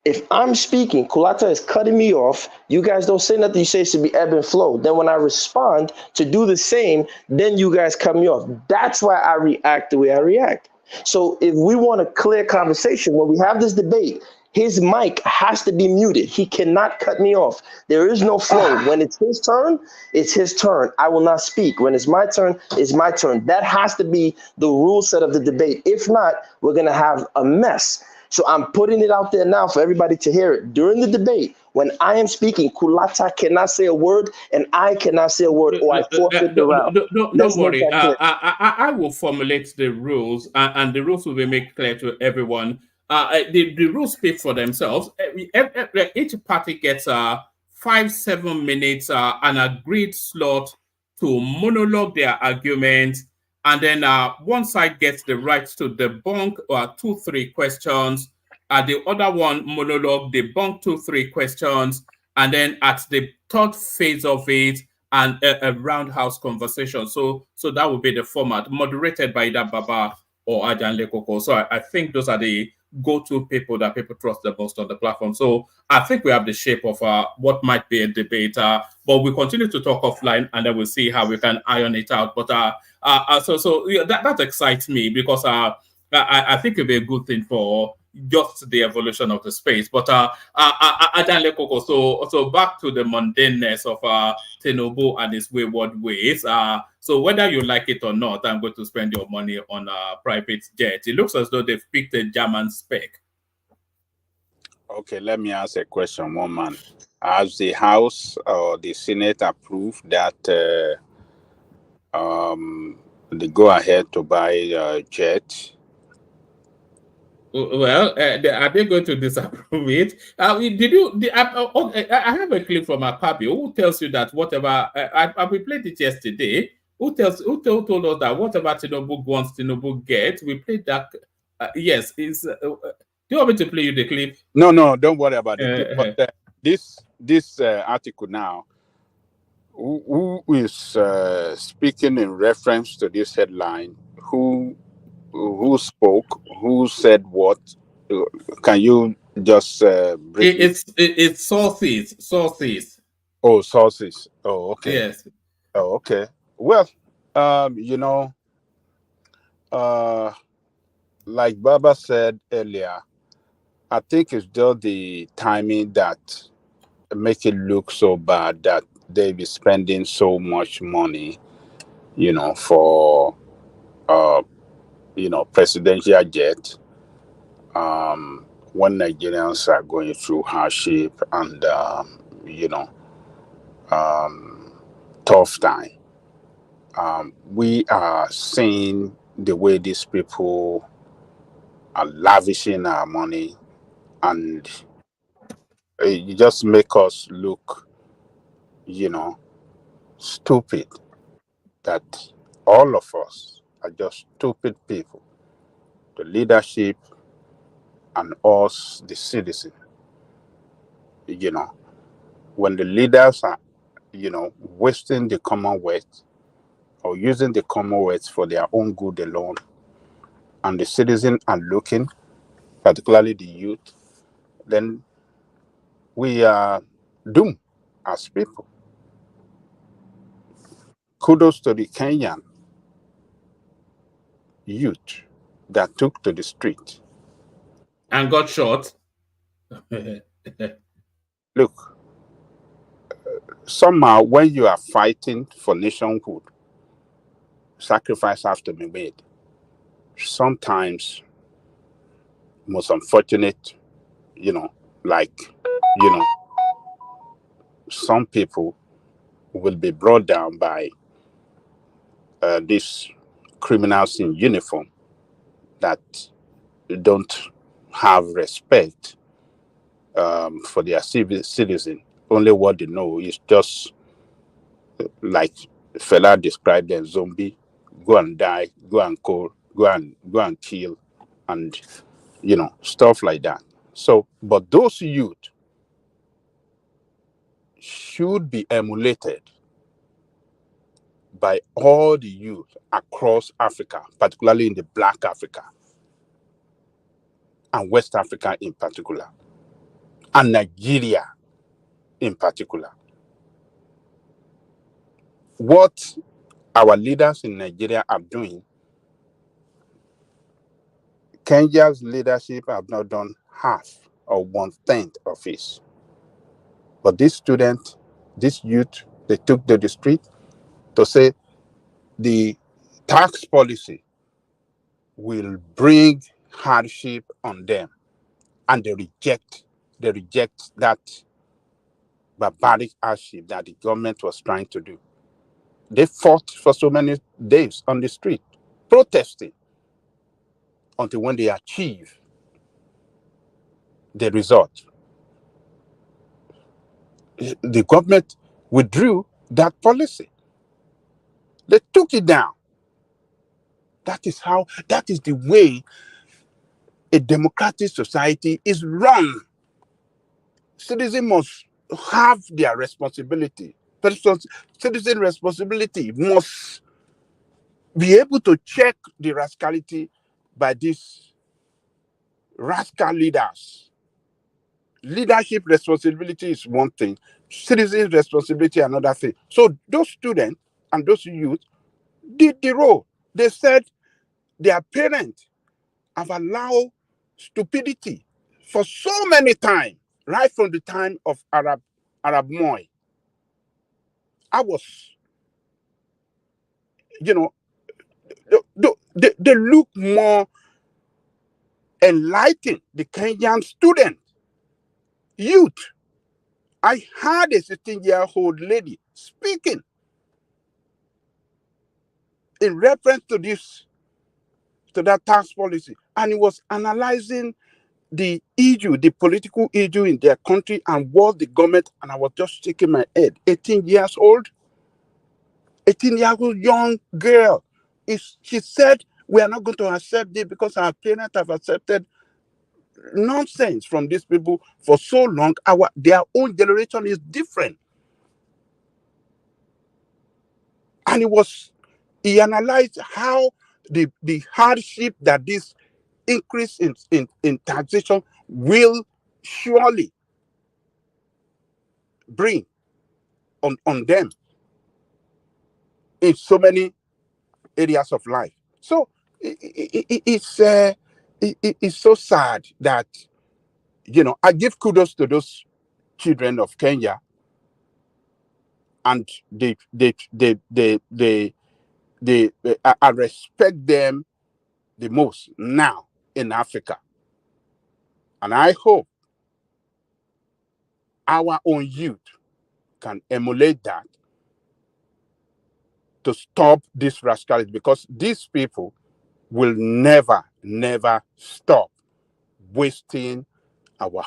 if I'm speaking, Kulata is cutting me off. You guys don't say nothing. You say it should be ebb and flow. Then when I respond to do the same, then you guys cut me off. That's why I react the way I react. So if we want a clear conversation, when we have this debate, his mic has to be muted. He cannot cut me off. There is no flow. When it's his turn, it's his turn. I will not speak. When it's my turn, it's my turn. That has to be the rule set of the debate. If not, we're going to have a mess. So I'm putting it out there now for everybody to hear it. During the debate, when I am speaking, Kulata cannot say a word and I cannot say a word, or I forfeit the round. Don't worry. I will formulate the rules, and the rules will be made clear to everyone. The rules speak for themselves. Each party gets 5-7 minutes, an agreed slot to monologue their argument, and then one side gets the right to debunk 2-3 questions. The other one monologue, debunk 2-3 questions, and then at the third phase of it, and a roundhouse conversation. So that would be the format, moderated by either Baba or Ajahn Lekoko. So I think those are the go-to people that people trust the most on the platform. So I think we have the shape of what might be a debate, but we continue to talk offline, and then we'll see how we can iron it out. But so yeah, that excites me, because I think it'll be a good thing for just the evolution of the space. But Ajahn Lekoko, so back to the mundaneness of Tinubu and his wayward ways. So whether you like it or not, I'm going to spend your money on a private jet. It looks as though they've picked a German spec. Okay, let me ask a question, one man. Has the House or the Senate approved that they go ahead to buy a jet? Well, are they going to disapprove it? I have a clip from Akabi who tells you that whatever we played it yesterday. Who told us that whatever Tinubu wants, Tinubu gets. We played that. Yes, do you want me to play you the clip? No, don't worry about the clip. But this article now, who is speaking in reference to this headline? Who spoke? Who said what? Can you just briefly? It's sources. Oh, sources. Oh, okay. Yes. Oh, okay. Well, like Baba said earlier, I think it's just the timing that make it look so bad that they be spending so much money, for presidential jet. When Nigerians are going through hardship and tough time, we are seeing the way these people are lavishing our money, and it just make us look, stupid. That all of us are just stupid people. The leadership and us, the citizen. When the leaders are, wasting the Commonwealth or using the Commonwealth for their own good alone, and the citizens are looking, particularly the youth, then we are doomed as people. Kudos to the Kenyan youth that took to the street and got shot. Look, somehow when you are fighting for nationhood, sacrifice have to be made. Sometimes, most unfortunate, like, some people will be brought down by these criminals in uniform that don't have respect for their citizen. Only what they know is just like fella described them: zombie, go and die, go and kill, and stuff like that. So, but those youth should be emulated by all the youth across Africa, particularly in the Black Africa and West Africa in particular, and Nigeria in particular. What our leaders in Nigeria are doing, Kenya's leadership have not done half or 1/10 of it. But this student, this youth, they took to the street to say the tax policy will bring hardship on them, and they reject that barbaric hardship that the government was trying to do. They fought for so many days on the street, protesting, until when they achieve the result. The government withdrew that policy. They took it down. That is the way a democratic society is run. Citizens must have their responsibility. Citizen responsibility must be able to check the rascality by these rascal leaders. Leadership responsibility is one thing, citizen responsibility another thing. So those students and those youth did the role. They said their parents have allowed stupidity for so many times, right from the time of Arab Moi. I was, they look more enlightened, the Kenyan student, youth. I heard a 16-year-old lady speaking in reference to that tax policy, and he was analyzing the issue, the political issue in their country and what the government, and I was just shaking my head. 18 years old, 18-year-old young girl. She said, we are not going to accept it because our parents have accepted nonsense from these people for so long. Their own generation is different. And he analyzed how the hardship that this increase in taxation will surely bring on them in so many areas of life. So it's so sad that I give kudos to those children of Kenya, and I respect them the most now in Africa, and I hope our own youth can emulate that to stop this rascality, because these people will never stop wasting our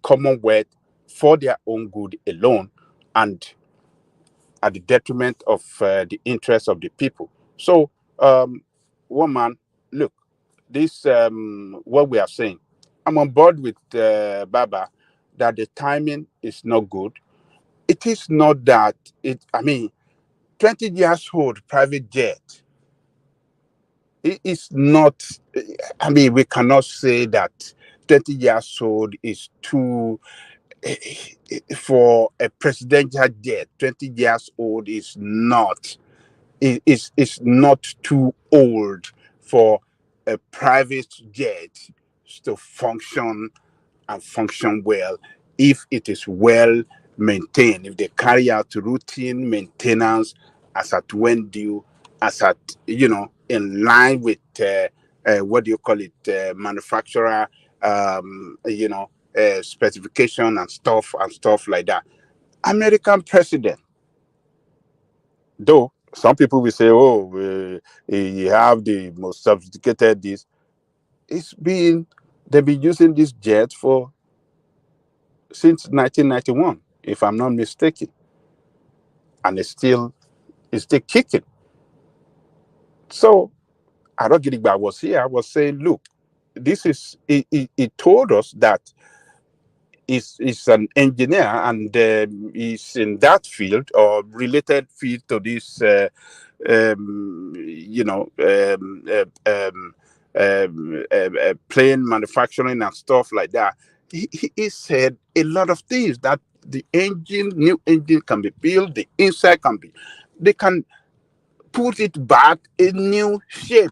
commonwealth for their own good alone, and at the detriment of the interests of the people. So, one man, look, this what we are saying. I'm on board with Baba that the timing is not good. It is not that 20 years old private jet. It is not. We cannot say that 20 years old is too for a presidential jet. 20 years old is not. It's not too old for a private jet to function and function well if it is well maintained. If they carry out routine maintenance as at when due, as at, in line with what do you call it, manufacturer, specification and stuff like that. American president, though some people will say, oh, you have the most sophisticated this. They've been using this jet since 1991, if I'm not mistaken, and it's still kicking. So I don't get it, but I was here. I was saying, look, this is. He told us that he's an engineer and he's in that field or related field to this, plane manufacturing and stuff like that. He said a lot of things that the new engine can be built, the inside can be, they can put it back in new shape.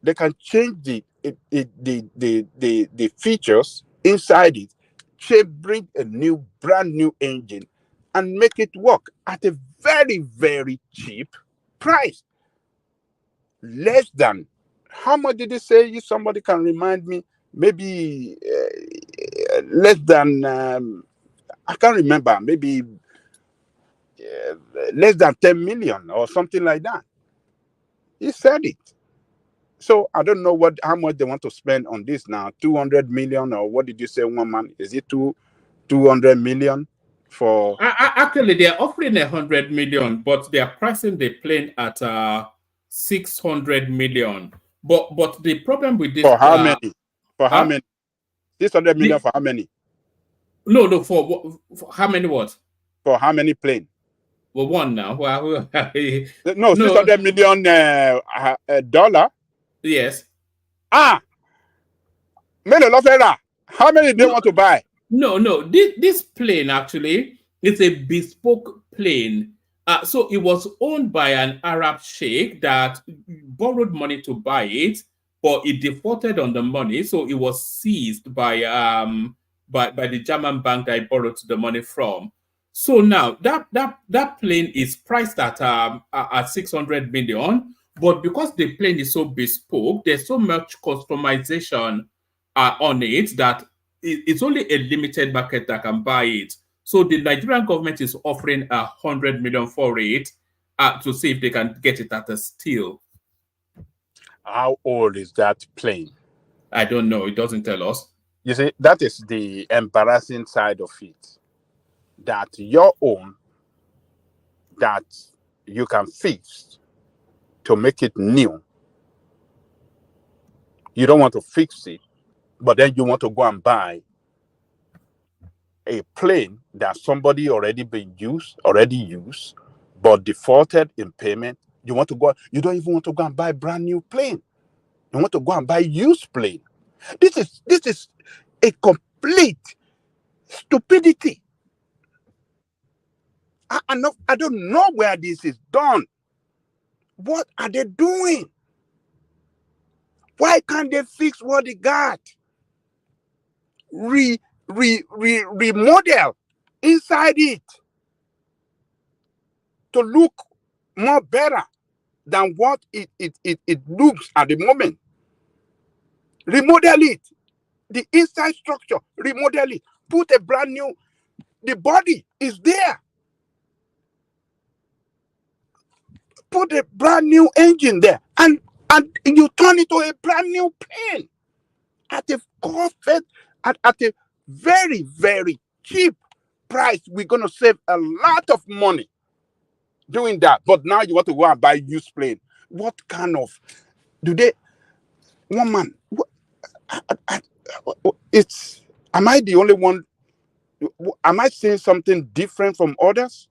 They can change the features inside it, bring a brand new engine, and make it work at a very, very cheap price. Less than, how much did they say? If somebody can remind me, maybe less than, I can't remember, maybe less than 10 million or something like that. He said it. So I don't know how much they want to spend on this now. 200 million, or what did you say, one man? Is it 200 million for? Actually, they are offering 100 million, but they are pricing the plane at 600 million. But the problem with this, for how many? For how many? 600 million for how many? No, for how many what? For how many planes? Well, one now. No, 600 million dollar. Yes. How many do they want to buy? No. This plane actually is a bespoke plane. So it was owned by an Arab sheikh that borrowed money to buy it, but it defaulted on the money, so it was seized by the German bank that I borrowed the money from. So now that plane is priced at 600 million, but because the plane is so bespoke, there's so much customization on it that it's only a limited market that can buy it. So the Nigerian government is offering 100 million for it to see if they can get it at a steal. How old is that plane? I don't know. It doesn't tell us. You see, that is the embarrassing side of it. That your own, that you can fix to make it new. You don't want to fix it, but then you want to go and buy a plane that somebody already used, but defaulted in payment. You don't even want to go and buy a brand new plane. You want to go and buy used plane. This is a complete stupidity. I don't know where this is done. What are they doing? Why can't they fix what they got? Remodel inside it to look more better than what it looks at the moment. Remodel it. The inside structure, remodel it. Put a brand new, the body is there. Put a brand new engine there, and you turn it to a brand new plane at a very, very cheap price. We're gonna save a lot of money doing that. But now you want to go and buy used plane. What kind of one man? Am I the only one? Am I saying something different from others?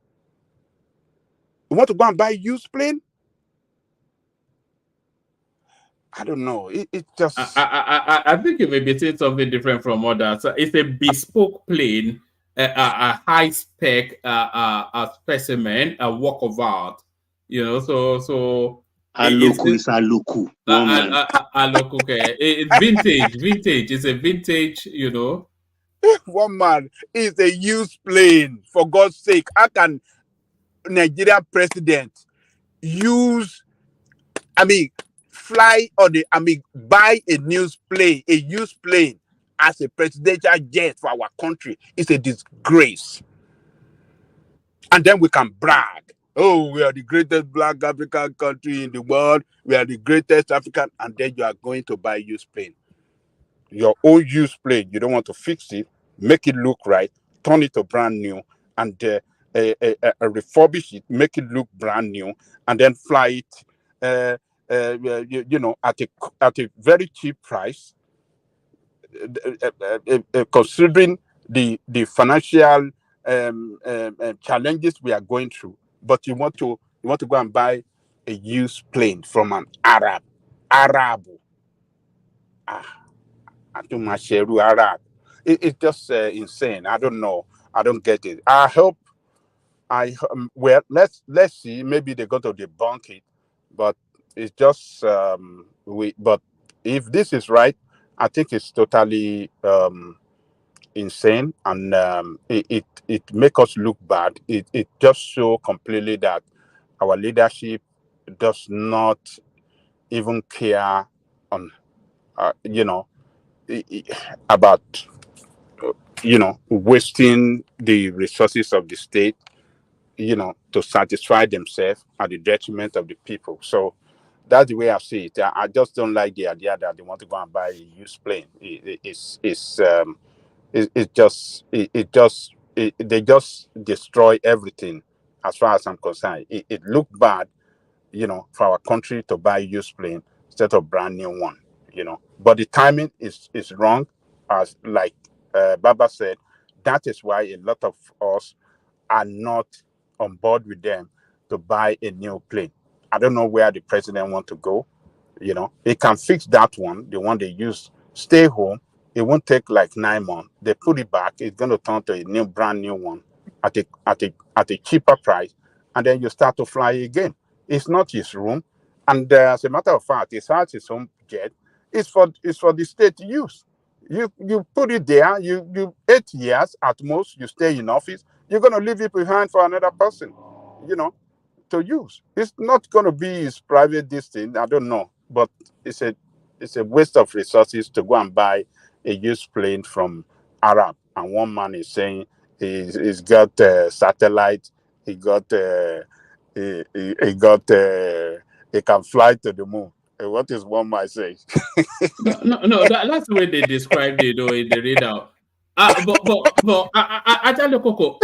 You want to go and buy used plane? I don't know. It just. I think you may be saying something different from others. It's a bespoke plane, a high spec a specimen, a work of art. So. Aloku is Aloku. Aloku, okay. It's vintage. It's a vintage, One man is a used plane, for God's sake. How can Nigerian president use, fly on the, buy a used plane as a presidential jet for our country is a disgrace. And then we can brag. Oh, we are the greatest black African country in the world. We are the greatest African. And then you are going to buy used plane. Your own used plane, you don't want to fix it, make it look right, turn it to brand new, and refurbish it, make it look brand new, and then fly it, at a very cheap price, considering the financial challenges we are going through. But you want to go and buy a used plane from an Arab. Arab. It's just insane. I don't know. I don't get it. I hope. Well, let's see. Maybe they're going to debunk it, but it's just But if this is right, I think it's totally insane, and it make us look bad. It just show completely that our leadership does not even care on about wasting the resources of the state, to satisfy themselves at the detriment of the people. So that's the way I see it. I just don't like the idea that they want to go and buy a used plane. They just destroy everything. As far as I'm concerned, it looked bad, for our country to buy used plane instead of brand new one. But the timing is wrong, as like Baba said. That is why a lot of us are not on board with them to buy a new plane. I don't know where the president want to go. He can fix that one, the one they use. Stay home. It won't take like 9 months. They put it back. It's going to turn to a brand new one at a cheaper price, and then you start to fly again. It's not his room, and as a matter of fact, he has his own jet. It's for the state to use. You put it there. You 8 years at most. You stay in office. You're going to leave it behind for another person, to use. It's not going to be his private destiny. I don't know, but it's a waste of resources to go and buy a used plane from Arab. And one man is saying he's got satellite. He got he can fly to the moon. What is one man saying? No, that's the way they described it, though, in the readout. But I tell you, Coco,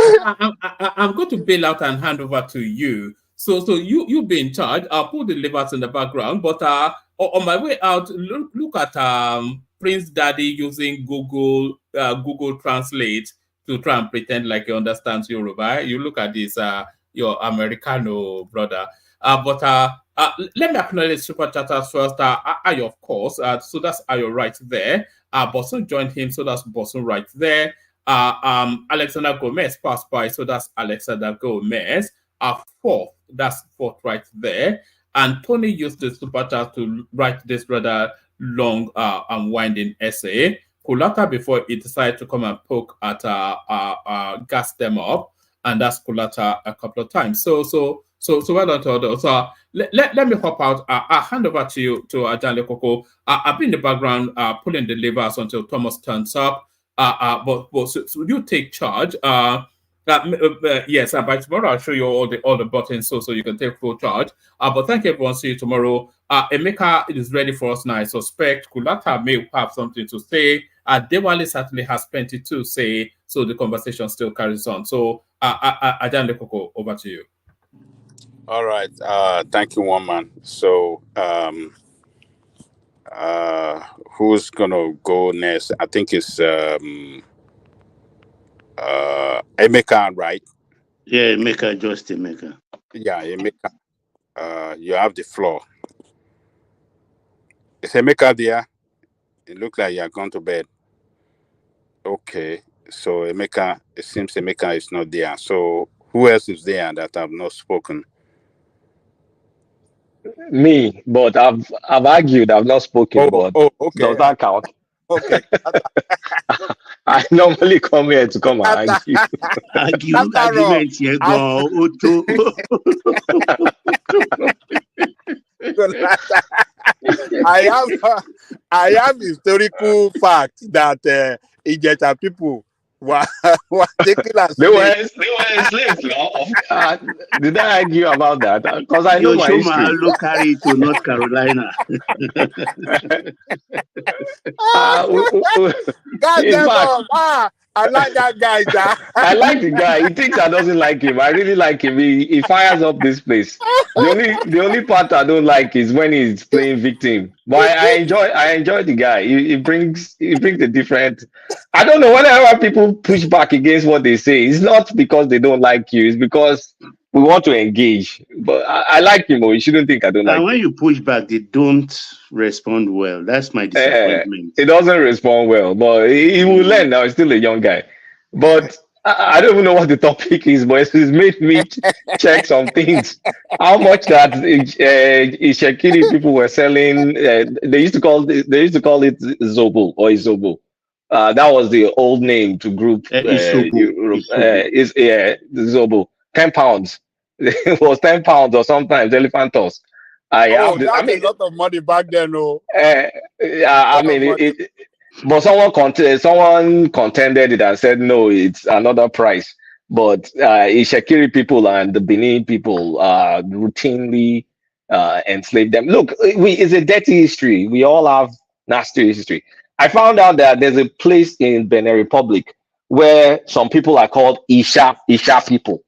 I'm going to bail out and hand over to you. So you be in charge. I'll put the levers in the background. But on my way out, look at Prince Daddy using Google Translate to try and pretend like he understands Yoruba. You look at this, your Americano brother. Let me acknowledge Super Chatters first. Ayo, of course. So that's Ayo right there. Bosun joined him, so that's Bosun right there. Alexander Gomez passed by, so that's Alexander Gomez. Fourth, that's fourth right there. And Tony used the Super Chat to write this rather long and winding essay. Kulata, before he decided to come and poke at gas them up, and that's Kulata a couple of times. So well done to others. Let me hop out. I'll hand over to you, to Ajanle Koko. I've been in the background pulling the levers until Thomas turns up. So you take charge. Yes, by tomorrow I'll show you all the buttons so you can take full charge. But thank you, everyone. See you tomorrow. Emeka is ready for us now. I suspect Kulata may have something to say. Dewale certainly has plenty to say, so the conversation still carries on. So Ajanle Koko, over to you. All right. Thank you, one man. So who's gonna go next? I think it's Emeka, right? Yeah, Emeka, just Emeka. Yeah, Emeka. You have the floor. Is Emeka there? It looks like you're gone to bed. Okay. So Emeka, it seems Emeka is not there. So who else is there that have not spoken? Me, but I've argued. I've not spoken. But okay. does that count? Okay. I normally come here to come and argue. Argument here go auto. I have historical facts that Ijeta people were taken as They were slaves. enslaved now. Did I argue about that? Because I know my Yoshoma history. Allo carry to North Carolina. God In damn fact, I like that guy, Jack. I like the guy. He thinks I doesn't like him. I really like him. He fires up this place. The only part I don't like is when he's playing victim. But I enjoy the guy. He brings a different. I don't know, whenever people push back against what they say, it's not because they don't like you, it's because we want to engage. But I like him, or you shouldn't think I don't like And him. when you push back, they don't respond well. That's my disappointment. He doesn't respond well, but he will learn now. He's still a young guy. But I don't even know what the topic is, but it's made me check some things. How much that Ishekiri people were selling? They used to call it Zobo or Izobo. That was the old name to group Europe. Is Zobo. £10. It was £10 or sometimes elephant tusk. That's a lot of money back then, no. I mean, but someone contended it and said no, it's another price. But Ishekiri people and the Benin people routinely enslave them. Look, it's a dirty history. We all have nasty history. I found out that there's a place in Benin Republic where some people are called Isha people.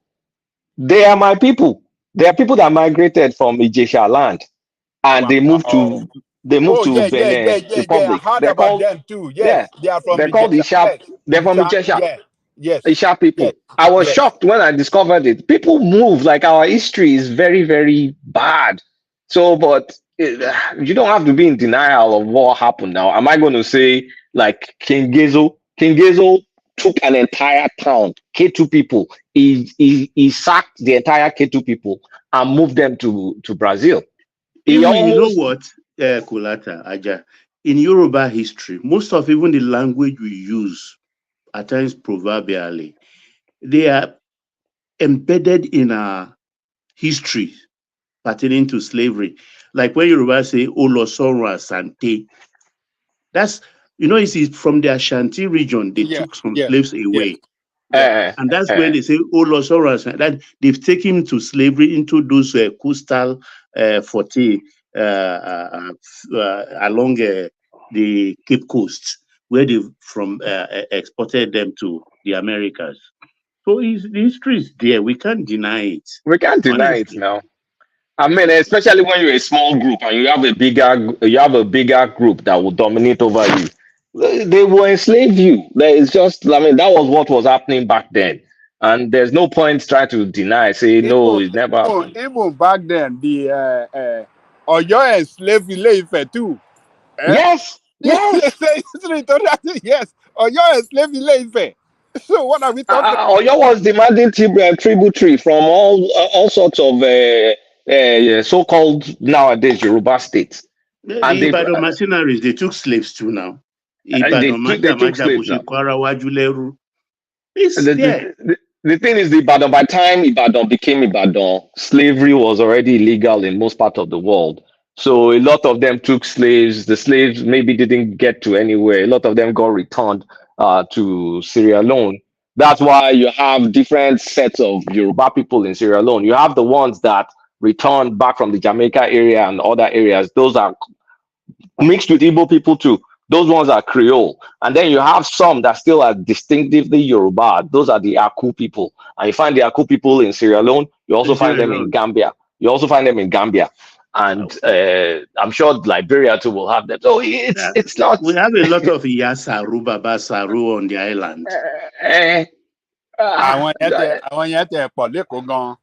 They are my people. They are people that migrated from Ijesha land, and they moved to Benin Republic. I heard They're about called them too. Yes, they are from they're called Isha. They're from Ijesha. Yeah. Yes. Isha people. I was shocked when I discovered it. People move, like our history is very, very bad. So, but you don't have to be in denial of what happened now. Am I going to say like King Gezo? King Gezo took an entire town, K2 people. He sacked the entire K2 people and moved them to Brazil. You know what, Kulata, Aja, in Yoruba history, most of even the language we use, at times proverbially, they are embedded in our history pertaining to slavery. Like when Yoruba say Olosoro Asante, that's, it's from the Ashanti region, they took some slaves away. And that's when they say Olosoro Asante, that they've taken to slavery into those coastal forte along the Cape Coast, where they exported them to the Americas. So the history is there. We can't deny it. We can't deny it now. I mean, especially when you're a small group and you have a bigger group that will dominate over you. They will enslave you. It's just, I mean, that was what was happening back then. And there's no point trying to deny, say, no, it never happened. Even back then, the Oyo enslaved Ile-Ife too. Yes. Yes, Oyo enslaved Ile-Ife. So what are we talking about? Oyo was demanding tributary from all sorts of so-called nowadays Yoruba states. The Ibadan mercenaries, they took slaves too now. They took slaves now. The thing is, by the time Ibadan became Ibadan, slavery was already illegal in most parts of the world. So a lot of them took slaves. The slaves maybe didn't get to anywhere. A lot of them got returned to Sierra Leone. That's why you have different sets of Yoruba people in Sierra Leone. You have the ones that returned back from the Jamaica area and other areas. Those are mixed with Igbo people too. Those ones are Creole. And then you have some that still are distinctively Yoruba. Those are the Aku people. And you find the Aku people in Sierra Leone. You also find them in Gambia. And I'm sure Liberia too will have them. So it's not. We have a lot of Yasaru, Baba Saru on the island. I want you to political gone.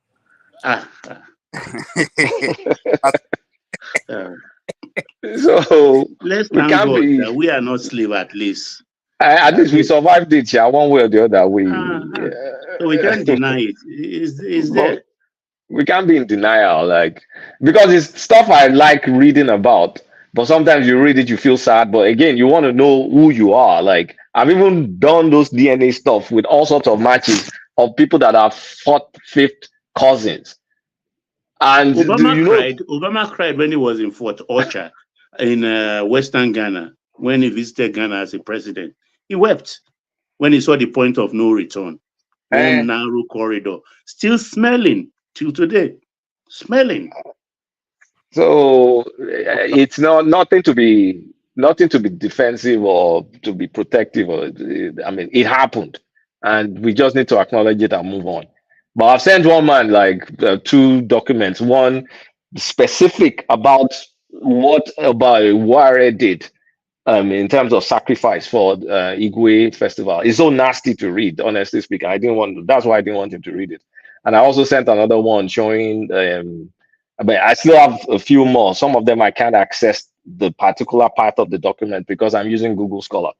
So let's thank God that we are not slave at least. At least we survived it, one way or the other. So we can't deny it. It's there. We can't be in denial, because it's stuff I like reading about. But sometimes you read it, you feel sad. But again, you want to know who you are. Like, I've even done those DNA stuff with all sorts of matches of people that are fourth, fifth cousins. And Obama cried when he was in Fort Orchard in Western Ghana, when he visited Ghana as a president. He wept when he saw the point of no return. One narrow corridor, still smelling till today. Smelling. So it's nothing to be defensive or to be protective. I mean, it happened, and we just need to acknowledge it and move on. But I've sent one man like 2 documents. One specific about what Ware did in terms of sacrifice for Igwe festival. It's so nasty to read, honestly speaking. That's why I didn't want him to read it. And I also sent another one showing but I still have a few more. Some of them I can't access the particular part of the document because I'm using Google Scholar.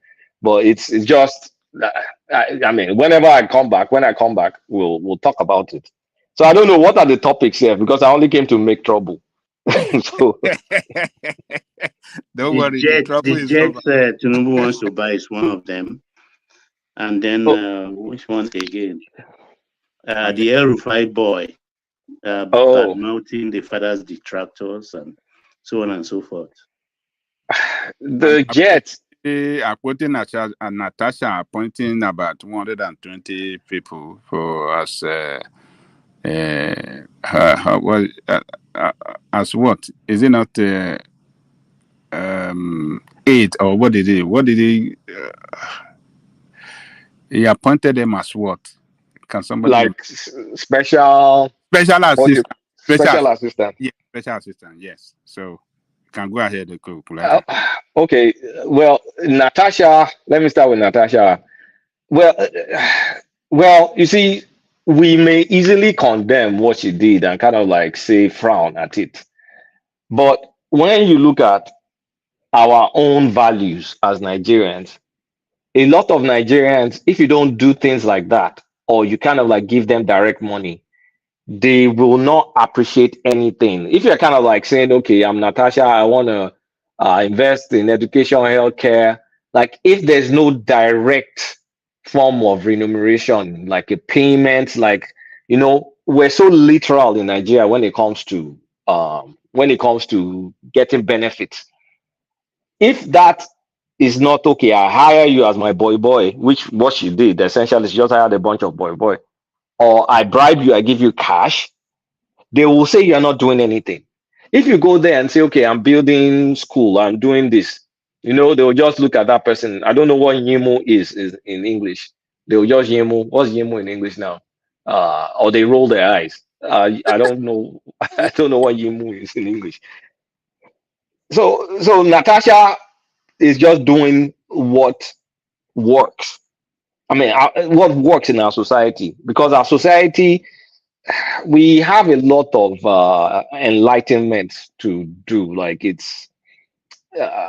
But it's just, I mean, when I come back, we'll talk about it. So I don't know what are the topics here because I only came to make trouble. So don't worry, the trouble is over. Tinubu wants to buy is one of them, and then which one again? The El-Rufai boy. Bad mouthing the father's detractors and so on and so forth. The Jets. According to Natasha appointing about 120 people for as as what? Is it not aid or what did he? What did he? He appointed them as what? Can somebody like special assistant? Special assistant. Yeah, special assistant. Yes. So you can go ahead and go. Okay. Well, Natasha. Let me start with Natasha. Well, you see, we may easily condemn what she did and kind of like say frown at it, but when you look at our own values as Nigerians, a lot of Nigerians, if you don't do things like that, or you kind of like give them direct money, they will not appreciate anything. If you're kind of like saying, okay, I'm Natasha, I want to invest in education, healthcare, like if there's no direct form of remuneration, like a payment, like, you know, we're so literal in Nigeria when it comes to getting benefits. If that is not okay, I hire you as my boy, which what she did essentially, she just hired a bunch of boy, or I bribe you, I give you cash, they will say you're not doing anything. If you go there and say, okay, I'm building school, I'm doing this, you know, they'll just look at that person. I don't know what Yimu is in English. They'll just Yimu. What's Yimu in English now? Or they roll their eyes. I don't know. I don't know what Yimu is in English. So Natasha is just doing what works. I mean, what works in our society, because our society, we have a lot of enlightenment to do. Like it's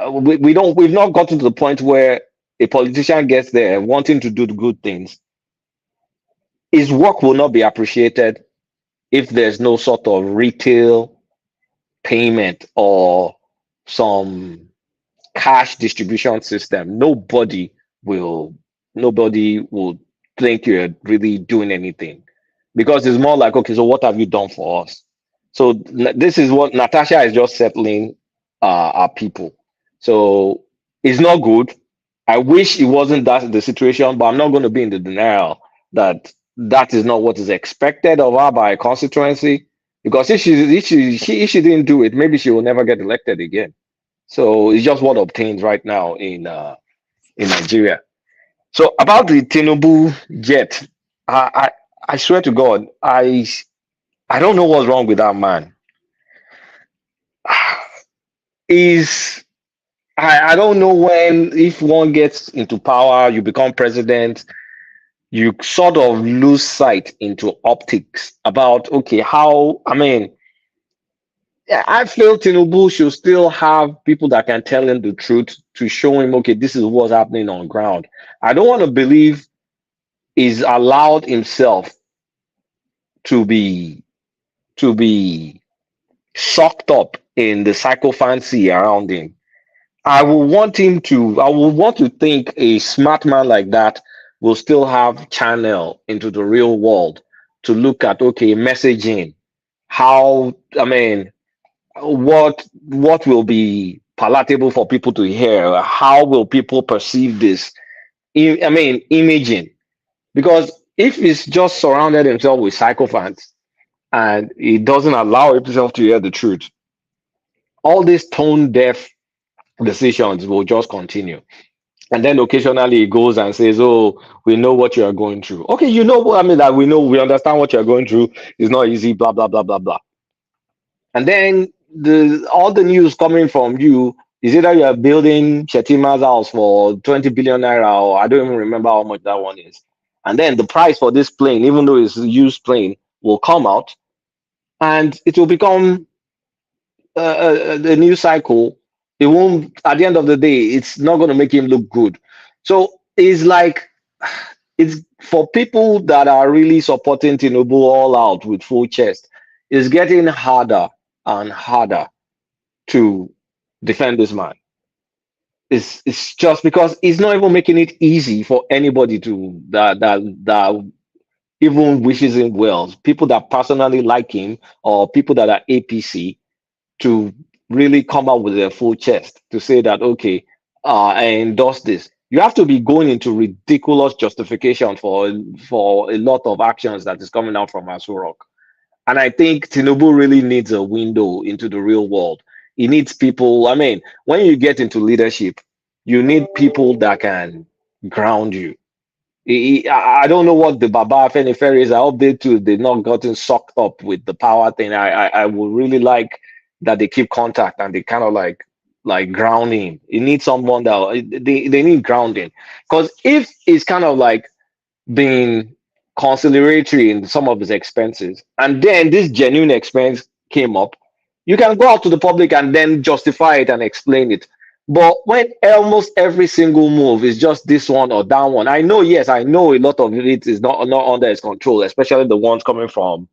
we've not gotten to the point where a politician gets there wanting to do the good things. His work will not be appreciated if there's no sort of retail payment or some cash distribution system. Nobody will think you're really doing anything, because it's more like, okay, so what have you done for us? So this is what Natasha is just settling our people. So it's not good. I wish it wasn't that the situation, but I'm not going to be in the denial that that is not what is expected of her by a constituency. Because if she didn't do it, maybe she will never get elected again. So it's just what obtains right now in Nigeria. So about the Tinubu jet, I swear to God, I don't know what's wrong with that man. I don't know when, if one gets into power, you become president, you sort of lose sight into optics about, okay, how, I mean, I feel Tinubu should still have people that can tell him the truth to show him, okay, this is what's happening on ground. I don't want to believe he's allowed himself to be sucked up in the psychophancy around him I will want to think a smart man like that will still have channel into the real world to look at, okay, messaging, how, I mean, what will be palatable for people to hear? How will people perceive this? I mean, imaging. Because if it's just surrounded himself with sycophants and he doesn't allow himself to hear the truth, all these tone deaf decisions will just continue. And then occasionally he goes and says, "Oh, we know what you are going through." Okay, you know what I mean? That we understand what you are going through. It's not easy, blah, blah, blah, blah, blah. And then all the news coming from you is either you are building Shetima's house for 20 billion naira, or I don't even remember how much that one is. And then the price for this plane, even though it's a used plane, will come out and it will become a new cycle. It won't, at the end of the day, it's not going to make him look good. So it's like, it's for people that are really supporting Tinubu all out with full chest, it's getting harder and harder to defend this man. It's just because he's not even making it easy for anybody to that even wishes him well. People that personally like him or people that are APC to really come out with their full chest to say that, okay, I endorse this. You have to be going into ridiculous justification for a lot of actions that is coming out from Asurok. And I think Tinubu really needs a window into the real world. He needs people. I mean, when you get into leadership, you need people that can ground you. I don't know what the Baba Afenifere is. I hope they too, they've not gotten sucked up with the power thing. I would really like that they keep contact and they kind of like grounding. You need someone that they need grounding. Because if it's kind of like being conciliatory in some of his expenses, and then this genuine expense came up, you can go out to the public and then justify it and explain it. But when almost every single move is just this one or that one, I know, yes, I know a lot of it is not under his control, especially the ones coming from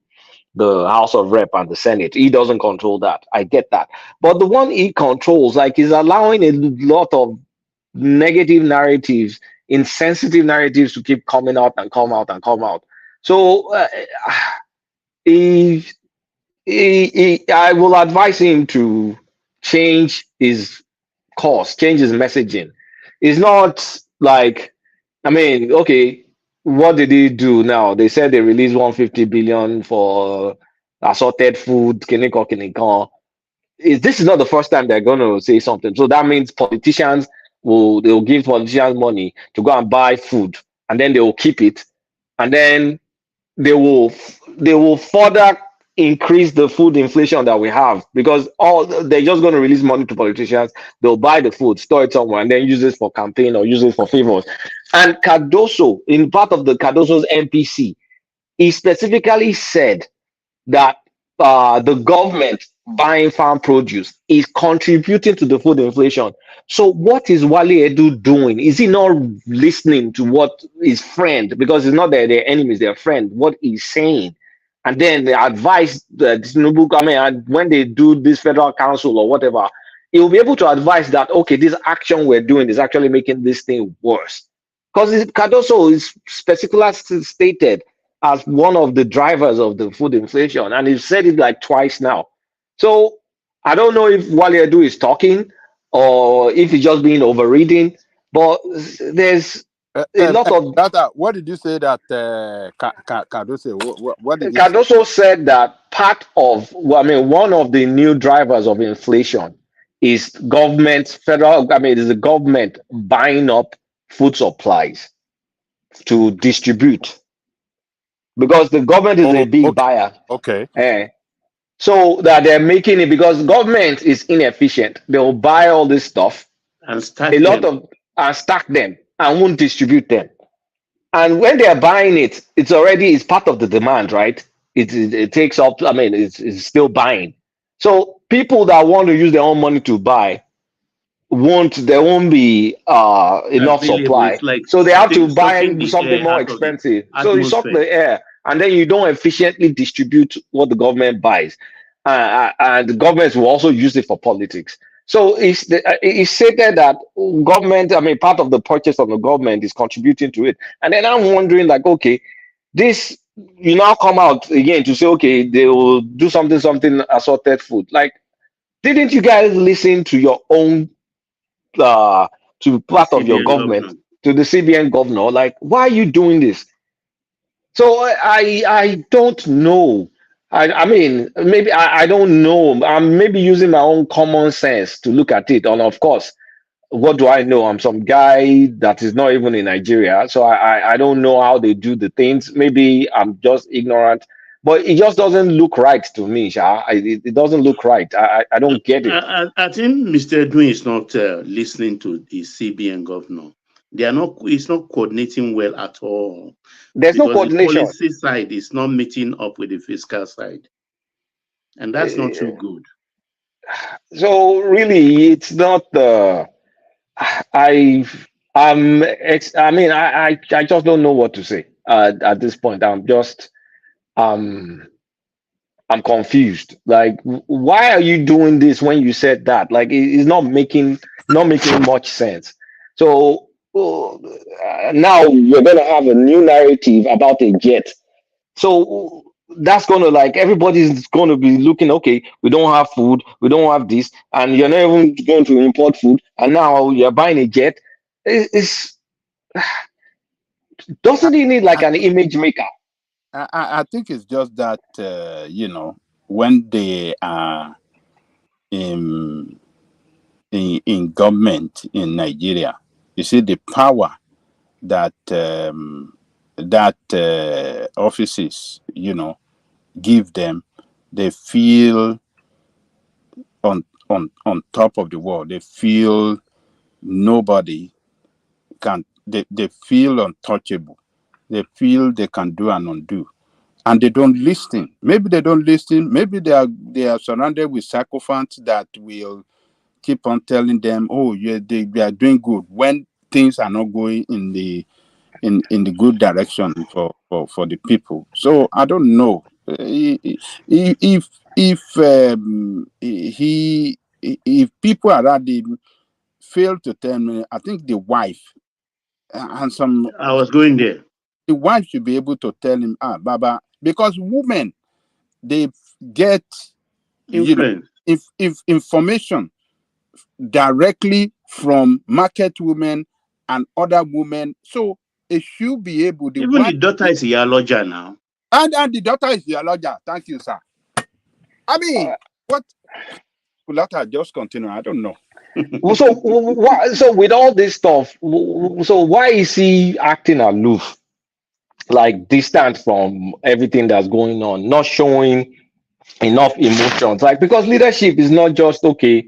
the House of Rep and the Senate. He doesn't control that. I get that. But the one he controls, like, is allowing a lot of negative narratives, insensitive narratives to keep coming out and come out and come out. So I will advise him to change his course, change his messaging. It's not like, I mean, okay, what did he do now? They said they released 150 billion for assorted food, kiniko. This is not the first time they're going to say something. So that means politicians they'll give politicians money to go and buy food, and then they will keep it, and then they will further increase the food inflation that we have, because they're just going to release money to politicians. They'll buy the food, store it somewhere, and then use it for campaign or use it for favors. And Cardoso, in part of the Cardoso's MPC, he specifically said that the government buying farm produce is contributing to the food inflation. So what is Wale Edu doing? Is he not listening to what his friend, because it's not that they're enemies, they're friend, what he's saying? And then the advice that Tinubu, I mean, and when they do this federal council or whatever, he'll be able to advise that, okay, this action we're doing is actually making this thing worse. Because Cardoso is specifically stated as one of the drivers of the food inflation, and he's said it like twice now. So I don't know if Wale Edu is talking or if he's just being overreading, but there's a lot of Data. What did you say that Cardoso? What did you say? Cardoso said that part of, I mean, one of the new drivers of inflation is is the government buying up food supplies to distribute, because the government is a big buyer. Okay. So that they're making it, because government is inefficient. They'll buy all this stuff and stack them and won't distribute them. And when they're buying it, it's part of the demand, right? It takes up, I mean, it's still buying. So people that want to use their own money to buy there won't be enough supply. Like so they have to buy something more expensive. So you suck the air, and then you don't efficiently distribute what the government buys. And the governments will also use it for politics. So it's stated that government, I mean, part of the purchase of the government is contributing to it. And then I'm wondering, like, okay, this, you now come out again to say, okay, they will do something assorted food. Like, didn't you guys listen to your own, to part of your CBN government, governor. to the CBN governor? Like, why are you doing this? So I don't know. I mean, maybe I don't know. I'm maybe using my own common sense to look at it. And of course, what do I know? I'm some guy that is not even in Nigeria, so I don't know how they do the things. Maybe I'm just ignorant, but it just doesn't look right to me. Sha. It doesn't look right. I don't get it. I think Mr. Edwin is not listening to the CBN governor. They are not. It's not coordinating well at all There's no because the coordination. policy side is not meeting up with the fiscal side, and that's not too good. So really, it's not the. I I mean, I just don't know what to say at this point. Um I'm confused. Like, why are you doing this when you said that? Like, it's not making much sense. So now you're gonna have a new narrative about a jet. So that's gonna, like, everybody's gonna be looking. Okay, we don't have food, we don't have this, and you're not even going to import food, and now you're buying a jet. It's doesn't it need like an image maker? I think it's just that when they are in, in government in Nigeria, you see the power that offices give them. They feel on top of the world. They feel nobody can. They feel untouchable. They feel they can do and undo, and they don't listen. Maybe they don't listen. Maybe they are surrounded with sycophants that will keep on telling them, "Oh, they are doing good," when things are not going in the good direction for the people. So I don't know. If people around him fail to tell me, I think the wife and some I was going there. the wife should be able to tell him, Baba, because women, they get Influence. if information directly from market women and other women. So it should be able, the Even wife, the daughter is a lodger now. and the daughter is the lodger. Thank you, sir. I mean, what? Let her just continue. I don't know. So why? So with all this stuff, so why is he acting aloof, like distant from everything that's going on, not showing enough emotions? Like, because leadership is not just okay.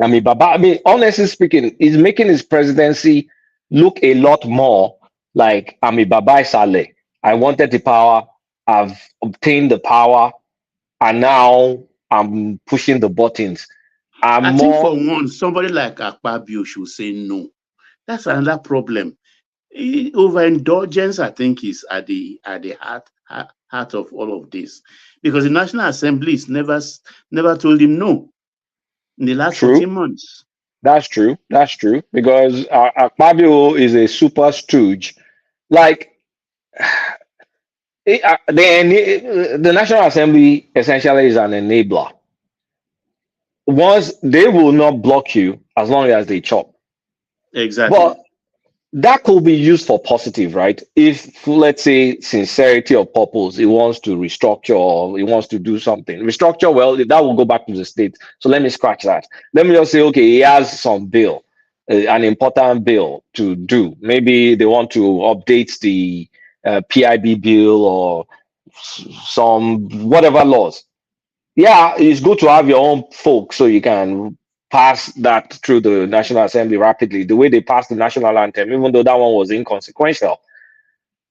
I mean, Baba. I mean, honestly speaking, he's making his presidency look a lot more like, I mean, Baba Saleh. I wanted the power. I've obtained the power, and now I'm pushing the buttons. I'm I think for more. once, somebody like Akpabio should say no. That's another problem. Overindulgence, I think, is at the heart of all of this, because the National Assembly is never told him no in the last 14 months. That's true. That's true. Because Akpabio is a super stooge. Like, the National Assembly essentially is an enabler. Once they will not block you as long as they chop. Exactly. But that could be used for positive, right? If, let's say, sincerity of purpose, he wants to restructure or he wants to do something. Restructure, well, that will go back to the state. So let me scratch that. Let me just say, okay, he has some bill, an important bill to do. Maybe they want to update the PIB bill or some whatever laws. Yeah, it's good to have your own folk so you can pass that through the National Assembly rapidly, the way they passed the national anthem, even though that one was inconsequential.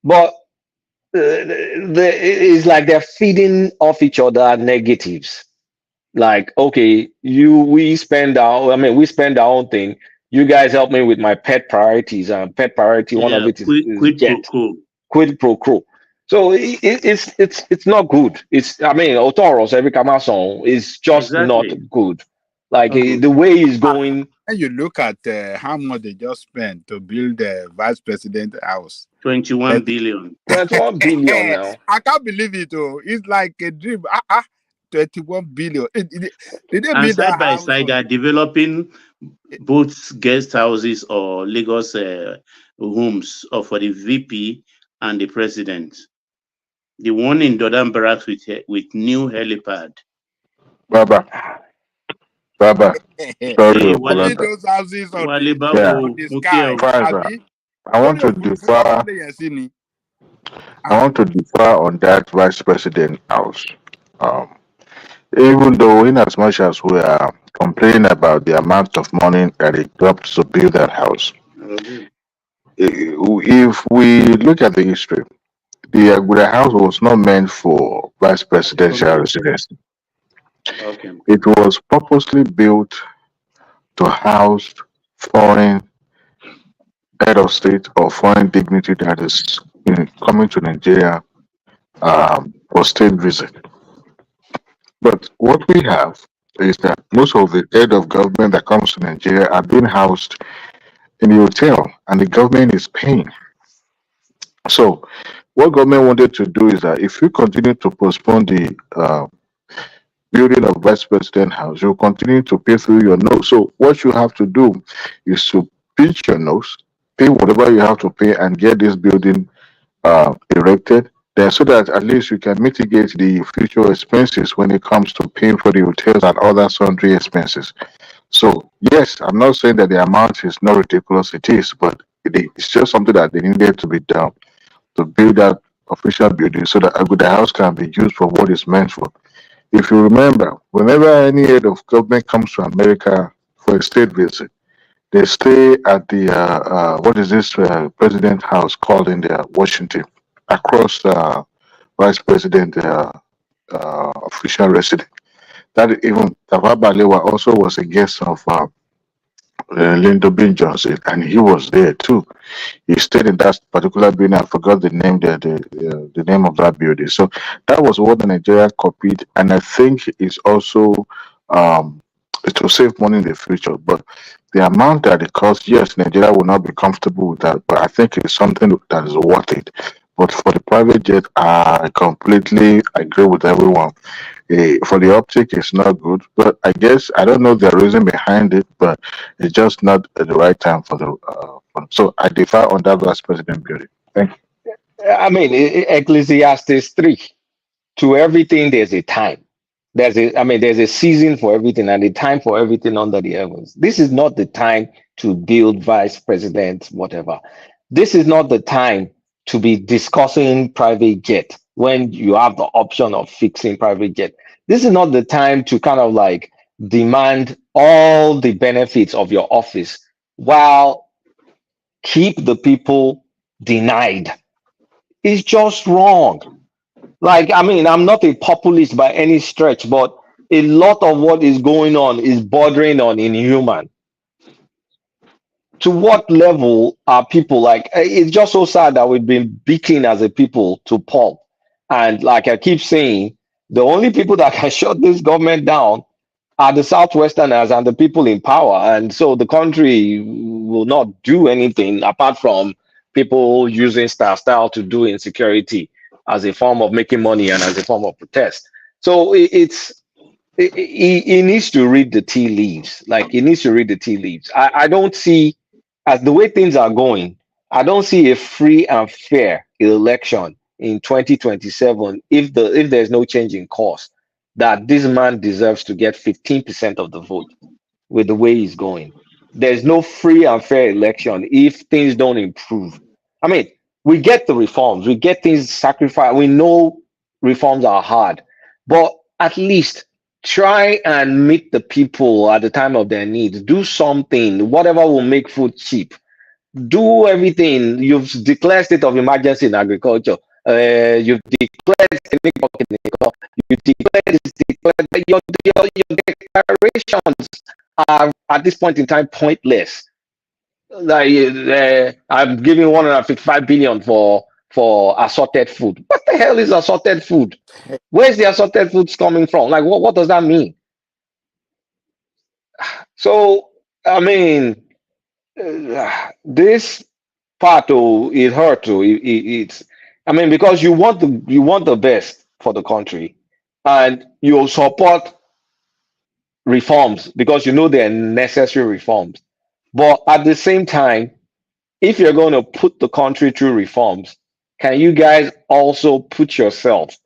But it's like they're feeding off each other negatives. Like, okay, we spend our own thing. You guys help me with my pet priorities, and pet priority, one of it is quid pro jet. quo. Quid pro quo. So it's not good. I mean, Otoros every Kama song is just not Exactly. good. Like the way he's going. And you look at how much they just spent to build the vice president house. 21 billion. 21 billion now. I can't believe it. Oh, it's like a dream. 21 billion. Did they And build side that by house? side, they are developing both guest houses or Lagos homes for the VP and the president. The one in Dodan Barracks with new helipad. Baba, sorry Hey, to pull Only out. those houses on Wale the, Yeah, on Babu, the okay. sky. Father, Abi? I want to differ. I want to differ on that vice president house. Um, Even though, in as much as we are complaining about the amount of money that it dropped to build that house, if we look at the history, the Aguda house was not meant for vice presidential residency. Okay. It was purposely built to house foreign head of state or foreign dignity that is coming to Nigeria for state visit. But what we have is that most of the head of government that comes to Nigeria are being housed in the hotel, and the government is paying. So, what government wanted to do is that if you continue to postpone the building of vice president house, you'll continue to pay through your nose. So, what you have to do is to pinch your nose, pay whatever you have to pay, and get this building erected. Then, so that at least you can mitigate the future expenses when it comes to paying for the hotels and other sundry expenses. So, yes, I'm not saying that the amount is not ridiculous, it is, but it's just something that they needed to be done to build that official building so that Aguda House can be used for what it's meant for. If you remember, whenever any head of government comes to America for a state visit, they stay at the, what is this president house called in there, Washington, across vice president official residence. That even Tafa Balewa also was a guest of Lyndon B. Johnson, and he was there too. He stayed in that particular building. I forgot the name, the name of that building. So that was what the Nigeria copied, and I think it's also um, it will save money in the future. But the amount that it costs, yes, Nigeria will not be comfortable with that, but I think it's something that is worth it. But for the private jet, I completely agree with everyone. For the optic, it's not good, but I guess I don't know the reason behind it, but it's just not at the right time for the. So I differ on that vice president building. Thank you. I mean, Ecclesiastes 3. To everything, there's a time. There's a season for everything and a time for everything under the heavens. This is not the time to build vice president, whatever. This is not the time to be discussing private jet when you have the option of fixing private jet. This is not the time to kind of like demand all the benefits of your office while keep the people denied. It's just wrong. Like, I mean, I'm not a populist by any stretch, but a lot of what is going on is bordering on inhuman. To what level are people like? It's just so sad that we've been beaten as a people to pulp. And like I keep saying, the only people that can shut this government down are the Southwesterners and the people in power. And so the country will not do anything apart from people using style to do insecurity as a form of making money and as a form of protest. So he needs to read the tea leaves. Like, he needs to read the tea leaves. I don't see, as the way things are going, I don't see a free and fair election in 2027 if there's no change in course, that this man deserves to get 15% of the vote with the way he's going. There's no free and fair election if things don't improve. I mean, we get the reforms, we get things sacrificed. We know reforms are hard, but at least try and meet the people at the time of their needs. Do something, whatever will make food cheap. Do everything. You've declared state of emergency in agriculture. You've declared your declarations are at this point in time pointless. Like, I'm giving 155 billion for assorted food. What the hell is assorted food? Where's the assorted foods coming from? Like, what does that mean? So I mean, this part oh, it hurt to it's. I mean, because you want the best for the country, and you support reforms because you know they're necessary reforms. But at the same time, if you're going to put the country through reforms, can you guys also put yourself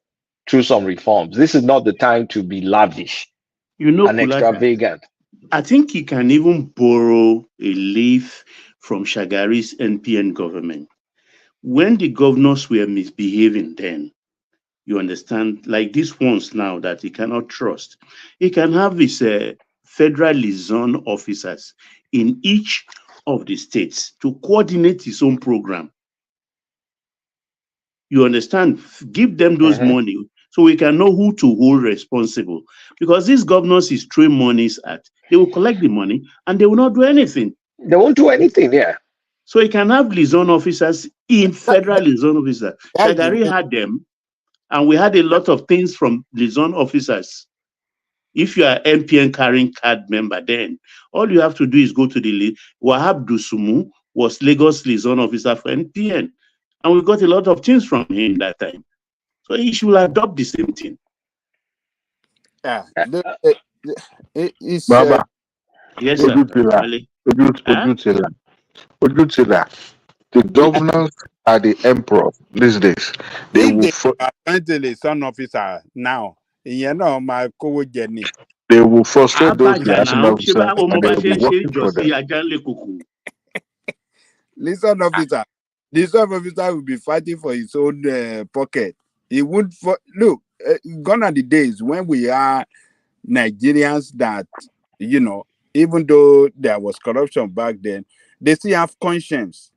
through some reforms? This is not the time to be lavish and Kulaja, extravagant. I think he can even borrow a leaf from Shagari's NPN government. When the governors were misbehaving then, you understand, like these ones now that he cannot trust, he can have his federal liaison officers in each of the states to coordinate his own program. You understand? Give them those Mhm. money so we can know who to hold responsible. Because these governors is throwing monies at, they will collect the money and they will not do anything. They won't do anything, yeah. So you can have liaison officers in federal liaison officers. That's the Shagari way. had them, and we had a lot of things from liaison officers. If you are MPN carrying card member, then all you have to do is go to the Wahab Dusumu was Lagos liaison officer for NPN, and we got a lot of things from him that time. So he should adopt the same thing. Yeah, it's Baba, Yes, sir. Ojutila, Wale. Ojutila, Ojutila. The governors are the emperor these days. They if will they are appointed a son officer now, you know, my co-journey. they will frustrate those Abaja liaison now, officers Sheba and they will be Omobashe working for them. Josi Ajanle Kuku. Listen, officer. The son officer will be fighting for his own pocket. He would look. Gone are the days when we are Nigerians that, you know, even though there was corruption back then, they still have conscience.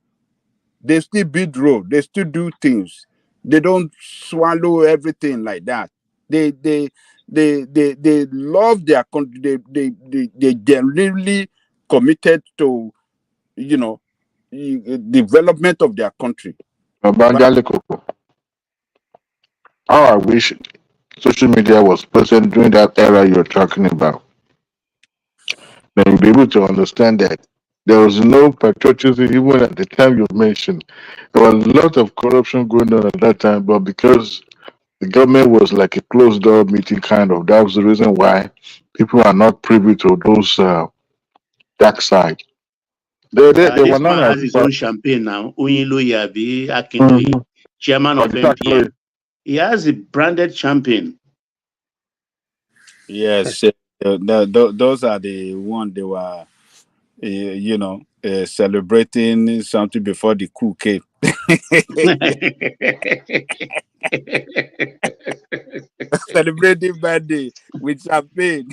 They still build road. They still do things. They don't swallow everything like that. They love their country. They genuinely committed to, you know, development of their country. But Babanja Lekoko, how I wish social media was present during that era you're talking about. Then you'll be able to understand that there was no patriotism even at the time you mentioned. There was a lot of corruption going on at that time, but because the government was like a closed door meeting kind of, that was the reason why people are not privy to those dark side. They were This not man as has his far. own champagne now. Oyinloye Abi Akinloye, Mhm. chairman of Exactly. NPN. He has a branded champagne. yes, those are the one they were, you know, celebrating something before the coup came. Celebrating birthday with champagne.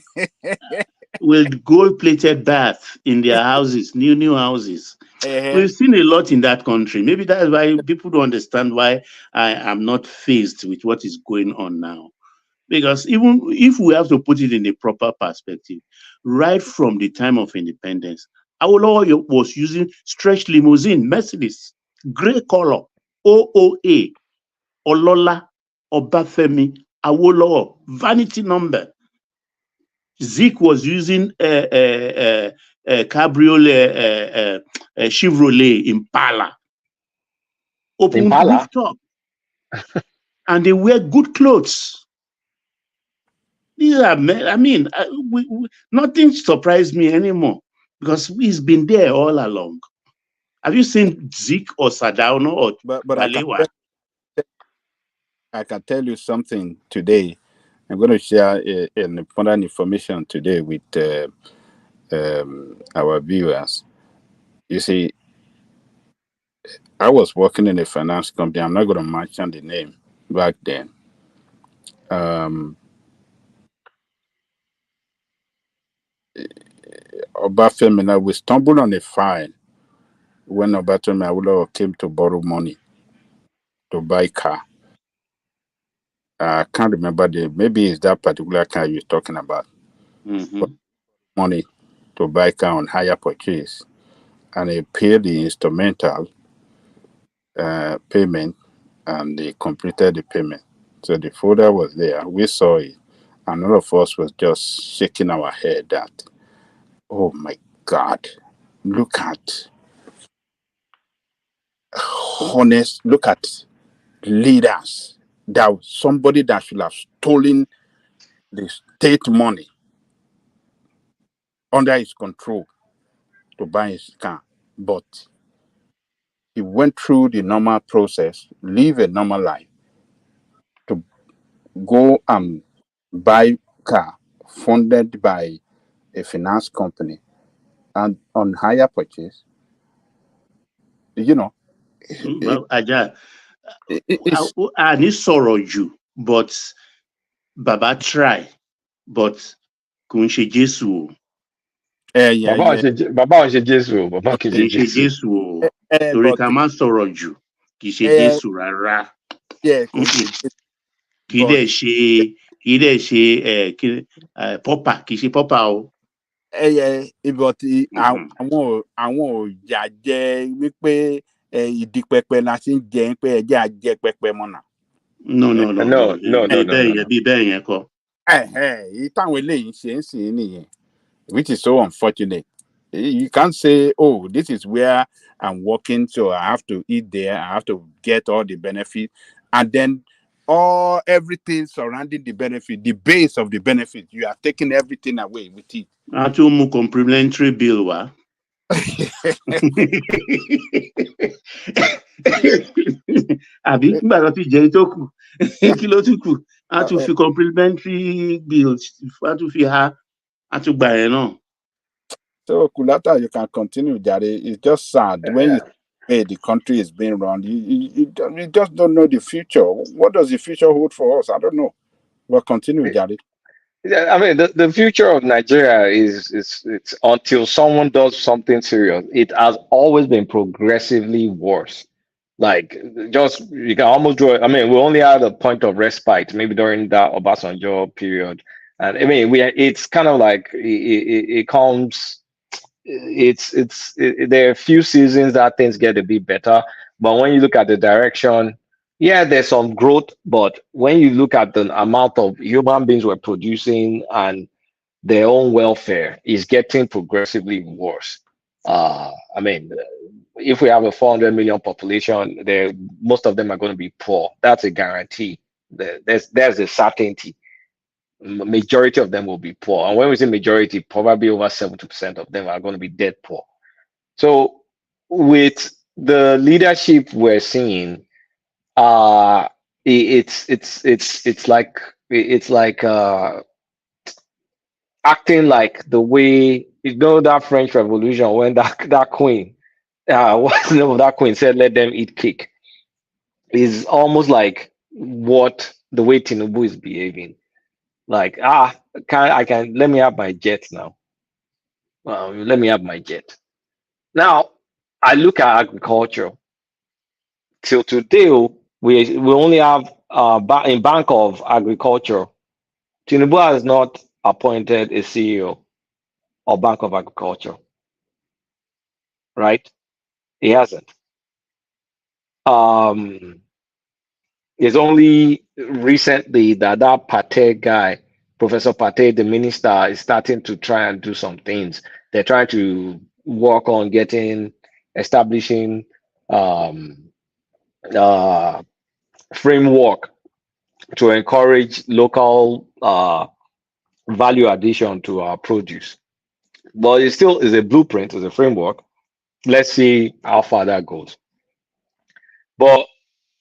With gold-plated bath in their houses, new houses. Uh-huh. We've seen a lot in that country. Maybe that is why people don't understand why I am not faced with what is going on now. Because even if we have to put it in a proper perspective, right from the time of independence, Awolowo was using stretch limousine, Mercedes, gray color, OOA, Olola, Obafemi, Awolowo, vanity number. Zeke was using a cabriolet, Chevrolet Impala, open Impala. rooftop, and they wear good clothes. These are, I mean, nothing surprised me anymore because he's been there all along. Have you seen Zeke or Sadauno or But Balewa? I can tell you something today. I'm going to share an important information today with our viewers. You see, I was working in a finance company. I'm not going to mention the name back then. Um, Obafemi, now we stumbled on a file when Obatemi Awolowo came to borrow money to buy car. I can't remember maybe it's that particular car you're talking about. Mm-hmm. Money to buy car on hire purchase, and he paid the instrumental payment, and they completed the payment. So the folder was there. We saw it, and all of us was just shaking our head that Oh my God! Look at look at leaders. That somebody that should have stolen the state money under his control to buy his car, but he went through the normal process, live a normal life, to go and buy car funded by a finance company and on higher purchase. You know, Ajá, it's a ní sọ̀rọ̀ jù, but Baba try, but kò ń ṣe Jésù o. yeah, yeah. Bàbá ò ṣe Jésù o, bàbá kì í Kì ṣe í ṣe Jésù. Jésù o. Torí But ká má sọ̀rọ̀ jù, kì í ṣe uh, Jésù rárá. yeah, kò Kì í but dẹ̀ ṣe kì í dẹ̀ ṣe pọ́pà, kì í ṣe pọ́pà o. but àwọn ò jàjẹ wípé ìdí pẹpẹ la ti ń jẹ pé ẹjẹ àjẹ pẹpẹ mọ́nà. No. Bí bẹ́ẹ̀ yẹn kọ́. Èyí táwọn eléyìí ṣe ń sìn nìyẹn, which is so unfortunate. You can't say, oh, this is where I'm working, so I have to eat there, I have to get all the benefit, and then everything surrounding the benefit, the base of the benefit, you are taking everything away with it. A tún mú complementary bill wá. Àbí nígbà tó ti jẹ́ tó kù, kí ló tún kù? A tún fi complementary bill, a tún fi a tún gbà yẹn náà. So Kulata, you can continue, Jare. It's just sad when you say the country is being run. You just don't know the future. What does the future hold for us? I don't know. But continue, Jare. Yeah, I mean, the future of Nigeria is it's until someone does something serious. It has always been progressively worse. Like, just you can almost draw. I mean, we only had a point of respite maybe during that Obasanjo period, and I mean, it's kind of like it comes. There are a few seasons that things get a bit better, but when you look at the direction, yeah, there's some growth, but when you look at the amount of human beings we're producing and their own welfare is getting progressively worse. I mean, if we have a 400 million population, most of them are going to be poor. That's a guarantee. There's a certainty. Majority of them will be poor, and when we say majority, probably over 70% of them are going to be dead poor. So, with the leadership we're seeing, it's like acting like the way that French Revolution when that queen, what's the name of that queen said, "Let them eat cake," is almost like what the way Tinubu is behaving. Like, I can let me have my jet now. Let me have my jet. Now, I look at agriculture. Till today, we only have in Bank of Agriculture, Tinubu has not appointed a CEO of Bank of Agriculture, right? He hasn't. It's only recently that Pate guy, Professor Pate, the minister, is starting to try and do some things. They're trying to work on establishing framework to encourage local value addition to our produce. But it still is a blueprint, is a framework. Let's see how far that goes. But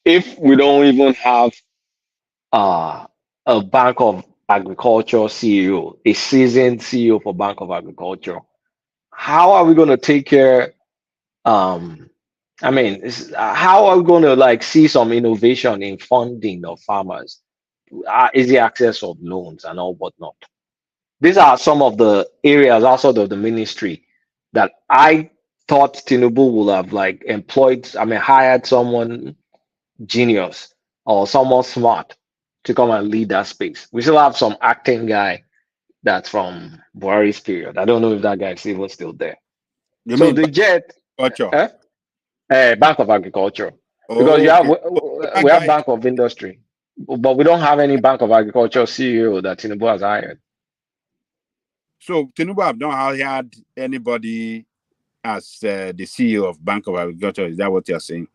if we don't even have a Bank of Agriculture CEO, a seasoned CEO for Bank of Agriculture, how are we going to take care? I mean, how are we going to see some innovation in funding of farmers? Easy access of loans and all whatnot. These are some of the areas outside of the ministry that I thought Tinubu would have hired someone genius or someone smart to come and lead that space. We still have some acting guy that's from Buhari's period. I don't know if that guy is even still there. You so mean the jet agriculture? Bank of Agriculture. Because we have Bank of Industry, but we don't have any Bank of Agriculture CEO that Tinubu has hired. So Tinubu have not hired anybody as the CEO of Bank of Agriculture. Is that what you're saying?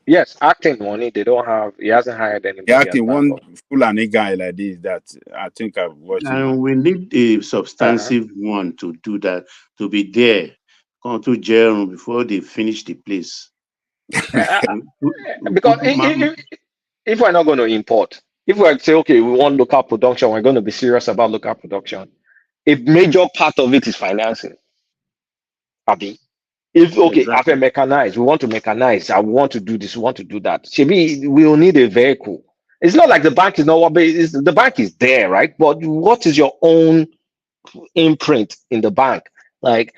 Yes, acting money. They don't have. He hasn't hired He anybody as acting bank one of. Fulani guy like this that I think I've watched him. And we need a Uh-huh. substantive one to do that, to be there, come to jail before they finish the place. Because if we're not going to import, if we say okay, we want local production, we're going to be serious about local production. A major part of it is financing. Abi. If okay, Exactly. after mechanize, we want to mechanize, I want to do this, we want to do that. Maybe we will need a vehicle. It's not like the bank is not what, but the bank is there, right? But what is your own imprint in the bank? Like,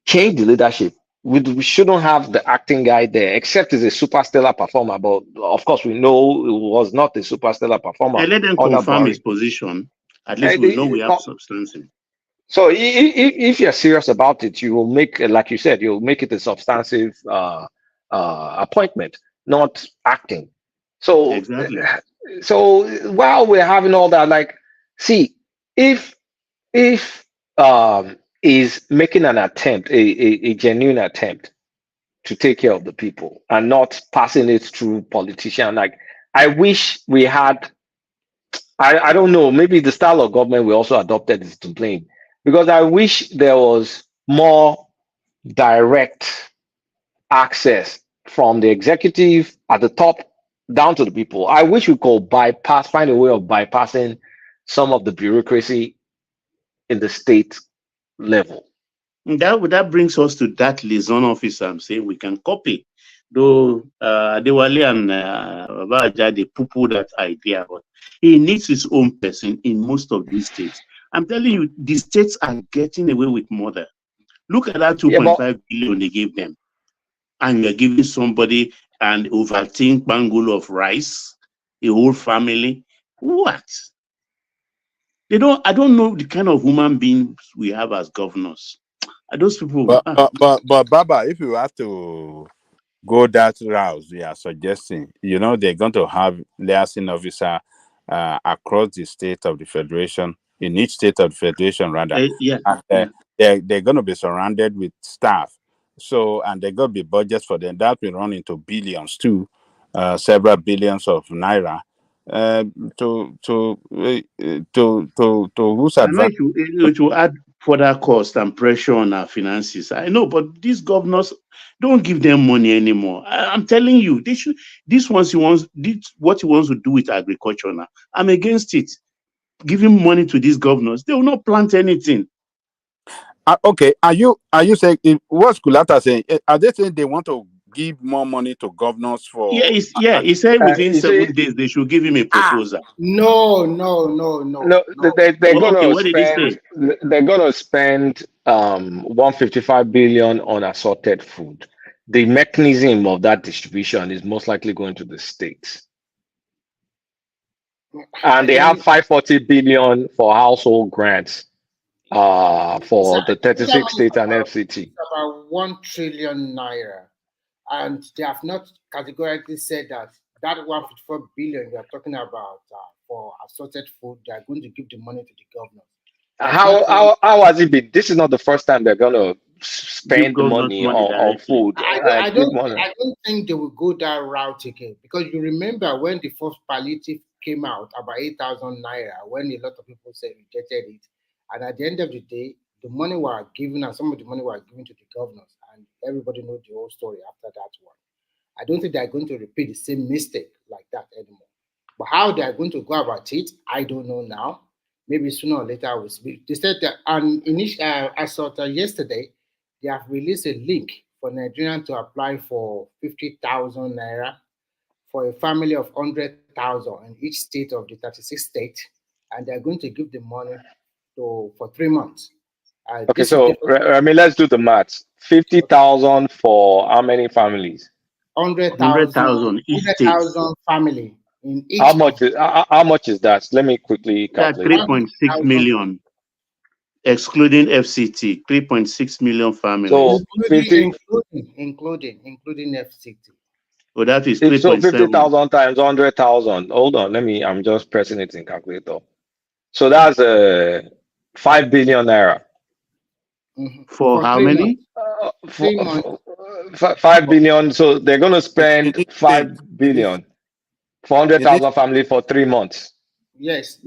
change the leadership. We shouldn't have the acting guy there, except he's a super stellar performer. But of course, we know it was not a super stellar performer. And let them Under confirm his Buhari. position. At least we know we have substance. So if you're serious about it, you will make, like you said, you'll make it a substantive appointment, not acting. So Exactly. so while we're having all that, like, see, if is making an attempt, a genuine attempt to take care of the people and not passing it through politician, like I wish we had. I don't know, maybe the style of government we also adopted is to blame, because I wish there was more direct access from the executive at the top down to the people. I wish we could find a way of bypassing some of the bureaucracy in the state level. That brings us to that liaison officer I'm saying we can copy. Though Adewale and Babaja, they poo-poo that idea, but he needs his own person in most of these states. I'm telling you, the states are getting away with murder. Look at that 2.5 billion they gave them. And you're giving somebody an overthink bangle of rice, a whole family. What? I don't know the kind of human beings we have as governors. Are those people? But Baba, if you have to go that route you are suggesting, they're going to have liaison officer across the state of the federation, in each state of the federation rather. Yeah. And, they're going to be surrounded with staff. So, and they're going to be budgets for them. That will run into billions too, several billions of naira. To whose I know advantage? it will add further cost and pressure on our finances. I know, but these governors don't give them money anymore. I'm telling you, they should. What he wants to do with agriculture now. I'm against it. Giving money to these governors, they will not plant anything. Okay, are you saying what's Kulata saying? Are they saying they want to give more money to governors for? He said within 7 days they should give him a proposal. No, they're gonna what did he spend. say? They're gonna spend 155 billion on assorted food. The mechanism of that distribution is most likely going to the states, and they have 540 billion for household grants for the 36 states and FCT. About 1 trillion naira, and they have not categorically said that 154 billion you are talking about for assorted food, they are going to give the money to the governors. How has it been? This is not the first time they're gonna spend money on food. I don't think they will go that route again, because you remember when the first palliative came out about 8,000 naira, when a lot of people said rejected it, and at the end of the day, the money were given, and some of the money were given to the governors, and everybody knows the whole story after that one. I don't think they're going to repeat the same mistake like that anymore. But how they're going to go about it, I don't know now. Maybe sooner or later I will speak. They said that I saw that yesterday, they have released a link for Nigerians to apply for 50,000 naira for a family of 100,000 in each state of the 36 states, and they're going to give the money for 3 months. Okay, so let's do the maths. 50,000 for how many families? 100,000 each state. 100,000 family in each. How much is that? Let me quickly calculate. 3.6 million, excluding FCT. 3.6 million families. So including FCT. Oh, that is 3.7. So 50,000 times 100,000. Hold on, I'm just pressing it in calculator. So that's 5 billion naira. For how many? For, 3 months. 5 billion. So they're going to spend 5 billion for 100,000 family for 3 months. Yes.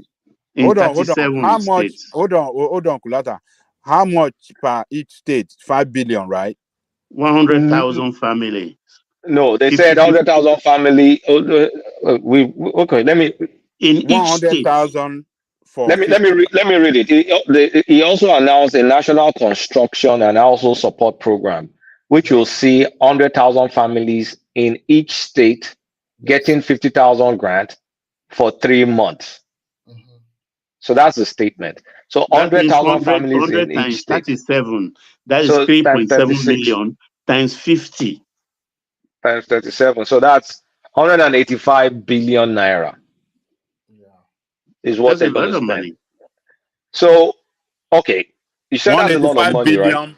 Hold on. How much? Hold on, Kulata. How much per each state? 5 billion, right? 100,000 family. No, they said 100,000 family. Okay. Let me. In each 100,000 for. Let me read it. He also announced a national construction and household support program, which will see 100,000 families in each state getting 50,000 grant for 3 months. So that's the statement. So 100,000 families in each state. 37. That is So 3.7 million times 50. Times 37. So that's 185 billion naira. Is what That's a they're going lot to of spend. money. So, okay. You said that's a lot of 185 money, right? billion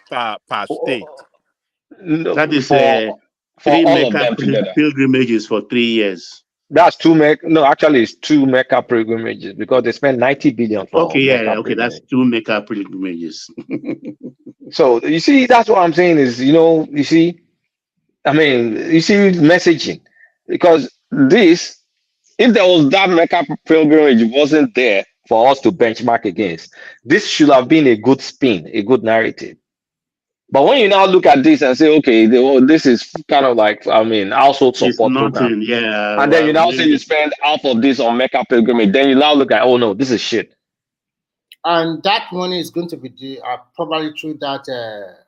per state. No, that is for 3 all of Mecca them together. pilgrimages for 3 years. That's actually it's 2 Mecca pilgrimages because they spend 90 billion for Mecca Okay, that's 2 Mecca pilgrimages. So you see, that's what I'm saying is, you see messaging, because if there was that Mecca pilgrimage wasn't there for us to benchmark against, this should have been a good spin, a good narrative. But when you now look at this and say, okay, this is kind of like, household support program. Yeah. And then you now say you spend half of this on Mecca pilgrimage. Then you now look at, oh no, this is shit. And that money is going to be probably through that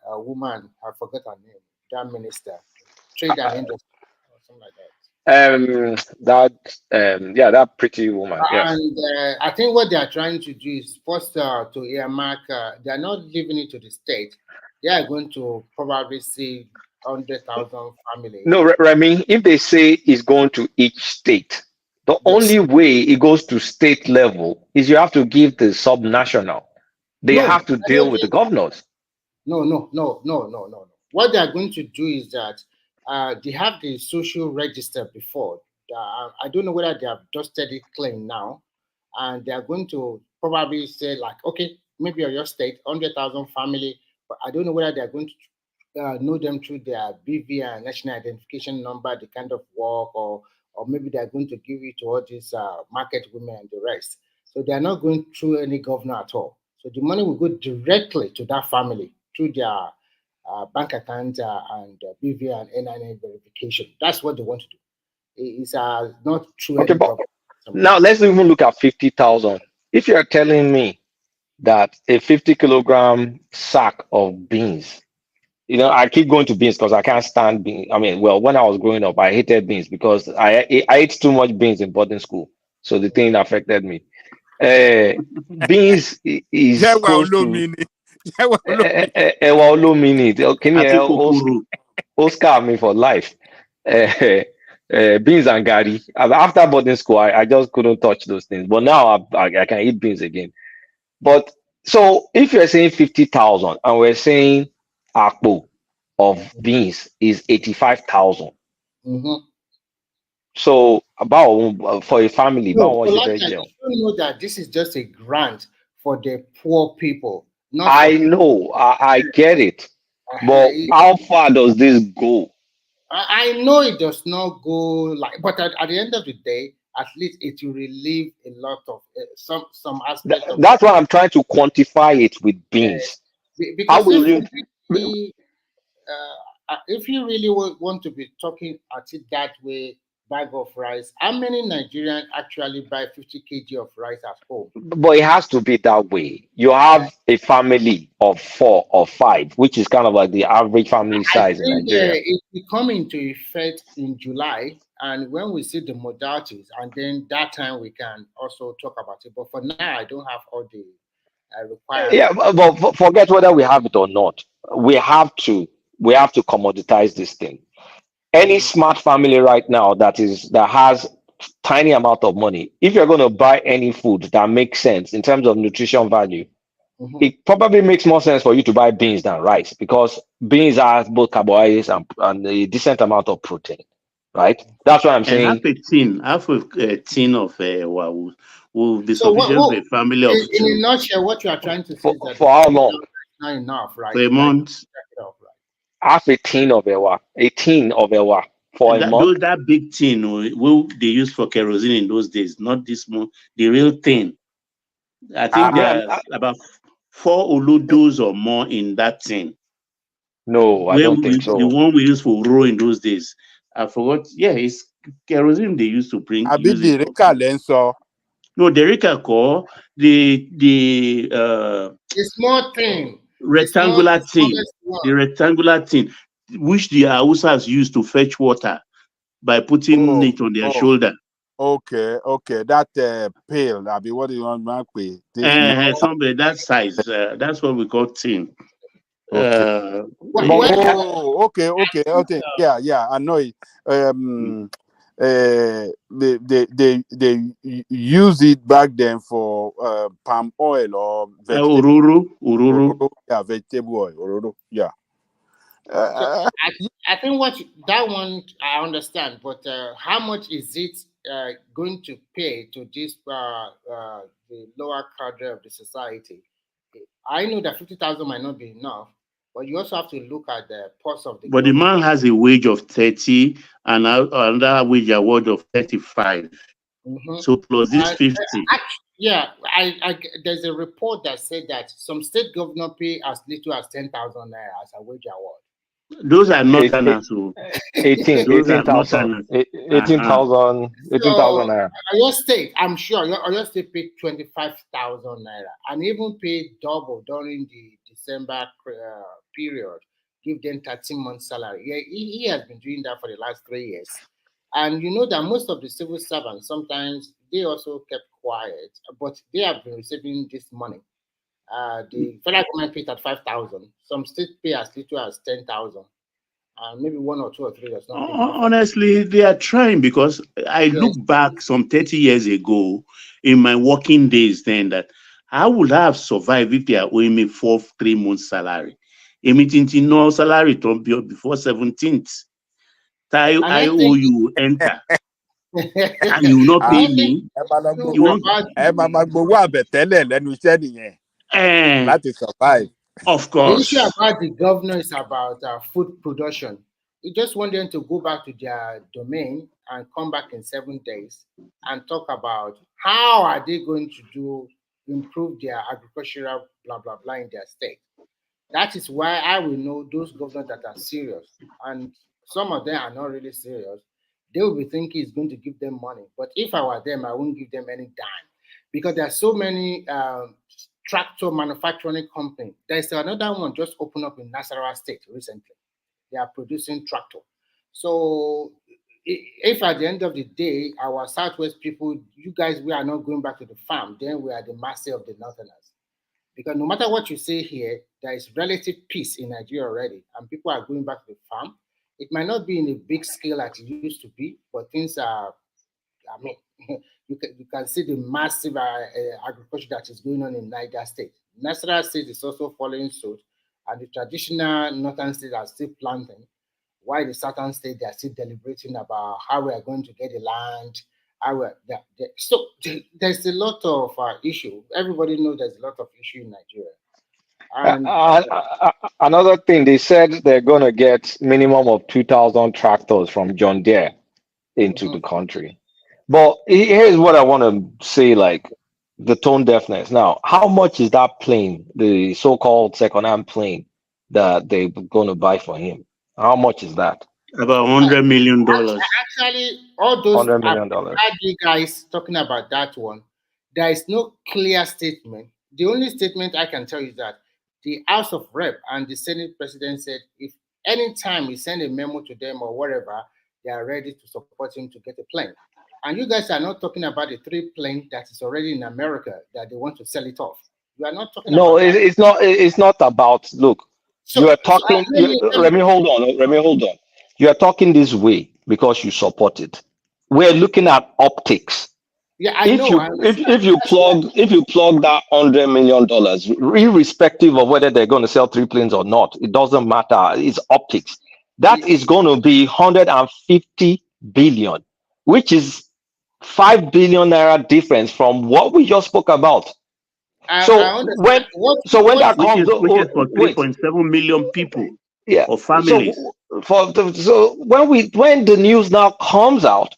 woman, I forget her name, that minister, trade and industry, or something like that. That pretty woman. Yes. And I think what they are trying to do is first to earmark. They are not leaving it to the state. They are going to probably see 100,000 families. No, Remy, if they say it's going to each state, the only way it goes to state level is you have to give the subnational. They have to deal with the governors. No. What they are going to do is that they have the social register before. I don't know whether they have dusted it clean now, and they are going to probably say like, okay, maybe your state 100,000 family, but I don't know whether they are going to know them through their BVI, national identification number, the kind of work, or maybe they are going to give it to all these market women and the rest. So they are not going through any governor at all. So the money will go directly to that family through their bank account and BVI and NIN verification. That's what they want to do. It's not true. Okay, but now let's even look at 50,000. If you're telling me that a 50 kilogram sack of beans, I keep going to beans because I can't stand beans. When I was growing up, I hated beans because I ate too much beans in boarding school. So the thing affected me. Beans is close to Oscar me for life. Beans and gari. After boarding school, I just couldn't touch those things. But now I can eat beans again. But so if you're saying 50,000 and we're saying akpo of beans is 85,000. So about for a family, you know that this is just a grant for the poor people. I know, I get it. But how far does this go? I know it does not go but at the end of the day, at least it will relieve a lot of some aspect of that's why I'm trying to quantify it with beans. Because if you really want to be talking at it that way, bag of rice, how many Nigerians actually buy 50 kg of rice at home? But it has to be that way. You have a family of 4 or 5, which is kind of like the average family size in Nigeria. It will come into effect in July, and when we see the modalities, and then that time we can also talk about it. But for now, I don't have all the requirements. Yeah, but forget whether we have it or not. We have to commoditize this thing. Any smart family right now that has tiny amount of money, if you're going to buy any food that makes sense in terms of nutrition value, it probably makes more sense for you to buy beans than rice, because beans have both carbohydrates and a decent amount of protein, right? That's what I'm saying. Half a tin of will be sufficient for a family of 2. In a nutshell, what you are trying to say is that for how long? not enough, right? For a month. Half a tin of ewa, for a month. That big tin they use for kerosene in those days, not this small, the real tin. I think there's about 4 uludos or more in that tin. No, I don't think so. The one we used for row in those days. I forgot. Yeah, it's kerosene they used to bring. Use it for. No, the Rika core, the small thing. Rectangular thing. The rectangular thing, which the Hausas used to fetch water by putting it on their shoulder. Okay. That pail. I mean, what do you want to make? Somebody that size. That's what we call tin. Okay. Okay. Yeah. I know it. They use it back then for palm oil or vegetable. Ururu. Yeah, vegetable oil. Ururu. Yeah. I think that one I understand, but how much is it going to pay to this the lower cadre of the society? I know that 50,000 might not be enough, but you also have to look at the pulse of the. But the man has a wage of 30 and another wage award of 35. So plus this 50. There's a report that said that some state governor pay as little as 10,000 naira as a wage award. Those are not Northerners. 18,000 naira. Your state, I'm sure your state paid 25,000 naira and even paid double during the December period. Give them 13 months salary. Yeah, he has been doing that for the last 3 years. And you know that most of the civil servants, sometimes they also kept quiet, but they have been receiving this money. The federal government paid at 5,000. Some states pay as little as 10,000. Maybe 1 or 2 or 3 or something. Honestly, they are trying, because I look back some 30 years ago in my working days then that I would have survived if they are owing me 3 months salary. Emitting no salary before 17th. I owe you enter. And you will not pay me. You want to survive. Of course. The issue about the governor is about food production. You just want them to go back to their domain and come back in 7 days and talk about how are they going to improve their agricultural blah blah blah in their state. That is why I will know those governors that are serious, and some of them are not really serious. They will be thinking it's going to give them money. But if I were them, I wouldn't give them any dime, because there are so many tractor manufacturing company. There's another one just opened up in Nasarawa State recently. They are producing tractor. So if at the end of the day, our Southwest people, you guys, we are not going back to the farm, then we are the master of the Northerners. Because no matter what you say here, there is relative peace in Nigeria already, and people are going back to the farm. It might not be in a big scale as it used to be, but things are, I mean, you can see the massive agriculture that is going on in Niger State. Nasarawa State is also following suit, and the traditional northern states are still planting, while the southern state, they are still deliberating about how we are going to get the land. So there's a lot of issue. Everybody knows there's a lot of issue in Nigeria. And another thing, they said they're going to get minimum of 2,000 tractors from John Deere into the country. But here's what I want to say, like the tone deafness. Now, how much is that plane, the so-called second-hand plane that they're going to buy for him? How much is that? About $100 million. Actually, all those $100 million. guys talking about that one, there is no clear statement. The only statement I can tell you is that the House of Rep and the Senate President said if anytime we send a memo to them or whatever, they are ready to support him to get a plane. And you guys are not talking about the 3 plane that is already in America that they want to sell it off. You are not talking about that. it's not. It's not about. Look, you are talking. Let me hold on. You are talking this way because you support it. We're looking at optics. Yeah, I know. If you plug that $100 million, irrespective of whether they're going to sell 3 planes or not, it doesn't matter. It's optics. That is going to be 150 billion, which is 5 billion naira difference from what we just spoke about. So when that comes, which is for wait, 3.7 million people yeah. or families. So when the news now comes out,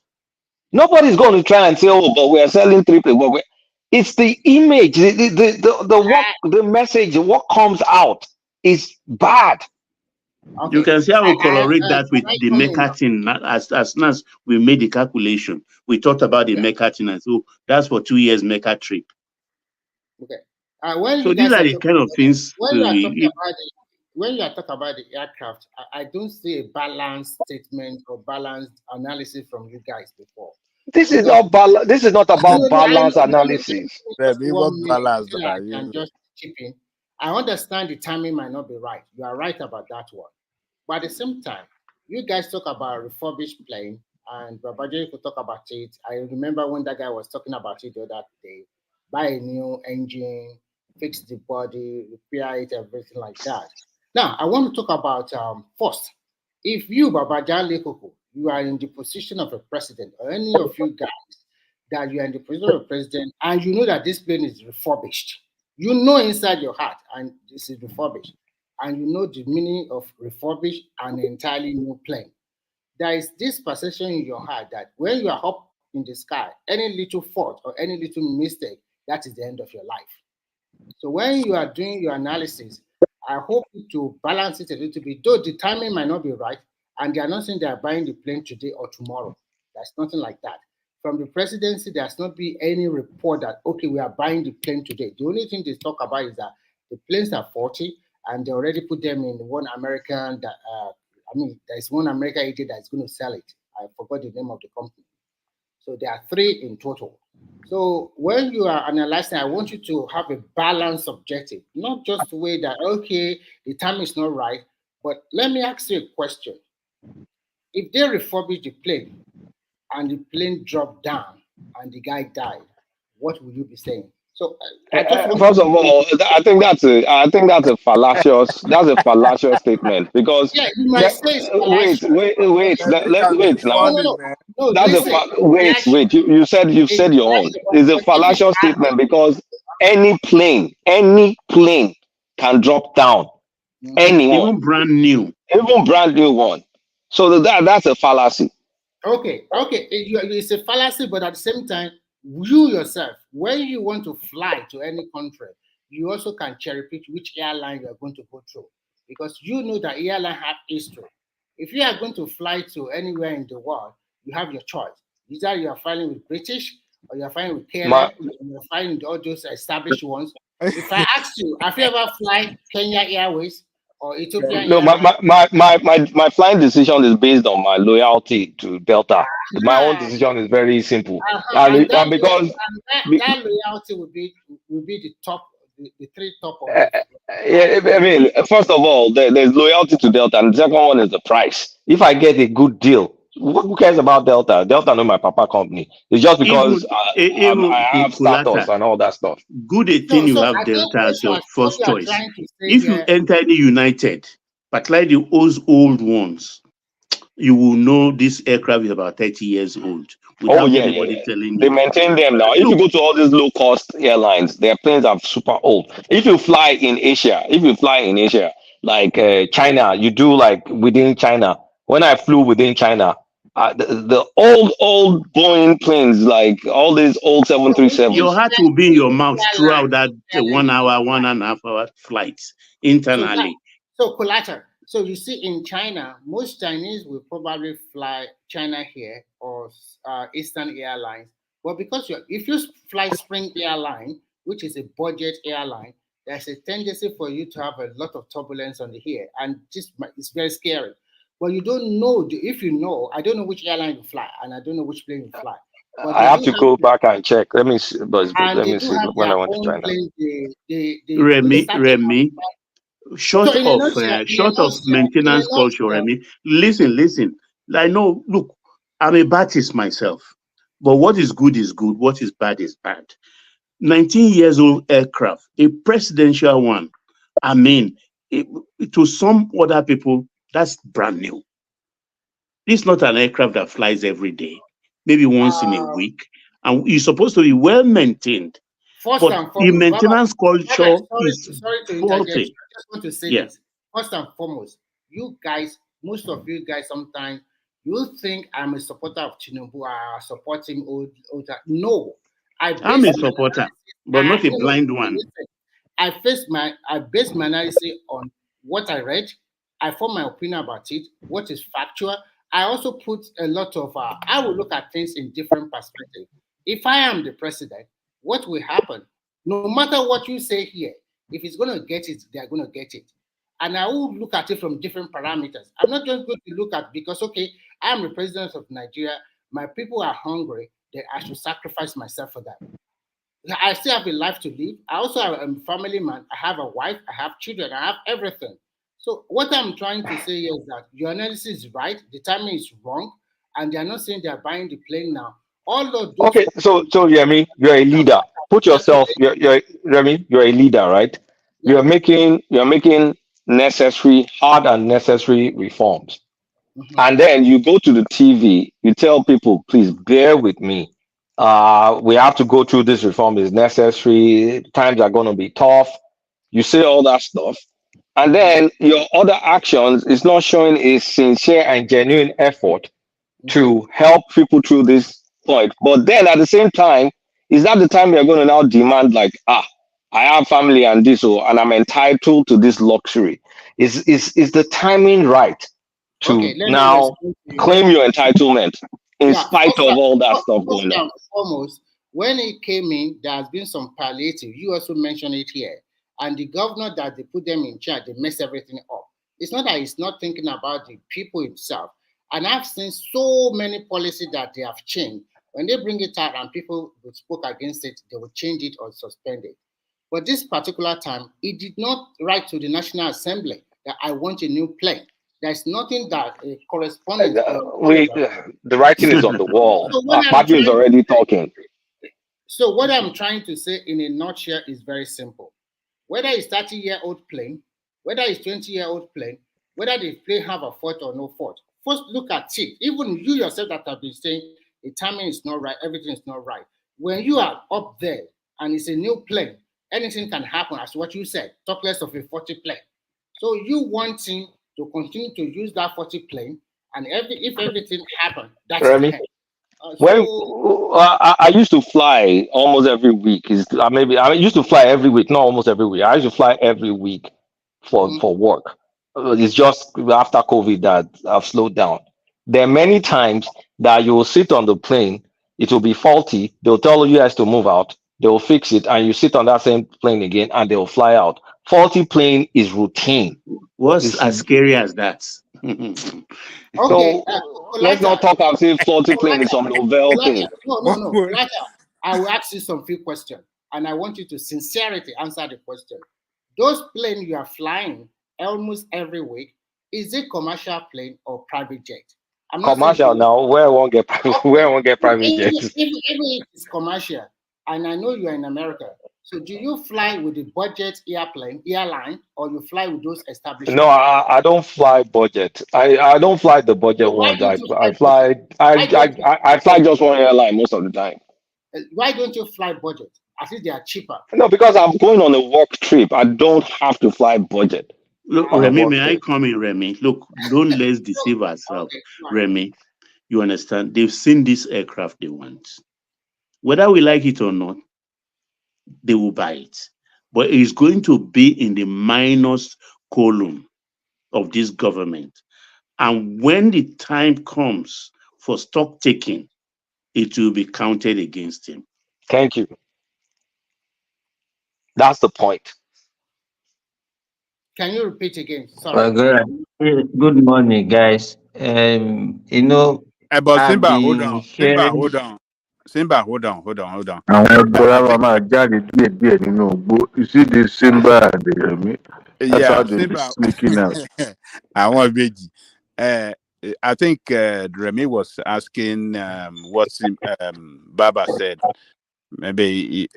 nobody's going to try and say, "Oh, but we are selling triple." But it's the image, the message, what comes out is bad. Okay. You can see I will correlate that with the Mecca thing. As soon as we made the calculation, we talked about the Mecca thing, and so that's for 2 years Mecca trip. Okay. When so you these guys are the kind of things when you are talking about the aircraft, I don't see a balanced statement or balanced analysis from you guys before. This is not This is not about balance analysis. What balance I can just chip in. I understand the timing might not be right. You are right about that one. But at the same time, you guys talk about refurbished plane, and Babaji could talk about it. I remember when that guy was talking about it the other day. Buy a new engine, fix the body, repair it, everything like that. Now, I want to talk about first. If you, Babajan Lekoko, you are in the position of a president, or any of you guys that you are in the position of a president, and you know that this plane is refurbished, you know inside your heart, and this is refurbished, and you know the meaning of refurbished and entirely new plane. There is this perception in your heart that when you are up in the sky, any little fault or any little mistake, that is the end of your life. So when you are doing your analysis, I hope to balance it a little bit, though the timing might not be right, and they are not saying they are buying the plane today or tomorrow. There's nothing like that. From the presidency, there's not be any report that, okay, we are buying the plane today. The only thing they talk about is that the planes are 40, and they already put them in one American that, there's one American agent that's going to sell it. I forgot the name of the company. So there are 3 in total. So when you are analyzing, I want you to have a balanced objective, not just the way that, okay, the time is not right, but let me ask you a question. If they refurbish the plane and the plane dropped down and the guy died, what would you be saying? So I just want First of all, I think that's a fallacious statement, because yeah, you might say it's fallacious. wait now. No, That's listen, wait. You said your own. It's a fallacious statement because any plane can drop down. Anyone, even brand new one. So that's a fallacy. Okay, it's a fallacy, but at the same time, you yourself, when you want to fly to any country, you also can cherry pick which airline you are going to go through, because you know that airline have history. If you are going to fly to anywhere in the world, you have your choice. Either you are flying with British, or you are flying with KLM, or you are flying with all those established ones. If I ask you, have you ever fly Kenya Airways or Ethiopian No, Airlines? my flying decision is based on my loyalty to Delta. My own decision is very simple, And that because loyalty would be the top, the 3 top of the. I mean, first of all, there's loyalty to Delta, and the second one is the price. If I get a good deal, who cares about Delta? Delta, not my papa company. It's just because I have status and all that stuff. Good thing you have Delta as your first choice. If you enter any United, particularly the old ones, you will know this aircraft is about 30 years old without anybody telling you. They maintain them now. If you go to all these low cost airlines, their planes are super old. If you fly in Asia, like China, you do like within China. When I flew within China, the old Boeing planes, like all these old 737s. Your heart will be in your mouth throughout that 1 hour, 1.5 hour flights internally. So collateral. So you see, in China, most Chinese will probably fly China here or Eastern Airlines. But because if you fly Spring Airline, which is a budget airline, there's a tendency for you to have a lot of turbulence on the air, and it's very scary. But you don't know. If you know, I don't know which airline you fly, and I don't know which plane you fly. But I have to go back and check. Let me see. Let me see when I went to China. Remy. Short of maintenance culture, Remy. Listen. I know. Look, I'm a Baptist myself, but what is good is good. What is bad is bad. 19 years old aircraft, a presidential one. I mean, to some other people, that's brand new. It's not an aircraft that flies every day, maybe once in a week, and it's supposed to be well maintained. But the maintenance culture is sorry to interject. I faulty. just want to say this. First and foremost, you guys, most of you guys, sometimes you think I'm a supporter of Tinubu. I support him. No, I'm a supporter, but not a blind one. I base my analysis on what I read. I form my opinion about it. What is factual. I also put a lot of. I will look at things in different perspectives. If I am the president, what will happen? No matter what you say here, if it's going to get it, they are going to get it. And I will look at it from different parameters. I'm not just going to look at because okay, I'm the president of Nigeria. My people are hungry. Then I should sacrifice myself for that. I still have a life to live. I also am a family man. I have a wife. I have children. I have everything. So what I'm trying to say is that your analysis is right. The timing is wrong, and they are not saying they are buying the plane now. All of those. Okay, so Yemi, you're a leader. Put yourself. Remy, you're a leader, right? You're making necessary, hard and necessary reforms, and then you go to the TV. You tell people, please bear with me. We have to go through this reform. Is necessary. Times are going to be tough. You say all that stuff, and then your other actions is not showing a sincere and genuine effort to help people through this point. But then at the same time, is that the time you're going to now demand like, I have family and this, and I'm entitled to this luxury? Is the timing right to now claim your entitlement in spite of all that stuff going on? Foremost, when it came in, there has been some palliative. You also mentioned it here. And the governor that they put them in charge, they mess everything up. It's not that he's not thinking about the people himself. And I've seen so many policies that they have changed. When they bring it out and people who spoke against it, they will change it or suspend it. But this particular time, it did not write to the National Assembly that I want a new plane. There's nothing that corresponds. The writing is on the wall. Party is already talking. So what I'm trying to say in a nutshell is very simple. Whether it's 30-year-old plane, whether it's 20-year-old plane, whether the plane have a fault or no fault, first look at it. Even you yourself that have been saying the timing is not right, everything is not right. When you are up there and it's a new plane, anything can happen, as what you said, talk less of a 40 plane. So you wanting to continue to use that 40 plane, and if everything happens, that's Remy, I used to fly almost every week. I used to fly every week, not almost every week. I used to fly every week for work. It's just after COVID that I've slowed down. There are many times that you will sit on the plane, it will be faulty. They'll tell you guys to move out. They will fix it, and you sit on that same plane again, and they will fly out. Faulty plane is routine. What's as scary as that? So let's not talk as if faulty plane is some novel thing. No. I will ask you some few questions, and I want you to sincerely answer the question. Those planes you are flying almost every week, is it commercial plane or private jet? Commercial now. Where I won't get private jets. Even if it's commercial, and I know you are in America, so do you fly with the budget airline, or you fly with those established? No, I don't fly budget. I don't fly the budget ones. I fly just one airline most of the time. Why don't you fly budget? I think they are cheaper. No, because I'm going on a work trip. I don't have to fly budget. Look, Remy, may I come in, Remy? Look, don't let's deceive ourselves. Remy, you understand? They've seen this aircraft they want. Whether we like it or not, they will buy it. But it's going to be in the minus column of this government. And when the time comes for stock taking, it will be counted against him. Thank you. That's the point. Can you repeat again? Sorry. Good morning, guys. But Simba, hold on. Simba, hold on. Àwọn ẹgbẹ́ wa máa jáde díẹ̀ nínú igbó. You see this Simba and the Remy? That's how they be sneaking out. I think Remy was asking what Baba said. Maybe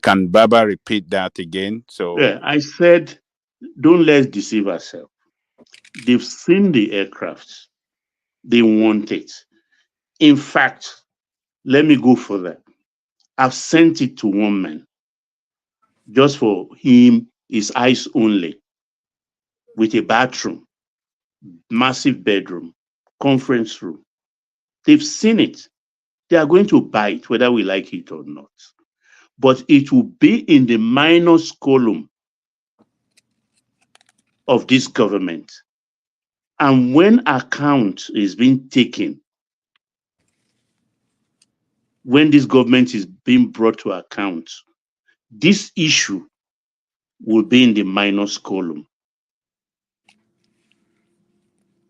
can Baba repeat that again? So yeah, I said, don't let's deceive ourselves. They've seen the aircraft. They want it. In fact, let me go further. I've sent it to one man. just for him, his eyes only, with a bathroom, massive bedroom, conference room. They've seen it. They are going to buy it, whether we like it or not. But it will be in the minus column of this government. And when account is being taken, when this government is being brought to account, this issue will be in the minus column.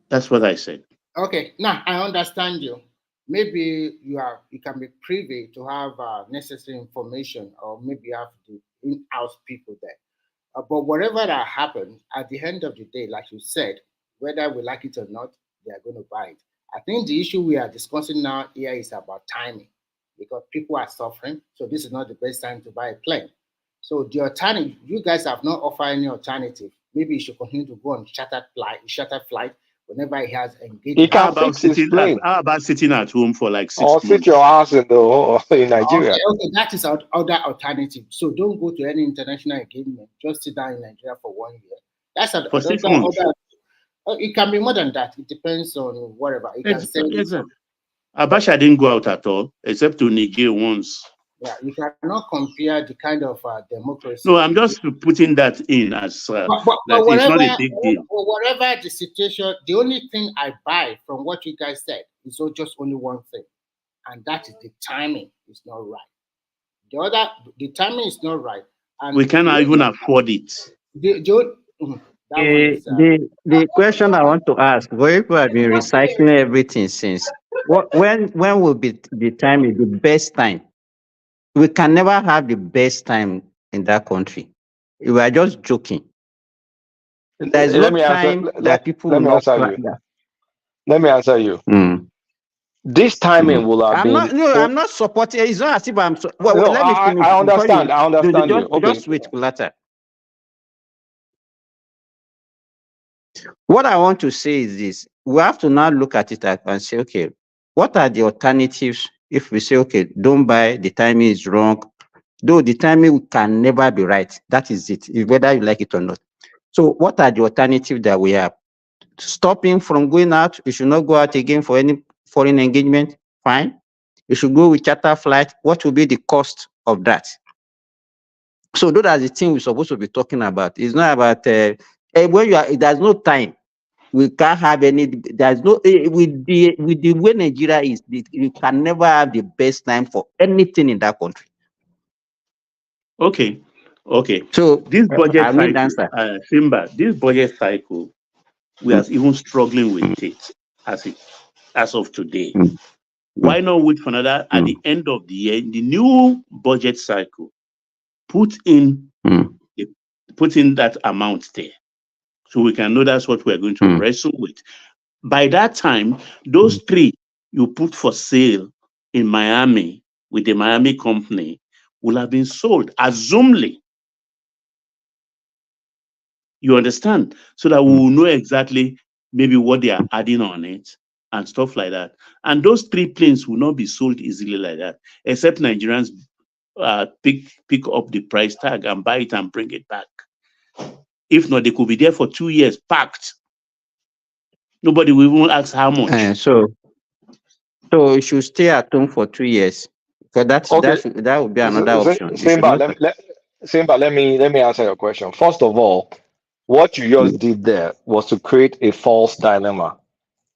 That's what I said. Okay, now I understand you. Maybe you can be privy to have necessary information, or maybe you have the in-house people there. But whatever that happens, at the end of the day, like you said, whether we like it or not, they are going to buy it. I think the issue we are discussing now here is about timing, because people are suffering. So this is not the best time to buy a plane. So the alternative, you guys have not offered any alternative. Maybe you should continue to go on chartered flight whenever he has engaged. How about sitting at home for like 6 months? Or sit your ass in Nigeria. Okay, that is other alternative. So don't go to any international engagement. Just sit down in Nigeria for 1 year. That's for 6 months. It can be more than that. It depends on whatever. Exactly. Abacha didn't go out at all, except to Niger once. Yeah, you cannot compare the kind of democracy. No, I'm just putting that in as that it's not a big deal. Whatever the situation, the only thing I buy from what you guys said is just only one thing, and that is the timing is not right. The timing is not right, and we cannot even afford it. The question I want to ask: where people have been recycling everything since? When will be the time? Is the best time? We can never have the best time in that country. We are just joking. There's no time that people will not. Let me answer you. This timing will have been. I'm not supporting. It's not as if I'm. Let me finish. I understand. I understand you. Okay. Just wait, Kulata. What I want to say is this: we have to now look at it and say, okay, what are the alternatives? If we say, okay, don't buy, the timing is wrong, though the timing can never be right. That is it, whether you like it or not. So what are the alternatives that we have? Stopping from going out. You should not go out again for any foreign engagement. Fine. You should go with charter flight. What will be the cost of that? So those are the things we're supposed to be talking about. It's not about when there's no time. We can't have any. There's no with the way Nigeria is. You can never have the best time for anything in that country. Okay. So this budget cycle, Simba, this budget cycle, we are even struggling with it as of today. Why not wait for another at the end of the year, the new budget cycle? Put in that amount there, so we can know that's what we're going to wrestle with. By that time, those three you put for sale in Miami with the Miami company will have been sold, assumedly. You understand? So that we will know exactly maybe what they are adding on it and stuff like that. And those three planes will not be sold easily like that, except Nigerians pick up the price tag and buy it and bring it back. If not, they could be there for 2 years packed. Nobody will even ask how much. So you should stay at home for 2 years. Because that would be another option. Simba, let me answer your question. First of all, what you just did there was to create a false dilemma,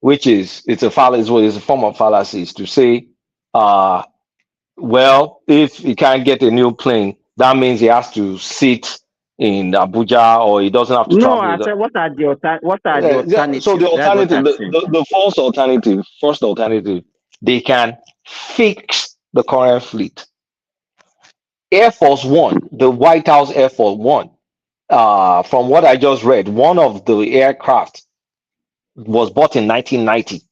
which is it's a form of fallacies to say, well, if he can't get a new plane, that means he has to sit in Abuja, or he doesn't have to travel. No, I said, what are the alternatives? So the alternative, the false alternative, first alternative, they can fix the current fleet. Air Force One, the White House Air Force One, from what I just read, one of the aircraft was bought in 1990,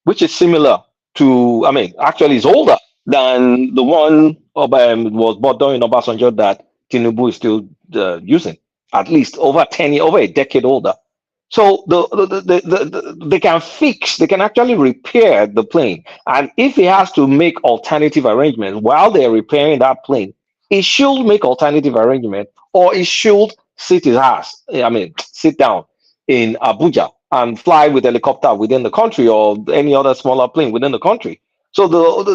which is similar to, actually it's older than the one was bought during Obasanjo that Tinubu is still using, at least over 10 years, over a decade older. So they can actually repair the plane. And if he has to make alternative arrangements while they're repairing that plane, He should make alternative arrangement, or he should sit his ass. I mean, sit down in Abuja and fly with helicopter within the country or any other smaller plane within the country. So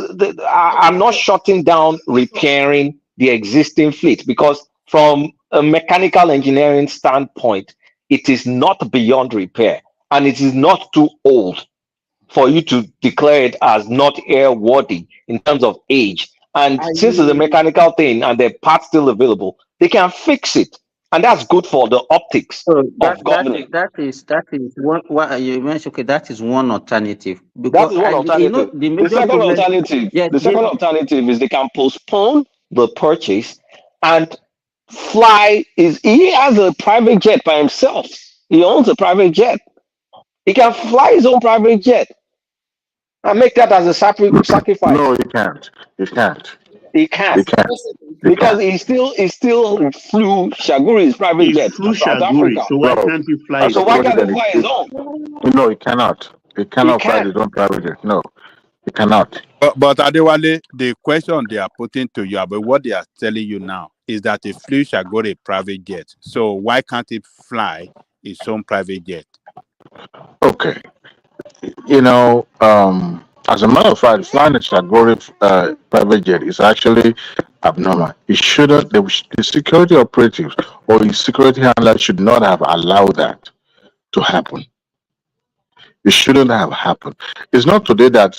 I'm not shutting down repairing the existing fleet, because from a mechanical engineering standpoint, it is not beyond repair and it is not too old for you to declare it as not airworthy in terms of age. And since it's a mechanical thing and the parts still available, they can fix it. And that's good for the optics So of government. that is one what you mentioned. Okay, that is one alternative That because is one alternative. the The major second problem. alternative, Yeah, the second alternative is they can postpone the purchase and fly. Is he has a private jet by himself? He owns a private jet. He can fly his own private jet and make that as a sacrifice. No, he can't. He can't. He can't He can't. He because can't. he still flew Shaguri's private He jet flew to South Shaguri, Africa. so why No, can't he fly as his So why own? somebody can't he that fly his own? no, he cannot. He He cannot fly can. his own private jet. No, he cannot. But Adewale, the question they are putting to you about what they are telling you now is that a flew shall go a private jet. So why can't it fly its own private jet? Okay. As a matter of fact, flying a Shagori private jet is actually abnormal. It shouldn't. The security operatives or the security handler should not have allowed that to happen. It shouldn't have happened. It's not today that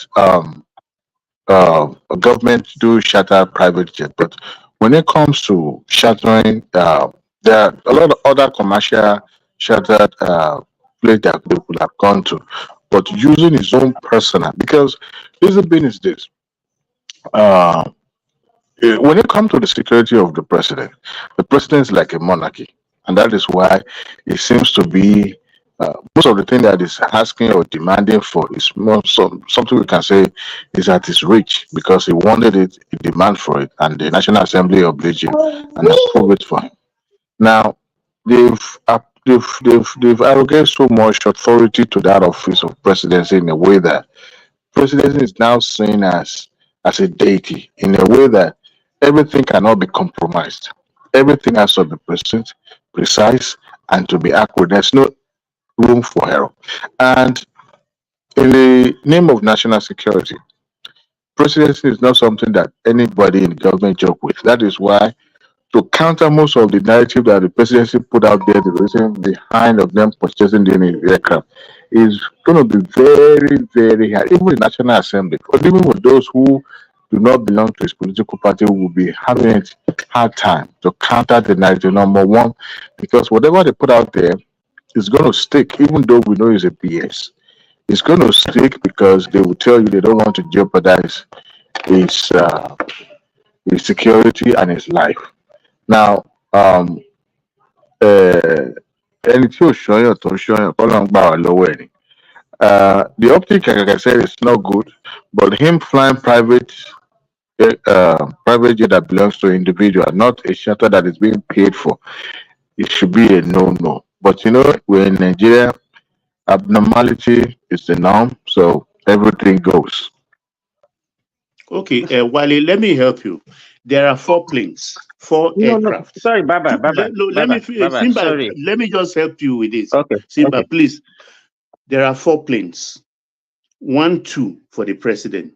government do shatter private jet, but when it comes to shattering, there are a lot of other commercial shattered place that they could have gone to, but using his own personal, because this thing is this. Uh, when it comes to the security of the president is like a monarchy, and that is why it seems to be most of the thing that is asking or demanding for is more something we can say is at his reach because he wanted it, he demand for it, and the National Assembly obliged him and approved it for him. Now they've arrogated so much authority to that office of presidency in a way that presidency is now seen as a deity in a way that everything cannot be compromised. Everything has to be precise, and to be accurate. There's no room for error. And in the name of national security, presidency is not something that anybody in the government joke with. That is why to counter most of the narrative that the presidency put out there, the reason behind of them purchasing the new aircraft is going to be very, very hard. Even the National Assembly, or even with those who do not belong to his political party, will be having it hard time to counter the narrative. Number one, because whatever they put out there is going to stick, even though we know it's a BS. It's going to stick because they will tell you they don't want to jeopardize his, uh, his security and his life. Now, ẹni tí ò ṣọyàn tó ń ṣọyàn kọ́ ló ń gbà wá lọ́wọ́ ẹ̀ ni. The optic, like I said, is not good, but him flying private jet that belongs to an individual, not a charter that is being paid for, it should be a no-no. But we're in Nigeria, abnormality is the norm, so everything goes. Okay, Wale, let me help you. There are 4 planes, 4 aircraft. Sorry, Baba. Let me finish. Baba, Simba, sorry. let me just help you with this. Okay. Simba, Okay. please. There are 4 planes. 1, 2 for the president.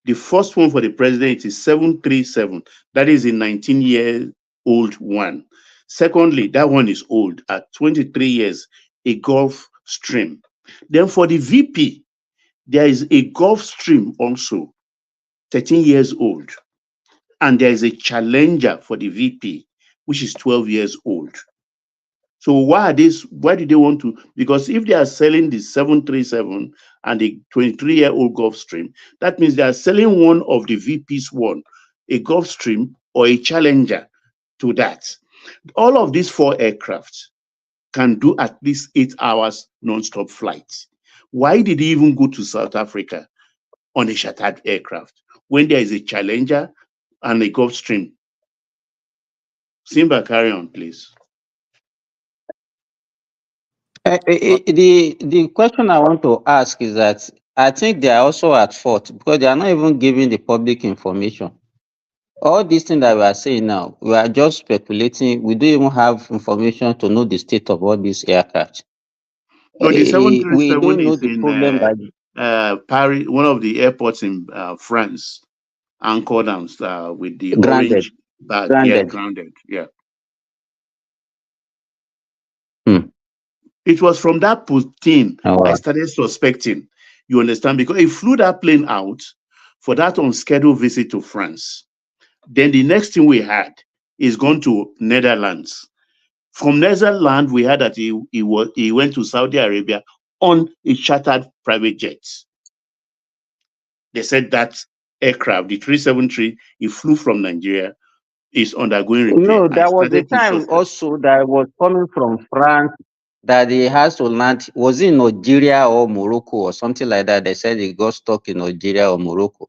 The first one for the president is 737. That is a 19-year-old one. Secondly, that one is old at 23 years, a Gulf Stream. Then for the VP, there is a Gulf Stream also, 13 years old. And there is a Challenger for the VP, which is 12 years old. So why do they want to? Because if they are selling the 737 and the 23-year-old Gulfstream, that means they are selling one of the VP's one, a Gulfstream or a Challenger to that. All of these 4 aircrafts can do at least 8 hours non-stop flights. Why did he even go to South Africa on a shattered aircraft when there is a Challenger and a Gulfstream? Simba, carry on, please. The question I want to ask is that I think they are also at fault because they are not even giving the public information. All these things that we are saying now, we are just speculating. We don't even have information to know the state of all these aircraft. No, the We 737 don't know is the in problem that Paris, one of the airports in France, anchored and with the grounded, orange bag. Yeah, grounded. grounded. Yeah. Hmm. It was from that thing Oh, I started suspecting. You understand? Because he flew that plane out for that unscheduled visit to France. Then the next thing we had is gone to Netherlands. From Netherlands, we heard that he went to Saudi Arabia on a chartered private jet. They said that aircraft, the 373, he flew from Nigeria, is undergoing repair. no, I there was a started to time suspect. also that I was coming from France that he has to land. Was it in Nigeria or Morocco or something like that? They said he got stuck in Nigeria or Morocco.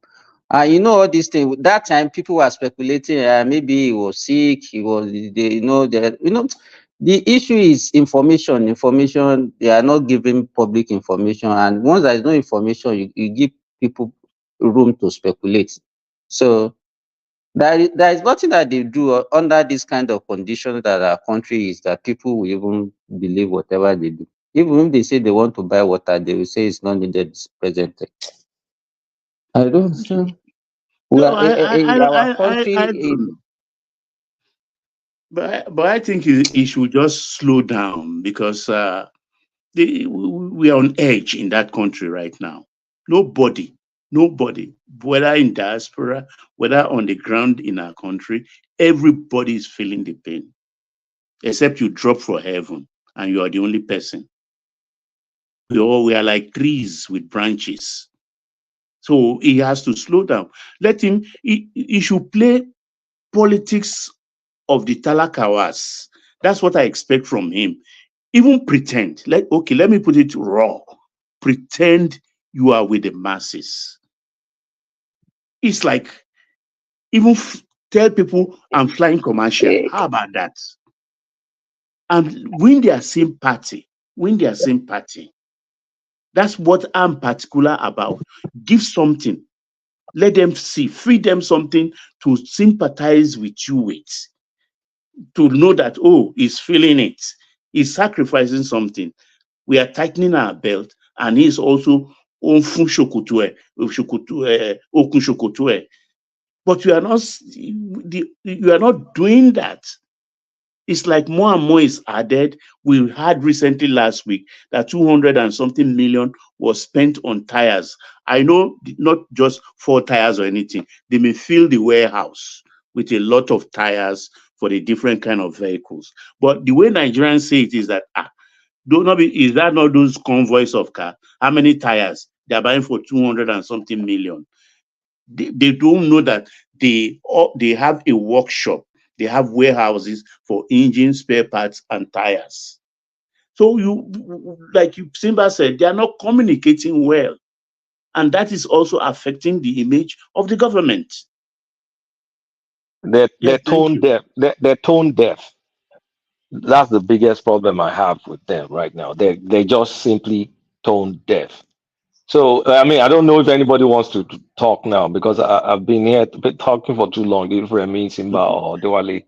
You know all these things. That time people were speculating. Maybe he was sick. He was. The issue is information. Information. They are not giving public information, and once there is no information, you give people room to speculate. So there is nothing that they do under this kind of condition that our country is that people will even believe whatever they do. Even if they say they want to buy water, they will say it's not needed presently. I don't know. We No, are, our I country don't know. But I think he should just slow down because we are on edge in that country right now. Nobody, whether in diaspora, whether on the ground in our country, everybody is feeling the pain, except you drop from heaven and you are the only person. We are like trees with branches. So he has to slow down. Let him, he should play politics of the talakawas. That's what I expect from him. Even pretend, let me put it raw. Pretend you are with the masses. It's like even tell people I'm flying commercial. How about that? And win their sympathy. Win their sympathy. That's what I'm particular about. Give something. Let them see. Feed them something to sympathize with you with. To know that, oh, he's feeling it. He's sacrificing something. We are tightening our belt, and he's also okun shokotue. But you are not doing that. It's like more and more is added. We had recently last week that 200 and something million was spent on tires. I know not just 4 tires or anything. They may fill the warehouse with a lot of tires for the different kind of vehicles. But the way Nigerians say it is that is that not those convoys of cars? How many tires? They're buying for 200 and something million. They don't know that they have a workshop. They have warehouses for engine spare parts and tires. So Simba said, they are not communicating well. And that is also affecting the image of the government. They're tone deaf. They're tone deaf. That's the biggest problem I have with them right now. They're just simply tone deaf. So I mean, I don't know if anybody wants to talk now because I've been here talking for too long. If Remy, Simba, or Diwali.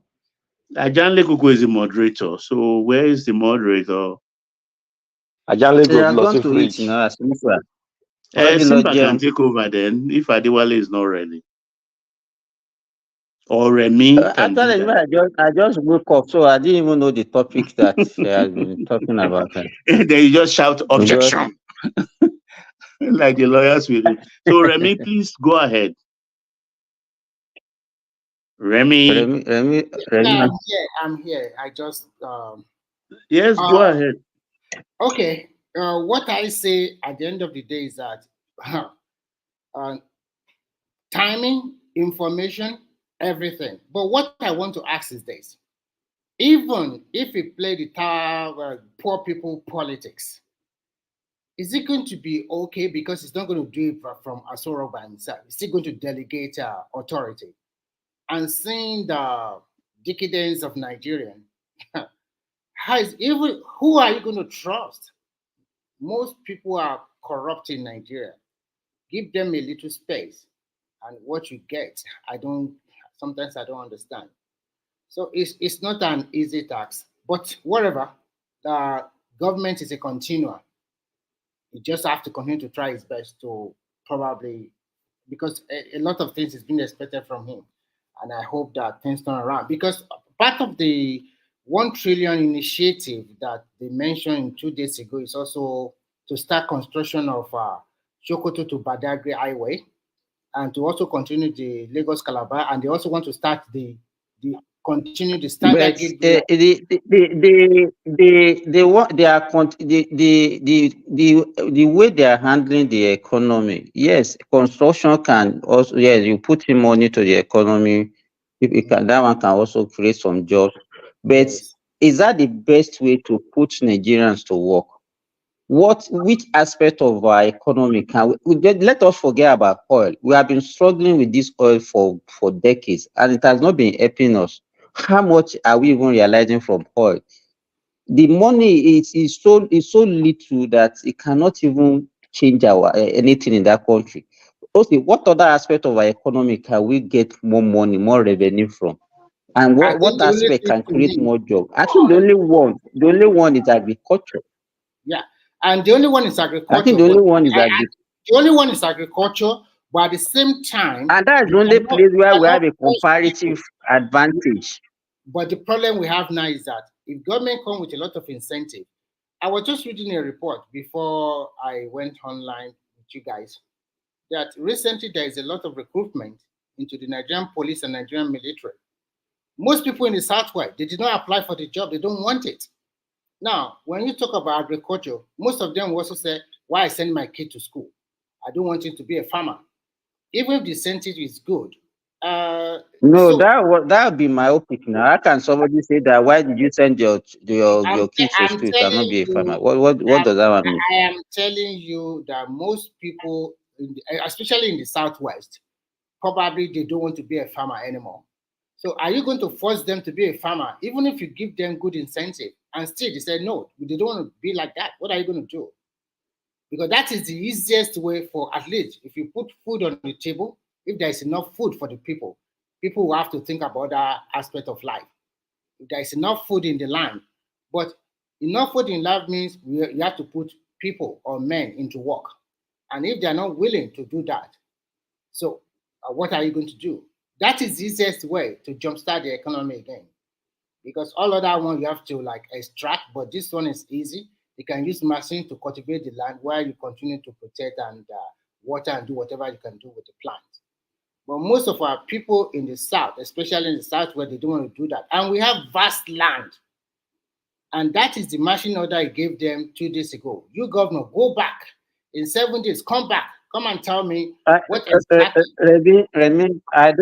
Ajanle Kuku is the moderator. So where is the moderator? Ajanle they go are lost going a to eat, fridge. as usual. Already Simba can jam. take over then if Adewale is not ready. Or Remy can do Actually, that. I just woke up, so I didn't even know the topic that they have been talking about. Then you just shout Because objection like the lawyers will do. So Remy, please go ahead. Remy. Remy, Yeah, I'm here. I just Yes, go ahead. okay. What I say at the end of the day is that timing, information, everything. But what I want to ask is this: even if we play the poor people politics, is it going to be okay? Because it's not going to do it from Asoro by himself. It's still going to delegate authority. And seeing the decadence of Nigerian, who are you going to trust? Most people are corrupt in Nigeria. Give them a little space, and what you get, I don't sometimes I don't understand. So it's not an easy task. But whatever, the government is a continuum. You just have to continue to try his best to probably, because a lot of things is being expected from him. And I hope that things turn around. Because part of the 1 trillion initiative that they mentioned 2 days ago is also to start construction of Sokoto to Badagry Highway, and to also continue the Lagos Calabar, and they also want to start the continue the standard But gauge. they are the way they are handling the economy. Yes, construction can also, yes, you put in money to the economy. If it can, that one can also create some jobs. But is that the best way to put Nigerians to work? Which aspect of our economy can let us forget about oil? We have been struggling with this oil for decades, and it has not been helping us. How much are we even realizing from oil? The money is so little that it cannot even change our anything in that country. Okay, what other aspect of our economy can we get more money, more revenue from? And I what think the only aspect thing can to create me, more jobs? I think the only one is agriculture. yeah, and the only one is I think agriculture, the but only one is agriculture. the only one is agriculture, but at the same time, And that's the you only cannot, place where you we have cannot a force comparative people. advantage. But the problem we have now is that if government come with a lot of incentive, I was just reading a report before I went online with you guys that recently there is a lot of recruitment into the Nigerian police and Nigerian military. Most people in the Southwest, they did not apply for the job, they don't want it. Now, when you talk about agriculture, most of them will also say, why I send my kid to school? I don't want him to be a farmer. Even if the incentive is good. No, So that would be myopic now. How can somebody say that? Why did you send your kids to I'm school? You cannot telling be a farmer. you, What does that one mean? I am telling you that most people, especially in the Southwest, probably they don't want to be a farmer anymore. So are you going to force them to be a farmer, even if you give them good incentive, and still they say no, they don't want to be like that? What are you going to do? Because that is the easiest way for, at least if you put food on the table, if there is enough food for the people, people will have to think about that aspect of life. If there is enough food in the land, but enough food in land means you have to put people or men into work. And if they are not willing to do that, so what are you going to do? That is the easiest way to jumpstart the economy again. Because all other one you have to like extract, but this one is easy. You can use machine to cultivate the land while you continue to protect and water and do whatever you can do with the plant. But most of our people in the south, especially in the south where they don't want to do that, and we have vast land, and that is the marching order I gave them 2 days ago. You governor, go back in 7 days, come back, come and tell me what exactly. Remy, I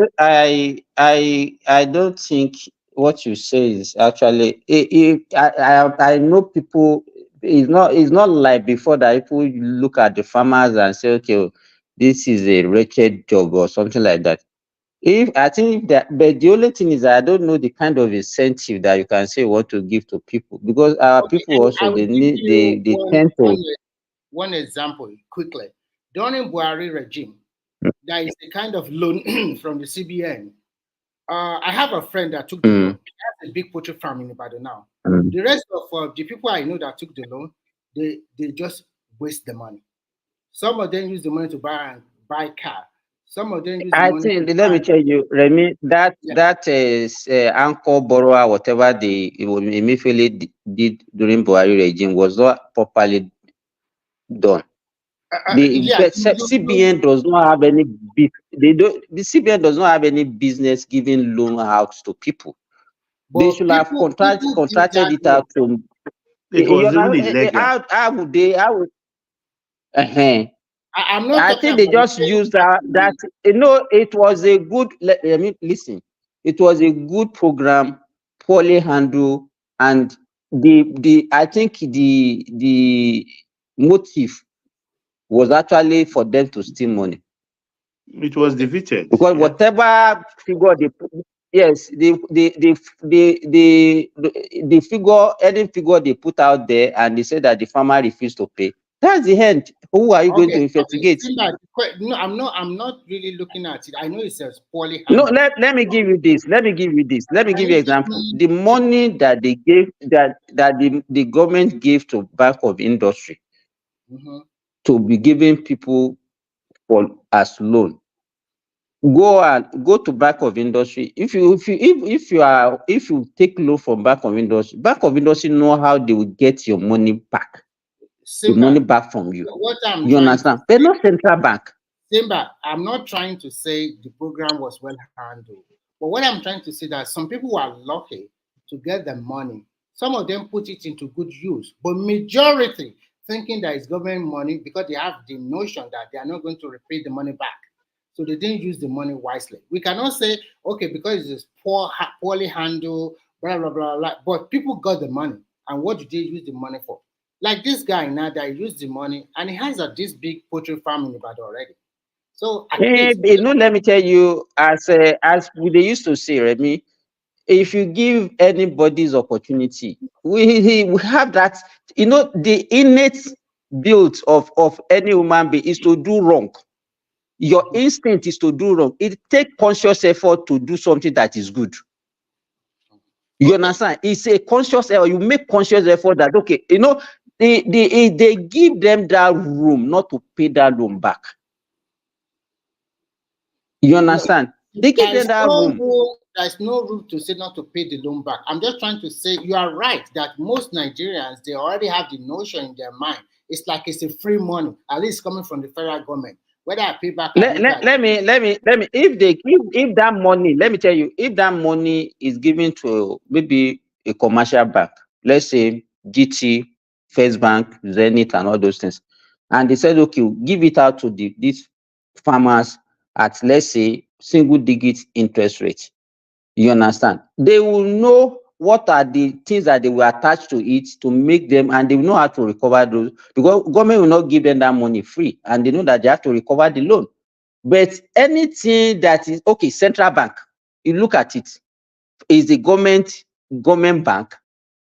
don't think what you say is actually. I know people. It's not like before that people look at the farmers and say, okay, oh, this is a wretched job or something like that. If I think that, but the only thing is that I don't know the kind of incentive that you can say you want to give to people, because our Okay, people also I will they give need you they tend to. one example quickly. During Buhari regime, there is a kind of loan from the CBN. I have a friend that took the loan. He has a big poultry farm in Ibadan now. The rest of the people I know that took the loan, they just waste the money. Some of them use the money to buy car. Some of them use the I money to think let buy. me tell you, Remy, that Yeah. that is anchor borrower, whatever the Emefiele did during Buhari regime was not properly done. Yeah, CBN does not have any the CBN does not have any business giving loan out to people. They but should have people give contracted that it loan. out to. It was even illegal. How would they? How would? I'm not I talking think about they the just used that it was a good. I mean, listen, it was a good program, poorly handled, and the I think the motive was actually for them to steal money, It was defeated. because Yeah. whatever figure they yes the figure, any figure they put out there, and they said that the farmer refused to pay. That's the end. Who are you going to Okay. investigate? No, I'm not really looking at it. I know it says poorly No, handled. let me give you this. Let me give you this. Let me Can give you you an give example. me? The money that they gave, that the government gave to Bank of Industry Mhm. to be giving people for as loan. Go to Bank of Industry. If you take loan from Bank of Industry know how they will get your money back, the money Simba, back from you. what I'm You trying to understand? But not central bank. Simba, I'm not trying to say the program was well handled, but what I'm trying to say that some people were lucky to get the money. Some of them put it into good use, but majority thinking that it's government money because they have the notion that they are not going to repay the money back. So they didn't use the money wisely. We cannot say, okay, because it's poorly handled, blah, blah, blah, blah. But people got the money. And what did they use the money for? Like this guy now that used the money and he has this big poultry farm in Ibadan already. So at least, Let me tell you, as they used to say, Remy, if you give anybody's opportunity, we have that. You know, the innate build of any human being is to do wrong. Your instinct is to do wrong. It takes conscious effort to do something that is good. You understand? It's a conscious effort. You make conscious effort that, okay, you know, they give them that room not to pay that loan back. You understand? They give them that room. There's no room to say not to pay the loan back. I'm just trying to say you are right that most Nigerians, they already have the notion in their mind. It's like it's a free money, at least coming from the federal government. Whether I pay back, Let me if that money, let me tell you, if that money is given to maybe a commercial bank, let's say GT, First Bank, Zenith, and all those things, and they said, okay, give it out to these farmers at, let's say, single digit interest rate. You understand? They will know what are the things that they will attach to it to make them, and they will know how to recover those, because government will not give them that money free, and they know that they have to recover the loan. But anything that is okay, central bank, you look at it, is the government bank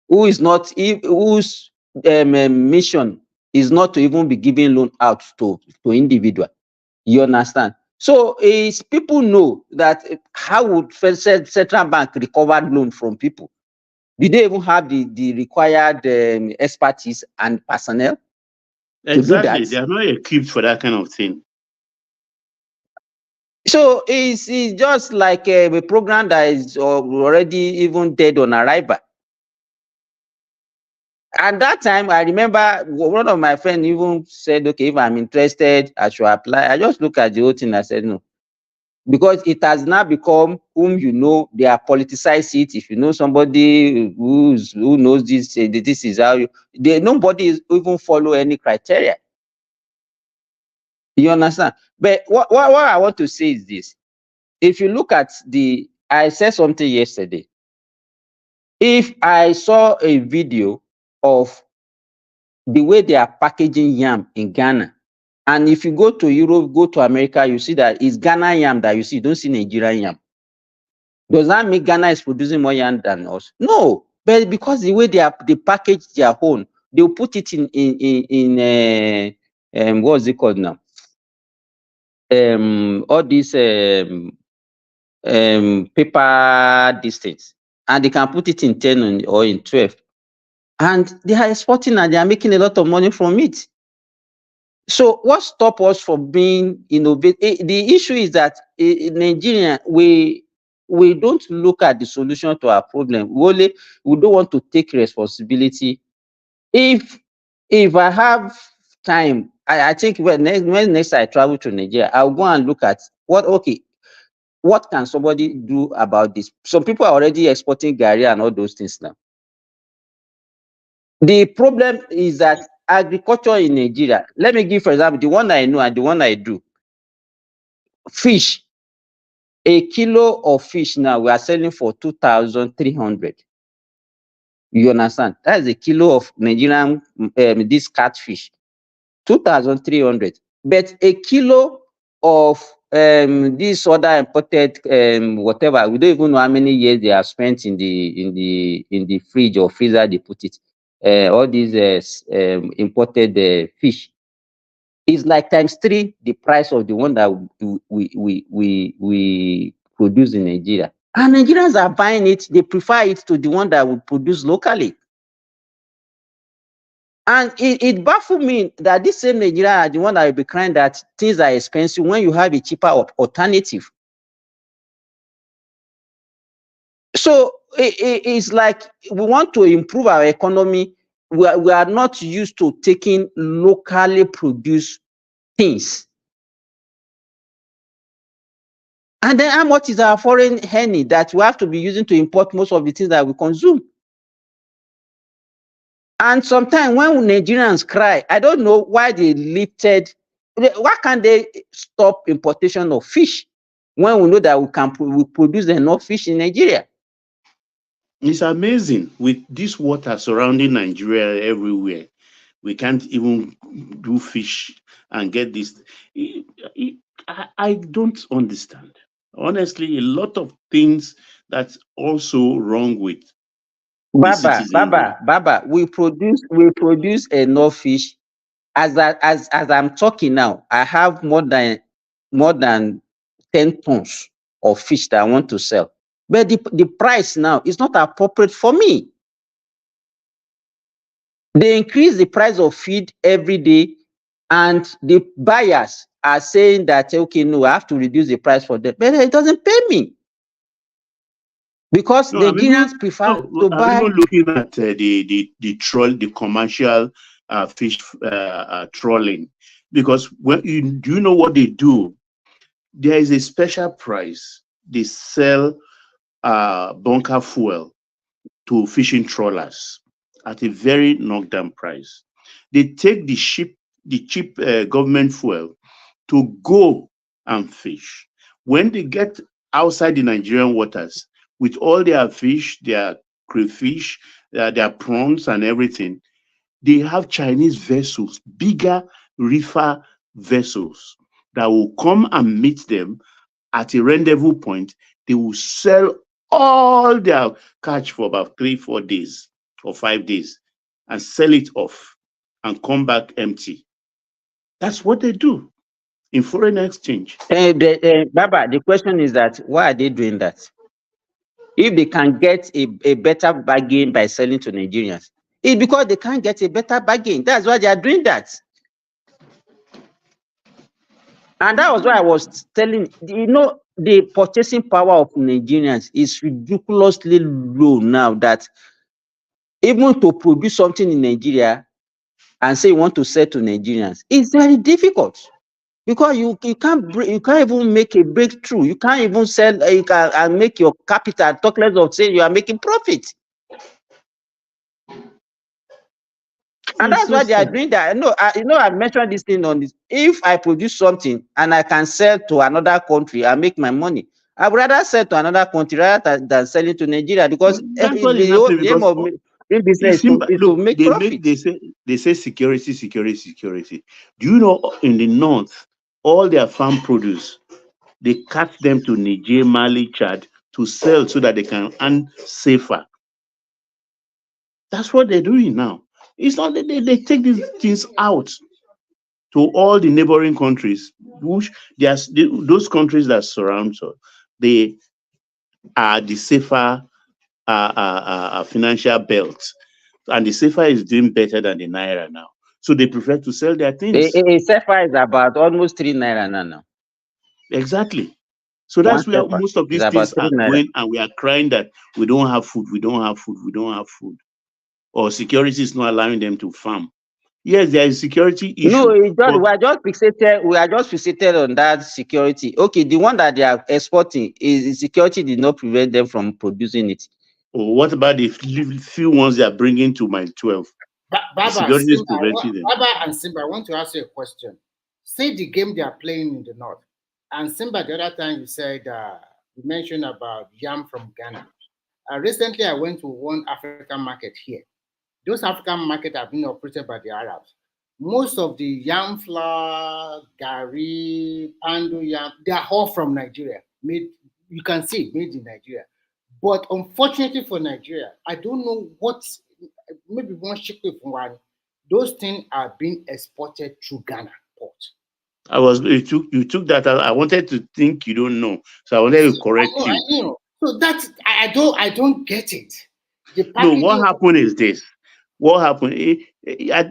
whose mission is not to even be giving loan out to individual. You understand? So is people know that how would central bank recover loan from people? Did they even have the required expertise and personnel to do Exactly. that? They are not equipped for that kind of thing. So it's just like a program that is already even dead on arrival. At that time, I remember one of my friends even said, okay, if I'm interested, I should apply. I just look at the whole thing. I said, no. Because it has now become whom you know, they are politicized it. If you know somebody who knows this, this is how nobody is even follow any criteria. You understand? But what I want to say is this. If you look at I said something yesterday. If I saw a video of the way they are packaging yam in Ghana, and if you go to Europe, go to America, you see that it's Ghana yam that you see. You don't see Nigerian yam. Does that mean Ghana is producing more yam than us? No, but because the way they package their own, they'll put it in what's it called now? All these paper distance, and they can put it in 10 or in 12, and they are exporting and they are making a lot of money from it. So what stops us from being innovative? The issue is that in Nigeria, we don't look at the solution to our problem. We don't want to take responsibility. If I have time, I think when next I travel to Nigeria, I'll go and look at what can somebody do about this? Some people are already exporting Gary and all those things now. The problem is that agriculture in Nigeria, let me give, for example, the one I know and the one I do. Fish, a kilo of fish now, we are selling for 2,300. You understand? That is a kilo of Nigerian, this catfish, 2,300. But a kilo of this other imported whatever, we don't even know how many years they have spent in the fridge or freezer they put it. all these imported fish, is like ×3 the price of the one that we produce in Nigeria. And Nigerians are buying it. They prefer it to the one that we produce locally. And it baffles me that this same Nigeria are the one that will be crying that things are expensive when you have a cheaper alternative. So it's like we want to improve our economy. We are not used to taking locally produced things. And then how much is our foreign honey that we have to be using to import most of the things that we consume? And sometimes when Nigerians cry, I don't know why they lifted. Why can't they stop importation of fish when we know that we produce enough fish in Nigeria? It's amazing with this water surrounding Nigeria everywhere. We can't even do fish and get this. I don't understand. Honestly, a lot of things that's also wrong with the citizenry. Baba, we produce enough fish. As I'm talking now, I have more than 10 tons of fish that I want to sell. But the price now is not appropriate for me. They increase the price of feed every day, and the buyers are saying that, okay, no, I have to reduce the price for them. But it doesn't pay me. Because No, Nigerians prefer to buy. I'm even looking at the commercial fish trawling, because when do you know what they do? There is a special price. They sell bunker fuel to fishing trawlers at a very knockdown price. They take the cheap government fuel to go and fish. When they get outside the Nigerian waters with all their fish, their crayfish, their prawns and everything, they have Chinese vessels, bigger reefer vessels that will come and meet them at a rendezvous point. They will sell all their catch for about 3-4 days or 5 days and sell it off and come back empty. That's what they do in foreign exchange. Baba, the question is that why are they doing that? If they can get a better bargain by selling to Nigerians, it's because they can't get a better bargain. That's why they are doing that. And that was why I was telling the purchasing power of Nigerians is ridiculously low now, that even to produce something in Nigeria and say you want to sell to Nigerians, it's very difficult. Because you can't even make a breakthrough. You can't even sell and make your capital, talk less of saying you are making profit. And that's why they are doing that. I mentioned this thing on this. If I produce something and I can sell to another country and make my money, I would rather sell to another country rather than selling to Nigeria, because That's what is the happening. aim of doing business is to make profit. They say security. Do you know in the north, all their farm produce, they cut them to Niger, Mali, Chad to sell so that they can earn safer. That's what they're doing now. It's not that they take these things out to all the neighboring countries, which those countries that surround us, they are the safer financial belt, and the safer is doing better than the naira now. So they prefer to sell their things. A safer is about almost 3 naira now. Exactly. So that's where most of these things are going, and we are crying that we don't have food, or security is not allowing them to farm. Yes, there is security issue. No, we are just fixated on that security. Okay, the one that they are exporting is security did not prevent them from producing it. Oh, what about the few ones they are bringing to my 12? Baba and Simba, I want to ask you a question. Say the game they are playing in the north, and Simba, the other time you said you mentioned about yam from Ghana. Recently, I went to one African market here. Those African markets have been operated by the Arabs. Most of the yam flour, gari, pandu yam, they are all from Nigeria. You can see made in Nigeria. But unfortunately for Nigeria, I don't know what maybe one ship from one. Those things are being exported through Ghana port. You took that. I wanted to think you don't know, so I wanted to correct I you. know. So that I don't get it. No, what happened is this. What happened?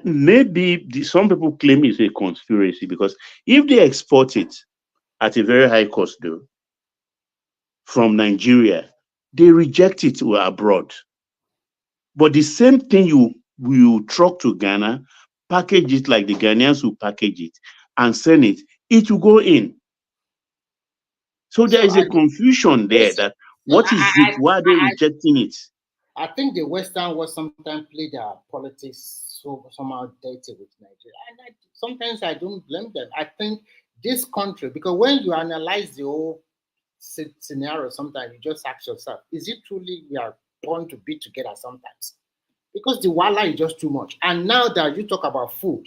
Maybe some people claim it's a conspiracy because if they export it at a very high cost, though, from Nigeria, they reject it to abroad. But the same thing you truck to Ghana, package it like the Ghanaians will package it, and send it, it will go in. So there is a confusion there that what is it? Why are they rejecting it? I think the Western world sometimes play their politics somehow dirty with Nigeria. And sometimes I don't blame them. I think this country, because when you analyze the whole scenario, sometimes you just ask yourself, is it truly we are born to be together sometimes? Because the wala is just too much. And now that you talk about food,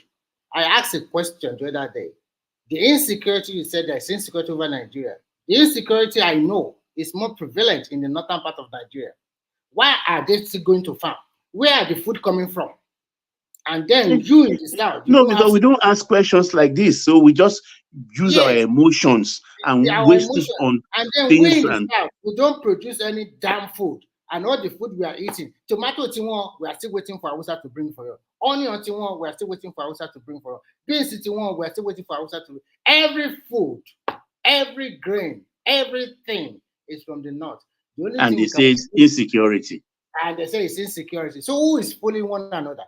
I asked a question the other day. The insecurity, you said there's insecurity over Nigeria. The insecurity I know is more prevalent in the northern part of Nigeria. Why are they still going to farm? Where are the food coming from? And then you in the south. No, because we don't ask questions like this. So we just use our emotions and waste it on and then things. We in the south, we don't produce any damn food. And all the food we are eating, tomato tiwon, we are still waiting for Hausa to bring for you. Onion tiwon, we are still waiting for Hausa to bring for you. Beans tiwon, we are still waiting for Hausa to. Every food, every grain, everything is from the north. And they say it's insecurity. And they say it's insecurity. So who is fooling one another?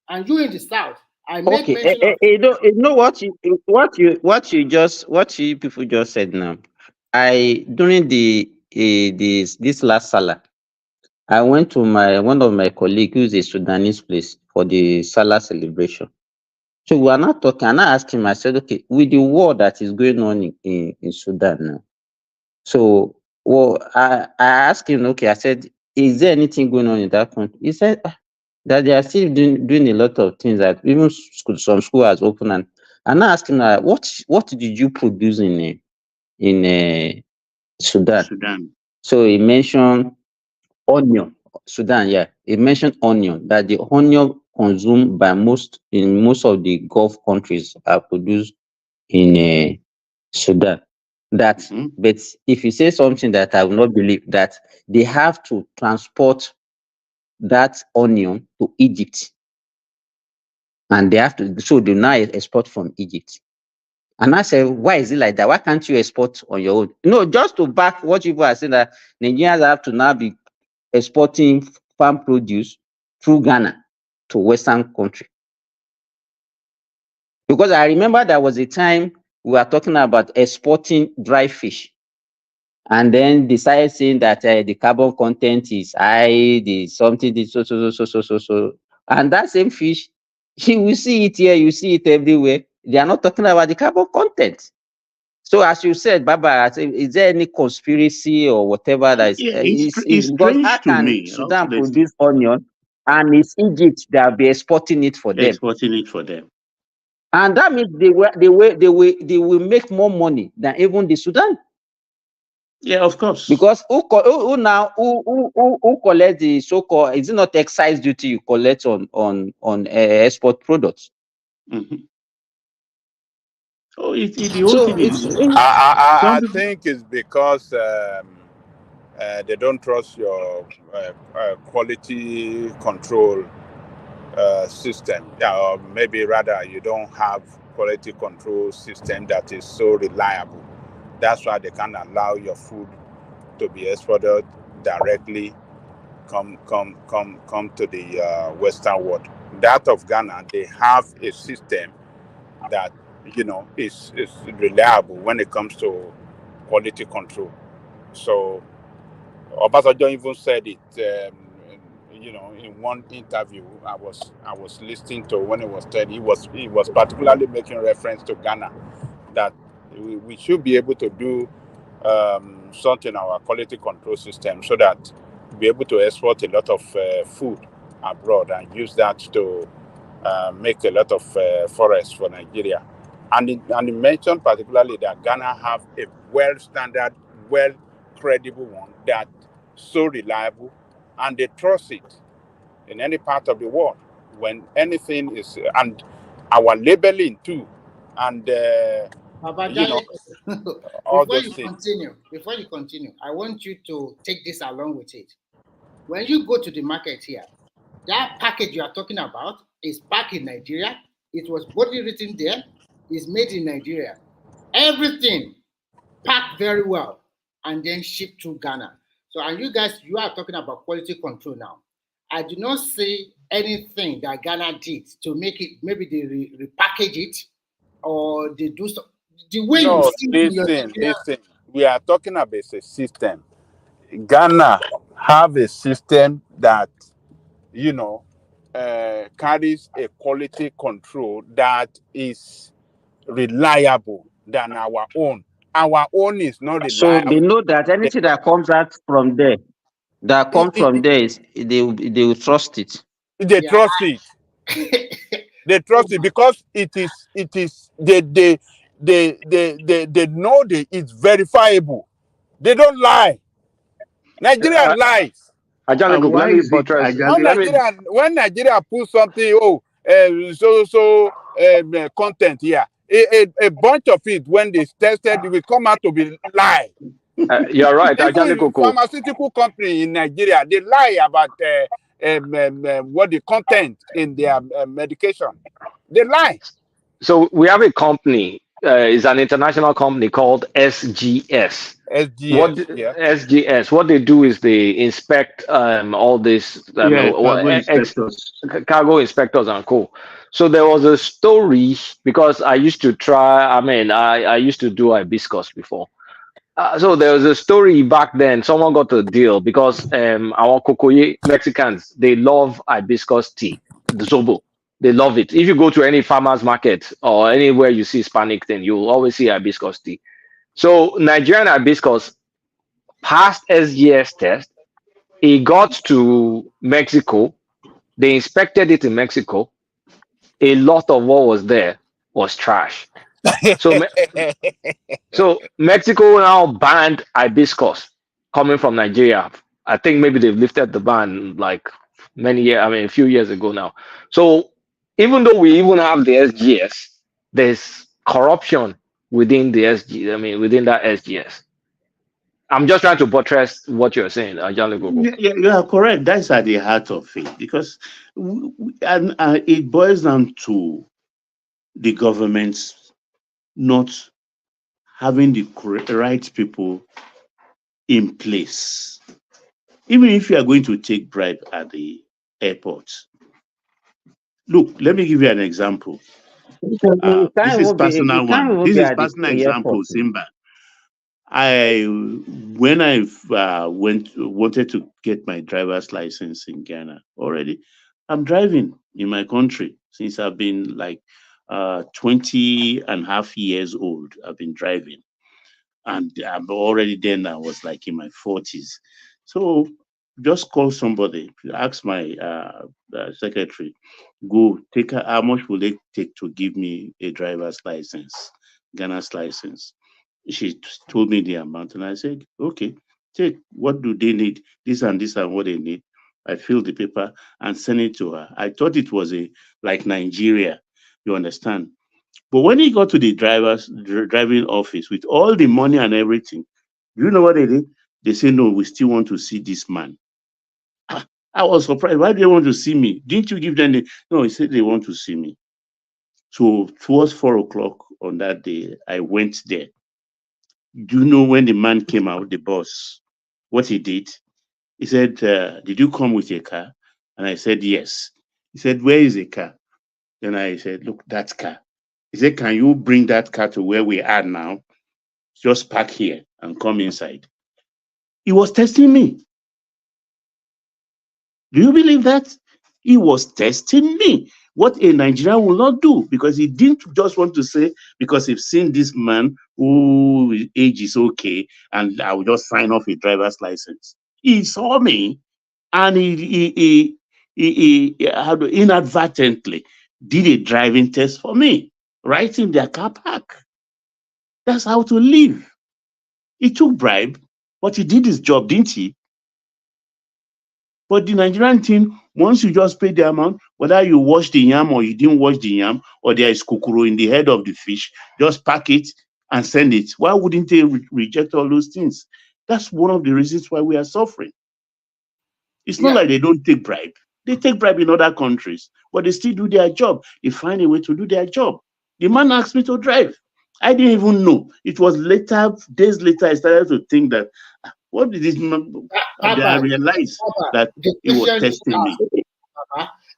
And you in the south, I make Okay, mention of you know what you people just said now. I during this last Salah, I went to one of my colleagues who's a Sudanese place for the Salah celebration. So we are not talking, and I asked him, I said, okay, with the war that is going on in Sudan now. So I asked him, okay, I said, is there anything going on in that country? He said that they are still doing a lot of things, that even some school has opened. And I asked him, what did you produce in Sudan? So he mentioned onion. Sudan, yeah. He mentioned onion, that the onion consumed by most of the Gulf countries are produced in Sudan. But if you say something that I will not believe, that they have to transport that onion to Egypt, and they have to, so they now export from Egypt. And I said, why is it like that? Why can't you export on your own? No, just to back what people are saying, that Nigerians have to now be exporting farm produce through Ghana to Western country. Because I remember there was a time we were talking about exporting dry fish, and then decided saying that the carbon content is high, the something, so. And that same fish, you will see it here, you see it everywhere. They are not talking about the carbon content. So as you said, Baba, is there any conspiracy or whatever that is? It's Because how strange to can me. Sudan produce onion and it's Egypt that will be exporting it for them? Exporting it for them. And that means they will make more money than even the Sudan. Yeah, of course. Because who collects the so-called, is it not excise duty you collect on export products? Mm-hmm. Oh, the whole thing is. I think it's because they don't trust your quality control system. Yeah, or maybe rather you don't have quality control system that is so reliable. That's why they can't allow your food to be exported directly come to the Western world. That of Ghana, they have a system that is reliable when it comes to quality control. So Obasanjo even said it. In one interview I was listening to, when he was telling, he was particularly making reference to Ghana, that we should be able to do something in our quality control system, so that we'll be able to export a lot of food abroad and use that to make a lot of forests for Nigeria. And he mentioned particularly that Ghana have a well-standard, well-credible one, that so reliable, and they trust it. in any part of the world. When anything is, and our labeling too, and Baba you know, Jale, all those things. before you continue, I want you to take this along with it. When you go to the market here, that package you are talking about is back in Nigeria. It was boldly written there. It's made in Nigeria. Everything packed very well and then shipped to Ghana. So, and you guys, you are talking about quality control now. I do not see anything that Ghana did to make it. Maybe they repackage it, or they do so. The way you No, see it in your listen. We are talking about a system. Ghana have a system that, you know, carries a quality control that is reliable than our own. Our own is not So they reliable. know that anything that comes out from there, they will trust it. They trust it. They trust it because they know that it's verifiable. They don't lie. Nigerian lies. Ajale, And let why me is it buttress. When Nigeria put something, content here, a bunch of it when they tested, it will come out to be lie. You're right, Ajale Even Koko. pharmaceutical company in Nigeria, they lie about what the content in their medication. They lie. So we have a company, it's an international company called SGS. SGS, yeah. SGS, what they do is they inspect all this cargo inspectors. cargo inspectors and co. So there was a story because I used to I used to do hibiscus before. So there was a story back then. Someone got a deal because our Cocoye Mexicans, they love hibiscus tea, the zobo. They love it. If you go to any farmer's market or anywhere you see Hispanic thing, you'll always see hibiscus tea. So Nigerian hibiscus passed SGS test. It got to Mexico. They inspected it in Mexico. A lot of what was there was trash. So Mexico now banned hibiscus coming from Nigeria. I think maybe they've lifted the ban like a few years ago now. So even though we even have the SGS, there's corruption within the within that SGS. I'm just trying to buttress what you're saying, Ajale Gogo. You are correct. That's at the heart of it because it boils down to the governments not having the right people in place. Even if you are going to take bribe at the airport. Look, let me give you an example. This is personal one. This is personal example, Simba. When I wanted to get my driver's license in Ghana already, I'm driving in my country since I've been like 20 and a half years old. I've been driving. And I'm already then I was like in my 40s. So just call somebody, ask my secretary, go take how much will it take to give me a driver's license, Ghana's license. She told me the amount and I said, okay, take what do they need? This and what they need. I filled the paper and sent it to her. I thought it was like Nigeria, you understand? But when he got to the driving office with all the money and everything, you know what they did? They say, no, we still want to see this man. I was surprised. Why do they want to see me? Didn't you give them the... No, he said they want to see me. So towards 4 o'clock on that day, I went there. Do you know when the man came out, the boss, what he did? He said, did you come with a car? And I said, yes. He said, where is the car? Then I said, look, that car. He said, can you bring that car to where we are now? Just park here and come inside. He was testing me. Do you believe that? He was testing me. What a Nigerian will not do, because he didn't just want to say, because he's seen this man who age is okay, and I will just sign off a driver's license. He saw me and he inadvertently did a driving test for me, right in their car park. That's how to live. He took bribe, but he did his job, didn't he? But the Nigerian thing, once you just pay the amount, whether you wash the yam or you didn't wash the yam, or there is kukuru in the head of the fish, just pack it and send it. Why wouldn't they reject all those things? That's one of the reasons why we are suffering. It's not like they don't take bribe. They take bribe in other countries, but they still do their job. They find a way to do their job. The man asked me to drive. I didn't even know. It was later, days later, I started to think that, what did this man? Then I realized that he was testing me.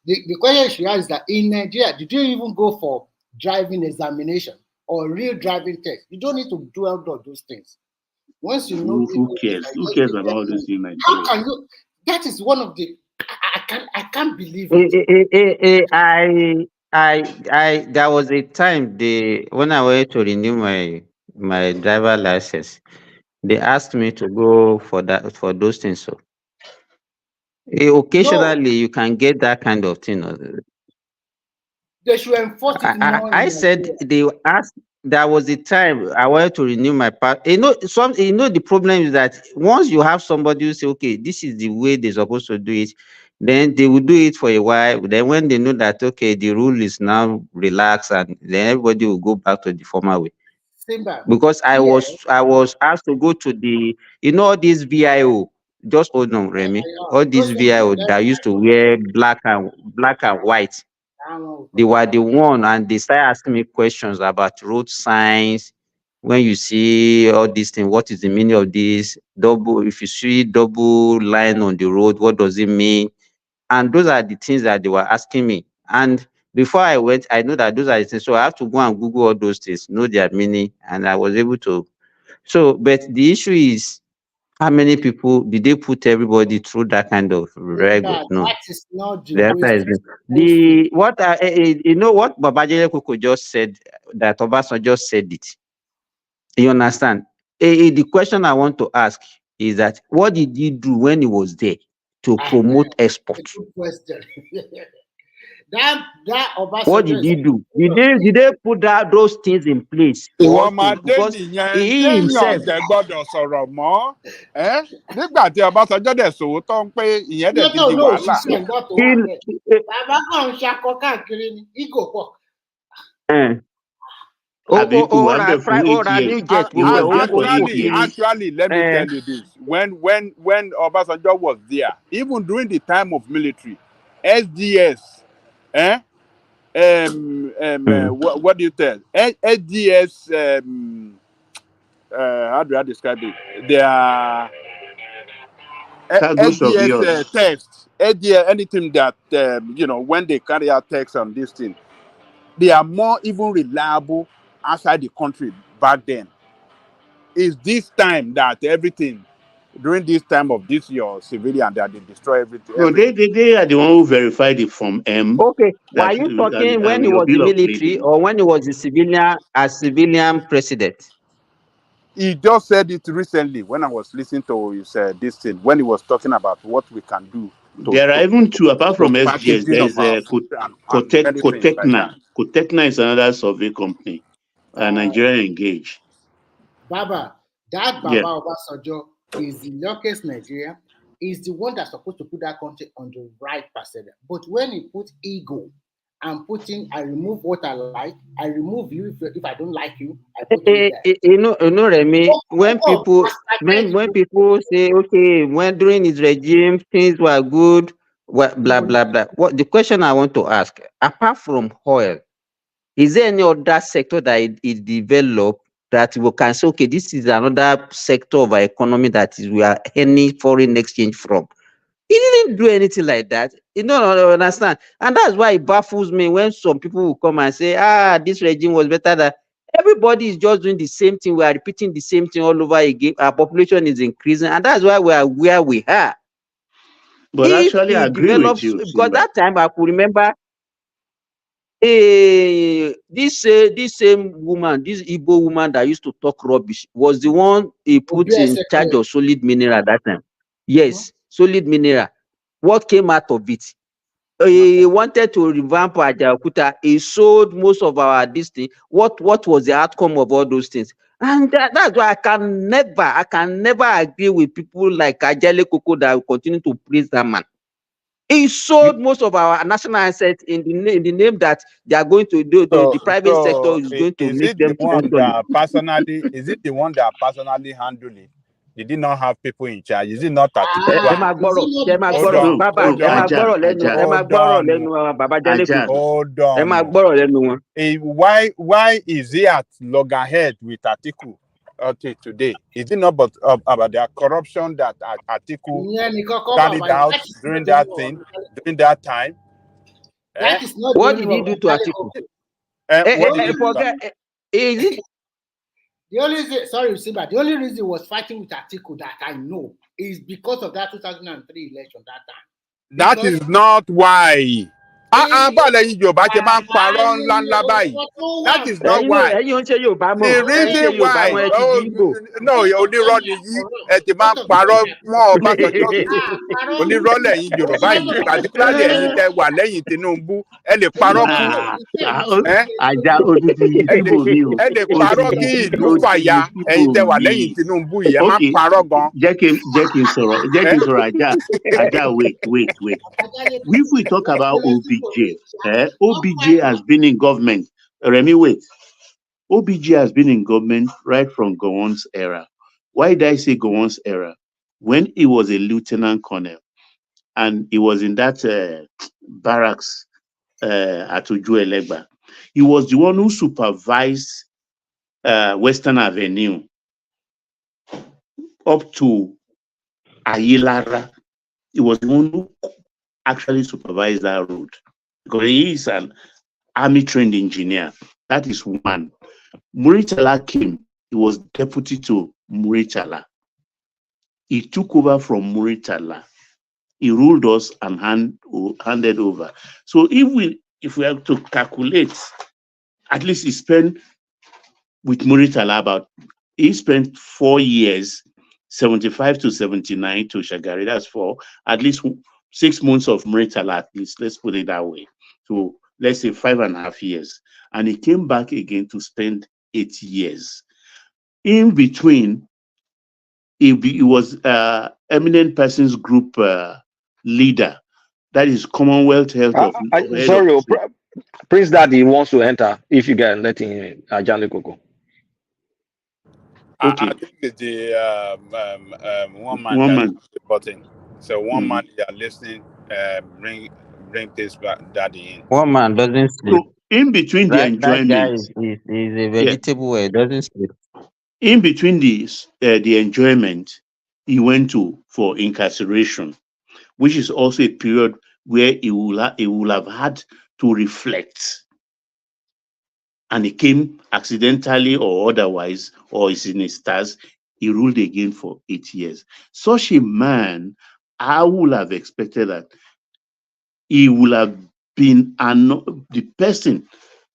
The question she asked is that in Nigeria, did you even go for driving examination or real driving test? You don't need to do all of those things. Once you know, who cares? Who cares about this in Nigeria? How can you? That is one of the. I can't believe it. There was a time when I went to renew my driver license, they asked me to go for those things. So occasionally you can get that kind of thing. They should enforce it more. I said they asked. There was a time I wanted to renew my pass. The problem is that once you have somebody who say, okay, this is the way they're supposed to do it, then they will do it for a while. Then when they know that okay, the rule is now relaxed, and then everybody will go back to the former way. Simba, Because I was asked to go to all these VIO. Just hold on, Remy. All these VIO that used to wear black and white. They were the one, and they started asking me questions about road signs. When you see all these things, what is the meaning of this? If you see double line on the road, what does it mean? And those are the things that they were asking me. And before I went, I know that those are the things. So I have to go and Google all those things, know their meaning, and I was able to. So, but the issue is, how many people did they put everybody through that kind of regular? No. That is not the way. What Babajide Koko just said, that Obasanjo just said it. You understand? The question I want to ask is that what did he do when he was there to promote export? Good question. that Obasanjo. What did he do? Did they put those things in place? Because he himself. Nígbà tí Ọbásanjọ́ dẹ̀ sòótọ́ ń pé ìyẹn dẹ̀ ti di wàhálà. Bàbá kan ń ṣakọ káàkiri ní ìgò pọ̀. Actually, let me tell you this. When Obasanjo was there, even during the time of military, SDS, what do you tell? SDS, how do I describe it? They are SDS tests. SDS, anything that when they carry out tests on this thing, they are more even reliable outside the country back then. It's this time that everything, during this time of this year, civilian, that they destroy everything. No, they are the one who verified it from M. Okay, were you talking when he was the military or when he was a civilian president? He just said it recently when I was listening to his this thing, when he was talking about what we can do. There are even two, apart from SDS, there is Cotecna. Cotecna is another survey company, Nigeria Engage. Baba Obasanjo is the longest Nigeria, is the one that's supposed to put that country on the right percent. But when he put ego and putting, I remove what I like, I remove you if I don't like you, I put you there. Remy, when people say, okay, when during his regime things were good, blah blah blah. What the question I want to ask, apart from oil, is there any other sector that it developed that we can say, okay, this is another sector of our economy that we are earning foreign exchange from? He didn't do anything like that. You don't understand. And that's why it baffles me when some people will come and say, this regime was better than. Everybody is just doing the same thing. We are repeating the same thing all over again. Our population is increasing. And that's why we are where we are. But actually, I agree with you. Because that time I could remember this same woman, this Igbo woman that used to talk rubbish, was the one he put in charge of solid mineral at that time. Yes, solid mineral. What came out of it? He wanted to revamp Ajaokuta. He sold most of our thing. What was the outcome of all those things? And that's why I can never agree with people like Ajale Koko that will continue to praise that man. He sold most of our national assets in the name that they are going to do. The private sector is going to is make it the them one sponsor it. that personally? Is it the one that personally handled it? Did he not have people in charge? Is it not Atiku? Ẹ máa gbọ́rọ̀, ẹ máa Hold gbọ́rọ̀, on, bàbá, hold ẹ máa on, gbọ́rọ̀ lẹ́nu, ẹ máa hold gbọ́rọ̀ on, lẹ́nu Baba Jale Koko. hold Ẹ máa on. gbọ́rọ̀ lẹ́nu wọn. Why is he at loggerhead with Atiku today? Is it not about their corruption that Atiku carried out during that time? That is not What did he do to Atiku? What did he Forget. Is it? The only reason, sorry, Simba, the only reason he was fighting with Atiku that I know is because of that 2003 election that time. That is not why. That is not why. The reason why. No, only Ronnie only Ronnie Yorùbá yìí, particularly ẹ̀yin tẹ́ wà lẹ́yìn Tinubu, ẹ lè parọ́ kú. Ẹ lè parọ́ kí ìlú fàya, ẹ̀yin tẹ́ wà lẹ́yìn Tinubu yìí, ẹ má parọ́ gan. Jẹ́ kí n sọ̀rọ̀, Ajá, wait. If we talk about OBJ, OBJ has been in government. Remy, wait. OBJ has been in government right from Gowon's era. Why did I say Gowon's era? When he was a lieutenant colonel and he was in that barracks at Ojuelegba, he was the one who supervised Western Avenue up to Ayilara. He was the one who actually supervised that road because he is an army-trained engineer. That is one. Muritala came. He was deputy to Muritala. He took over from Muritala. He ruled us and handed over. So if we have to calculate, at least he spent with Muritala he spent 4 years, 75 to 79 to Shagari. That's for at least 6 months of Muritala, at least. Let's put it that way. So let's say 5.5 years. And he came back again to spend 8 years. In between, he was eminent persons group leader. That is Commonwealth Health of. Sorry, Prince Daddy wants to enter. If you can let him in, Jale Koko. Okay. I think it's the one man button. So one man you are listening, bring this daddy in. One man doesn't sleep. So in between the enjoyment, that guy is a vegetable. He doesn't sleep. In between the enjoyment, he went for incarceration, which is also a period where he will have had to reflect. And he came accidentally or otherwise, or is in his stars, he ruled again for 8 years. Such a man, I would have expected that he would have been the person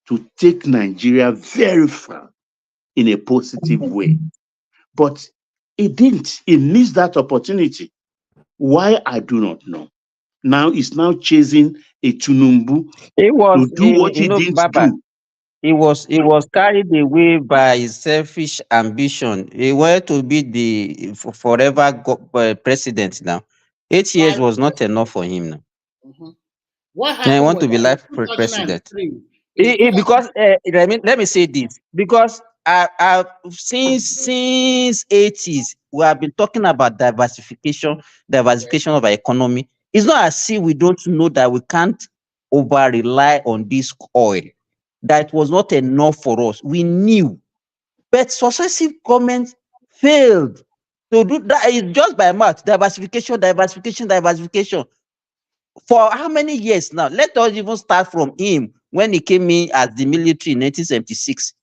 to take Nigeria very far in a positive way. But he didn't. He missed that opportunity. Why, I do not know. Now he's now chasing a Tinubu to do what he didn't do. He was carried away by his selfish ambition. He wanted to be the forever president now. 8 years was not enough for him now. What happened? I want to be life president. Because let me say this. Because since 80s, we have been talking about diversification of our economy. It's not as if we don't know that we can't over rely on this oil. That was not enough for us. We knew, but successive governments failed to do that. Just by mouth, diversification. For how many years now? Let us even start from him when he came in as the military in 1976.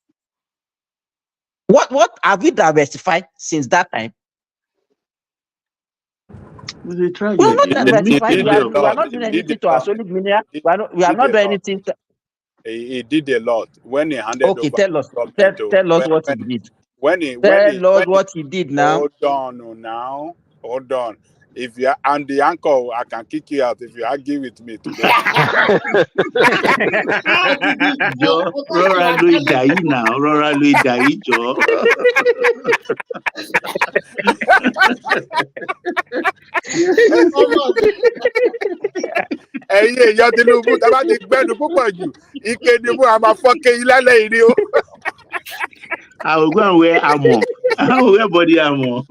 What have we diversified since that time? We are not diversified. We are not doing anything to our solid mineral. We are not doing anything. He did a lot when he handed over. Tell us what he did. Tell us what he did now. Hold on. If you are and the uncle, I can kick you out if you argue with me today. Joe, Rora Louis Dai now. Rora Louis Dai, Joe. ẹ̀yin èèyàn Tinubu tá a bá ti gbẹ́nu púpọ̀ jù ike ni mú àmà fọ́kẹ́ ilé lẹ́yìn ni o. I will go and wear armor. I will wear body armor.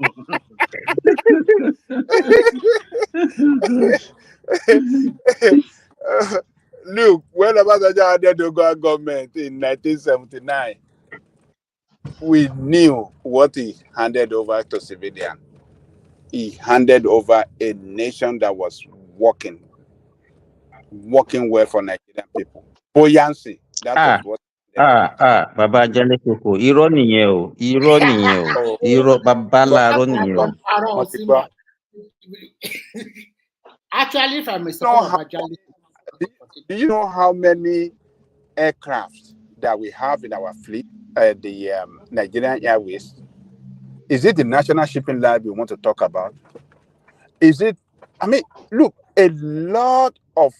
Look, when Obasanjo handed over government in 1979, we knew what he handed over to civilian. He handed over a nation that was working well for Nigerian people. Buoyancy, that was what. Baba Jale Koko, irọ́ nìyẹn o, irọ́ nìyẹn o, irọ́ babalárọ́ nìyẹn o. Actually, if I may support Baba Jale, do you know how many aircraft that we have in our fleet, the Nigerian Airways? Is it the national shipping line we want to talk about? Is it, I mean, look, a lot of,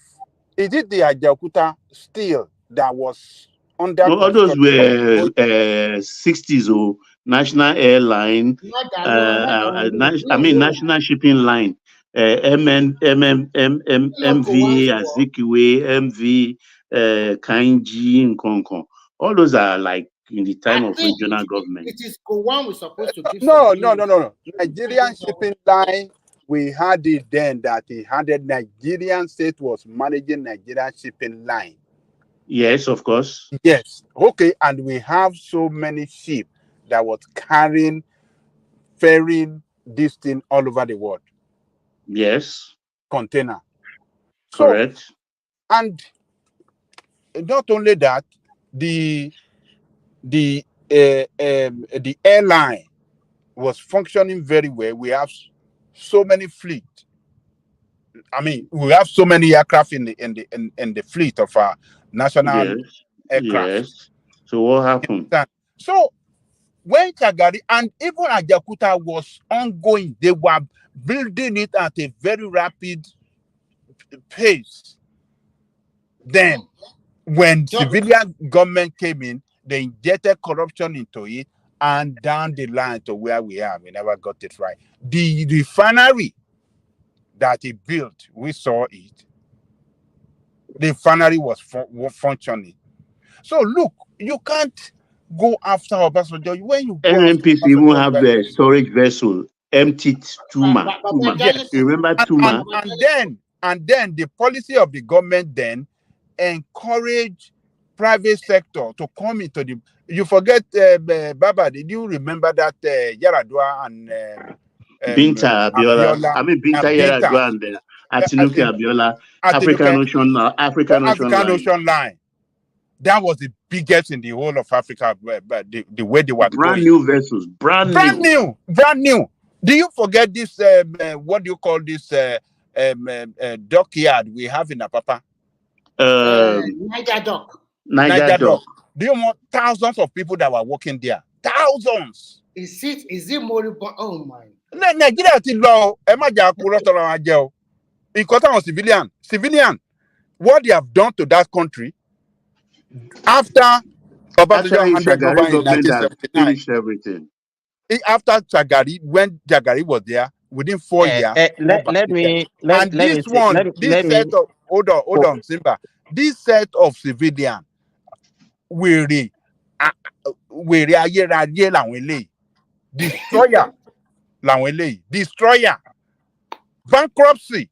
is it the Ajaokuta steel that was under all those were 60s or national airline, national shipping line, MV Azikiwe, MV Kainji, Nkonkon. All those are like in the time of regional government. It is Kowan we're supposed to give. No. Nigerian shipping line, we had it then that he handed Nigerian state was managing Nigerian shipping line. Yes, of course. Yes. Okay. And we have so many ships that was ferrying this thing all over the world. Yes. Container. Correct. So, and not only that, the airline was functioning very well. We have so many fleet. I mean, we have so many aircraft in the fleet of our national aircraft. Yes. So what happened? So when Chagari and even Ajaokuta was ongoing, they were building it at a very rapid pace. Then, when civilian government came in, they injected corruption into it, and down the line to where we are, we never got it right. The refinery that he built, we saw it. The refinery was functioning. So look, you can't go after Obasanjo when you go NNPC even have a storage vessel emptied Tuma. Yes. You remember Tuma? And then the policy of the government then encourage private sector to come into the. You forget, Baba? Did you remember that Yaradua and Binta Abiola? I mean Binta Yaradua and Atinuke Abiola, African Ocean Line. That was the biggest in the whole of Africa. The way they were brand new vessels, brand new. Do you forget this? What do you call this dockyard we have in Apapa? Niger Dock. Do you want thousands of people that were working there? Thousands. Is it more? Oh my. Nigeria ti lọ ẹ má jà kúrò tọrọ wọn jẹ o. Because àwọn civilian, what they have done to that country after Obasanjo handed over in 1979. Everything. After Chagari, when Chagari was there, within 4 years. Hold on, Simba. This set of civilian wèrè ayérayé làwọn eléyìí, destroyer làwọn eléyìí, destroyer, bankruptcy.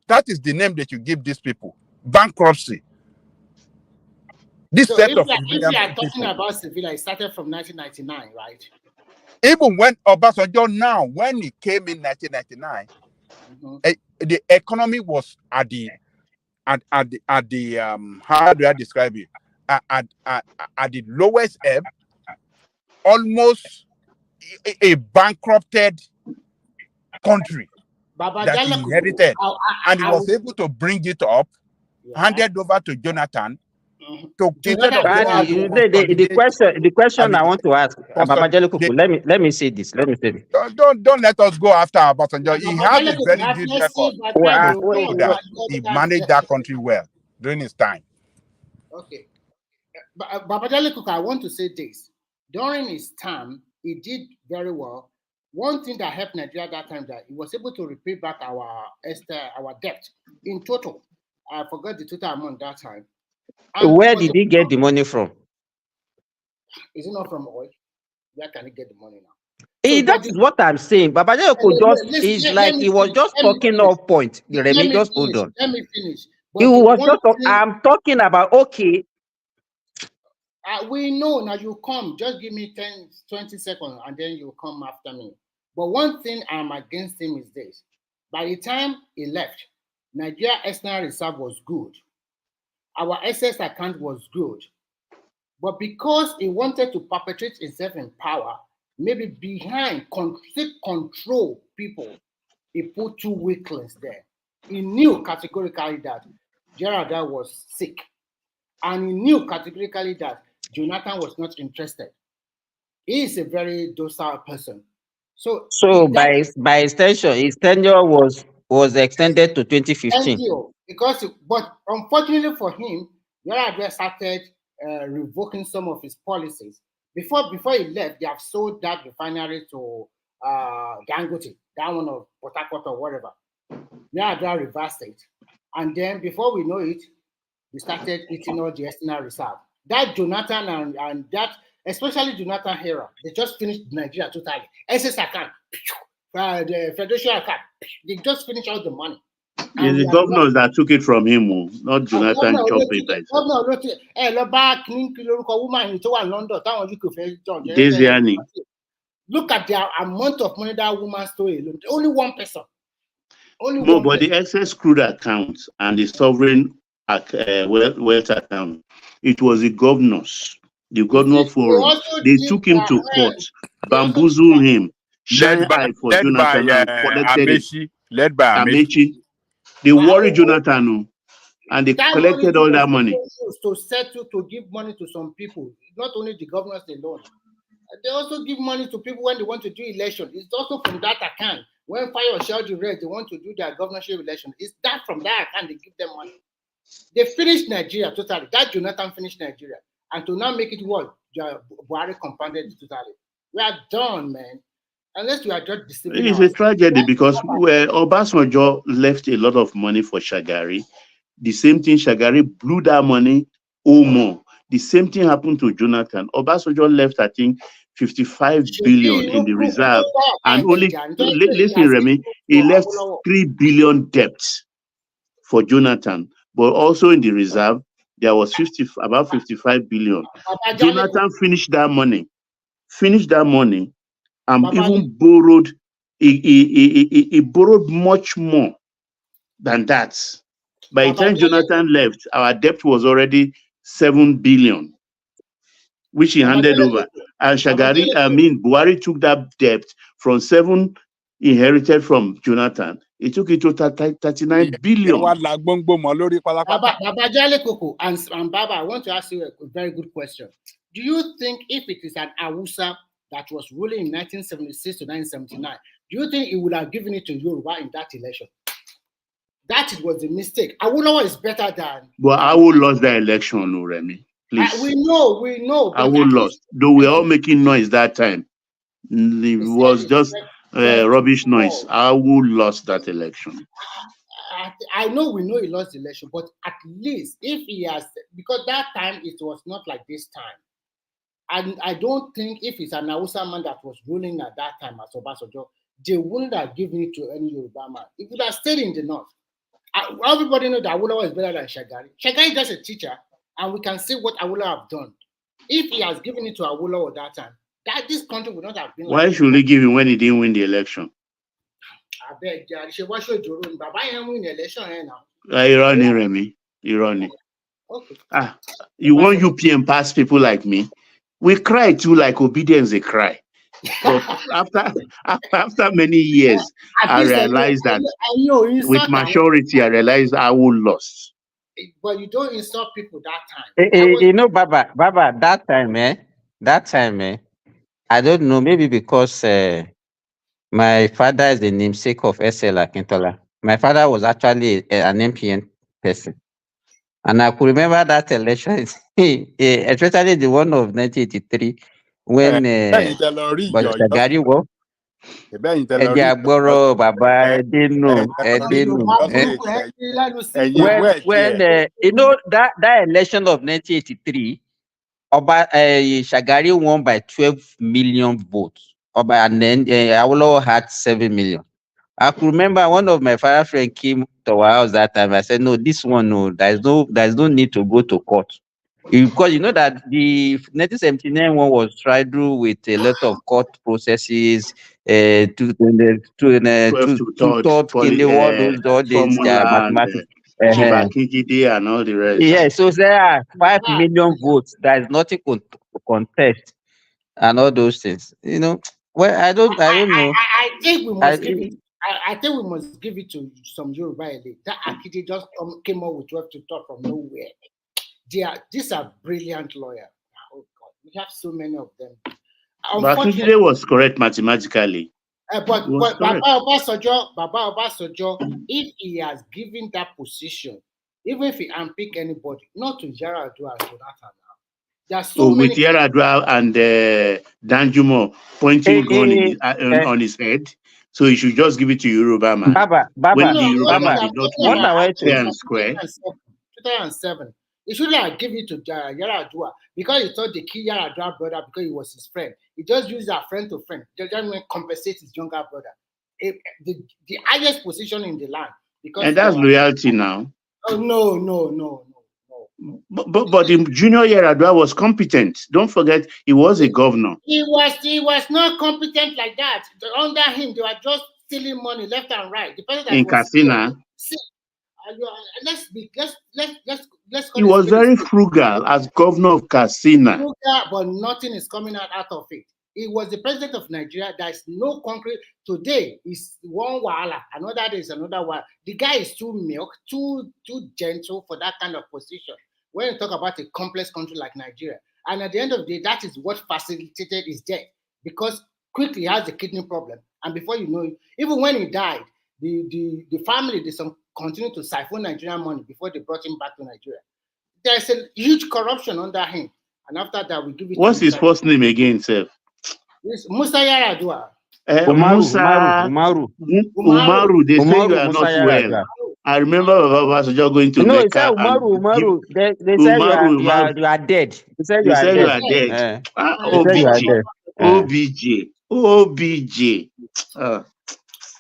That is the name that you give these people, bankruptcy. This set of if you are talking about civilian, it started from 1999, right? Even when Obasanjo now, when he came in 1999, the economy was at the how do I describe it? At the lowest ebb, almost a bankrupted country that he inherited, and he was able to bring it up, handed over to Jonathan. The question I want to ask, let me say this. Don't let us go after Obasanjo. He has a very good record. He managed that country well during his time. Okay. Babajale Kuka, I want to say this. During his time, he did very well. one thing that helped Nigeria at that time that it was able to repay back our debt in total. I forgot the total amount that time. And Where did he get the money from? Is it not from oil? Where can he get the money now? That is what I'm saying. Baba Jayoko is like he was just talking off point. The Remy, just hold on. Let me finish. He was just. I'm talking about okay. We know now. You come. Just give me 10, 20 seconds, and then you come after me. But one thing I'm against him is this: by the time he left, Nigeria external reserve was good. Our SS account was good. But because he wanted to perpetuate himself in power, maybe behind control people, he put two weaklings there. He knew categorically that Gerald was sick. And he knew categorically that Jonathan was not interested. He is a very docile person. So by extension, his tenure was extended to 2015. But unfortunately for him, Gerald started revoking some of his policies. Before he left, they have sold that refinery to Dangote, that one of Port Harcourt or whatever. Gerald reversed it. And then before we know it, we started eating all the external reserve. That Jonathan and that, especially Jonathan Hera, they just finished Nigeria totally. SS account, the Federation account, they just finished all the money. It's the governors that took it from him, not Jonathan chopping it. Desiani. Look at the amount of money that woman stole alone. Only one person. But the excess crude account and the sovereign wealth account, it was the governors. The governor forum. They took him to court, bamboozled him, shine eye for Jonathan and collected it. Led by Amechi. They worried Jonathan and they collected all that money. To settle, to give money to some people, not only the governors alone. They also give money to people when they want to do election. It's also from that account. When Fire or Shell Red, they want to do their governorship election. It's that from that account they give them money. They finished Nigeria totally. That Jonathan finished Nigeria. And to now make it work, Buhari compounded it totally. We are done, man. Unless we are just deceiving. It's a tragedy because Obasanjo left a lot of money for Shagari. The same thing, Shagari blew that money or more. The same thing happened to Jonathan. Obasanjo left, I think, 55 billion in the reserve. And only, listen, Remy, he left 3 billion debt for Jonathan. But also in the reserve, there was about 55 billion. Jonathan finished that money. And even borrowed, he borrowed much more than that. By the time Jonathan left, our debt was already 7 billion, which he handed over. And Buhari took that debt from 7 inherited from Jonathan. He took it to 39 billion. Baba Jale Koko and Baba, I want to ask you a very good question. Do you think if it is an Hausa that was ruling in 1976 to 1979, do you think he would have given it to Yoruba in that election? That was a mistake. Awolowo is better than. But Awo lost the election, Remy. Please. We know. Awo lost. Though we are all making noise that time. It was just rubbish noise. Awo lost that election. I know we know he lost the election, but at least if he has, because that time it was not like this time. And I don't think if it's an Hausa man that was ruling at that time as Obasanjo, they wouldn't have given it to any Yoruba man. It would have stayed in the north. Everybody knows that Awolowo is better than Shagari. Shagari is just a teacher, and we can see what Awolowo have done. If he has given it to Awolowo that time, this country would not have been. Why should he give him when he didn't win the election? I beg, why should you win? Baba ain't win the election now. Irony, Remy. Irony. Okay. You want UPM pass people like me? We cry too, like obedience. They cry. But after many years, I realized that with maturity, I realized I would lost. But you don't insult people that time. Baba, that time, I don't know, maybe because my father is the namesake of SL Akintola. My father was actually an MPN person. And I could remember that election, especially the one of 1983, when Shagari won. Ẹ̀jẹ̀ àgbọ̀rọ̀ bàbá Ẹdínú Ẹdínú. When you know that election of 1983, Oba Shagari won by 12 million votes. And then Awolowo had 7 million. I could remember one of my father friend came to our house that time. I said, no, this one, no, there's no need to go to court. Because you know that the 1979 one was tried through with a lot of court processes, two-third, all these mathematics. Chibakijide and all the rest. Yeah, so there are 5 million votes. There is nothing to contest and all those things. You know, well, I don't know. I think we must give it. I think we must give it to some Yoruba elite. That Akide just came up with 12 to talk from nowhere. These are brilliant lawyers. Oh God, we have so many of them. Akide was correct mathematically. But Baba Obasanjo, if he has given that position, even if he unpick anybody, not to Yaradua and Jonathan. There are so many. With Yaradua and Danjumo pointing gun on his head, so he should just give it to Yoruba man. Baba, when the Yoruba man did not win fair and square. 2007. He shouldn't have given it to Yaradua because he thought they killed Yaradua brother because he was his friend. He just used that friend to friend. They just compensate his younger brother. The highest position in the land. And that's loyalty now. Oh no. But the junior Yaradua was competent. Don't forget, he was a governor. He was not competent like that. Under him, they were just stealing money left and right. The person that in Katsina. Let's he was very frugal as governor of Katsina. Frugal, but nothing is coming out of it. He was the president of Nigeria. There is no concrete. Today is one wahala, another day is another one. The guy is too milk, too gentle for that kind of position. When you talk about a complex country like Nigeria, and at the end of the day, that is what facilitated his death, because quickly he has a kidney problem, and before you know it, even when he died, the family continue to siphon Nigerian money before they brought him back to Nigeria. There's a huge corruption under him, and after that we give it. What's his first name again, sir? It's Musa Yaradua. Umaru. They say you are not well. I remember Obasanjo going to Mecca. No, it's Umaru. They say you are dead. They say you are dead. OBJ.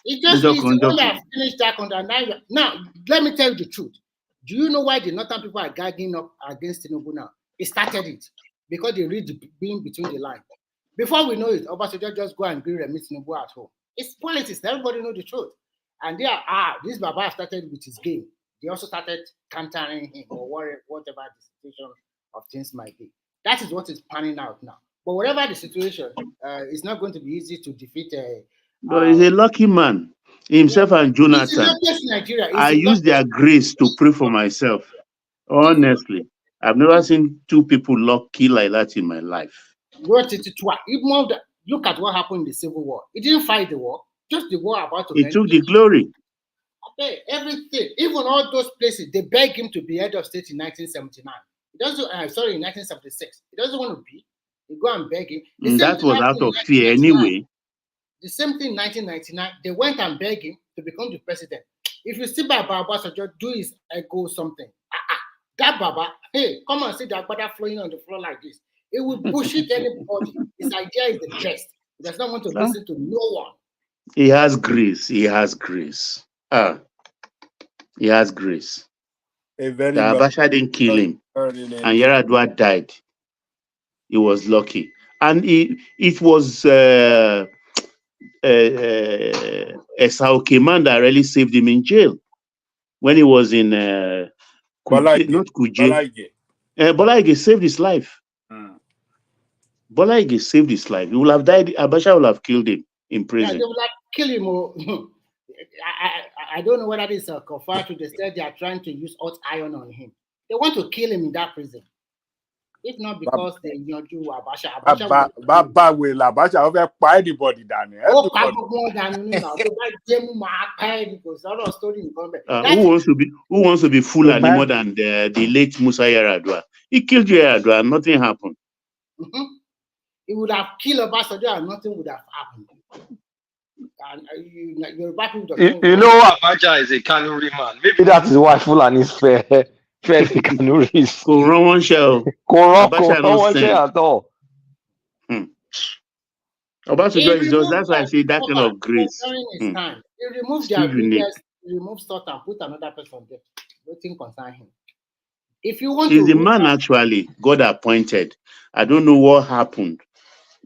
It just means when they finished that contract. Now, let me tell you the truth. Do you know why the northern people are gagging up against Tinubu now? It started it because they read the being between the lines. Before we know it, Obasanjo just go and agree and meet Tinubu at home. It's politics. Everybody know the truth. And they are, this Baba started with his game. They also started countering him or whatever the situation of things might be. That is what is panning out now. But whatever the situation, it's not going to be easy to defeat but he's a lucky man. Himself and Jonathan. I use their grace to pray for myself. Honestly, I've never seen two people lucky like that in my life. Look at what happened in the Civil War. He didn't fight the war, just the war about to end. He took the glory. Okay, everything, even all those places, they begged him to be head of state in 1979. He doesn't. In 1976. He doesn't want to be. They go and beg him. That was out of fear anyway. The same thing in 1999, they went and begged him to become the president. If you see Baba Obasanjo do his echo something, that Baba, hey, come and see that Baba flowing on the floor like this. It will bullshit anybody. His idea is the best. He does not want to listen to no one. He has grace. He has grace. He has grace. Abacha didn't kill him. And Yaradua died. He was lucky. And it was Esauke man that really saved him in jail when he was in not Kuje. Bolaige saved his life. Bolaige saved his life. He would have died. Abacha would have killed him in prison. Yeah, they would have killed him. I don't know whether this is confined to the state. They are trying to use hot iron on him. They want to kill him in that prison. If not because they do Abacha. Baba will Abacha over anybody down here. Who wants to be Fulani more than the late Musa Yaradua? He killed Yaradua and nothing happened. He would have killed Obasanjo and nothing would have happened. And Yoruba people does You, not you want. know Abacha is a Kanuri man. Maybe that is why Fulani is fair the Kanuris. Kò rán wọn ṣẹ́ o. Abacha Kò no wọ́n ṣe send. at all. He Obasanjo is just, removed that's why I their say that kind cover of grace. during his time. He removed Still their unique. biggest, he removed stuff and put another person there. Nothing concern him. If you want He's to the root man out, actually God appointed. I don't know what happened.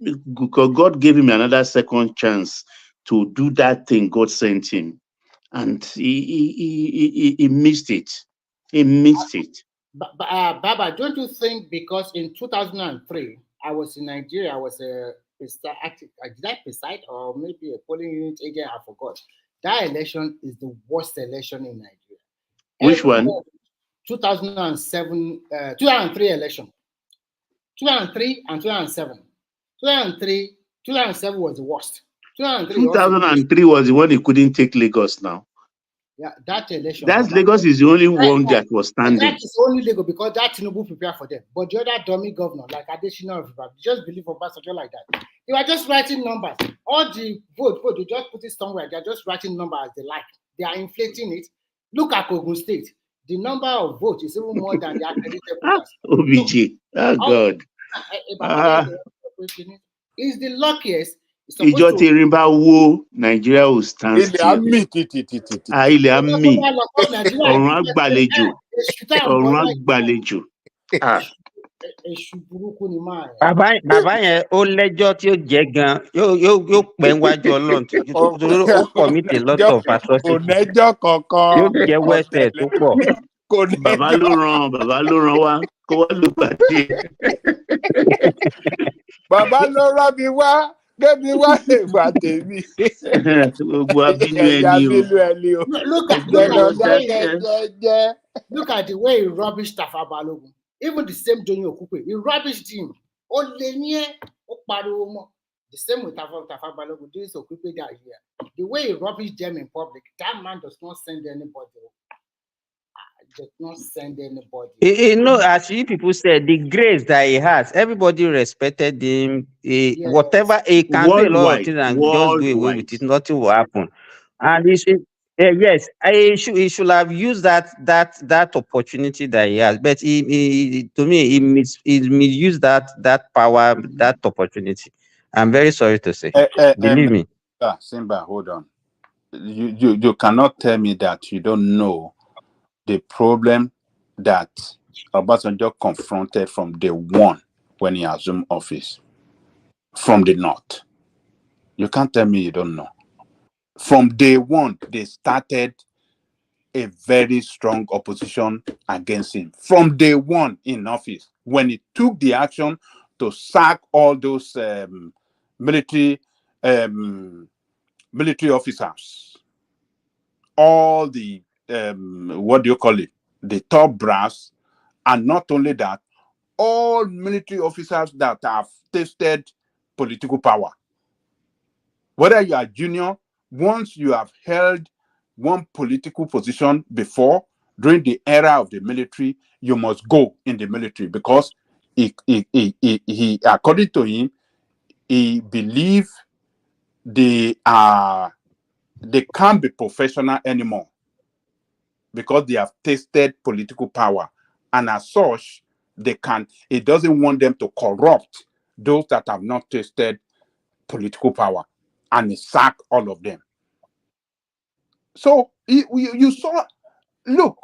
Because God gave him another second chance to do that thing God sent him. And he missed it. He missed it. Baba, don't you think because in 2003 I was in Nigeria, I was did I preside or maybe a polling unit agent? I forgot. That election is the worst election in Nigeria. Which one? 2007, 2003 election. 2003 and 2007. 2007 was the worst. 2003 was the one he couldn't take Lagos now. Yeah, that election. That's Lagos is the only one that was standing. That is only Lagos because that Tinubu prepared for them. But the other dummy governor, like Adesina, just believe for Obasanjo like that. They were just writing numbers. All the vote, they just put it somewhere. They're just writing numbers as they like. They are inflating it. Look at Ogun State. The number of votes is even more than the accredited voters. OBJ. Oh, God. Is the luckiest. Ìjọ tí erin bá wó, Nigeria will stand still. Ilẹ̀ á mì. Ọ̀run á gbàlejò. Ọ̀run á gbàlejò. Bàbá yẹn ó lẹ́jọ́ tí ó jẹ́ gan yóò pẹ́ níwájú Ọlọ́run torí ó commit a lot of atrocities. Kò nẹ́jọ́ kankan. Yóò jẹ́ wẹ́sẹ̀ tó pọ̀. Bàbá ló rán wá kó wá ló pàdé. Bàbá ló rán mi wá. Gẹ́mi wá ìgbà tèmi. Gbogbo abínú ẹni o. Look at the way he rubbished Tafa Balogun. Even the same Johnny Okupe, he rubbished him. The same with Tafa Balogun, this Okupe guy here. The way he rubbished them in public, that man does not send anybody. Does not send anybody. You know, as you people said, the grace that he has, everybody respected him. Yes. Whatever he can do a lot of things and just go away with it, nothing will happen. And he should, yes, he should have used that opportunity that he has. But he to me, he misused that power, that opportunity. I'm very sorry to say. Believe me. Simba, hold on. You cannot tell me that you don't know the problem that Obasanjo confronted from day one when he assumed office from the north. You can't tell me you don't know. From day one, they started a very strong opposition against him. From day one in office, when he took the action to sack all those military officers, all the what do you call it? The top brass, and not only that, all military officers that have tasted political power. Whether you are junior, once you have held one political position before, during the era of the military, you must go in the military because he according to him, he believed they can't be professional anymore because they have tasted political power, and as such, he doesn't want them to corrupt those that have not tasted political power, and he sacked all of them. So you saw, look,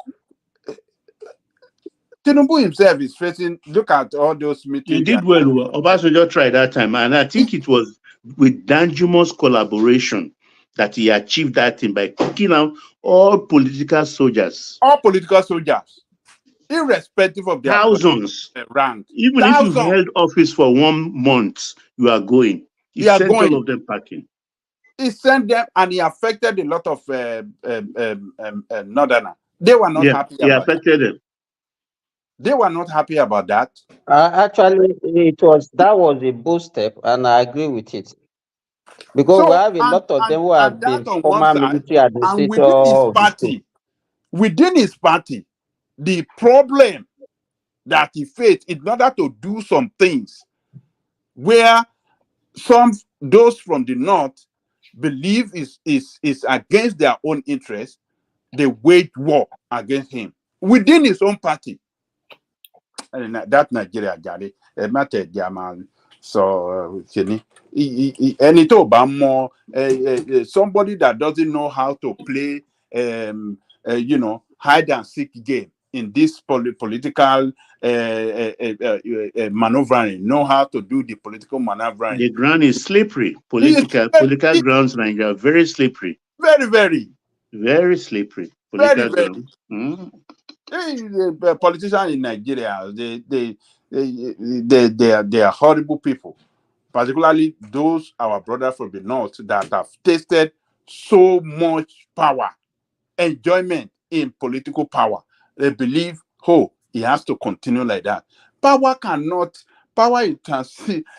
Tinubu himself is facing, look at all those meetings. He did well. Obasanjo tried that time, and I think it was with Danjumo's collaboration that he achieved that thing by kicking out all political soldiers. All political soldiers, irrespective of their thousands rank. Even if you've held office for 1 month, you are going. He sent all of them packing. He sent them, and he affected a lot of northerners. They were not happy. He affected them. They were not happy about that. Actually, that was a bold step, and I agree with it. Because we have a lot of them who have been former military administrators. And within his party, the problem that he faced in order to do some things where those from the north believe is against their own interest, they wage war against him within his own party. And that Nigeria got it. It mattered, yeah, man. So, and it more somebody that doesn't know how to play, hide and seek game in this political maneuvering, know how to do the political maneuvering. The ground is slippery. Political grounds in Nigeria are very slippery. Very, very. Very slippery. Very, Political very. ground. Mm. The politicians in Nigeria, they are horrible people. Particularly those our brothers from the north that have tasted so much power, enjoyment in political power. They believe, oh, it has to continue like that. Power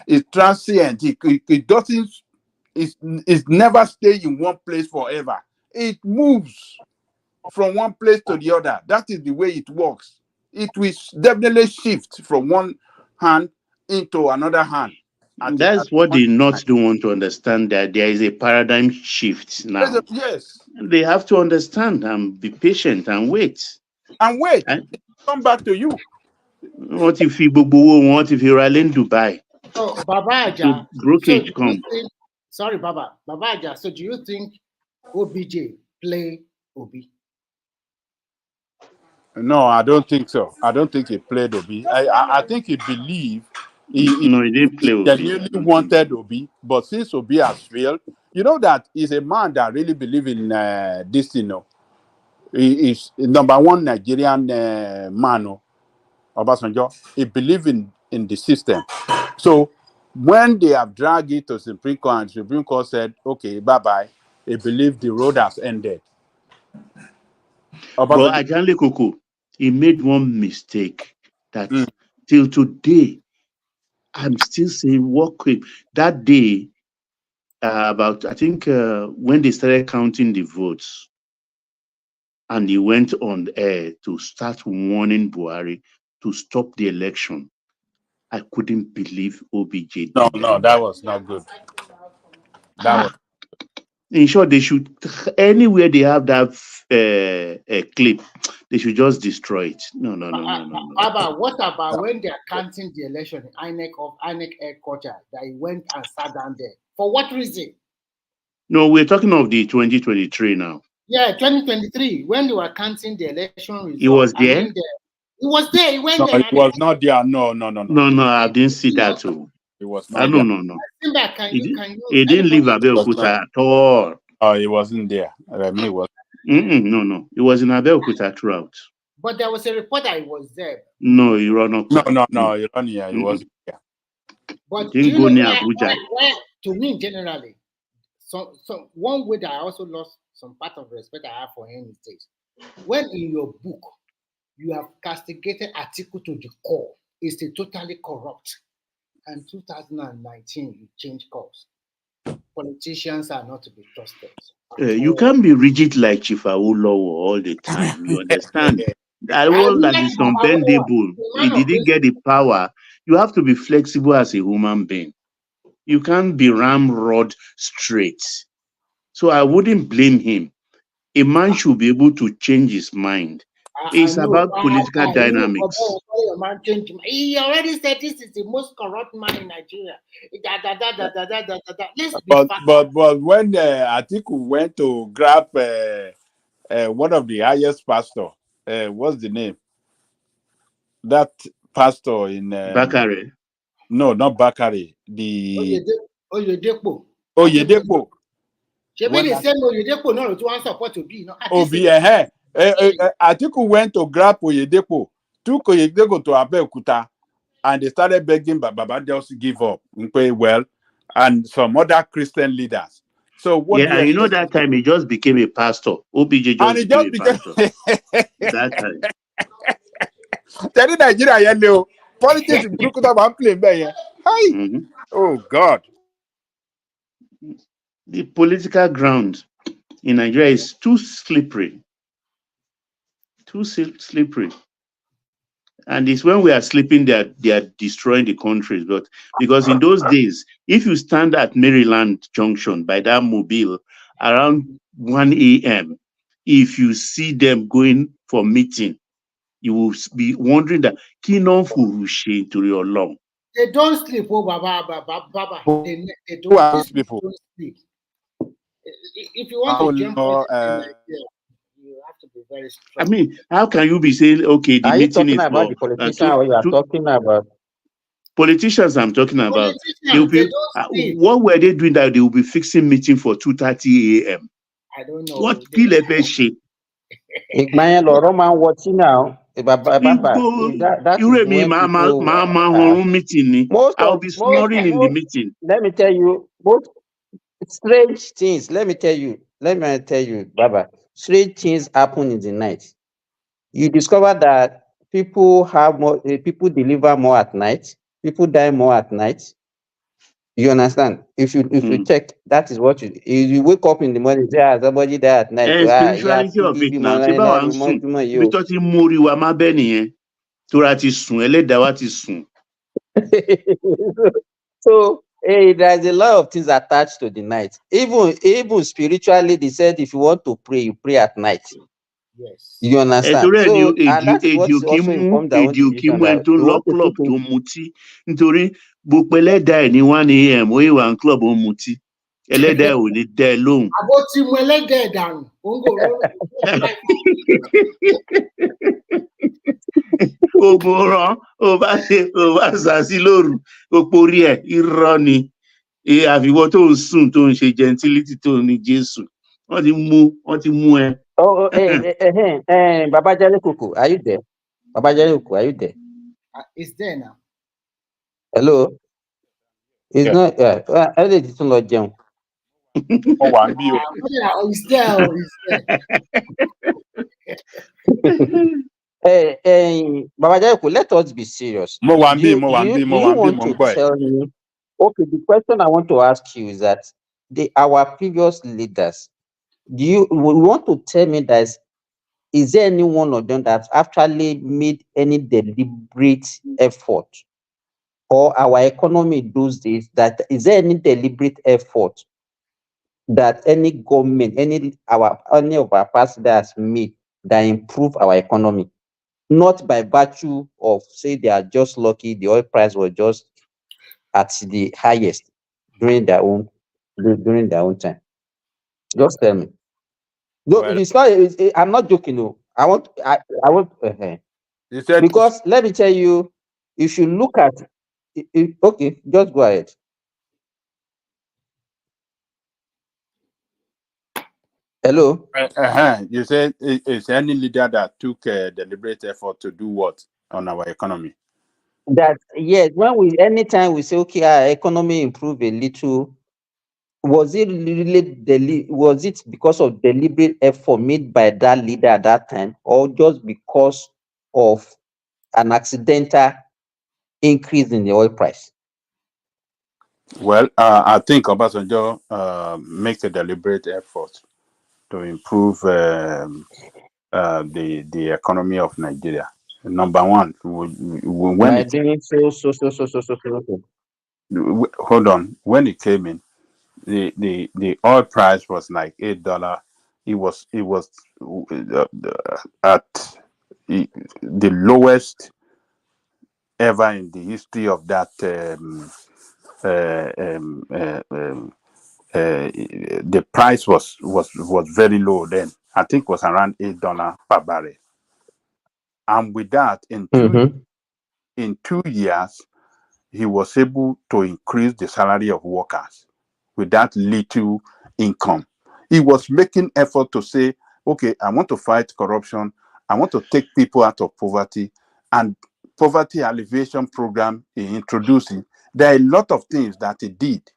is transient. It doesn't, it never stay in one place forever. It moves from one place to the other. That is the way it works. It will definitely shift from one hand into another hand. That's what the North don't want to understand, that there is a paradigm shift now. Yes. They have to understand and be patient and wait. And wait, come back to you. What if you rally in Dubai? So, Baba Aja, so brokerage come. Sorry, Baba Aja, so do you think OBJ play Obi? No, I don't think so. I don't think he played Obi. I think he believed he didn't play Obi. Genuinely wanted Obi, but since Obi has failed, you know that he's a man that really believes in this, He is number one Nigerian man, Obasanjo. He believes in the system. So when they have dragged it to Supreme Court, and Supreme Court said, okay, bye-bye, he believes the road has ended. But Ajanle Koko, he made one mistake that till today, I'm still saying, what quick. That day, I think when they started counting the votes, and he went on air to start warning Buhari to stop the election, I couldn't believe OBJ. No, that was not good. That was. In short, they should, anywhere they have that clip, they should just destroy it. No. Baba, what about when they are counting the election in INEC headquarters, that he went and sat down there? For what reason? No, we're talking of the 2023 now. Yeah, 2023, when they were counting the election results. He was there? He was there. He went no, there. He was not there. No. No, I didn't see that too. It was not there. No. He didn't leave Abeokuta at all. Oh, he wasn't there. I mean, it was. No. He was in Abeokuta throughout. But there was a report that he was there. No, he ran up. No, he ran here. He wasn't there. But didn't go near Abuja. To me, generally, so one way that I also lost some part of respect I have for him is this: when in your book you have castigated Atiku to the core, it's totally corrupt. And 2019, you change course. Politicians are not to be trusted. You can't be rigid like Chief Awolowo all the time. You understand? That one that is unbendable. He didn't get the power. You have to be flexible as a human being. You can't be ramrod straight. So I wouldn't blame him. A man should be able to change his mind. It's about political dynamics. He already said this is the most corrupt man in Nigeria. But when Atiku went to grab one of the highest pastor, what's the name? That pastor in Bakare. No, not Bakare. The Oyedepo. When the same Oyedepo no to want support to be. Atiku went to grab Oyedepo, took Oyedepo to Abeokuta, and they started begging Baba just give up. Well, and some other Christian leaders. So what? Yeah, and you know that time he just became a pastor. OBJ just became a pastor. That time. Tell Nigeria, politics in Bukuta one play there. Hi. Oh God. The political ground in Nigeria is too slippery. Too slippery. And it's when we are sleeping that they are destroying the countries. But because in those days, if you stand at Maryland Junction by that mobile around 1 a.m., if you see them going for meeting, you will be wondering that Kinon Furushe to your long. They don't sleep, oh Baba. They Who are don't, these people? don't sleep. If you want to jump into Nigeria, you have to be very strong. I mean, how can you be saying, okay, the Are you meeting talking is about for the politician or you are talking about? politicians I'm talking about. Politicians, they don't sleep. What were they doing that they will be fixing meeting for 2:30 a.m.? I don't know. What kill a shit? Ìgbàyẹn lọ̀rọ̀ máa ń wọtí náà. Bàbá, that is when people. Meeting ni. I'll be snoring in the meeting. Let me tell you, most strange things. Let me tell you, Baba. Strange things happen in the night. You discover that people have more. People deliver more at night. People die more at night. You understand? If you check, that is what you wake up in the morning, say, somebody die at night. Spirituality of it now. Ṣé báwa ń sùn? Ibi tó ti mórí wa má bẹ́ẹ̀ nìyẹn. Tóra ti sùn, ẹlẹ́dàá wa ti sùn. So there's a lot of things attached to the night. Even spiritually, they said if you want to pray, you pray at night. Yes. You understand? So and that's what also informed our own decision that tó we lọ want to club keep tó mutí nítorí gbogbo ẹlẹ́dàá ẹ̀ ní 1 a.m. ó yẹ wà ní club ó mutí. Ẹlẹ́dàá ẹ̀ ò ní dẹ́ ẹ lóhùn. Àbó tí mo ẹlẹ́dàá dànù, òǹgò Ogun rán, ó bá sàsí lóru, ó porí ẹ̀, irọ́ ni. Àfiwọ́ tó ń sùn tó ń ṣe gentility tó ní Jésù. Wọ́n ti mú ẹ. Baba Jale Koko, are you there? Baba Jale Koko, are you there? It's there now. Hello? It's not. How did it not jump? Oh, one view. It's there. Baba Jale Koko, let us be serious. Do you want to tell me? Okay, the question I want to ask you is that our previous leaders, we want to tell me that is there any one of them that actually made any deliberate effort, or our economy those days, that is there any deliberate effort that any government, any of our past leaders made that improve our economy? Not by virtue of say they are just lucky, the oil price was just at the highest during their own time. Just tell me. No, it's not. I'm not joking. No, I want. You said because let me tell you, if you look at, okay, just go ahead. Hello. You said is any leader that took a deliberate effort to do what on our economy? That yes, anytime we say okay, our economy improve a little, was it because of deliberate effort made by that leader at that time, or just because of an accidental increase in the oil price? Well, I think Obasanjo makes a deliberate effort to improve the economy of Nigeria. Number one, hold on. When it came in, the oil price was like $8. It was at the lowest ever in the history of that. The price was very low then. I think it was around $8 per barrel. And with that, in 2 years, he was able to increase the salary of workers with that little income. He was making effort to say, okay, I want to fight corruption. I want to take people out of poverty, and poverty alleviation program he introducing. There are a lot of things that he did,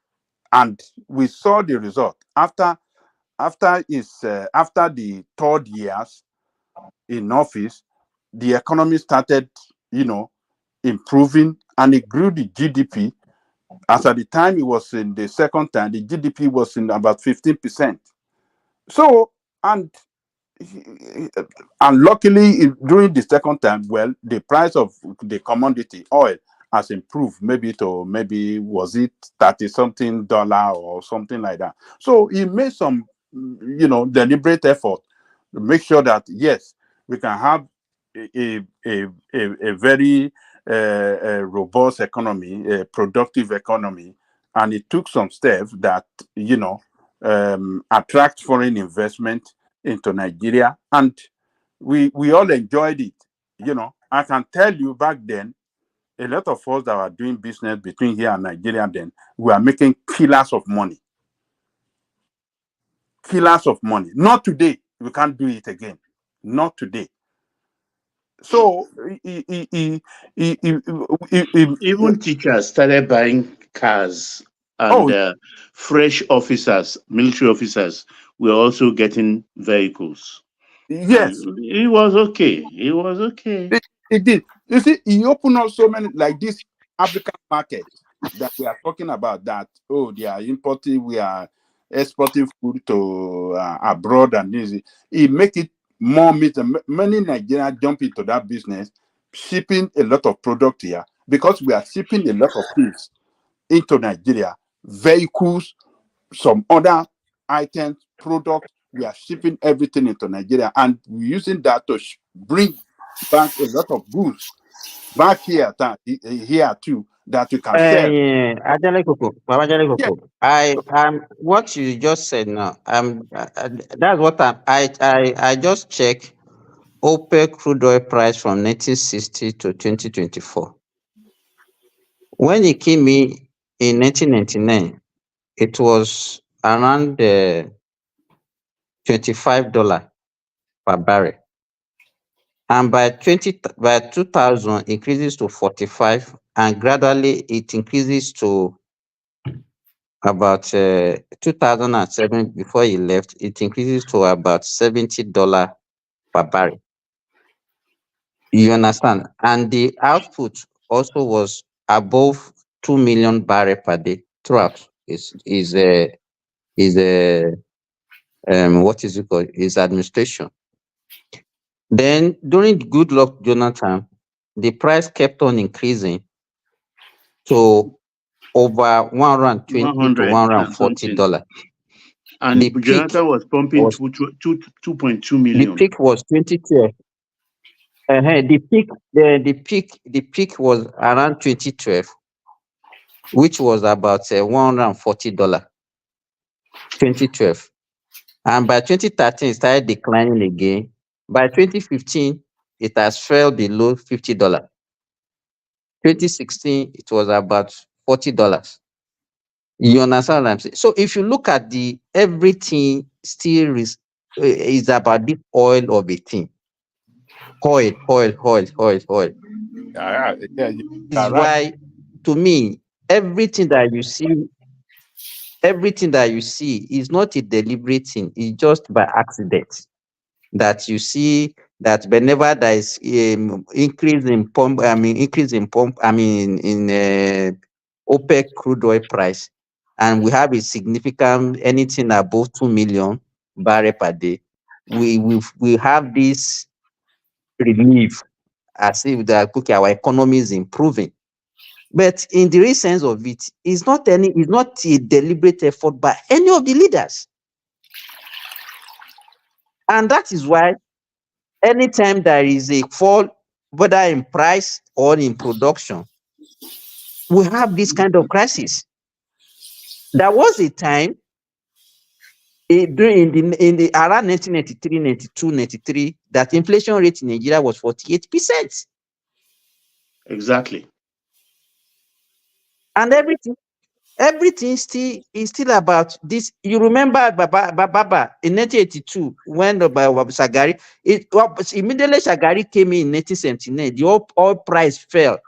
and we saw the result after the 3rd years in office. The economy started, improving, and it grew the GDP. As at the time it was in the second time, the GDP was in about 15%. So, and and luckily, during the second time, well, the price of the commodity oil has improved. Maybe was it 30 something dollar or something like that. So he made some, deliberate effort to make sure that yes, we can have a very robust economy, a productive economy, and it took some steps that attract foreign investment into Nigeria, and we all enjoyed it. I can tell you back then, a lot of us that were doing business between here and Nigeria then, we are making killers of money. Killers of money. Not today. We can't do it again. Not today. So even teachers started buying cars, and fresh officers, military officers, were also getting vehicles. Yes, It was okay. It was okay. it did. You see, he opened up so many, like this African market that we are talking about. That they are importing, we are exporting food to abroad, and this. He make it more meat. Many Nigerians jump into that business, shipping a lot of product here because we are shipping a lot of things into Nigeria, vehicles, some other items, products. We are shipping everything into Nigeria, and we're using that to bring back a lot of goods back here here too that you can sell. Ajale Koko, Baba Ajale Koko. I what you just said now. That's what I just checked OPEC crude oil price from 1960 to 2024. When it came in 1999, it was around $25 per barrel, and by 2000 increases to 45, and gradually it increases to about 2007. Before he left, it increases to about $70 per barrel. You understand? And the output also was above 2 million barrel per day throughout. What is it called? His administration. Then during the Goodluck Jonathan, the price kept on increasing to over 120 to 140 something. dollars. And The peak Jonathan was pumping was 2.2 the million. peak was 2012. The peak was around 2012, which was about $140. 2012, and by 2013 it started declining again. By 2015, it has fell below $50. 2016, it was about $40. You understand what I'm saying? So if you look at the everything still is about the oil of a thing. Oil. Yeah, This you is are right. why, to me, everything that you see is not a deliberate thing. It's just by accident that you see that whenever there is increase in OPEC crude oil price, and we have a significant anything above 2 million barrel per day, we have this relief as if that okay, our economy is improving. But in the real sense of it, it's not a deliberate effort by any of the leaders. And that is why anytime there is a fall, whether in price or in production, we have this kind of crisis. There was a time during in the around 1993, 92, 93, that inflation rate in Nigeria was 48%. Exactly. And everything is still about this. You remember Baba in 1982 when Shagari, immediately Shagari came in 1979, the oil price fell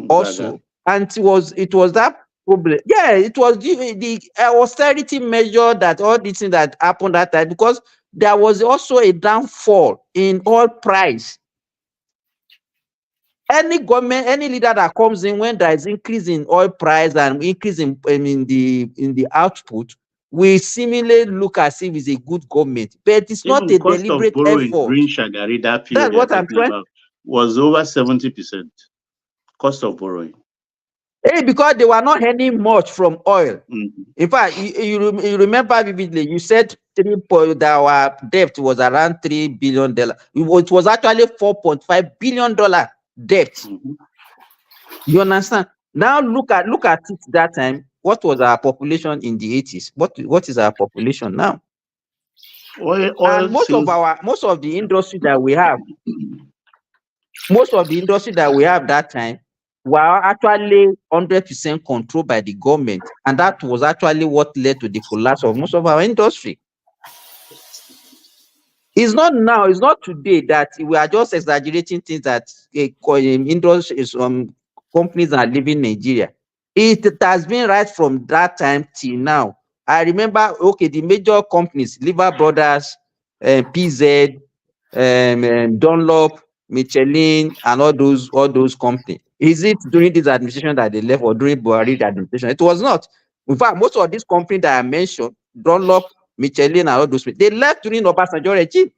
also, and it was that problem. Yeah, it was the austerity measure that all these things that happened that time, because there was also a downfall in oil price. Any government, any leader that comes in when there is increase in oil price and increase in the output we seemingly look as if it's a good government, but it's not Even a cost of deliberate borrowing effort. during Shagari, that period That's they are what I'm talking trying. about, was over 70%. Cost of borrowing. Because they were not earning much from oil. Mm-hmm. In fact, you remember vividly, you said that our debt was around $3 billion. It was actually $4.5 billion debt. Mm-hmm. You understand? Now look at it that time. What was our population in the 80s? What is our population now? Oil And most of the industry that we have, that time were actually 100% controlled by the government, and that was actually what led to the collapse of most of our industry. It's not now, it's not today that we are just exaggerating things that industries, companies are leaving Nigeria. It has been right from that time till now. I remember, the major companies, Lever Brothers, PZ, Dunlop, Michelin, and all those companies. Is it during this administration that they left, or during Buhari's administration? It was not. In fact, most of these companies that I mentioned, Dunlop, Michelin, and all those, they left during Obasanjo regime.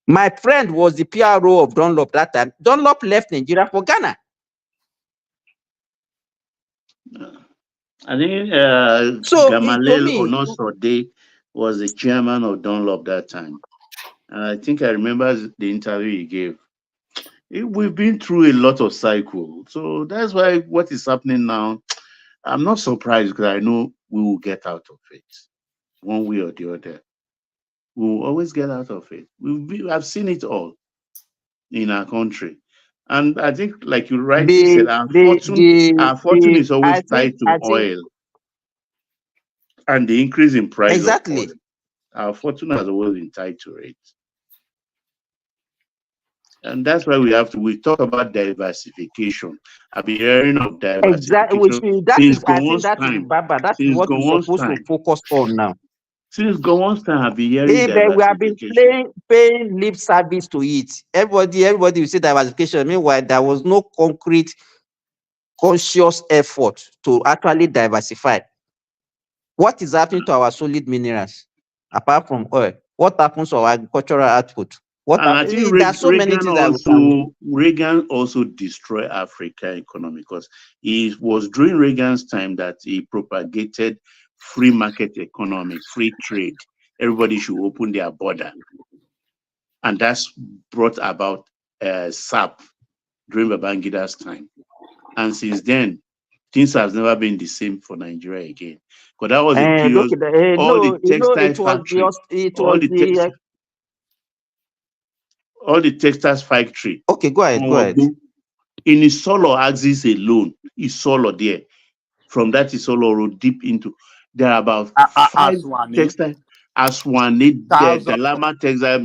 My friend was the PRO of Dunlop that time. Dunlop left Nigeria for Ghana. I think So Gamalel Onosode was the chairman of Dunlop that time. And I think I remember the interview he gave. We've been through a lot of cycles. So that's why what is happening now, I'm not surprised, because I know we will get out of it one way or the other. We will always get out of it. I've seen it all in our country. And I think, like you rightly said, our fortune is always tied to oil. And the increase in price of oil. Our fortune has always been tied to it. And that's why we talk about diversification. I've been hearing of diversification. That is what we're supposed to focus on now. Since Gowon's time, I've been hearing diversification. We have been paying lip service to it. Everybody will say diversification. Meanwhile, there was no concrete, conscious effort to actually diversify. What is happening to our solid minerals, apart from oil? What happens to our agricultural output? I think there are so many things that we can. Reagan also destroyed Africa economy, because it was during Reagan's time that he propagated free market economy, free trade. Everybody should open their border. And that's brought about SAP during Babangida's time. And since then, things have never been the same for Nigeria again. Because that was a period, all the textiles factory. Okay, go ahead. In Isolo axis alone, Isolo there. From that Isolo road deep into, there are about 5 textiles. Aswani, Dalama textile,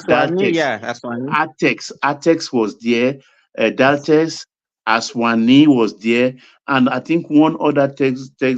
Daltex. Atex was there. Daltex, Aswani was there. And I think one other text, I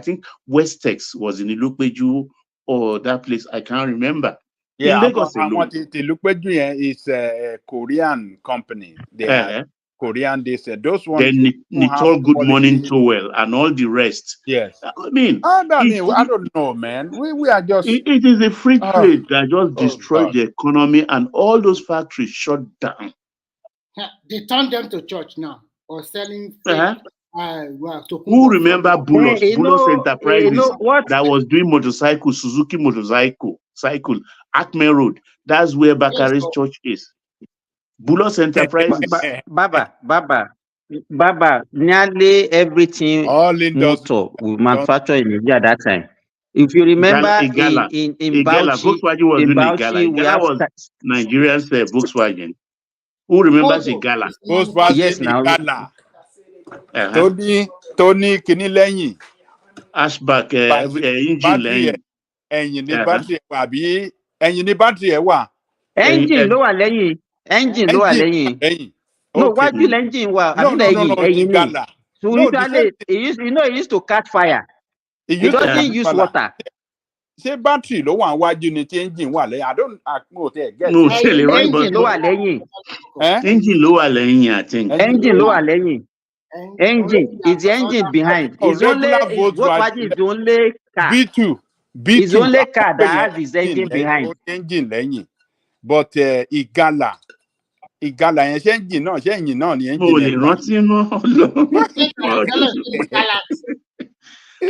think Westex was in Ilukbeju or that place. I can't remember. Yeah, I want to look at you. It's a Korean company. They are Korean. They said those ones. Then Nitol Good Morning Towel and all the rest. Yes. I mean, I don't know, man. We are just. It is a free trade that just destroyed the economy, and all those factories shut down. They turned them to church now, or selling. Who remember Bulos Enterprises that was doing motorcycle, Suzuki motorcycle, Acme Road? That's where Bakari's church is. Bulos Enterprises. Baba, nearly everything motor we manufacture in India at that time. If you remember, in Bauchi, Volkswagen was doing Igala was Nigerian's Volkswagen. Who remembers Igala? Volkswagen, yes, now. Igala. Tony Kinilenyi. Ashback engine lẹ́yìn. Ẹ̀yìn ní battery àbí ẹ̀yìn ní battery ẹ̀ wà. Engine ló wà lẹ́yìn. Engine ló wà lẹ́yìn. No, wájú lẹ́yìn wà. No, ẹ̀yìn ni. So usually, it used to catch fire. It doesn't use water. Ṣé battery ló wà wájú ni tí engine wà lẹ́yìn? I don't know there. No, engine ló wà lẹ́yìn. Engine ló wà lẹ́yìn, I think. Engine ló wà lẹ́yìn. Engine. It's the engine behind. Oh, It's only regular Volkswagen is the only car. B2. It's the B2. only car that has his engine behind. Engine lẹ́yìn. But Igala yẹn ṣé engine náà ṣé engine náà ni engine ẹ̀ gbà.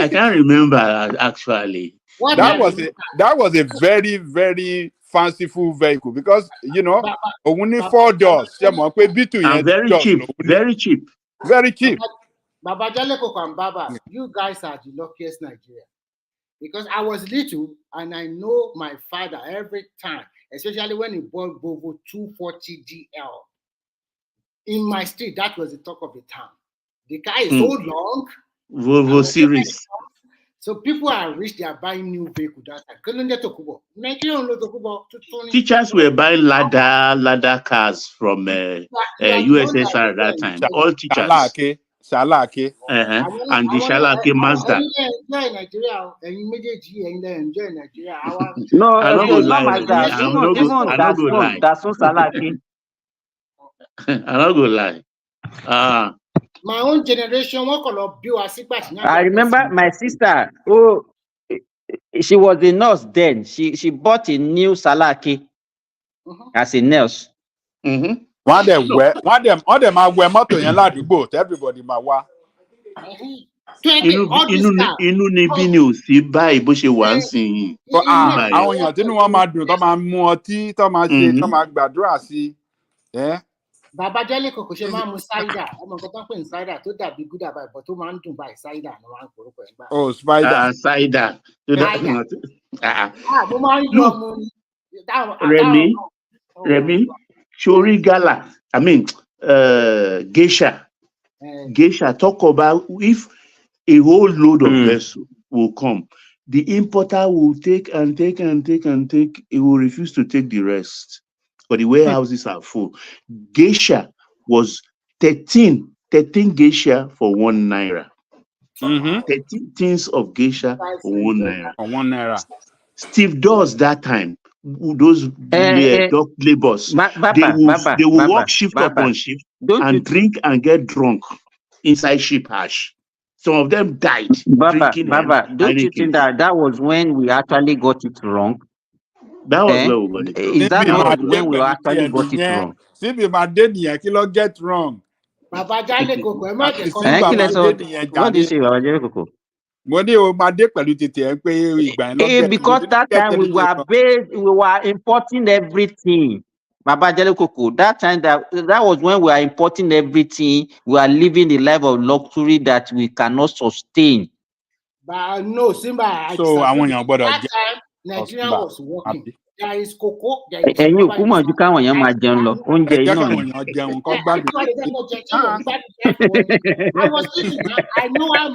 I can't remember actually. That was a very, very fanciful vehicle because only 4 doors. B2 and very cheap, very cheap. Very cheap. Baba Jaleko and Baba, you guys are the luckiest Nigeria. Because I was little and I know my father every time, especially when he bought Volvo 240 GL. In my street, that was the talk of the town. The car is so long. Volvo series. So people are rich, they are buying new vehicles. Teachers were buying ladder cars from USSR at that time. All teachers. Shalake. And the Shalake Mazda. No, I don't go lie. Even that's so Salaki. I don't go lie. My own generation, I remember my sister. Oh, she was a nurse then. She bought a new Salaki as a nurse. One them are wear moto yẹn ládùúgbò. Everybody ma wá. Inú níbí ni ò sí báyìí bó ṣe wà ń sìn yìí. Àwọn èèyàn tí wọ́n máa dùn tó máa mú ọtí tó máa ṣe tó máa gbàdúrà sí. Bàbá Jaleko kò ṣe máa mu cider. Ọmọ nǹkan tó ń pè ní cider tó dàbí gúdà báyìí bọ̀ tó máa ń dùn báyìí cider ni wọ́n á ń porúkọ ẹ̀ gbà. Oh, spider. Cider. Mo máa ń yọ mu. Remy, Shori Gala, I mean, Geisha. Geisha, talk about if a whole load of vessel will come, the importer will take and take and take and take. He will refuse to take the rest. But the warehouses are full. Geisha was 13 geisha for 1 naira. 13 tins of geisha for 1 naira. For 1 naira. Steve Dawes that time, those dock laborers, they will work shift upon shift and drink and get drunk inside ship hash. Some of them died drinking. Don't you think that was when we actually got it wrong? That was where we got it wrong. Is that not when we actually got it wrong? See, my daddy, kilo get wrong. Baba Jaleko, what do you say, Baba Jaleko? Because that time we were importing everything. Baba Jaleko, that time that was when we were importing everything. We are living the life of luxury that we cannot sustain. But no, Simba. So I want you that time Nigeria was working. There is cocoa. I was thinking, I know how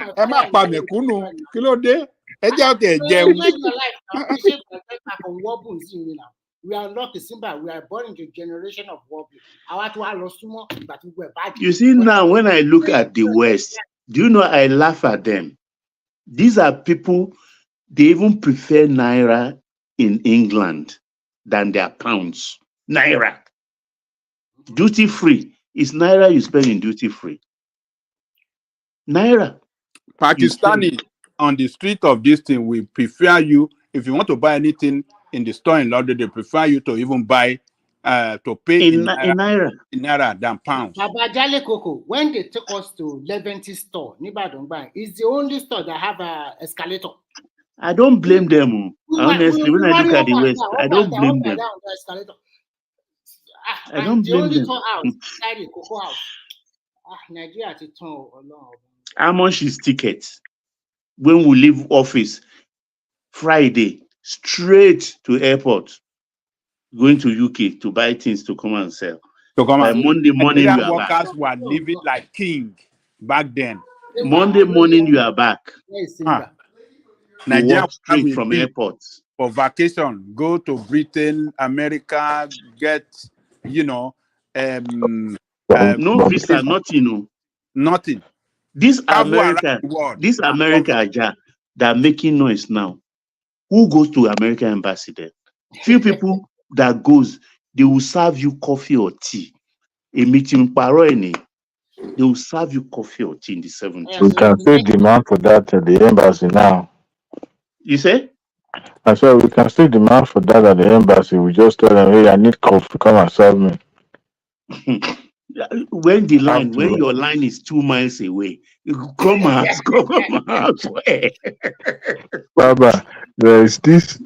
we are not a Simba. We are born into a generation of wobbly. You see, now when I look at the West, do you know I laugh at them? These are people, they even prefer Naira in England than their pounds. Naira. Duty free. It's Naira you spend in duty free. Naira. Pakistani on the street of this thing, we prefer you. If you want to buy anything in the store in London, they prefer you to even buy, to pay in Naira than pounds. Baba Jaleko, when they took us to Leventi store, it's the only store that have an escalator. I don't blame them. Honestly, when I look at the West, I don't blame them. I don't blame them. How much is ticket? When we leave office, Friday, straight to airport, going to UK to buy things to come and sell. By Monday morning, you are workers back. were living like king back then. Monday morning, you are back. Nigeria straight from airports for vacation, go to Britain, America, get no visa, nothing. Nothing. This America, they're making noise now. Who goes to American embassy there? Few people that goes, they will serve you coffee or tea. A meeting paro any. They will serve you coffee or tea in the 70s. We can still demand for that at the embassy now. You say? I said we can still demand for that at the embassy. We just tell them, hey, I need coffee, come and serve me. When your line is 2 miles away, you come and ask where. Baba, there's this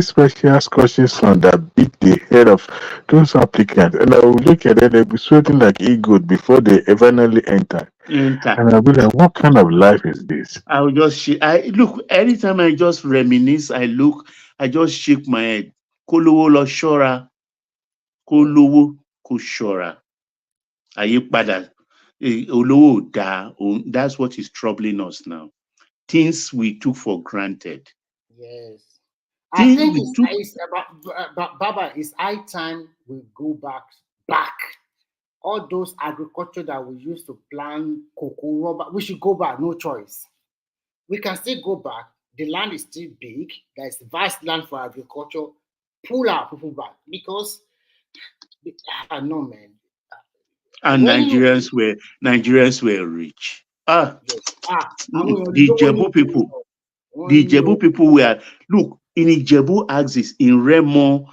special Scottish song that beat the head of those applicants, and I will look at it, they'll be sweating like e-goat before they finally enter. And I'll be like, what kind of life is this? I will just look, anytime I just reminisce, I just shake my head. Kolowo lo shora. Kolowo ko shora. Ayipada. Olowo da. That's what is troubling us now. Things we took for granted. Yes. I think it's about Baba, it's high time we go back. All those agriculture that we used to plant, cocoa, rubber, we should go back, no choice. We can still go back. The land is still big. There's vast land for agriculture. Pull our people back because no, man. And Nigerians were rich. The Ijebu people were, look, in Ijebu axis, in Remo,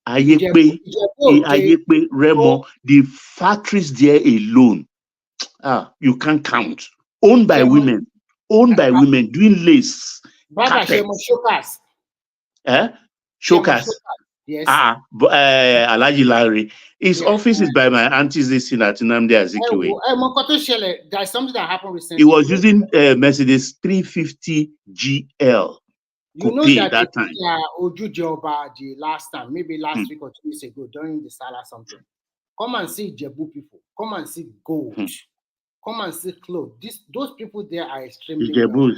Ayepe, Remo, the factories there alone, you can't count. Owned by women, doing lace. Baba, Shokas. Shokas. Yes. Alaji Larry. His office is by my auntie's this in Nnamdi Azikiwe. There's something that happened recently. He was using Mercedes 350 GL. You know that time. Oju Joba the last time, maybe last week or 2 weeks ago, during the Salah something. Come and see Jebu people. Come and see gold. Come and see clothes. Those people there are extremely Jebu.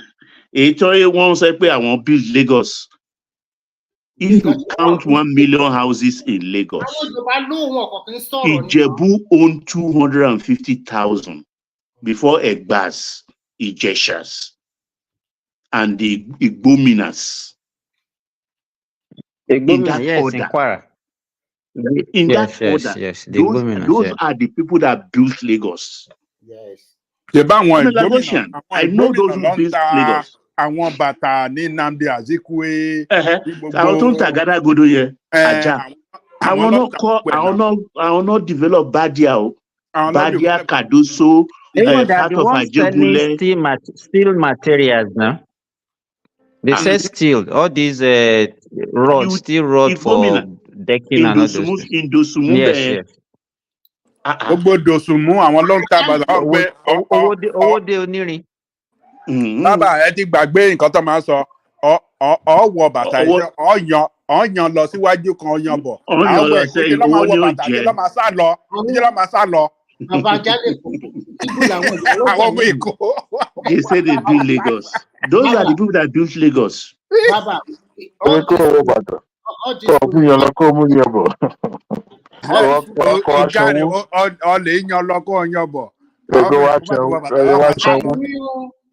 One say I want build Lagos. If you count 1 million houses in Lagos, Ijebu owned 250,000 before Egbas, Ijeshas, and the Igbominas. In that order. Those are the people that built Lagos. Yes. I'm a Lagosian. I know those who built Lagos. Àwọn bàtà ní Nnamdi Azikiwe. Àwọn tó ń tàgádá godo yẹn ajá. Àwọn náà develop Badia o. Badia, Kadoso, part of Ajegule. Steel materials now. They say steel. All these steel rod for decking and all those things. Yes. Gbogbo Dosunmu àwọn ló ń ta bàtà ọgbẹ. Owó dé onírin. Bàbá ẹ ti gbàgbé nǹkan tó máa ń sọ ọwọ bàtà iṣẹ ọyàn lọ síwájú kan ọyàn bọ̀ àwọn ìkejì ló máa wọ bàtà ìṣẹ ló máa sá lọ. Bàbá Jálè kòkò ibu làwọn àwọn ọmọ Èkó. They say they build Lagos. Those are the people that built Lagos. Bàbá ìjà rẹ̀ ọlẹ̀ yan lọ kó ọyàn bọ̀.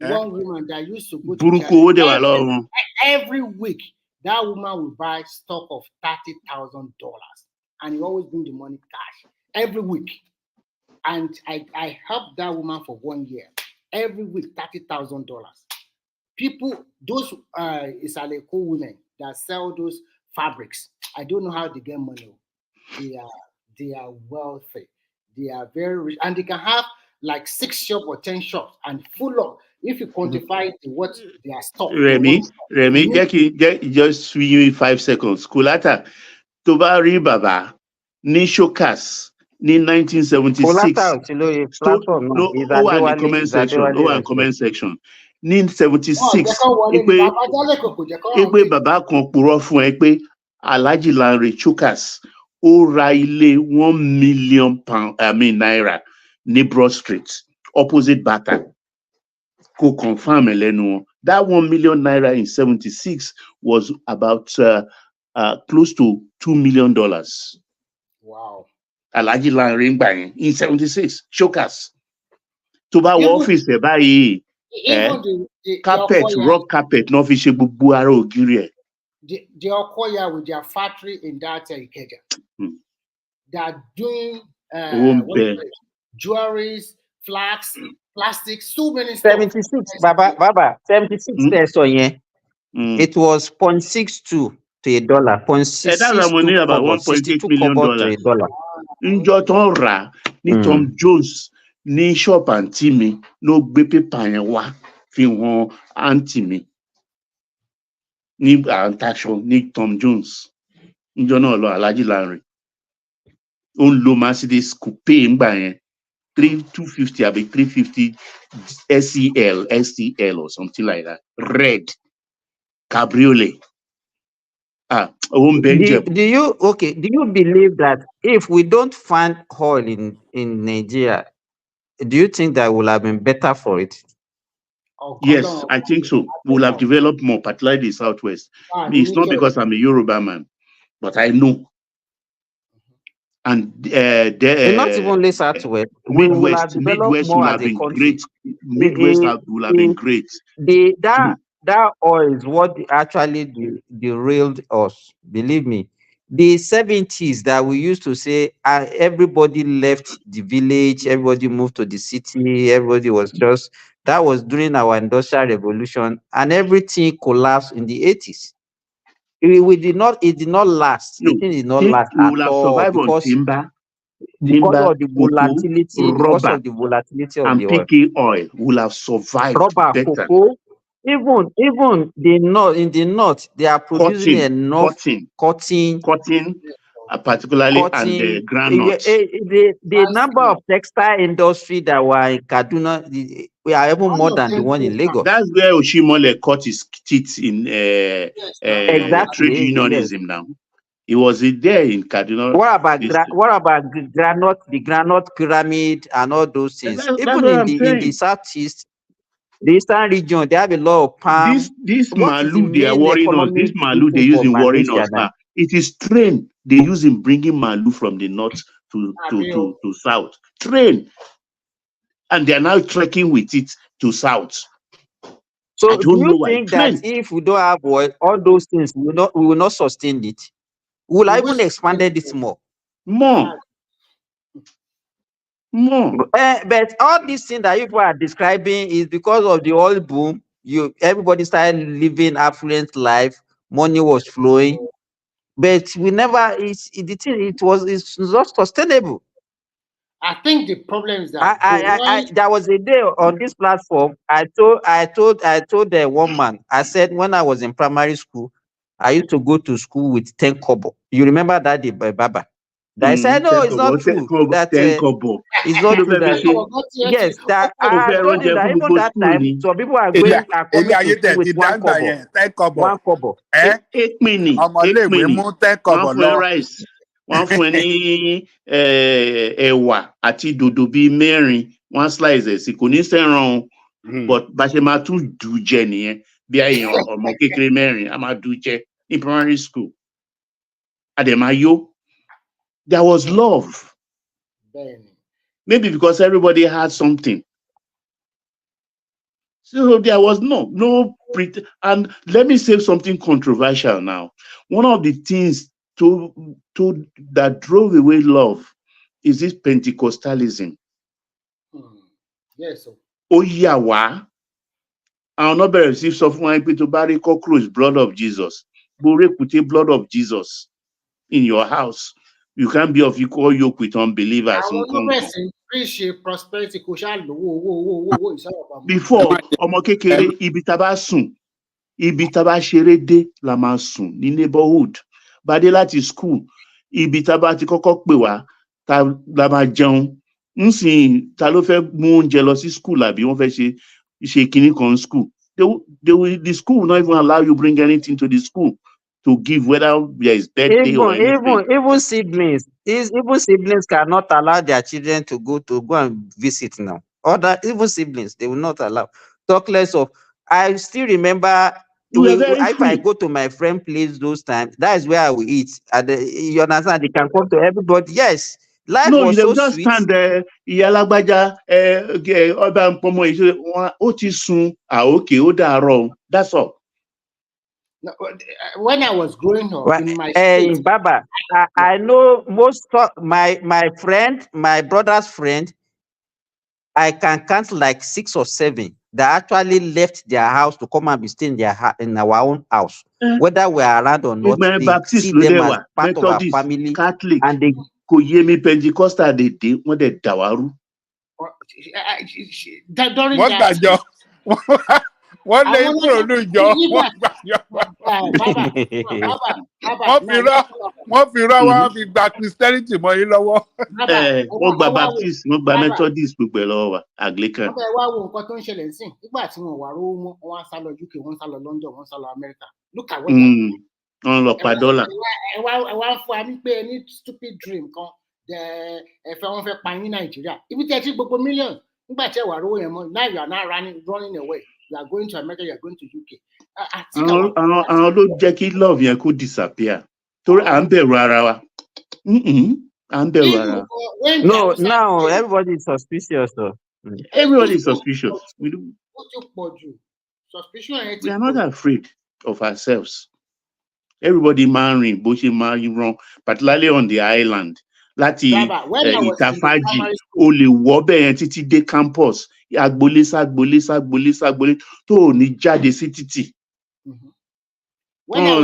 One woman that used to go to every week, that woman will buy stock of $30,000, and he always bring the money cash every week. And I helped that woman for 1 year. Every week, $30,000. People, those Isaleko women that sell those fabrics, I don't know how they get money. They are wealthy. They are very rich, and they can have like 6 shops or 10 shops and full of. If you quantify what they are stock. Remy, just swing 5 seconds. Kulata, Tobari Baba, ni Shokas, ni 1976. Comment section. Ni 76. Ekpe Baba kan purọ́ fún ẹ pé Alhaji Lanre Shokas ó ra ilé £1 million naira ní Broad Street, opposite Bata. Go confirm that 1 million naira in 76 was about close to $2 million. Wow. Alhaji Lanre in 76. Shokas. To buy office buy carpet, rock carpet, no fish gbogbo ara ògiri. The Okoya with their factory in that Ikeja. They are doing jewelries, flags, plastics, so many stuff. 76, Baba, 76 peso, yeah. It was 0.62 to a dollar, That's our money, about 1.8 million to a dollars. dollar. Njọ tó ń rà ní Tom Jones ní shop àǹtí mi ló gbé pépà yẹn wá fi hàn àǹtí mi ní àǹtaṣọ ní Tom Jones. Njọ náà lọ Alhaji Lanre. Ó ń lo Mercedes coupe ńgbà yẹn 250 àbí 350 STL or something like that. Red cabriolet. Do you believe that if we don't find oil in Nigeria, do you think that would have been better for it? Yes, I think so. We'll have developed more, particularly the Southwest. It's not because I'm a Yoruba man, but I know. And not even only Southwest, Midwest will have been great. Midwest will have been great. That oil is what actually derailed us. Believe me. The 70s that we used to say everybody left the village, everybody moved to the city, everybody was that was during our industrial revolution, and everything collapsed in the 80s. It did not last. No, the thing did not last at all because of the volatility, rubber, of the and oil. PK oil will have survived Rubber, better. cocoa, even in the north, they are producing enough cotton, particularly and the granules. The number of textile industry that were in Kaduna, we are even more than the one in Lagos. That's where Oshimole cut his teeth in trade unionism now. He was there in Kaduna. What about the granite pyramid and all those things? Even in the southeast, the eastern region, they have a lot of palm. This malu they are worrying us. This malu they use in worrying us now. It is train they use in bringing malu from the north to south. Train, and they are now trekking with it to south. So do you think that if we don't have oil, all those things we will not sustain it? We will even expanded it more. But all these things that people are describing is because of the oil boom. Everybody started living affluent life. Money was flowing, but we never. It's not sustainable. I think the problem is that there was a day on this platform. I told the woman. I said when I was in primary school, I used to go to school with 10 kobo. You remember that day, Baba? I said no, it's not true. That 10 kobo. It's not true. Yes, that I told you that even that time, so people are going coming to school with 1 kobo. 1 kobo. 8 minutes. 10 kobo. Wọ́n fún ẹ ní ẹ̀wà àti dòdò bíi mẹ́rin, wọ́n slice ẹ̀ sí, kò ní sẹ́ran, but bá ṣe máa tún dù jẹ nìyẹn bí èèyàn ọmọ kékeré mẹ́rin a máa dù jẹ ní primary school. Ademayo, there was love. Maybe because everybody had something. So there was no and let me say something controversial now. One of the things that drove away love is this Pentecostalism. Yes. Ó yà wá. Àwọn náà bẹ̀rẹ̀ sí sọ fún wa pé tó bá rí cockroach, blood of Jesus. Bó rí èkúté, blood of Jesus in your house. You can't be of equal yoke with unbelievers. Before, ọmọ kékeré, ibi tá bá sùn, ibi tá bá ṣeré dé la máa sùn ní neighborhood. Bàdé láti school, ibi tá bá ti kọ́kọ́ pè wá, tá la máa jẹun. Nsìn ta ló fẹ́ mú oúnjẹ lọ sí school àbí wọ́n fẹ́ ṣe kinní kan school. The school will not even allow you bring anything to the school to give, whether there is birthday or anything. Even siblings cannot allow their children to go and visit now. Even siblings, they will not allow. Talk less of. I still remember if I go to my friend place those times, that is where I will eat. And you understand, they can come to everybody. Yes. Life was so just sweet. Stand there, Iyalagbaja, Oba Mpomo, ó ti sùn, okay, ó dàárọ̀. That's all. No, when I was growing up in my state, Baba, I know most of my friend, my brother's friend, I can count like 6 or 7 that actually left their house to come and be staying in our own house. Whether we're around or not, My they Baptist see ló them dẹ̀ as wà, part of our Methodist, family, Catholic, and they kò yé mi Pentecostal dé wọ́n dẹ̀ dà wá rú. during Wọ́n that gbàjọ. Wọ́n lé kúrò ní ìjọ. Wọ́n gbàjọ. Wọ́n fi rọ́ wọ́n fi gba Christianity mọ́ yín lọ́wọ́. Wọ́n gba Baptist, wọ́n gba Methodist gbogbo ẹ̀ lọ́wọ́ wa, Anglican. Wọ́n bẹ̀ wá wo nǹkan tó ń ṣẹlẹ̀ sí nígbà tí wọ́n wà rówó mọ́, wọ́n á sá lọ UK, wọ́n sá lọ London, wọ́n sá lọ America. Look at what wọ́n lọ pa dọ́là. ẹ wá fún wa ní pé ẹ ní stupid dream kan ẹ fẹ́ wọ́n fẹ́ pa yín Nàìjíríà. Ibi tí ẹ ti gbogbo million nígbà tí ẹ wà rówó yẹn mọ́, now you are now running away. You are going to America, you are going to UK. Àwọn ló jẹ́ kí love yẹn kó disappear. Torí à ń bẹ̀rù ara wa. À ń bẹ̀rù ara wa. No, now everybody is suspicious. Everybody is suspicious. We are not afraid of ourselves. Everybody máa ń rìn bó ṣe máa ń ràn, particularly on the island. Láti Ìtàfàjì, o lè wọ́ bẹ́ẹ̀ títí dé campus, agbolé ságbolé tó ò ní jáde sí títì. Baba,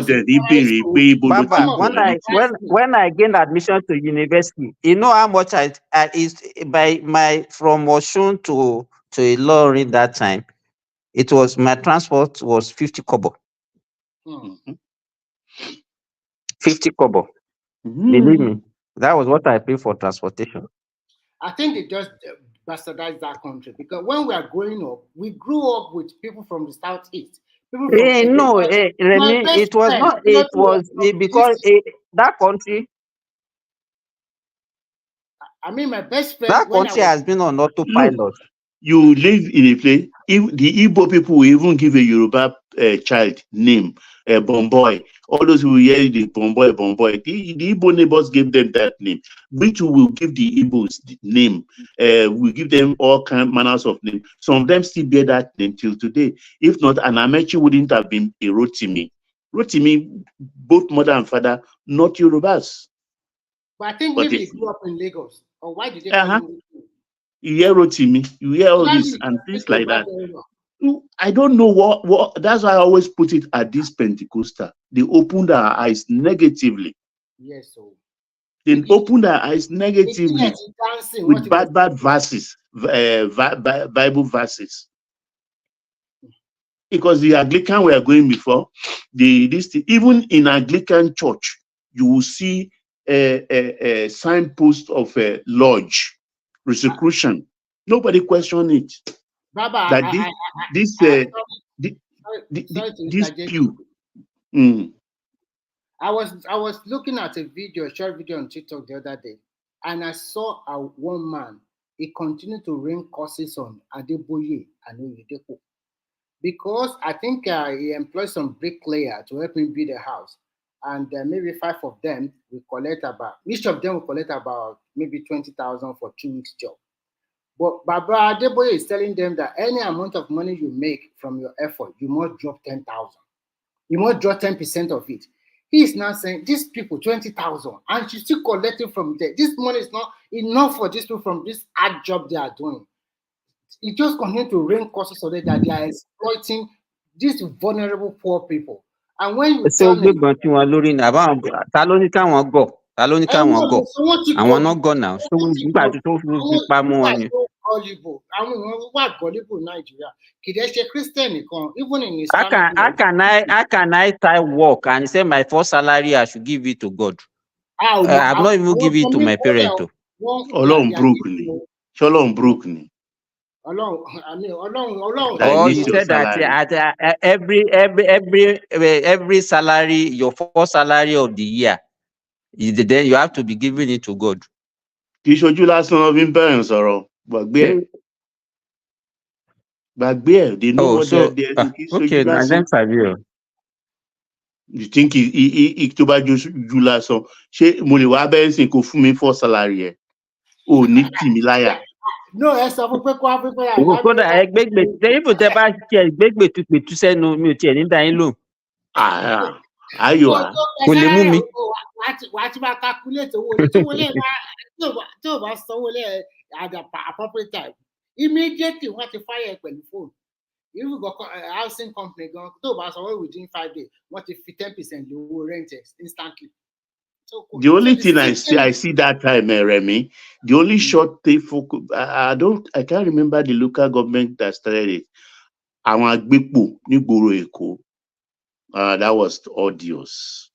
when I gained admission to university, you know how much I is by my from Osun to Ilorin that time. It was my transport was 50 kobo. 50 kobo. Believe me, that was what I paid for transportation. I think they just bastardized that country because when we are growing up, we grew up with people from the southeast. No, Remy, it was not. It was because that country. I mean, my best friend. That country has been on autopilot. Look, you live in a place. If the Igbo people will even give a Yoruba child name, Bomboy. All those who hear the Bomboy. The Igbo neighbors gave them that name. We too will give the Igbos the name. We give them all manners of names. Some of them still bear that name till today. If not, an Amechi wouldn't have been a Rotimi. Rotimi, both mother and father, not Yorubas. But I think maybe he grew up in Lagos. Or why did they call him? You hear Rotimi, you hear all this and things like that. I don't know what that's why I always put it at this Pentecostal. They opened our eyes negatively. Yes, so they opened our eyes negatively with bad verses, Bible verses. Because the Anglican we are going before, even in Anglican church, you will see a signpost of a lodge, rosicrucian. Nobody question it. Baba, that this pew. I was looking at a short video on TikTok the other day, and I saw one man. He continued to rain curses on Adeboye and Oyedepo because I think he employed some bricklayer to help him build a house, and maybe 5 of them will collect each of them will collect about maybe 20,000 for 2 weeks job. But Baba Adeboye is telling them that any amount of money you make from your effort, you must drop 10,000. You must drop 10% of it. He is now saying these people 20,000, and she's still collecting from there. This money is not enough for these people from this hard job they are doing. It just continues to rain curses on them that they are exploiting these vulnerable poor people. And when you tell me, àwọn náà gọ̀ náà so nígbà tó fi pa mọ́ wọn ni. How can I start work and say my first salary I should give it to God? I have not even given it to my parents. Ọlọ́run broke ni. Ọlọ́run broke ni. Oh, you said that every salary, your first salary of the year, then you have to be giving it to God. Kì í ṣojú lásán ló fi ń bẹ̀rẹ̀ sọ̀rọ̀ gbàgbé ẹ̀. They know what they're doing. Okay, now then Fabio. You think tó bá ju lásán ṣé mo lè wá bẹ́ẹ̀ sìn kó fún mi for salary ẹ̀ ò ní tì mí láyà. No, ẹ sọ fún pé kó wá pípẹ́ yà. Kódà ẹgbẹ́gbẹ́ tẹ ibò tẹ bá tiẹ̀ gbégbè tu sẹ́nu mi ò tiẹ̀ ní dá yín lò. Ayọ̀. Kò lè mú mi. Wàá ti máa calculate owó rẹ̀ tí ò bá sanwó lẹ̀ at the appropriate time. Immediately wọ́n ti fire pẹ̀lú phone. Irú housing company gan tó bá sanwó within 5 days, wọ́n ti fi 10% lówó rent instantly. The only thing I see that time, Remy, the only short thing focus, I can't remember the local government that started it. Àwọn agbépo nígboro Èkó. That was odious.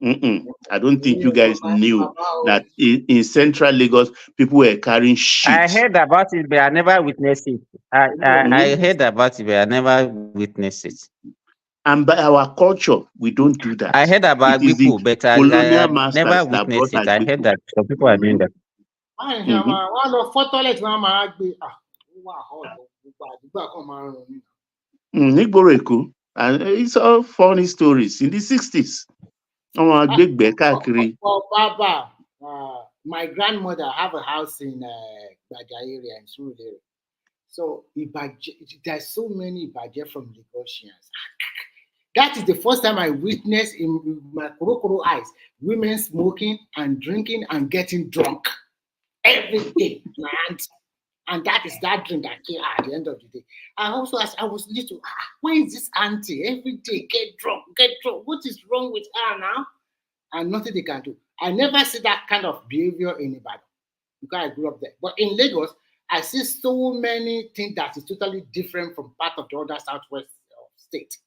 I don't think you guys knew that in central Lagos, people were carrying shit. I heard about it, but I never witnessed it. I heard about it, but I never witnessed it. And by our culture, we don't do that. I heard about people, but I never witnessed it. I heard that some people are doing that. Wọ́n lọ fọ́ toilet wọn máa gbé. Wà gbogbo àdúgbò kan máa rùn ní. Nígboro Èkó, and it's all funny stories in the 60s. Baba, my grandmother have a house in Baja area in Surulere. So there's so many Ibaje from Lagosians. That is the first time I witnessed in my Korokoro eyes women smoking and drinking and getting drunk every day. And that is that drink that came at the end of the day. I also, as I was little, why is this auntie every day get drunk? What is wrong with her now? And nothing they can do. I never see that kind of behavior in Ibadan because I grew up there. But in Lagos, I see so many things that is totally different from part of the other southwest state.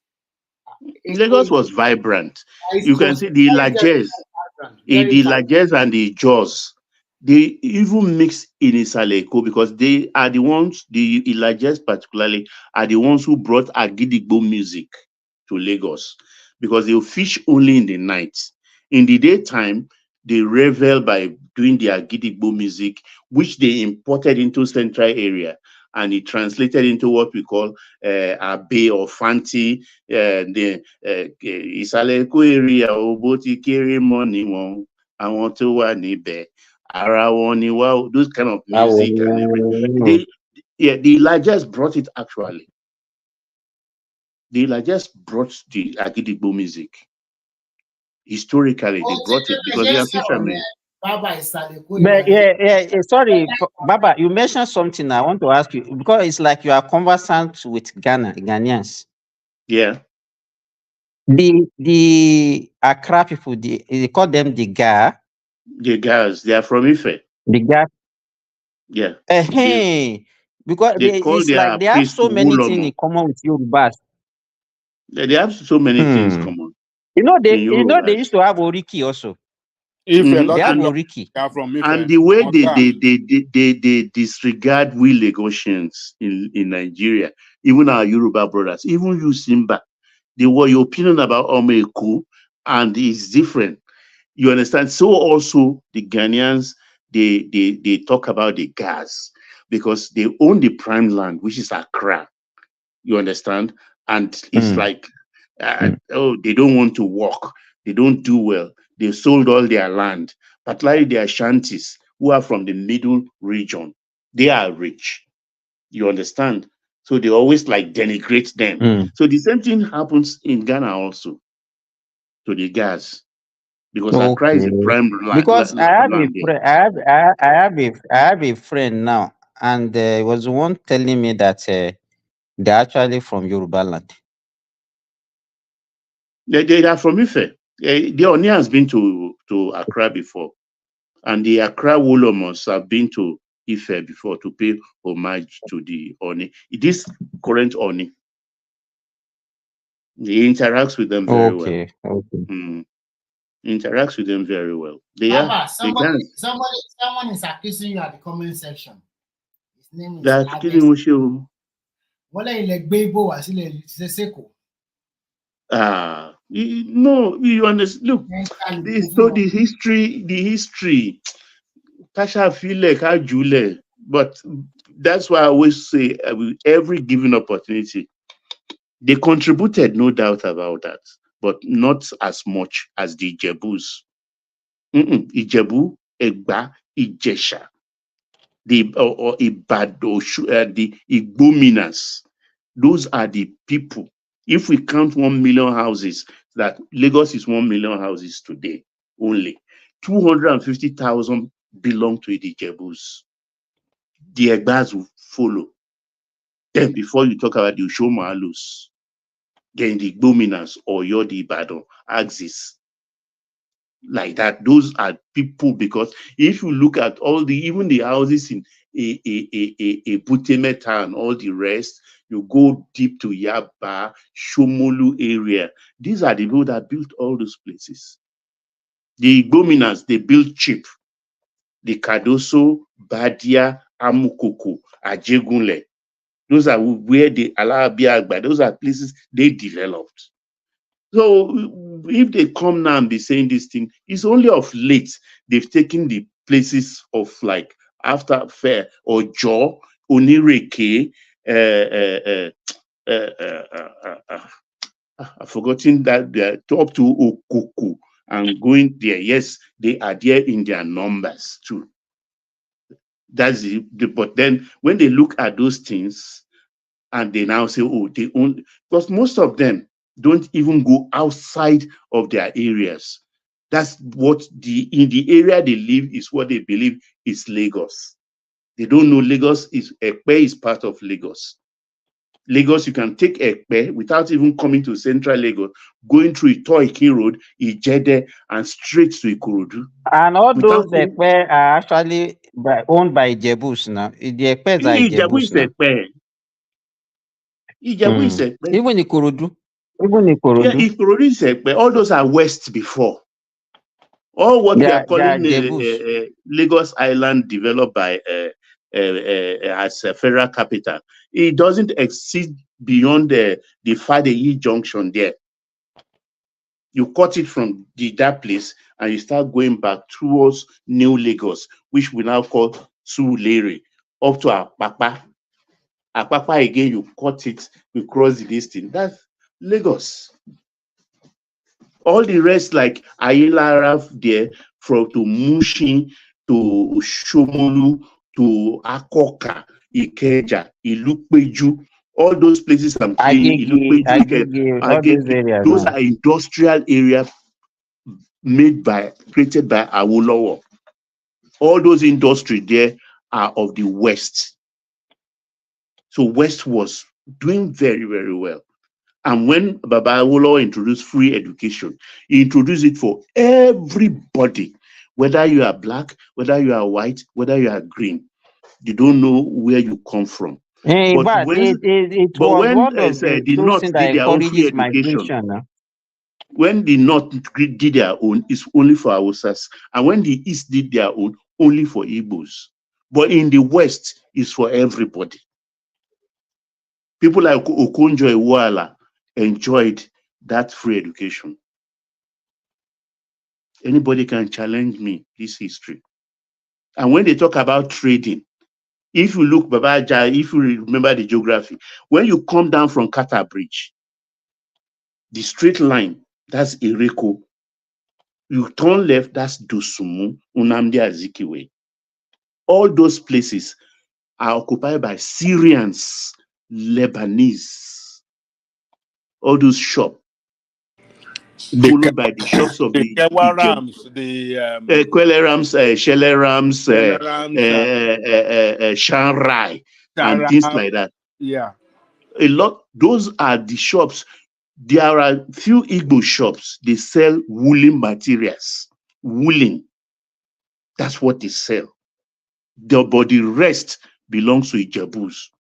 Lagos was vibrant. You can see the Lajes, and the Jaws. They even mix in Isaleko because they are the ones, the Ilajes particularly, are the ones who brought Agidigbo music to Lagos because they fish only in the night. In the daytime, they revel by doing the Agidigbo music, which they imported into central area and it translated into what we call Abe or Fanti, the Isaleko area, Oboti Kere Money, I want to Wanibe. Those kind of music and everything. The Elijahs brought it actually. The Elijahs brought the Agidigbo music. Historically, they brought it because they are fishermen. But sorry, Baba, you mentioned something I want to ask you because it's like you are conversant with Ghanaians. Yeah. The Accra people, they call them the Ga. The Gas, they are from Ife. The Ga. Yeah. Because it's like they have so many things in common with Yorubas. They have so many things common. They used to have Oriki also. They have Oriki. And the way they disregard we Lagosians in Nigeria, even our Yoruba brothers, even you Simba, your opinion about Omeku and it's different. You understand? So also the Ghanaians, they talk about the gas because they own the prime land, which is Accra. You understand? And it's like, they don't want to work. They don't do well. They sold all their land, particularly their Ashantis, who are from the middle region. They are rich. You understand? So they always like denigrate them. So the same thing happens in Ghana also to the gas. Because Accra is a prime land. Because I have a friend now, and was the one telling me that they're actually from Yoruba land. They are from Ife. The Oni has been to Accra before, and the Accra Wolomos have been to Ife before to pay homage to the Oni. This current Oni, he interacts with them very well. Interacts with them very well. Someone is accusing you at the comment section. His name is no, you understand. Look, the history. Kasha feel like Jule, but that's why I always say every given opportunity, they contributed, no doubt about that, but not as much as the Ijebus. Ijebu, Egba, Ijesha, the Ibado, the Igbominas. Those are the people If we count 1 million houses, that Lagos is 1 million houses today only, 250,000 belong to the Jebus. The Egbas will follow. Then before you talk about the Ushomalus, then the Dominance or the Ibadan axis. Like that, those are people, because if you look at even the houses in a Buteme town, all the rest, you go deep to Yaba, Shomolu area. These are the people that built all those places. The Igbominas, they built cheap. The Kadoso, Badia, Amukoko, Ajegunle. Those are where the Alabiagba, those are places they developed. So if they come now and be saying this thing, it's only of late they've taken the places of like After Fair or Jaw, Onireke, I've forgotten that they're up to Okuku and going there. Yes, they are there in their numbers too. That's but then when they look at those things and they now say, oh, they own, because most of them don't even go outside of their areas. That's what in the area they live is what they believe is Lagos. They don't know Lagos Ekpe is part of Lagos. Lagos, you can take Ekpe without even coming to central Lagos, going through Itoiki Road, Ijede, and straight to Ikorodu. And all those Ekpe are actually owned by Jebus now. The Ekpes are Jebus now. Ijebu is Ekpe. Even Ikorodu. Yeah, Ikorodu is Ekpe. All those are west before. All what we are calling Lagos Island developed by as a federal capital, it doesn't exceed beyond the Fadeyi junction there. You cut it from that place and you start going back towards New Lagos, which we now call Surulere, up to Apapa. Apapa again, you cut it, you cross the distance. That's Lagos. All the rest, like Ayilaraf there, from to Mushin, to Shomolu, to Akoka, Ikeja, Ilupeju, all those places I'm saying, Agege, all those areas. Those are industrial areas created by Awolowo. All those industries there are of the West. So West was doing very, very well. And when Baba Awolowo introduced free education, he introduced it for everybody, whether you are black, whether you are white, whether you are green. You don't know where you come from. But when the North did their own free education, when the North did their own, it's only for Hausas. And when the East did their own, only for Igbos. But in the West, it's for everybody. People like Okonjo-Iweala enjoyed that free education. Anybody can challenge me, this history. And when they talk about trading, if you look, Babaja, if you remember the geography, when you come down from Kata Bridge, the straight line, that's Ireko. You turn left, that's Dosumu, Unamdi Azikiwe. All those places are occupied by Syrians, Lebanese. All those shops, followed by the shops of the Rams, Quellerams, Shellerams, Shanrai, and things like that. Yeah. A lot, those are the shops. There are few Igbo shops, they sell woolen materials. Woolen. That's what they sell. But the rest belongs to Ijebus.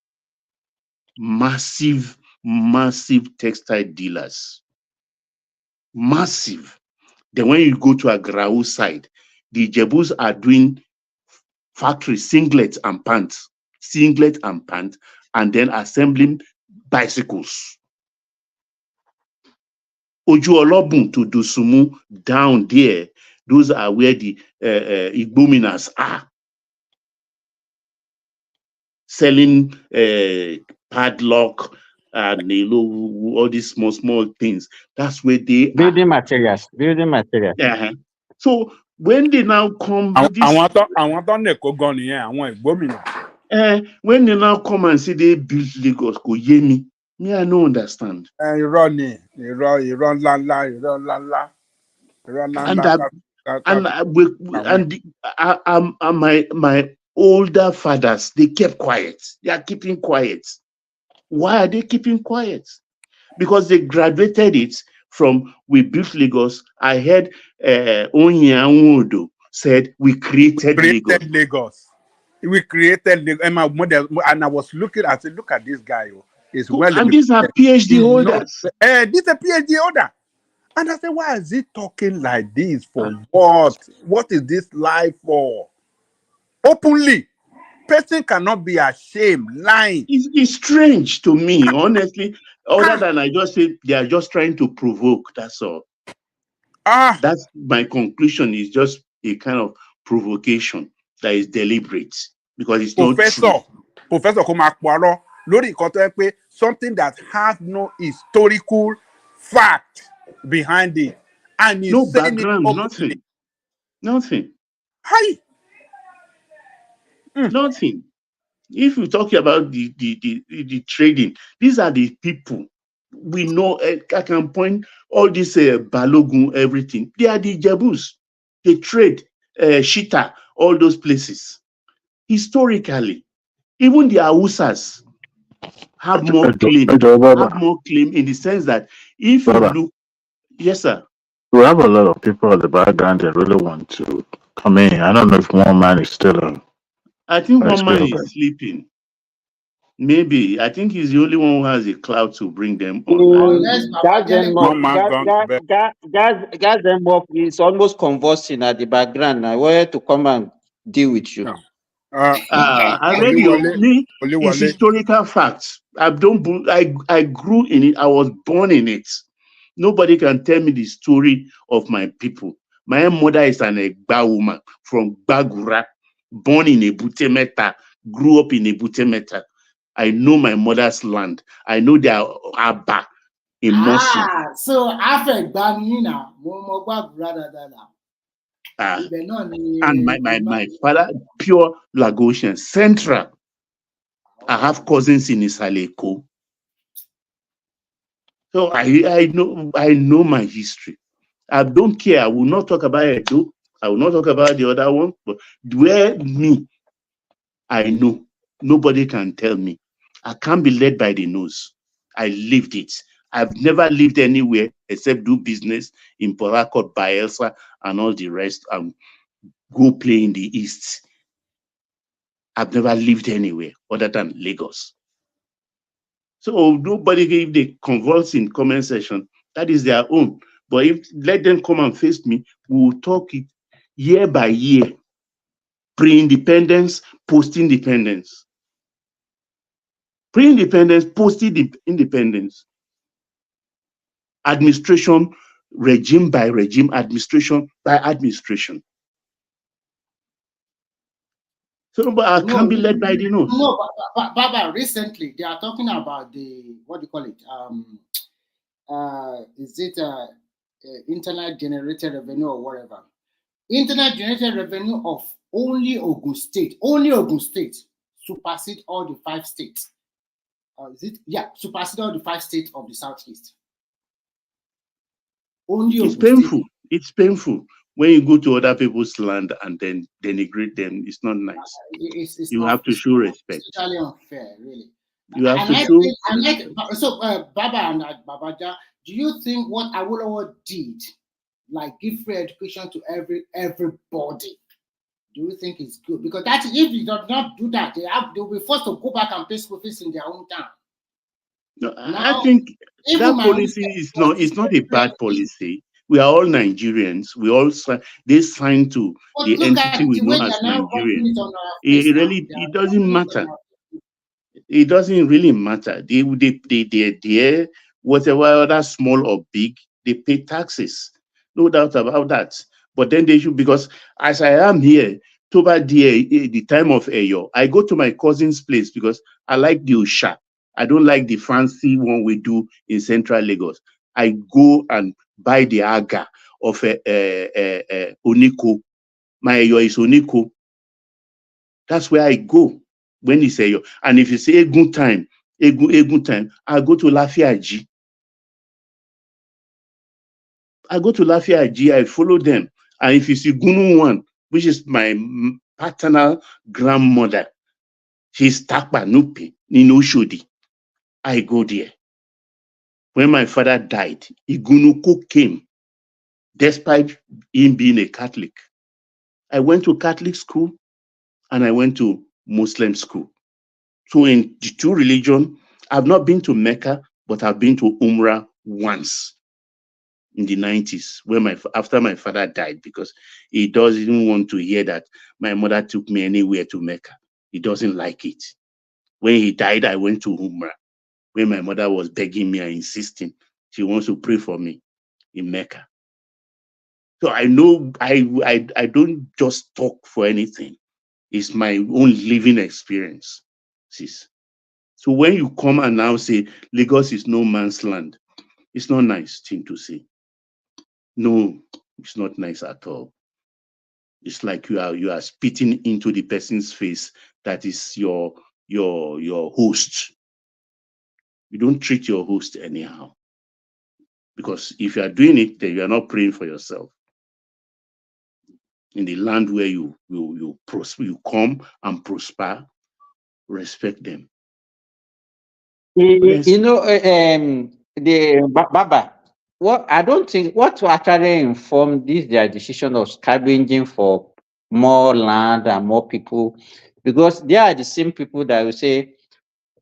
Massive, massive textile dealers. Massive. Then when you go to Agrau side, the Ijebus are doing factory singlet and pants, and then assembling bicycles. Ojuolobun to Dosumu down there, those are where the Igbominas are. Selling padlock and all these small things. That's where they building materials. So when they now come, when they now come and say they build Lagos, go yemi. Me, I don't understand. Irọ́ ni, irọ́ ńláńlá. My older fathers, they kept quiet. They are keeping quiet. Why are they keeping quiet? Because they graduated it from We Built Lagos. I heard Onyanwodo said we created Lagos. We created Lagos. And my model, and I was looking, I said, look at this guy. It's well. And these are PhD holders. This is a PhD holder. And I said, why is he talking like this? For what? What is this life for? Openly. Person cannot be ashamed, lying. It's strange to me, honestly. Other than I just say they are just trying to provoke. That's all. That's my conclusion. Is just a kind of provocation that is deliberate because it's not true. Professor Komakparo, lórí nǹkan tó yẹ pé something that has no historical fact behind it, and no background, nothing. Hi. Nothing. If we talk about the trading, these are the people we know. I can point all this Balogun, everything. They are the Jebus. They trade Shita, all those places. Historically, even the Hausas have more claim. Have more claim in the sense that if you look, yes, sir. We have a lot of people in the background that really want to come in. I don't know if one man is still on. I think one man is sleeping. Maybe. I think he's the only one who has a cloud to bring them on. Gas them up. It's almost convulsing at the background. I wanted to come and deal with you. I read it's historical facts. I grew in it. I was born in it. Nobody can tell me the story of my people. My mother is an Egba woman from Bagura, born in Ebutemeta, grew up in Ebutemeta. I know my mother's land. I know their Abba in Mosul. So after Banina, and my father, pure Lagosian, Central. I have cousins in Isaleko. So I know my history. I don't care. I will not talk about Edo. I will not talk about the other one. But where I know. Nobody can tell me. I can't be led by the nose. I lived it. I've never lived anywhere except do business in Port Harcourt, Bayelsa, and all the rest, and go play in the East. I've never lived anywhere other than Lagos. So nobody, if they converse in comment section, that is their own. But if let them come and face me, we will talk it year by year. Pre-independence, post-independence. Pre-independence, post-independence. Administration, regime by regime, administration by administration. So, but I can't be led by the nose. No, but Baba, recently they are talking about the, what do you call it? Is it internet generated revenue or whatever? Internet generated revenue of only Ogun State supersede all the 5 states. Supersede all the 5 states of the Southeast. Only it's painful. It's painful when you go to other people's land and then denigrate them. It's not nice. You have to show respect. It's totally unfair, really. You have to show. So, Baba and Babaja, do you think what Awolowo did, like give free education to everybody, do you think it's good? Because that if you do not do that, they'll be forced to go back and pay school fees in their own town. No, I think that policy is not a bad policy. We are all Nigerians. We all they sign to the entity we know as Nigerians. It doesn't matter. It doesn't really matter. They whatever other small or big, they pay taxes. No doubt about that. But then they should, because as I am here, over the time of Eyo, I go to my cousin's place because I like the Osha. I don't like the fancy one we do in Central Lagos. I go and buy the aga of Oniko. My Eyo is Oniko. That's where I go when it's Eyo. And if you say a good time, Egun time, I go to Lafiaji. I follow them. And if you see Gunu one, which is my paternal grandmother, she's Takpa Nupi in Oshodi. I go there. When my father died, Igunuko came, despite him being a Catholic. I went to Catholic school and I went to Muslim school. So in the two religions, I've not been to Mecca, but I've been to Umrah once in the 90s, after my father died, because he doesn't want to hear that my mother took me anywhere to Mecca. He doesn't like it. When he died, I went to Umrah. When my mother was begging me and insisting, she wants to pray for me in Mecca. So I know I don't just talk for anything. It's my own living experience. Sis. So when you come and now say Lagos is no man's land, it's not nice thing to say. No, it's not nice at all. It's like you are spitting into the person's face that is your host. You don't treat your host anyhow. Because if you are doing it, then you are not praying for yourself. In the land where you prosper, you come and prosper, respect them. The Baba, what I don't think what to actually inform this their decision of scavenging for more land and more people, because they are the same people that will say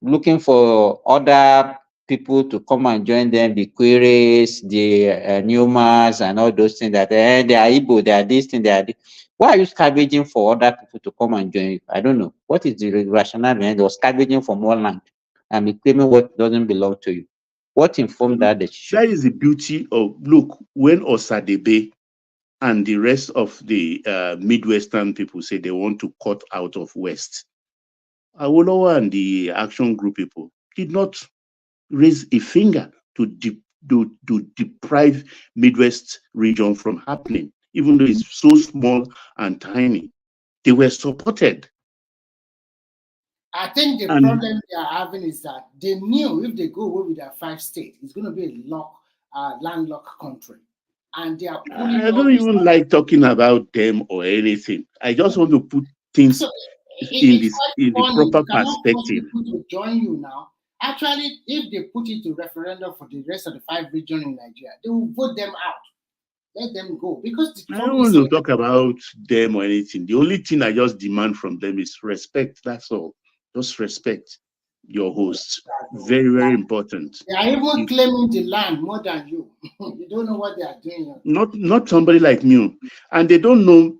looking for other people to come and join them, the queries, the Newmans and all those things that they are Igbo, they are this thing, they are this. Why are you scavenging for other people to come and join you? I don't know. What is the rationale behind or scavenging for more land and reclaiming what doesn't belong to you? What informed that decision? That is the beauty of, look, when Osadebe and the rest of the Midwestern people say they want to cut out of West, Awolowo and the Action Group people did not raise a finger to deprive Midwest region from happening, even though it's so small and tiny. They were supported. I think the problem they are having is that they knew if they go away with their 5 states, it's going to be a landlocked country. And they are pulling I don't even like talking about them or anything. I just want to put things in the proper perspective. People to join you now. Actually, if they put it to referendum for the rest of the 5 regions in Nigeria, they will vote them out. Let them go. Because I don't want to talk about them or anything. The only thing I just demand from them is respect. That's all. Just respect your host. Very, very important. They are even claiming the land more than you. You don't know what they are doing. Not somebody like me. And they don't know,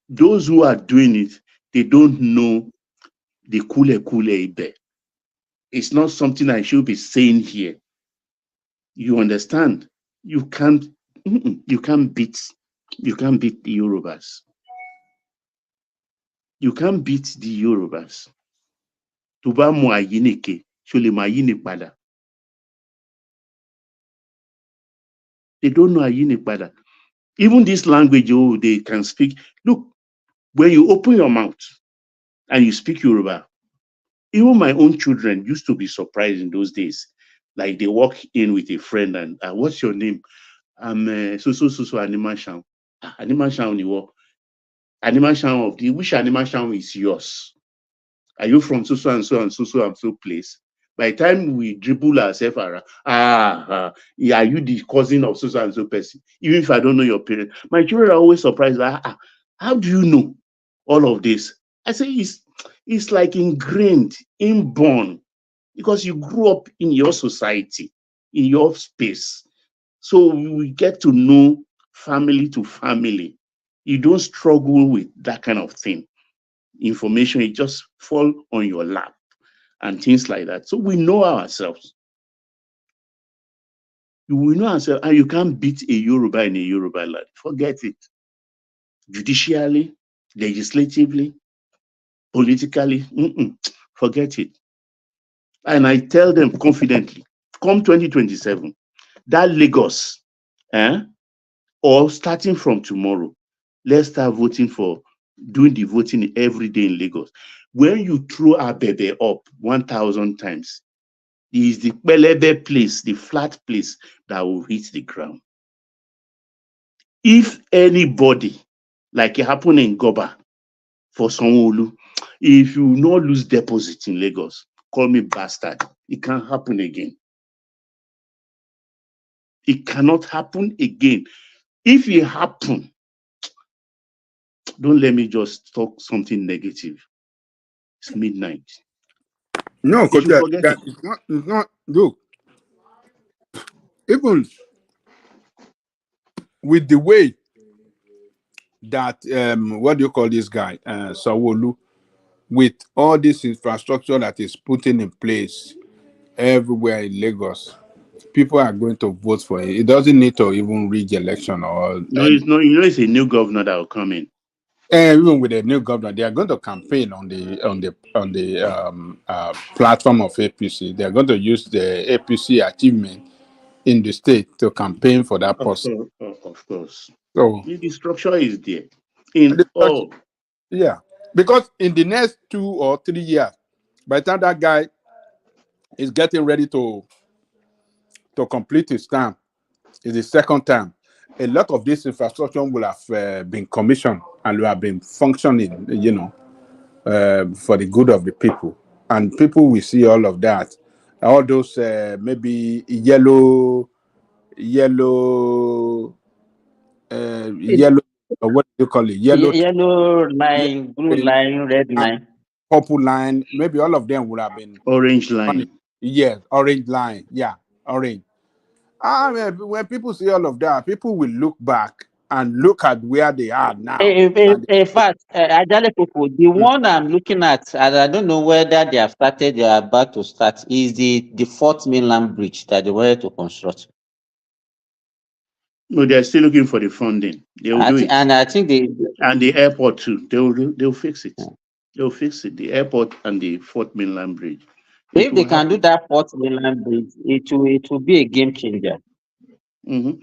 those who are doing it, they don't know the kule ibe. It's not something I should be saying here. You understand? You can't beat the Yorubas. You can't beat the Yorubas. Tuba mo ayinike, shole ma ayini pada. They don't know ayini pada. Even this language, they can speak. Look, when you open your mouth and you speak Yoruba, even my own children used to be surprised in those days. Like they walk in with a friend and what's your name? I'm so Animal Sham. Animal Sham ni wo. Animal Sham of the which Animal Sham is yours? Are you from so and so and so place? By the time we dribble ourselves around, are you the cousin of so and so person? Even if I don't know your parents, my children are always surprised. How do you know all of this? I say it's like ingrained, inborn, because you grew up in your society, in your space. So we get to know family to family. You don't struggle with that kind of thing. Information, it just fall on your lap and things like that. So we know ourselves. We know ourselves, and you can't beat a Yoruba in a Yoruba land. Forget it. Judicially, legislatively, politically, forget it. And I tell them confidently, come 2027, that Lagos, or starting from tomorrow, let's start doing the voting every day in Lagos. When you throw a baby up 1,000 times, Is the pelebe place, the flat place that will hit the ground. If anybody, like it happened in Goba for Sanwo-Olu, if you not lose deposit in Lagos, call me bastard. It can't happen again. It cannot happen again. If it happen, don't let me just talk something negative. It's midnight. No, You because should forget it. it's not, look, even with the way that, what do you call this guy, Sawolu, with all this infrastructure that is putting in place everywhere in Lagos, people are going to vote for it. It doesn't need to even reach election or No, it's not. You know, it's a new governor that will come in. and even with the new governor, they are going to campaign on the platform of APC. They are going to use the APC achievement in the state to campaign for that person. Of course. So The structure is there. In all. yeah, because in the next 2 or 3 years, by the time that guy is getting ready to complete his term, is the second term, a lot of this infrastructure will have been commissioned and will have been functioning, for the good of the people, and people will see all of that. All those maybe yellow, or what do you call it? Yellow line, blue Train, line, red and line. purple line. Maybe all of them would have been orange line. Yes, orange line. Yeah, orange. When people see all of that, people will look back and look at where they are now. In fact, Ajale people, the one I'm looking at, and I don't know whether they have started, they are about to start, is the fourth mainland bridge that they wanted to construct. No, they're still looking for the funding. They will do it. And I think and the airport too. They'll fix it. They'll fix it. The airport and the Fourth Mainland Bridge. If they can do that fourth mainland bridge, it will be a game changer. Mm-hmm.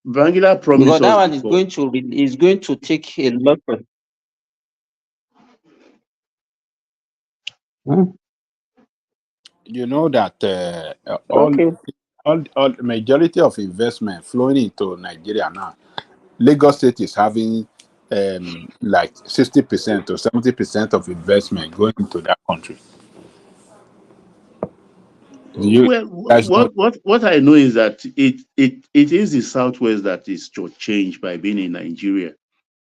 Bangla promised because that us one before. is going to take a lot of. You know that all majority of investment flowing into Nigeria now, Lagos State is having like 60% or 70% of investment going into that country. What I know is that it is the Southwest that is changed by being in Nigeria,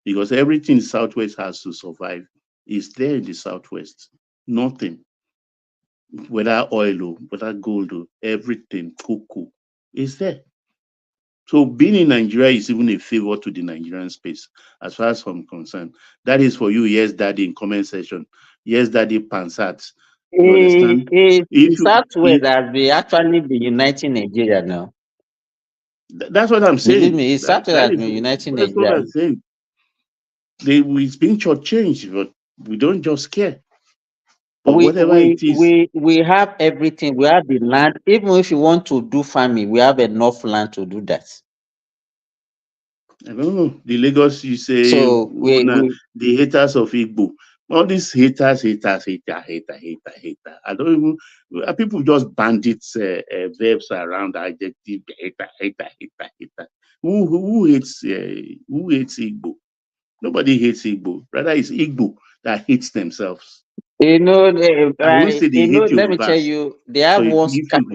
because everything Southwest has to survive is there in the Southwest. Nothing, whether oil or whether gold or everything, cocoa, is there. So being in Nigeria is even a favor to the Nigerian space, as far as I'm concerned. That is for you, yes, daddy, in comment section. Yes, daddy, Pansat. You understand? The Southwest has been actually been uniting Nigeria now. That's what I'm saying. Believe me, Southwest has been uniting That's what Nigeria. I'm saying. It's being shortchanged, but we don't just care. But whatever it is. We have everything. We have the land. Even if you want to do farming, we have enough land to do that. I don't know. The Lagos, you say, so the haters of Igbo. All these haters. I don't even, people just bandits verbs around adjective, hater. Who hates Igbo? Nobody hates Igbo. Rather, it's Igbo that hates themselves. Let me Yoruba. tell you, they have one certain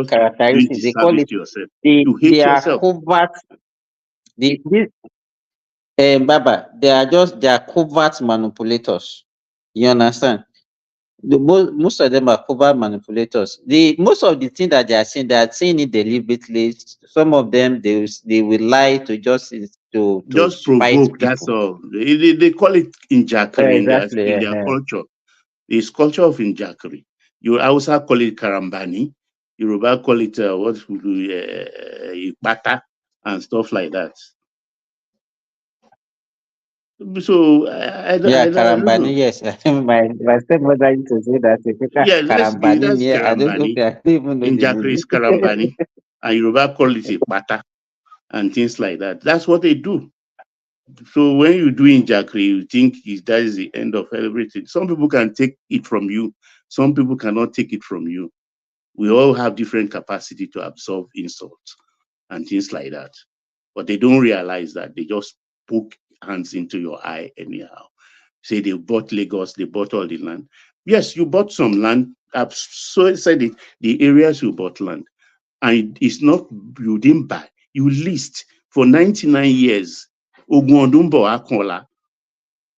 characteristics. They call it yourself. You hate they are yourself. covert. Baba, they are covert manipulators. You understand? Most of them are covert manipulators. Most of the things that they are saying it deliberately. Some of them they will lie to just provoke. That's all. They call it injackery in their culture. It's culture of injackery. You also call it karambani. Yoruba call it ipata and stuff like that. So I don't know. Yes. my stepmother used to say that. That's karambani. I don't even know Injackery is karambani, and Yoruba call it ipata and things like that. That's what they do. So when you do injackery, you think that is the end of everything. Some people can take it from you. Some people cannot take it from you. We all have different capacity to absorb insults and things like that. But they don't realize that. They just poke hands into your eye anyhow. Say they bought Lagos, they bought all the land. Yes, you bought some land. I've said it, the areas you bought land. And it's not, you didn't buy, you leased for 99 years. Ogunodumbo Akola.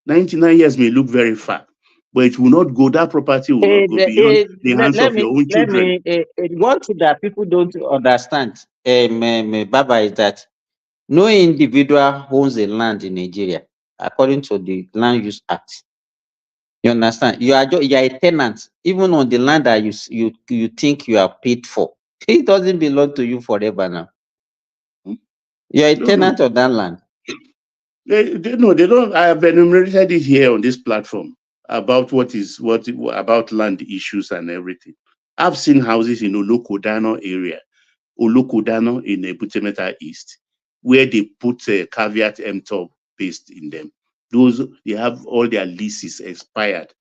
99 years may look very far, but it will not go, that property will not go beyond the hands of your own children. One thing that people don't understand, Baba, is that no individual owns a land in Nigeria according to the Land Use Act. You understand? You are a tenant, even on the land that you think you are paid for. It doesn't belong to you forever now. You are a tenant of that land. They don't. I have enumerated it here on this platform about about land issues and everything. I've seen houses in Olokodano area, Olokodano in Ebutemeta East, where they put a caveat emptor paste in them. Those, they have all their leases expired.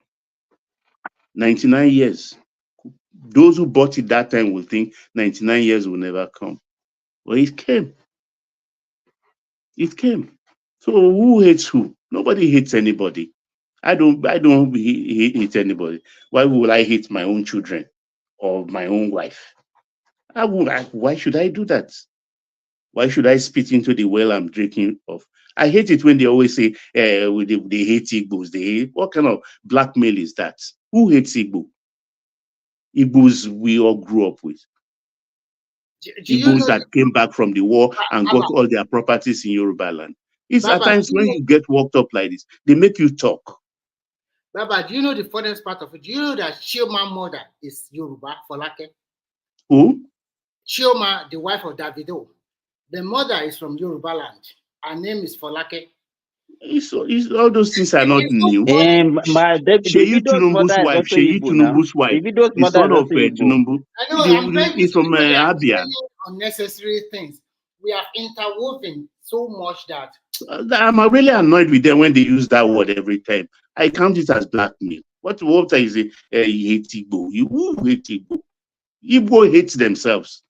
99 years. Those who bought it that time will think 99 years will never come. Well, it came. It came. So who hates who? Nobody hates anybody. I don't hate anybody. Why would I hate my own children or my own wife? Why should I do that? Why should I spit into the well I'm drinking of? I hate it when they always say they hate Igbos. What kind of blackmail is that? Who hates Igbo? Igbos we all grew up with. Igbos that came back from the war and got all their properties in Yoruba land. It's Baba, at times when you get worked up like this, they make you talk. Baba, do you know the funniest part of it? Do you know that Chioma's mother is Yoruba, Folake? Who? Chioma, the wife of Davido. The mother is from Yoruba land. Her name is Folake. All those things are not new. Sheyi Tinubu's wife, Sheyi Tinubu's wife, the son of Tinubu. I know, I'm trying to He's from Abia. Unnecessary things. We have interwoven so much that I'm really annoyed with them when they use that word every time. I count it as blackmail. What is it? You hate Igbo. Who hate Igbo? Igbo hates themselves.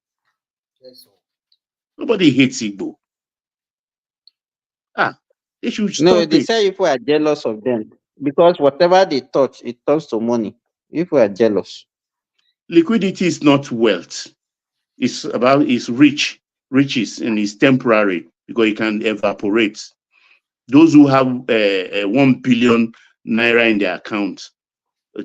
Yes, nobody hates Igbo. They should stop No, they it. say people are jealous of them because whatever they touch, it turns to money. People are jealous. Liquidity is not wealth. It's riches, and it's temporary because it can evaporate. Those who have 1 billion naira in their account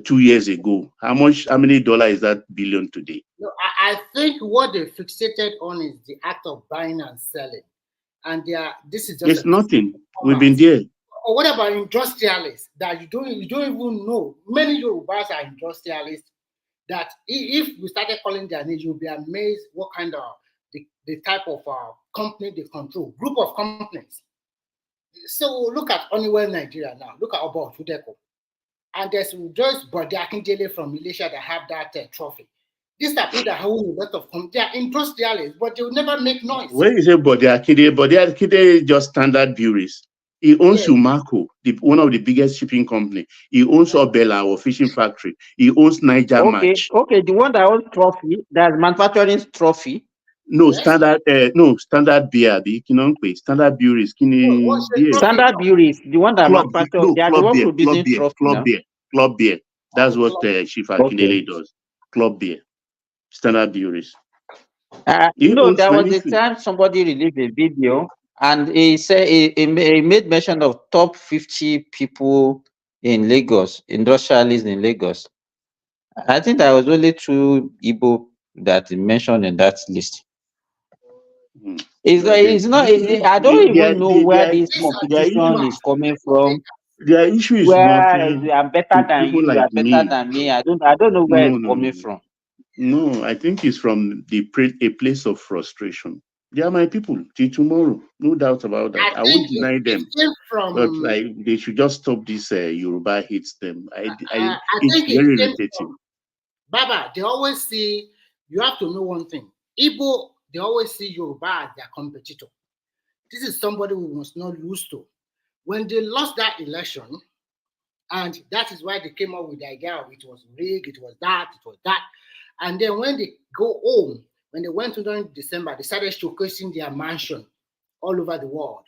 2 years ago, how many dollars is that billion today? No, I think what they fixated on is the act of buying and selling. And this is just It's nothing. We've been there. Or what about industrialists that you don't even know? Many Yorubas are industrialists that if we started calling their names, you'll be amazed what kind of the type of company they control, group of companies. So look at Honeywell Nigeria now. Look at Obo Fudeco. And there's just Bode Akindele from Malaysia that have that trophy. These are people that own a lot of companies. They are industrialists, but they will never make noise. When you say Bode Akindele is just standard breweries. He owns Umaco, one of the biggest shipping company. He owns Obela, our fishing factory. He owns Niger Match. Okay, the one that owns Trophy, that's manufacturing Trophy. No, yes. Standard beer, standard breweries. Standard breweries, the one that manufactures, they are the one producing Trophy. Club beer. That's what Chief Akindele does. Club beer. Standard breweries. There was a time somebody released a video and he said he made mention of top 50 people in Lagos, industrialists in Lagos. I think there was only 2 Igbo that he mentioned in that list. I don't even know where this competition is coming from. Their issue is I'm better than you, you are better than me. I don't know where it's coming from. No, I think it's from a place of frustration. They are my people till tomorrow, no doubt about that. I won't deny them, but they should just stop this Yoruba hates them. It's very irritating. Baba, they always see, you have to know one thing. Igbo, they always see Yoruba as their competitor. This is somebody we must not lose to. When they lost that election, And that is why they came up with the idea of it was rigged, it was that. And then when they go home, when they went to during December, they started showcasing their mansion all over the world.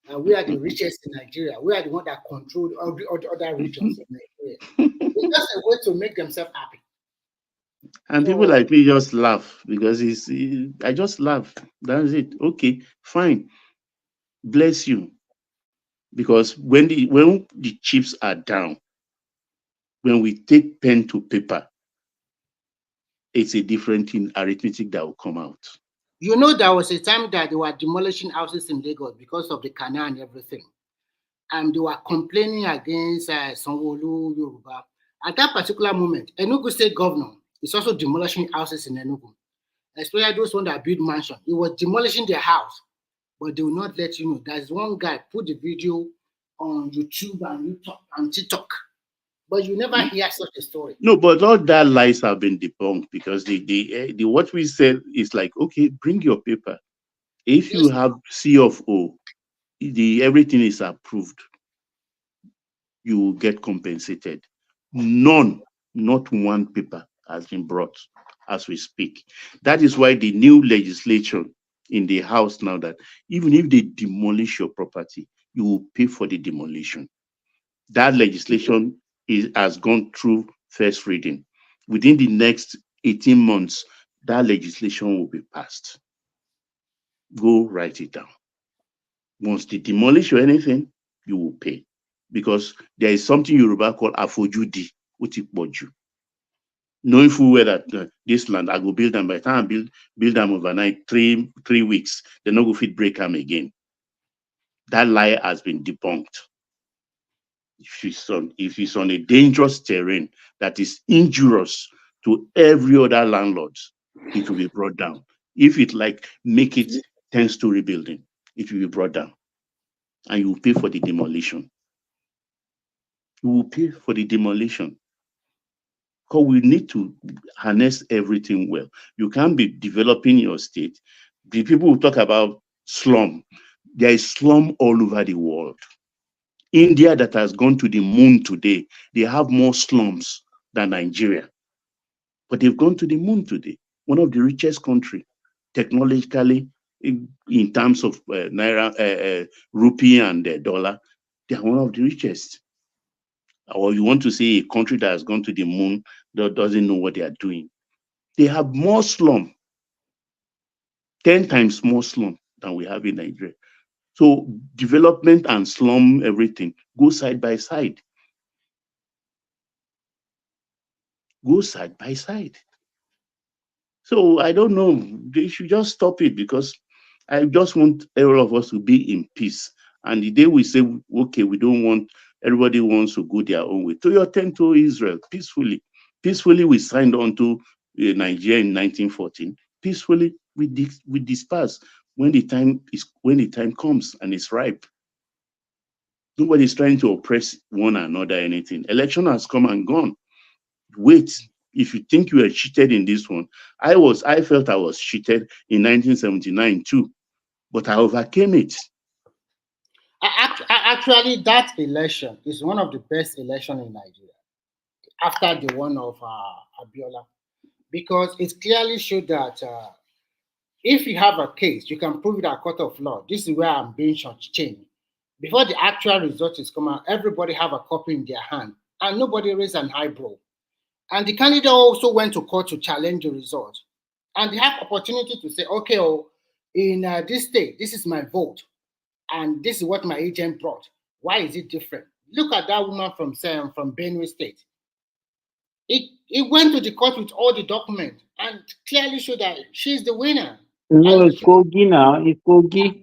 And we are the richest in Nigeria. We are the one that control all the other regions in Nigeria. It's just a way to make themselves happy. And people like me just laugh because I just laugh. That's it. Okay, fine. Bless you. Because when the chips are down, when we take pen to paper, it's a different thing, arithmetic that will come out. You know, there was a time that they were demolishing houses in Lagos because of the canal and everything. And they were complaining against Sanwo-Olu Yoruba. At that particular moment, Enugu State Governor is also demolishing houses in Enugu, especially those ones that build mansion. He was demolishing their house, but they will not let you know. There's one guy put the video on YouTube and TikTok, but you never hear such a story. No, but all that lies have been debunked because the what we said is like, okay, bring your paper. If you have C of O, everything is approved, you will get compensated. None, not one paper has been brought as we speak. That is why the new legislation in the House now that even if they demolish your property, you will pay for the demolition. That legislation has gone through first reading. Within the next 18 months, that legislation will be passed. Go write it down. Once they demolish or anything, you will pay. Because there is something Yoruba called Afojudi, Utipoju. Knowing full well that this land, I go build them. By the time I build them overnight, three weeks, they're not going to fit break them again. That lie has been debunked. If it's on a dangerous terrain that is injurious to every other landlord, it will be brought down. If it make it 10-story building, it will be brought down. And you will pay for the demolition. You will pay for the demolition. Because we need to harness everything well. You can't be developing your state. The people who talk about slum, there is slum all over the world. India that has gone to the moon today, they have more slums than Nigeria. But they've gone to the moon today. One of the richest countries, technologically, in terms of naira, rupee and dollar, they are one of the richest. Or you want to say a country that has gone to the moon that doesn't know what they are doing. They have more slum, 10 times more slum than we have in Nigeria. So development and slum, everything, go side by side. Go side by side. So I don't know, they should just stop it because I just want all of us to be in peace. And the day we say, okay, we don't want, everybody wants to go their own way. To your tent to Israel, peacefully. Peacefully, we signed on to Nigeria in 1914. Peacefully, we disperse when the time comes and it's ripe. Nobody's trying to oppress one another, anything. Election has come and gone. Wait, if you think you were cheated in this one, I felt I was cheated in 1979 too, but I overcame it. Actually, that election is one of the best elections in Nigeria after the one of Abiola, because it clearly showed that if you have a case, you can prove it at court of law. This is where I'm being changed. Before the actual result is come out, everybody have a copy in their hand, and nobody raised an eyebrow. And the candidate also went to court to challenge the result. And they have opportunity to say, okay, in this state, this is my vote. And this is what my agent brought. Why is it different? Look at that woman from Benue State. It went to the court with all the documents and clearly showed that she's the winner. No, it's Kogi now. It's Kogi.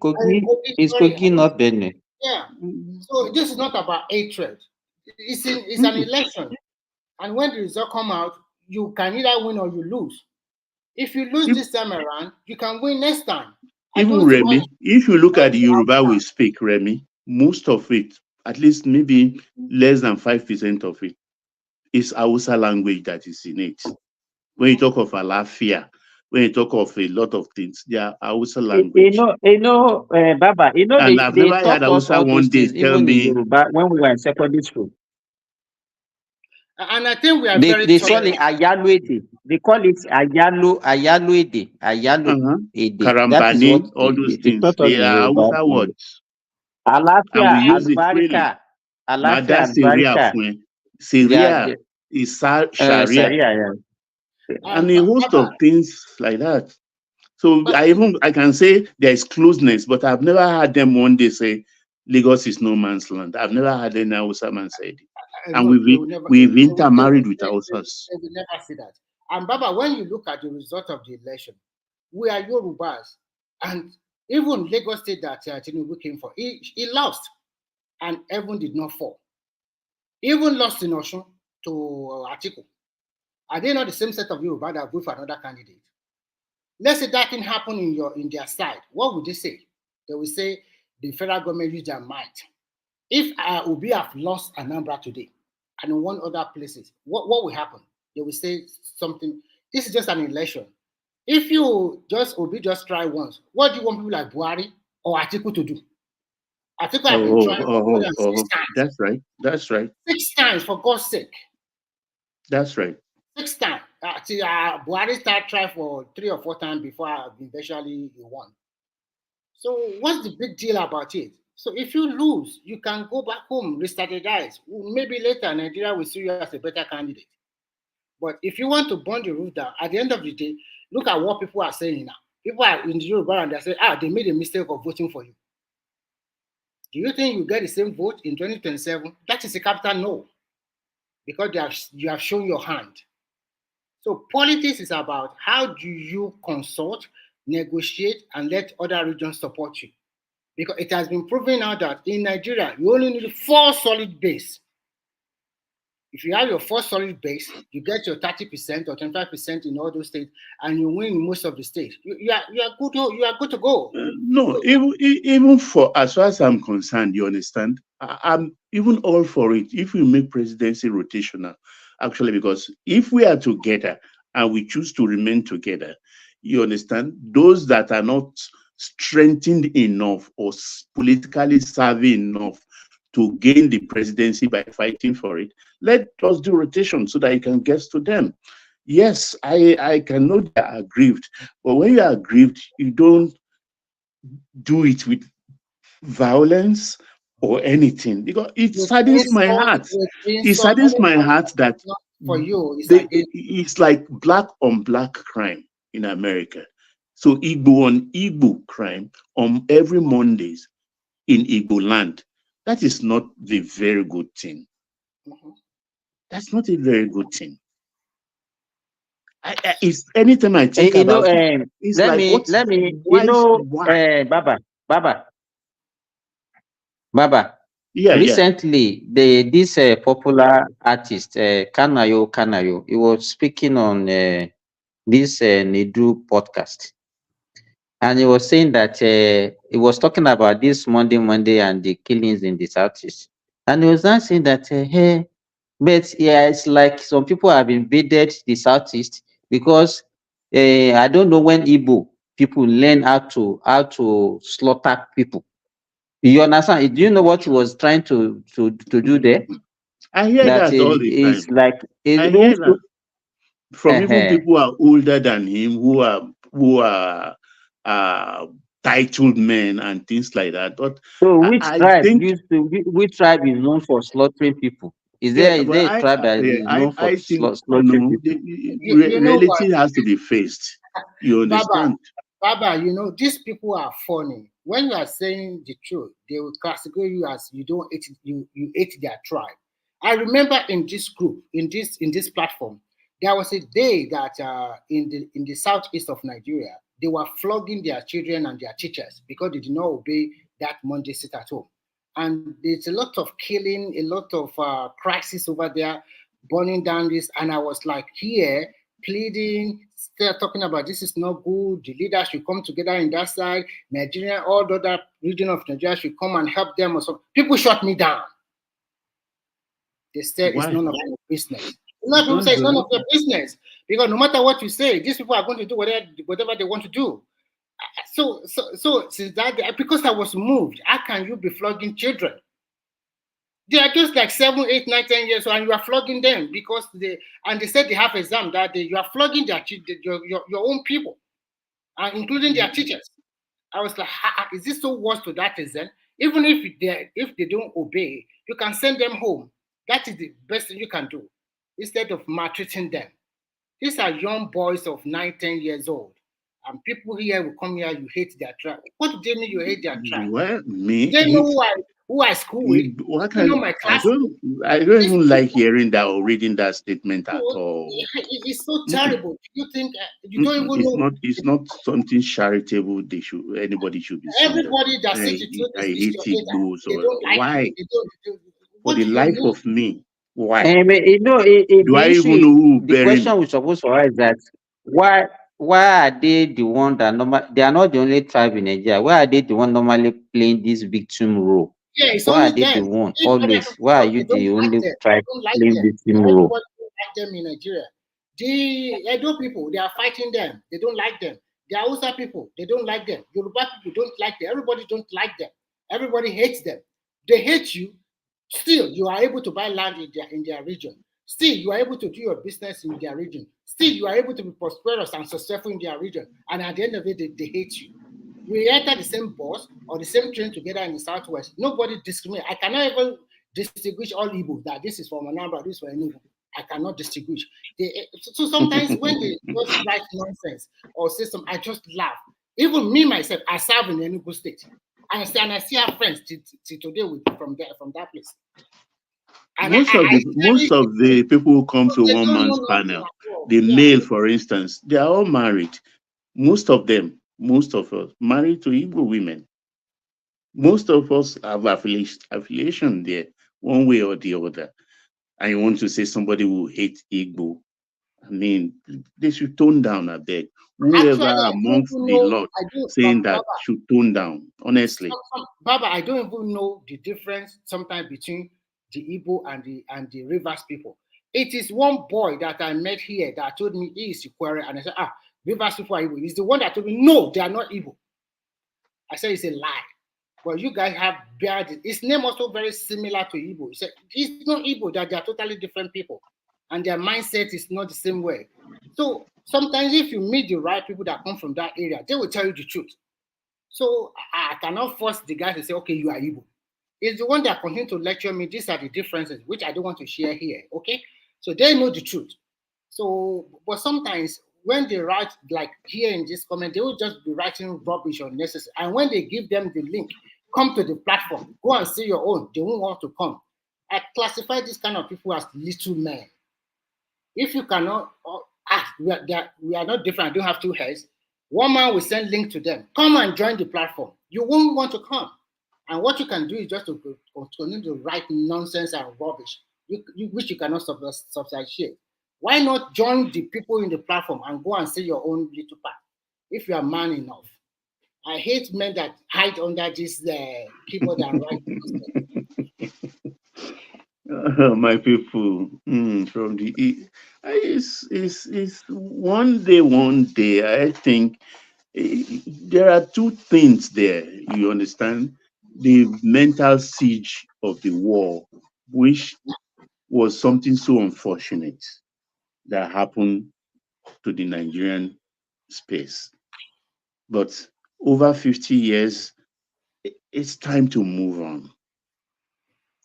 It's Kogi, not Benue. Yeah. So this is not about hatred. It's an election. And when the result come out, you can either win or you lose. If you lose this time around, you can win next time. Even Remy, if you look at the Yoruba we speak, Remy, most of it, at least maybe less than 5% of it, is Hausa language that is in it. When you talk of Alafia, when you talk of a lot of things, they are Hausa language. Baba, and I've never had Hausa one day tell me Yoruba when we were in secondary school. And I think we are They very call it Ayaluede. They call it Ayaluede. Ayaluede. That is what Karambani, all those they things, taught us they in are Yoruba. Hausa words. And we Alafia use and it freely. Barika. Alafia That's and Syria. Barika. Syria is Sharia. Sharia, And a host of things like that. So I can say there is closeness, but I've never had them one day say Lagos is no man's land. I've never had any Hausa man say it. And No, they will never. we've intermarried with Hausas. They will never see that. And Baba, when you look at the result of the election, we are Yorubas, and even Lagos State that Tinubu came for, he lost, and heaven did not fall. He even lost in Osun to Atiku. Are they not the same set of Yoruba that vote for another candidate? Let's say that can happen in their side. What would they say? They will say the federal government used their might. If Obi have lost Anambra today and in one other places, what will happen? They will say something. This is just an election. If Obi just try once, what do you want people like Buhari or Atiku to do? Atiku have been trying for more than 6 times. That's right. That's right. 6 times, for God's sake. That's right. 6 times. Buhari started trying for 3 or 4 times before eventually he won. So what's the big deal about it? So if you lose, you can go back home, re-strategize. Maybe later Nigeria will see you as a better candidate. But if you want to burn the roof down, at the end of the day, look at what people are saying now. People are in the Yoruba and they say, they made a mistake of voting for you. Do you think you get the same vote in 2027? That is a capital no. Because you have shown your hand. So politics is about how do you consult, negotiate, and let other regions support you. Because it has been proven now that in Nigeria, you only need 4 solid base. If you have your 4 solid base, you get your 30% or 25% in all those states, and you win in most of the states. You are good to go. No, even for as far as I'm concerned, you understand, I'm even all for it if we make presidency rotational, actually, because if we are together and we choose to remain together, you understand, those that are not strengthened enough or politically savvy enough to gain the presidency by fighting for it, let us do rotation so that it can get to them. Yes, I can know they are aggrieved, but when you are aggrieved, you don't do it with violence or anything, because it saddens my heart. It saddens my heart that for you, it's like black on black crime in America. So Igbo on Igbo crime on every Mondays in Igbo land. That is not the very good thing. That's not a very good thing. It's anytime I think about it, it's Baba. Yeah, recently, this popular artist, Kanayo, he was speaking on this Nidu podcast. And he was saying that he was talking about this Monday and the killings in the Southeast. And he was not saying that, hey, but yeah, it's like some people have invaded the Southeast because I don't know when Igbo people learn how to slaughter people. You understand? Do you know what he was trying to do there? I hear that all the time. It's like I hear that from even people who are older than him, who are titled men and things like that. But so which tribe is known for slaughtering people? Is there a tribe that is known for slaughtering people? Reality has to be faced. You understand? Baba, you know, these people are funny. When you are saying the truth, they will classify you as you ate their tribe. I remember in this group, in this platform, there was a day that in the southeast of Nigeria, they were flogging their children and their teachers because they did not obey that Monday sit at home. And there's a lot of killing, a lot of crisis over there, burning down this. And I was like here pleading, still talking about this is not good. The leaders should come together in that side. Nigeria, all the other region of Nigeria should come and help them. Or something. People shut me down. They said it's none of their business. People say it's none of their business because no matter what you say, these people are going to do whatever they want to do. So since that day, because I was moved, how can you be flogging children? They are just like 7, 8, 9, 10 years old, and you are flogging them because they said they have exam that day. You are flogging your own people, including their teachers. I was like, is this so worse to that extent? Even if they don't obey, you can send them home. That is the best thing you can do instead of maltreating them. These are young boys of 9, 10 years old. And people here will come here, you hate their tribe. What do they mean you hate their tribe? Well, me, Do they know who I school with? what Do you know can my I class? don't even like hearing that or reading that statement at all. It's so terrible. You think you don't even It's know? not something charitable. Anybody should be saying that. Everybody that says I is hate your it hater. goes They or don't like why? you. They don't. For What the do you life mean? of me, why? You know, Do the I issue even know is who the buried question me? we supposed to ask that why are they the one that they are not the only tribe in Nigeria? Why are they the one normally playing this victim role? Yeah, it's Why are only they the them. one If other always? people Why are come, you they don't the like only them. tribe They don't like playing them. victim role? Everybody don't like them in Nigeria. The Edo people, they are fighting them. They don't like them. The Hausa people, they don't like them. Yoruba people don't like them. Everybody don't like them. Everybody hates them. They hate you. Still, you are able to buy land in their region. Still, you are able to do your business in their region. Still, you are able to be prosperous and successful in their region. And at the end of it, they hate you. We enter the same bus or the same train together in the southwest. Nobody discriminates. I cannot even distinguish all Igbo that this is from Anambra, this is from Enugu. I cannot distinguish. So sometimes when they just write nonsense or say something, I just laugh. Even me myself, I serve in Enugu State, and I still have friends till today from that place. And Most of the people who come to one man's panel, the male, for instance, they are all married. Most of us married to Igbo women. Most of us have affiliation there, one way or the other. And you want to say somebody who hates Igbo? I mean, they should tone down a bit. Whoever Actually, I don't amongst even the know. lot I do, saying that Baba. should tone down, honestly. Baba, I don't even know the difference sometimes between the Igbo and the Rivers people. It is one boy that I met here that told me he is Ikwere, and I said, Rivers people are Igbo. He's the one that told me, no, they are not Igbo. I said, it's a lie. Well, you guys have bad. His name also very similar to Igbo. He said, it's not Igbo, that they are totally different people. And their mindset is not the same way. So sometimes if you meet the right people that come from that area, they will tell you the truth. So I cannot force the guy to say, okay, you are Igbo. It's the one that continue to lecture me. These are the differences, which I don't want to share here. Okay. So they know the truth. So, but sometimes when they write, like here in this comment, they will just be writing rubbish unnecessary. And when they give them the link, come to the platform, go and see your own, they won't want to come. I classify this kind of people as little men. If you cannot, we are not different, I don't have two heads. One man will send link to them. Come and join the platform. You won't want to come. And what you can do is just to continue to write nonsense and rubbish, which you cannot substantiate. Why not join the people in the platform and go and say your own little part if you are man enough? I hate men that hide under this keyboard and write nonsense. My people from the East. It's one day. I think there are two things there. You understand? The mental siege of the war, which was something so unfortunate that happened to the Nigerian space. But over 50 years, it's time to move on.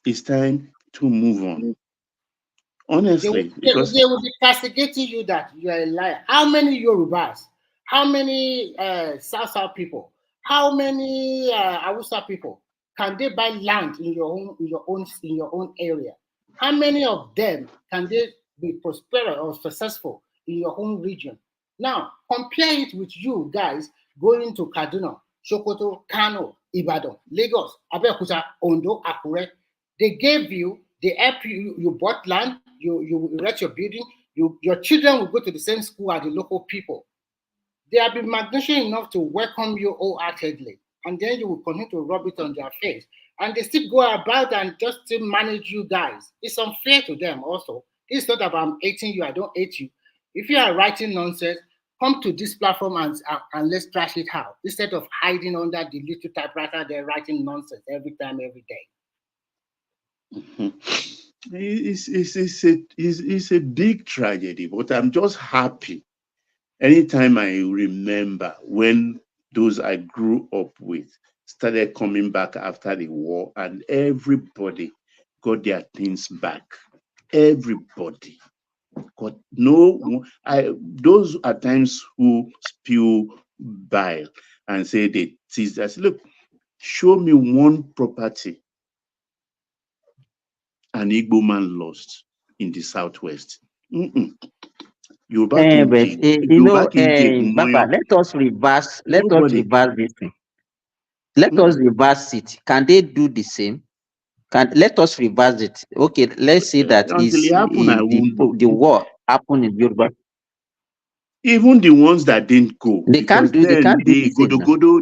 It's time to move on. Honestly, They because will be castigating you that you are a liar. How many Yorubas? How many South people? How many Hausa people can they buy land in your own area? How many of them can they be prosperous or successful in your own region? Now compare it with you guys going to Kaduna, Sokoto, Kano, Ibadan, Lagos, Abeokuta, Ondo, Akure. They gave you, they help you. You bought land. You erect your building. Your children will go to the same school as the local people. They have been magnificent enough to welcome you wholeheartedly, and then you will continue to rub it on their face, and they still go about and just still manage you guys. It's unfair to them also. It's not about I'm hating you, I don't hate you. If you are writing nonsense, come to this platform and let's trash it out instead of hiding under the little typewriter they're writing nonsense every time, every day. It's a big tragedy, but I'm just happy anytime I remember when those I grew up with started coming back after the war and everybody got their things back. Everybody got those at times who spew bile and say they tease us. Look, show me one property an Igbo man lost in the southwest. Yoruba But Baba, let us Nobody. reverse this thing. Let us reverse it. Can they do the same? Let us reverse it. Okay, let's say that Until it happen, I won't. the war happened in Yoruba. Even the ones that didn't go, They because can't do the same now.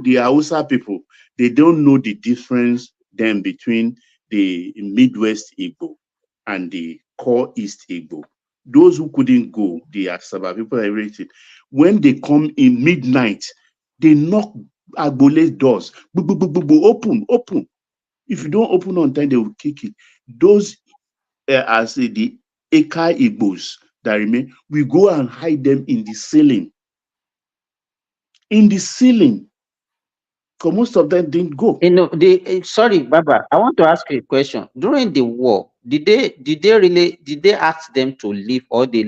the Hausa people, they don't know the difference then between the Midwest Igbo and the core East Igbo. Those who couldn't go, the Asaba people, everything, when they come in midnight, they knock Agbole's doors. Open, open. If you don't open on time, they will kick it. Those as the Eka Igbos that remain, we go and hide them in the ceiling. In the ceiling, because most of them didn't go. Sorry, Baba, I want to ask you a question. During the war, did they ask them to leave, or they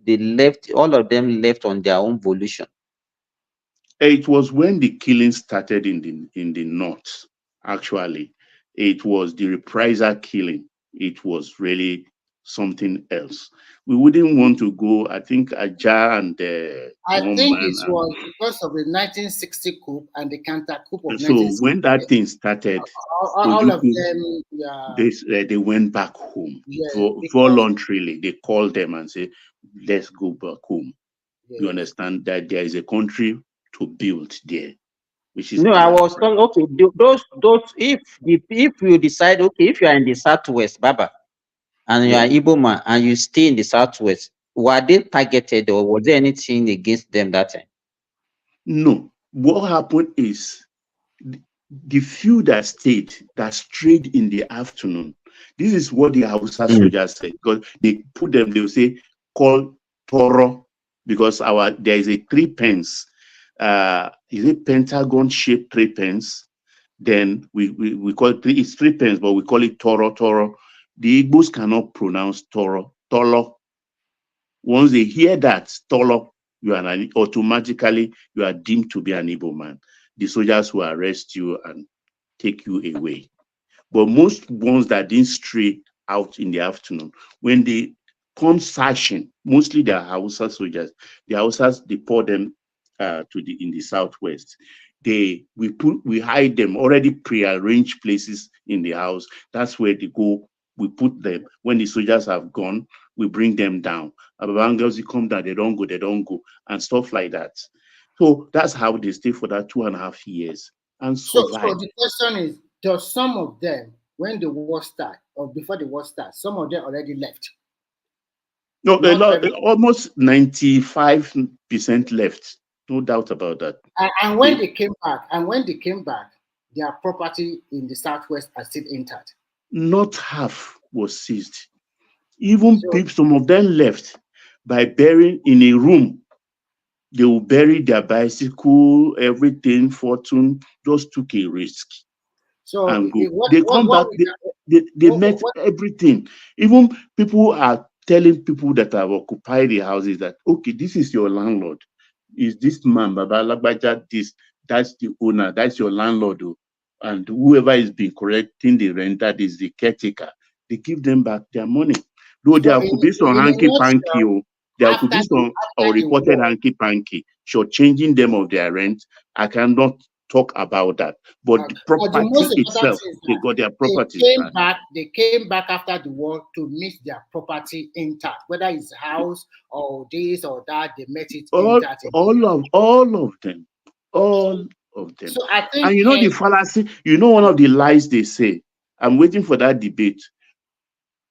left? All of them left on their own volition. It was when the killing started in the north. Actually, it was the reprisal killing. It was really something else. We wouldn't want to go. I think Aja and I one think man. it was because of the 1960 coup and the counter coup of So 1960. when that thing started, All of them, yeah. they went back home Because, voluntarily. They called them and say, "Let's go back home." You yes. understand that there is a country to build there, which is No, I was Biafra. talking. Okay, those. If you decide, okay, if you are in the southwest, Baba, and you are Yeah. Igbo man, and you stay in the southwest, were they targeted, or was there anything against them that time? No, what happened is the few that stayed, that strayed in the afternoon. This is what the Hausa soldiers said, because they put them, they will say, call Toro, because there is a 3 pence, is it pentagon shaped 3 pence? Then we call it it's 3 pence, but we call it Toro. The Igbos cannot pronounce Tolo. Once they hear that Tolo, automatically you are deemed to be an Igbo man. The soldiers will arrest you and take you away. But most ones that didn't stray out in the afternoon, when they come searching, mostly they are Hausa soldiers. The Hausas, they pour them in the southwest. We hide them, already pre-arranged places in the house. That's where they go. We put them. When the soldiers have gone, we bring them down. Ababangels, you come down, they don't go, and stuff like that. So that's how they stay for that 2.5 years and So survive. the question is, does some of them, when the war starts or before the war starts, some of them already left? No, almost 95% left. No doubt about that. And when they came back, their property in the southwest are still intact. Not half was seized. Even some of them left by burying in a room. They will bury their bicycle, everything, fortune, just took a risk. So and go. They come back, they met everything. Even people are telling people that have occupied the houses that, okay, this is your landlord. Is this man, Baba Lagbaja, that's the owner, that's your landlord. And whoever is being correcting the rent, that is the caretaker. They give them back their money. Though there could be some hanky-panky, there could be some reported hanky-panky, so changing them of their rent. I cannot talk about that. But the property itself, they got their property. They came back after the war to meet their property intact, whether it's house or this or that, they met it intact. All of them. So I think, and the fallacy, one of the lies they say, I'm waiting for that debate.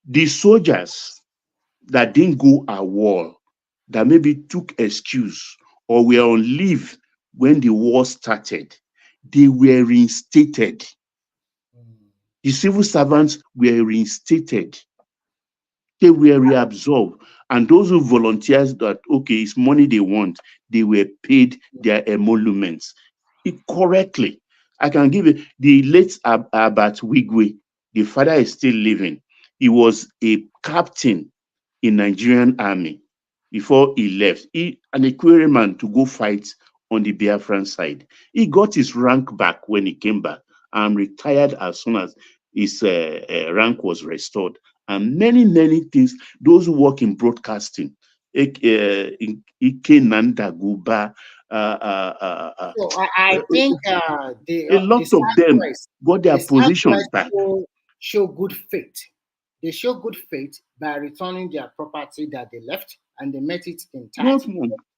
The soldiers that didn't go at war, that maybe took excuse or were on leave when the war started, they were reinstated. The civil servants were reinstated. They were reabsorbed. And those who volunteers that, okay, it's money they want, they were paid their emoluments correctly. I can give it the late Abat Wigwe, the father is still living. He was a captain in Nigerian army before he left. An Equerryman to go fight on the Biafran side. He got his rank back when he came back and retired as soon as his rank was restored. And many, many things, those who work in broadcasting, Ike Nanda Guba, So I think a lot of them got their positions back. Show good faith. They show good faith by returning their property that they left, and they met it intact.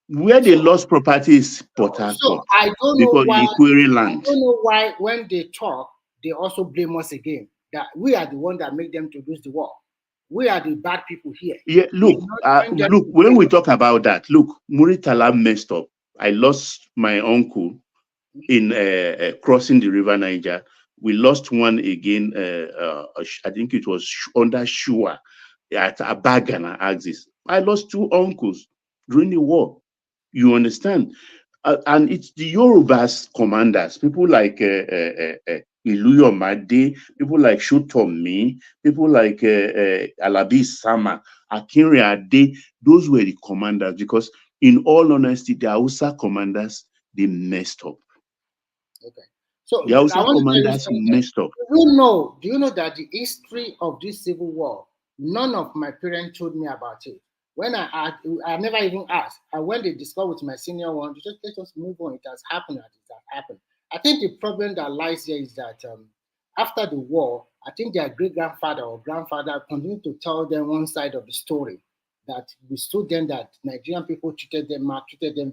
Where they lost property is Port Harcourt. So I don't know why. Equerry land. I don't know why when they talk, they also blame us again. That we are the one that make them to lose the war. We are the bad people here. Yeah, look, when we talk about that, look, Muritala messed up. I lost my uncle in crossing the River Niger. We lost one again, I think it was under Shua at Abagana axis. I lost 2 uncles during the war. You understand? And it's the Yorubas commanders, people like Iluyo Made, people like Shotomi, people like Alabi Sama, Akinri Ade, those were the commanders, because in all honesty, the Hausa commanders, they messed up. Okay. So the Hausa commanders messed up. Do you know that the history of this civil war, none of my parents told me about it. When I never even asked. And when they discussed with my senior one, just let us move on. It has happened. It has happened. I think the problem that lies here is that after the war, I think their great-grandfather or grandfather continued to tell them one side of the story, that we stood them that Nigerian people treated them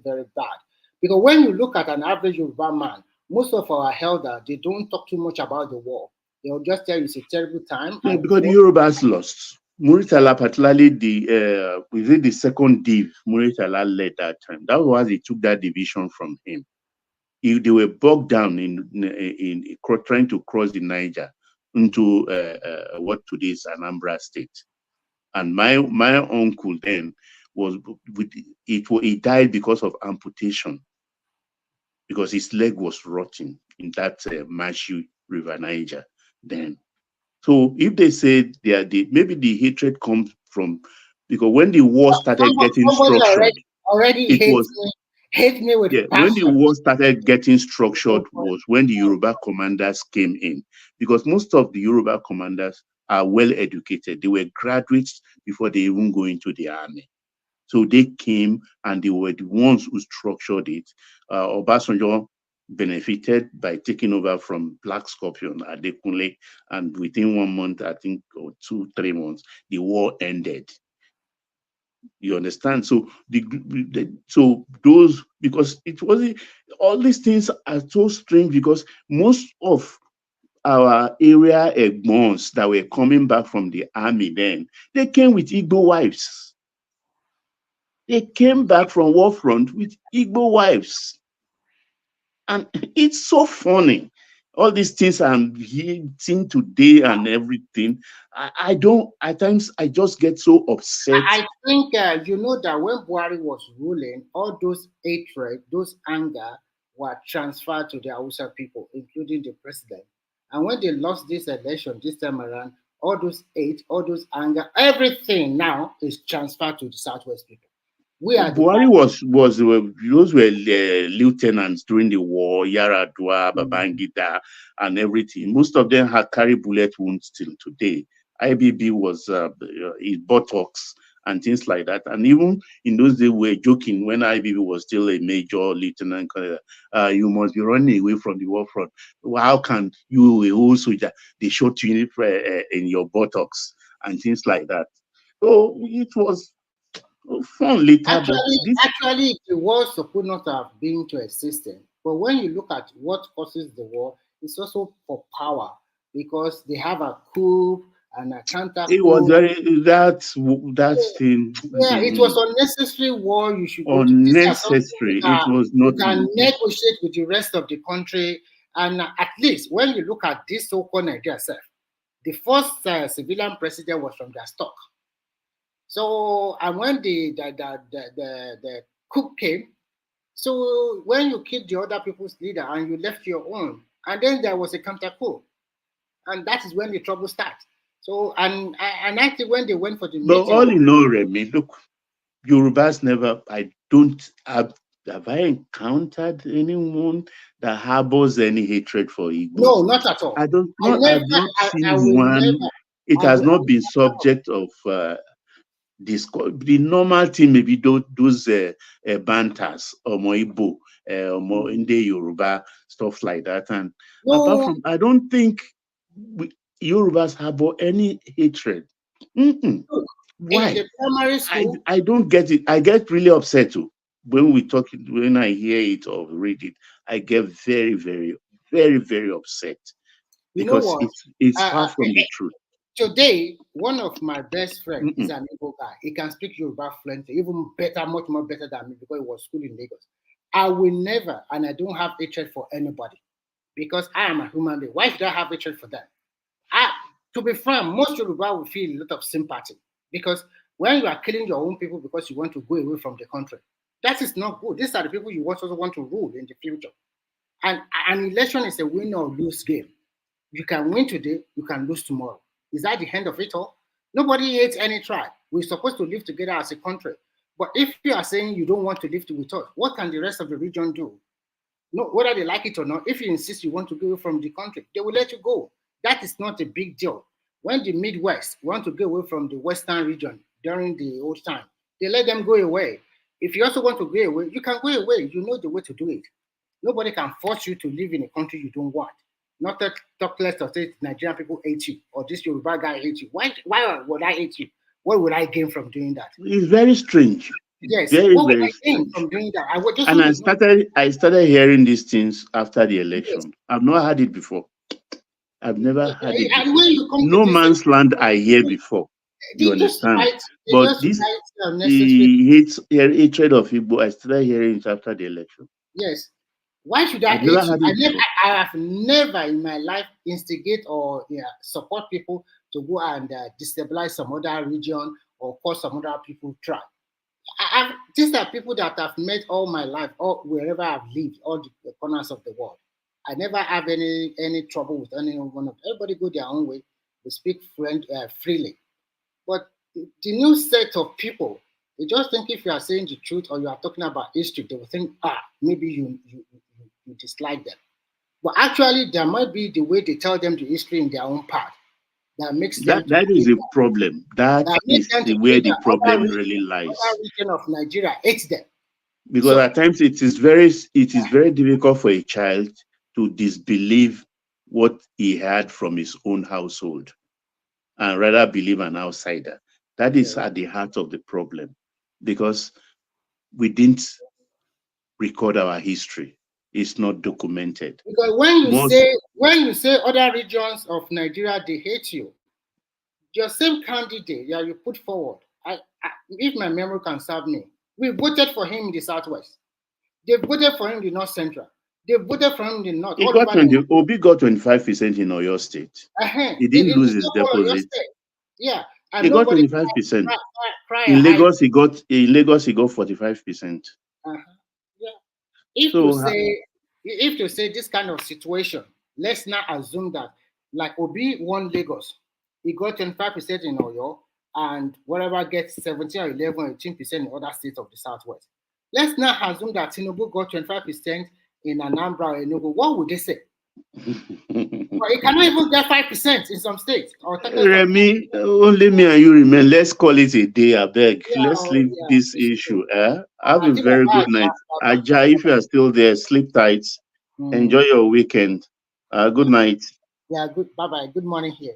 very bad. Because when you look at an average Yoruba man, most of our elders, they don't talk too much about the war. They'll just tell you it's a terrible time. Yeah, because the Yorubas lost. Muritala, particularly the second div, Muritala led that time. That was he took that division from him. They were bogged down in trying to cross the Niger into what today is Anambra State. And my uncle then he died because of amputation, because his leg was rotting in that Mashu River Niger then. So if they say maybe the hatred comes from, because when the war started getting structured, hate me with passion. When the war started getting structured was when the Yoruba commanders came in, because most of the Yoruba commanders are well educated. They were graduates before they even go into the army. So they came and they were the ones who structured it. Obasanjo benefited by taking over from Black Scorpion at Adekunle, and within 1 month, I think, or 2-3 months, the war ended. You understand? So those, because it wasn't, all these things are so strange, because most of our area Egbons that were coming back from the army then, they came with Igbo wives. They came back from war front with Igbo wives. And it's so funny. All these things I'm seeing today and everything, I don't, at times I just get so upset. I think you know that when Buhari was ruling, all those hatred, those anger were transferred to the Hausa people, including the president. And when they lost this election this time around, all those hate, all those anger, everything now is transferred to the Southwest people. Buhari was those were lieutenants during the war, Yaradua, Babangida, and everything. Most of them had carried bullet wounds till today. IBB was his buttocks and things like that. And even in those days, we were joking when IBB was still a major lieutenant. You must be running away from the war front. How can you, a whole soldier, they shot you in your buttocks and things like that? So it was fun later. Actually, the war supposed not have been to existence. But when you look at what causes the war, it's also for power, because they have a coup and a counter coup. It was that thing. Yeah, it was unnecessary war. You should go unnecessary. It was not. You can negotiate with the rest of the country, and at least when you look at this so-called Nigeria itself, The first civilian president was from their stock. So, and when the coup came, so when you killed the other people's leader and you left your own, and then there was a counter coup, and that is when the trouble starts. So, and I think when they went for the But meeting, all in all, Remy, look, Yorubas never, have I encountered anyone that harbors any hatred for Igbos? no, not at all. I've not I seen will one. never. It has not been subject of the normal thing, maybe those banters or Moibo or Inde Yoruba, stuff like that. And apart from, I don't think Yorubas harbor any hatred. Why? In the primary school, I don't get it. I get really upset too when we talk, when I hear it or read it. I get very, very, very, very upset you know because what? it's far from the truth. Today, one of my best friends is an Igbo guy. He can speak Yoruba fluently, even better, much more better than me because he was schooled in Lagos. I will never, and I don't have hatred for anybody because I am a human being. Why should I have hatred for them? To be frank, most Yoruba will feel a lot of sympathy because when you are killing your own people because you want to go away from the country, that is not good. These are the people you also want to rule in the future. And an election is a win or lose game. You can win today, you can lose tomorrow. Is that the end of it all? Nobody hates any tribe. We're supposed to live together as a country. But if you are saying you don't want to live with us, what can the rest of the region do? No, whether they like it or not, if you insist you want to go from the country, they will let you go. That is not a big deal. When the Midwest want to go away from the Western region during the old time, they let them go away. If you also want to go away, you can go away. You know the way to do it. Nobody can force you to live in a country you don't want. Not that talk less of say Nigerian people hate you or this Yoruba guy hates you. Why would I hate you? What would I gain from doing that? It's very strange. Yes. Very, What would very I gain strange. from doing that? I would just And want I started hearing these things after the election. Yes. I've not had it before. I've never had it And before. when you come No to this, man's land I hear before. You they just understand? write, But this unnecessary. hatred of Igbo, I started hearing it after the election. Yes. Why should I I've never hate you? had it before. I have never in my life instigate or support people to go and destabilize some other region or cause some other people try. These are people that I've met all my life, or wherever I've lived, all the corners of the world. I never have any trouble with any one of. Everybody go their own way. We speak freely. But the new set of people, they just think if you are saying the truth or you are talking about history, they will think, maybe you dislike them. But actually, there might be the way they tell them the history in their own part that makes them. That is a problem. That is where the problem really lies. Other region of Nigeria hates them. Because at times it is very difficult for a child to disbelieve what he had from his own household and rather believe an outsider. That is at the heart of the problem, because we didn't record our history. It's not documented. Because when you say other regions of Nigeria they hate you, your same candidate you put forward, if my memory can serve me, we voted for him in the Southwest. They voted for him in the North Central. They voted for him in the North. Obi got 25% in Oyo State. He didn't lose his deposit. Yeah, and he got 25%. In Lagos, he got 45%. Yeah. If you say this kind of situation, let's not assume that like Obi won Lagos, he got 25% in Oyo, and whatever gets 17 or 11 or 18% in other states of the Southwest. Let's not assume that Tinubu got 25% in Anambra or Enugu. What would they say? Well, he cannot even get 5% in some states. Remy, only me and you remain. Let's call it a day, I beg. Let's leave this issue. Have a very good night. Aja, if you are still there, sleep tight. Enjoy your weekend. Good night. Yeah, good. Bye-bye. Good morning here.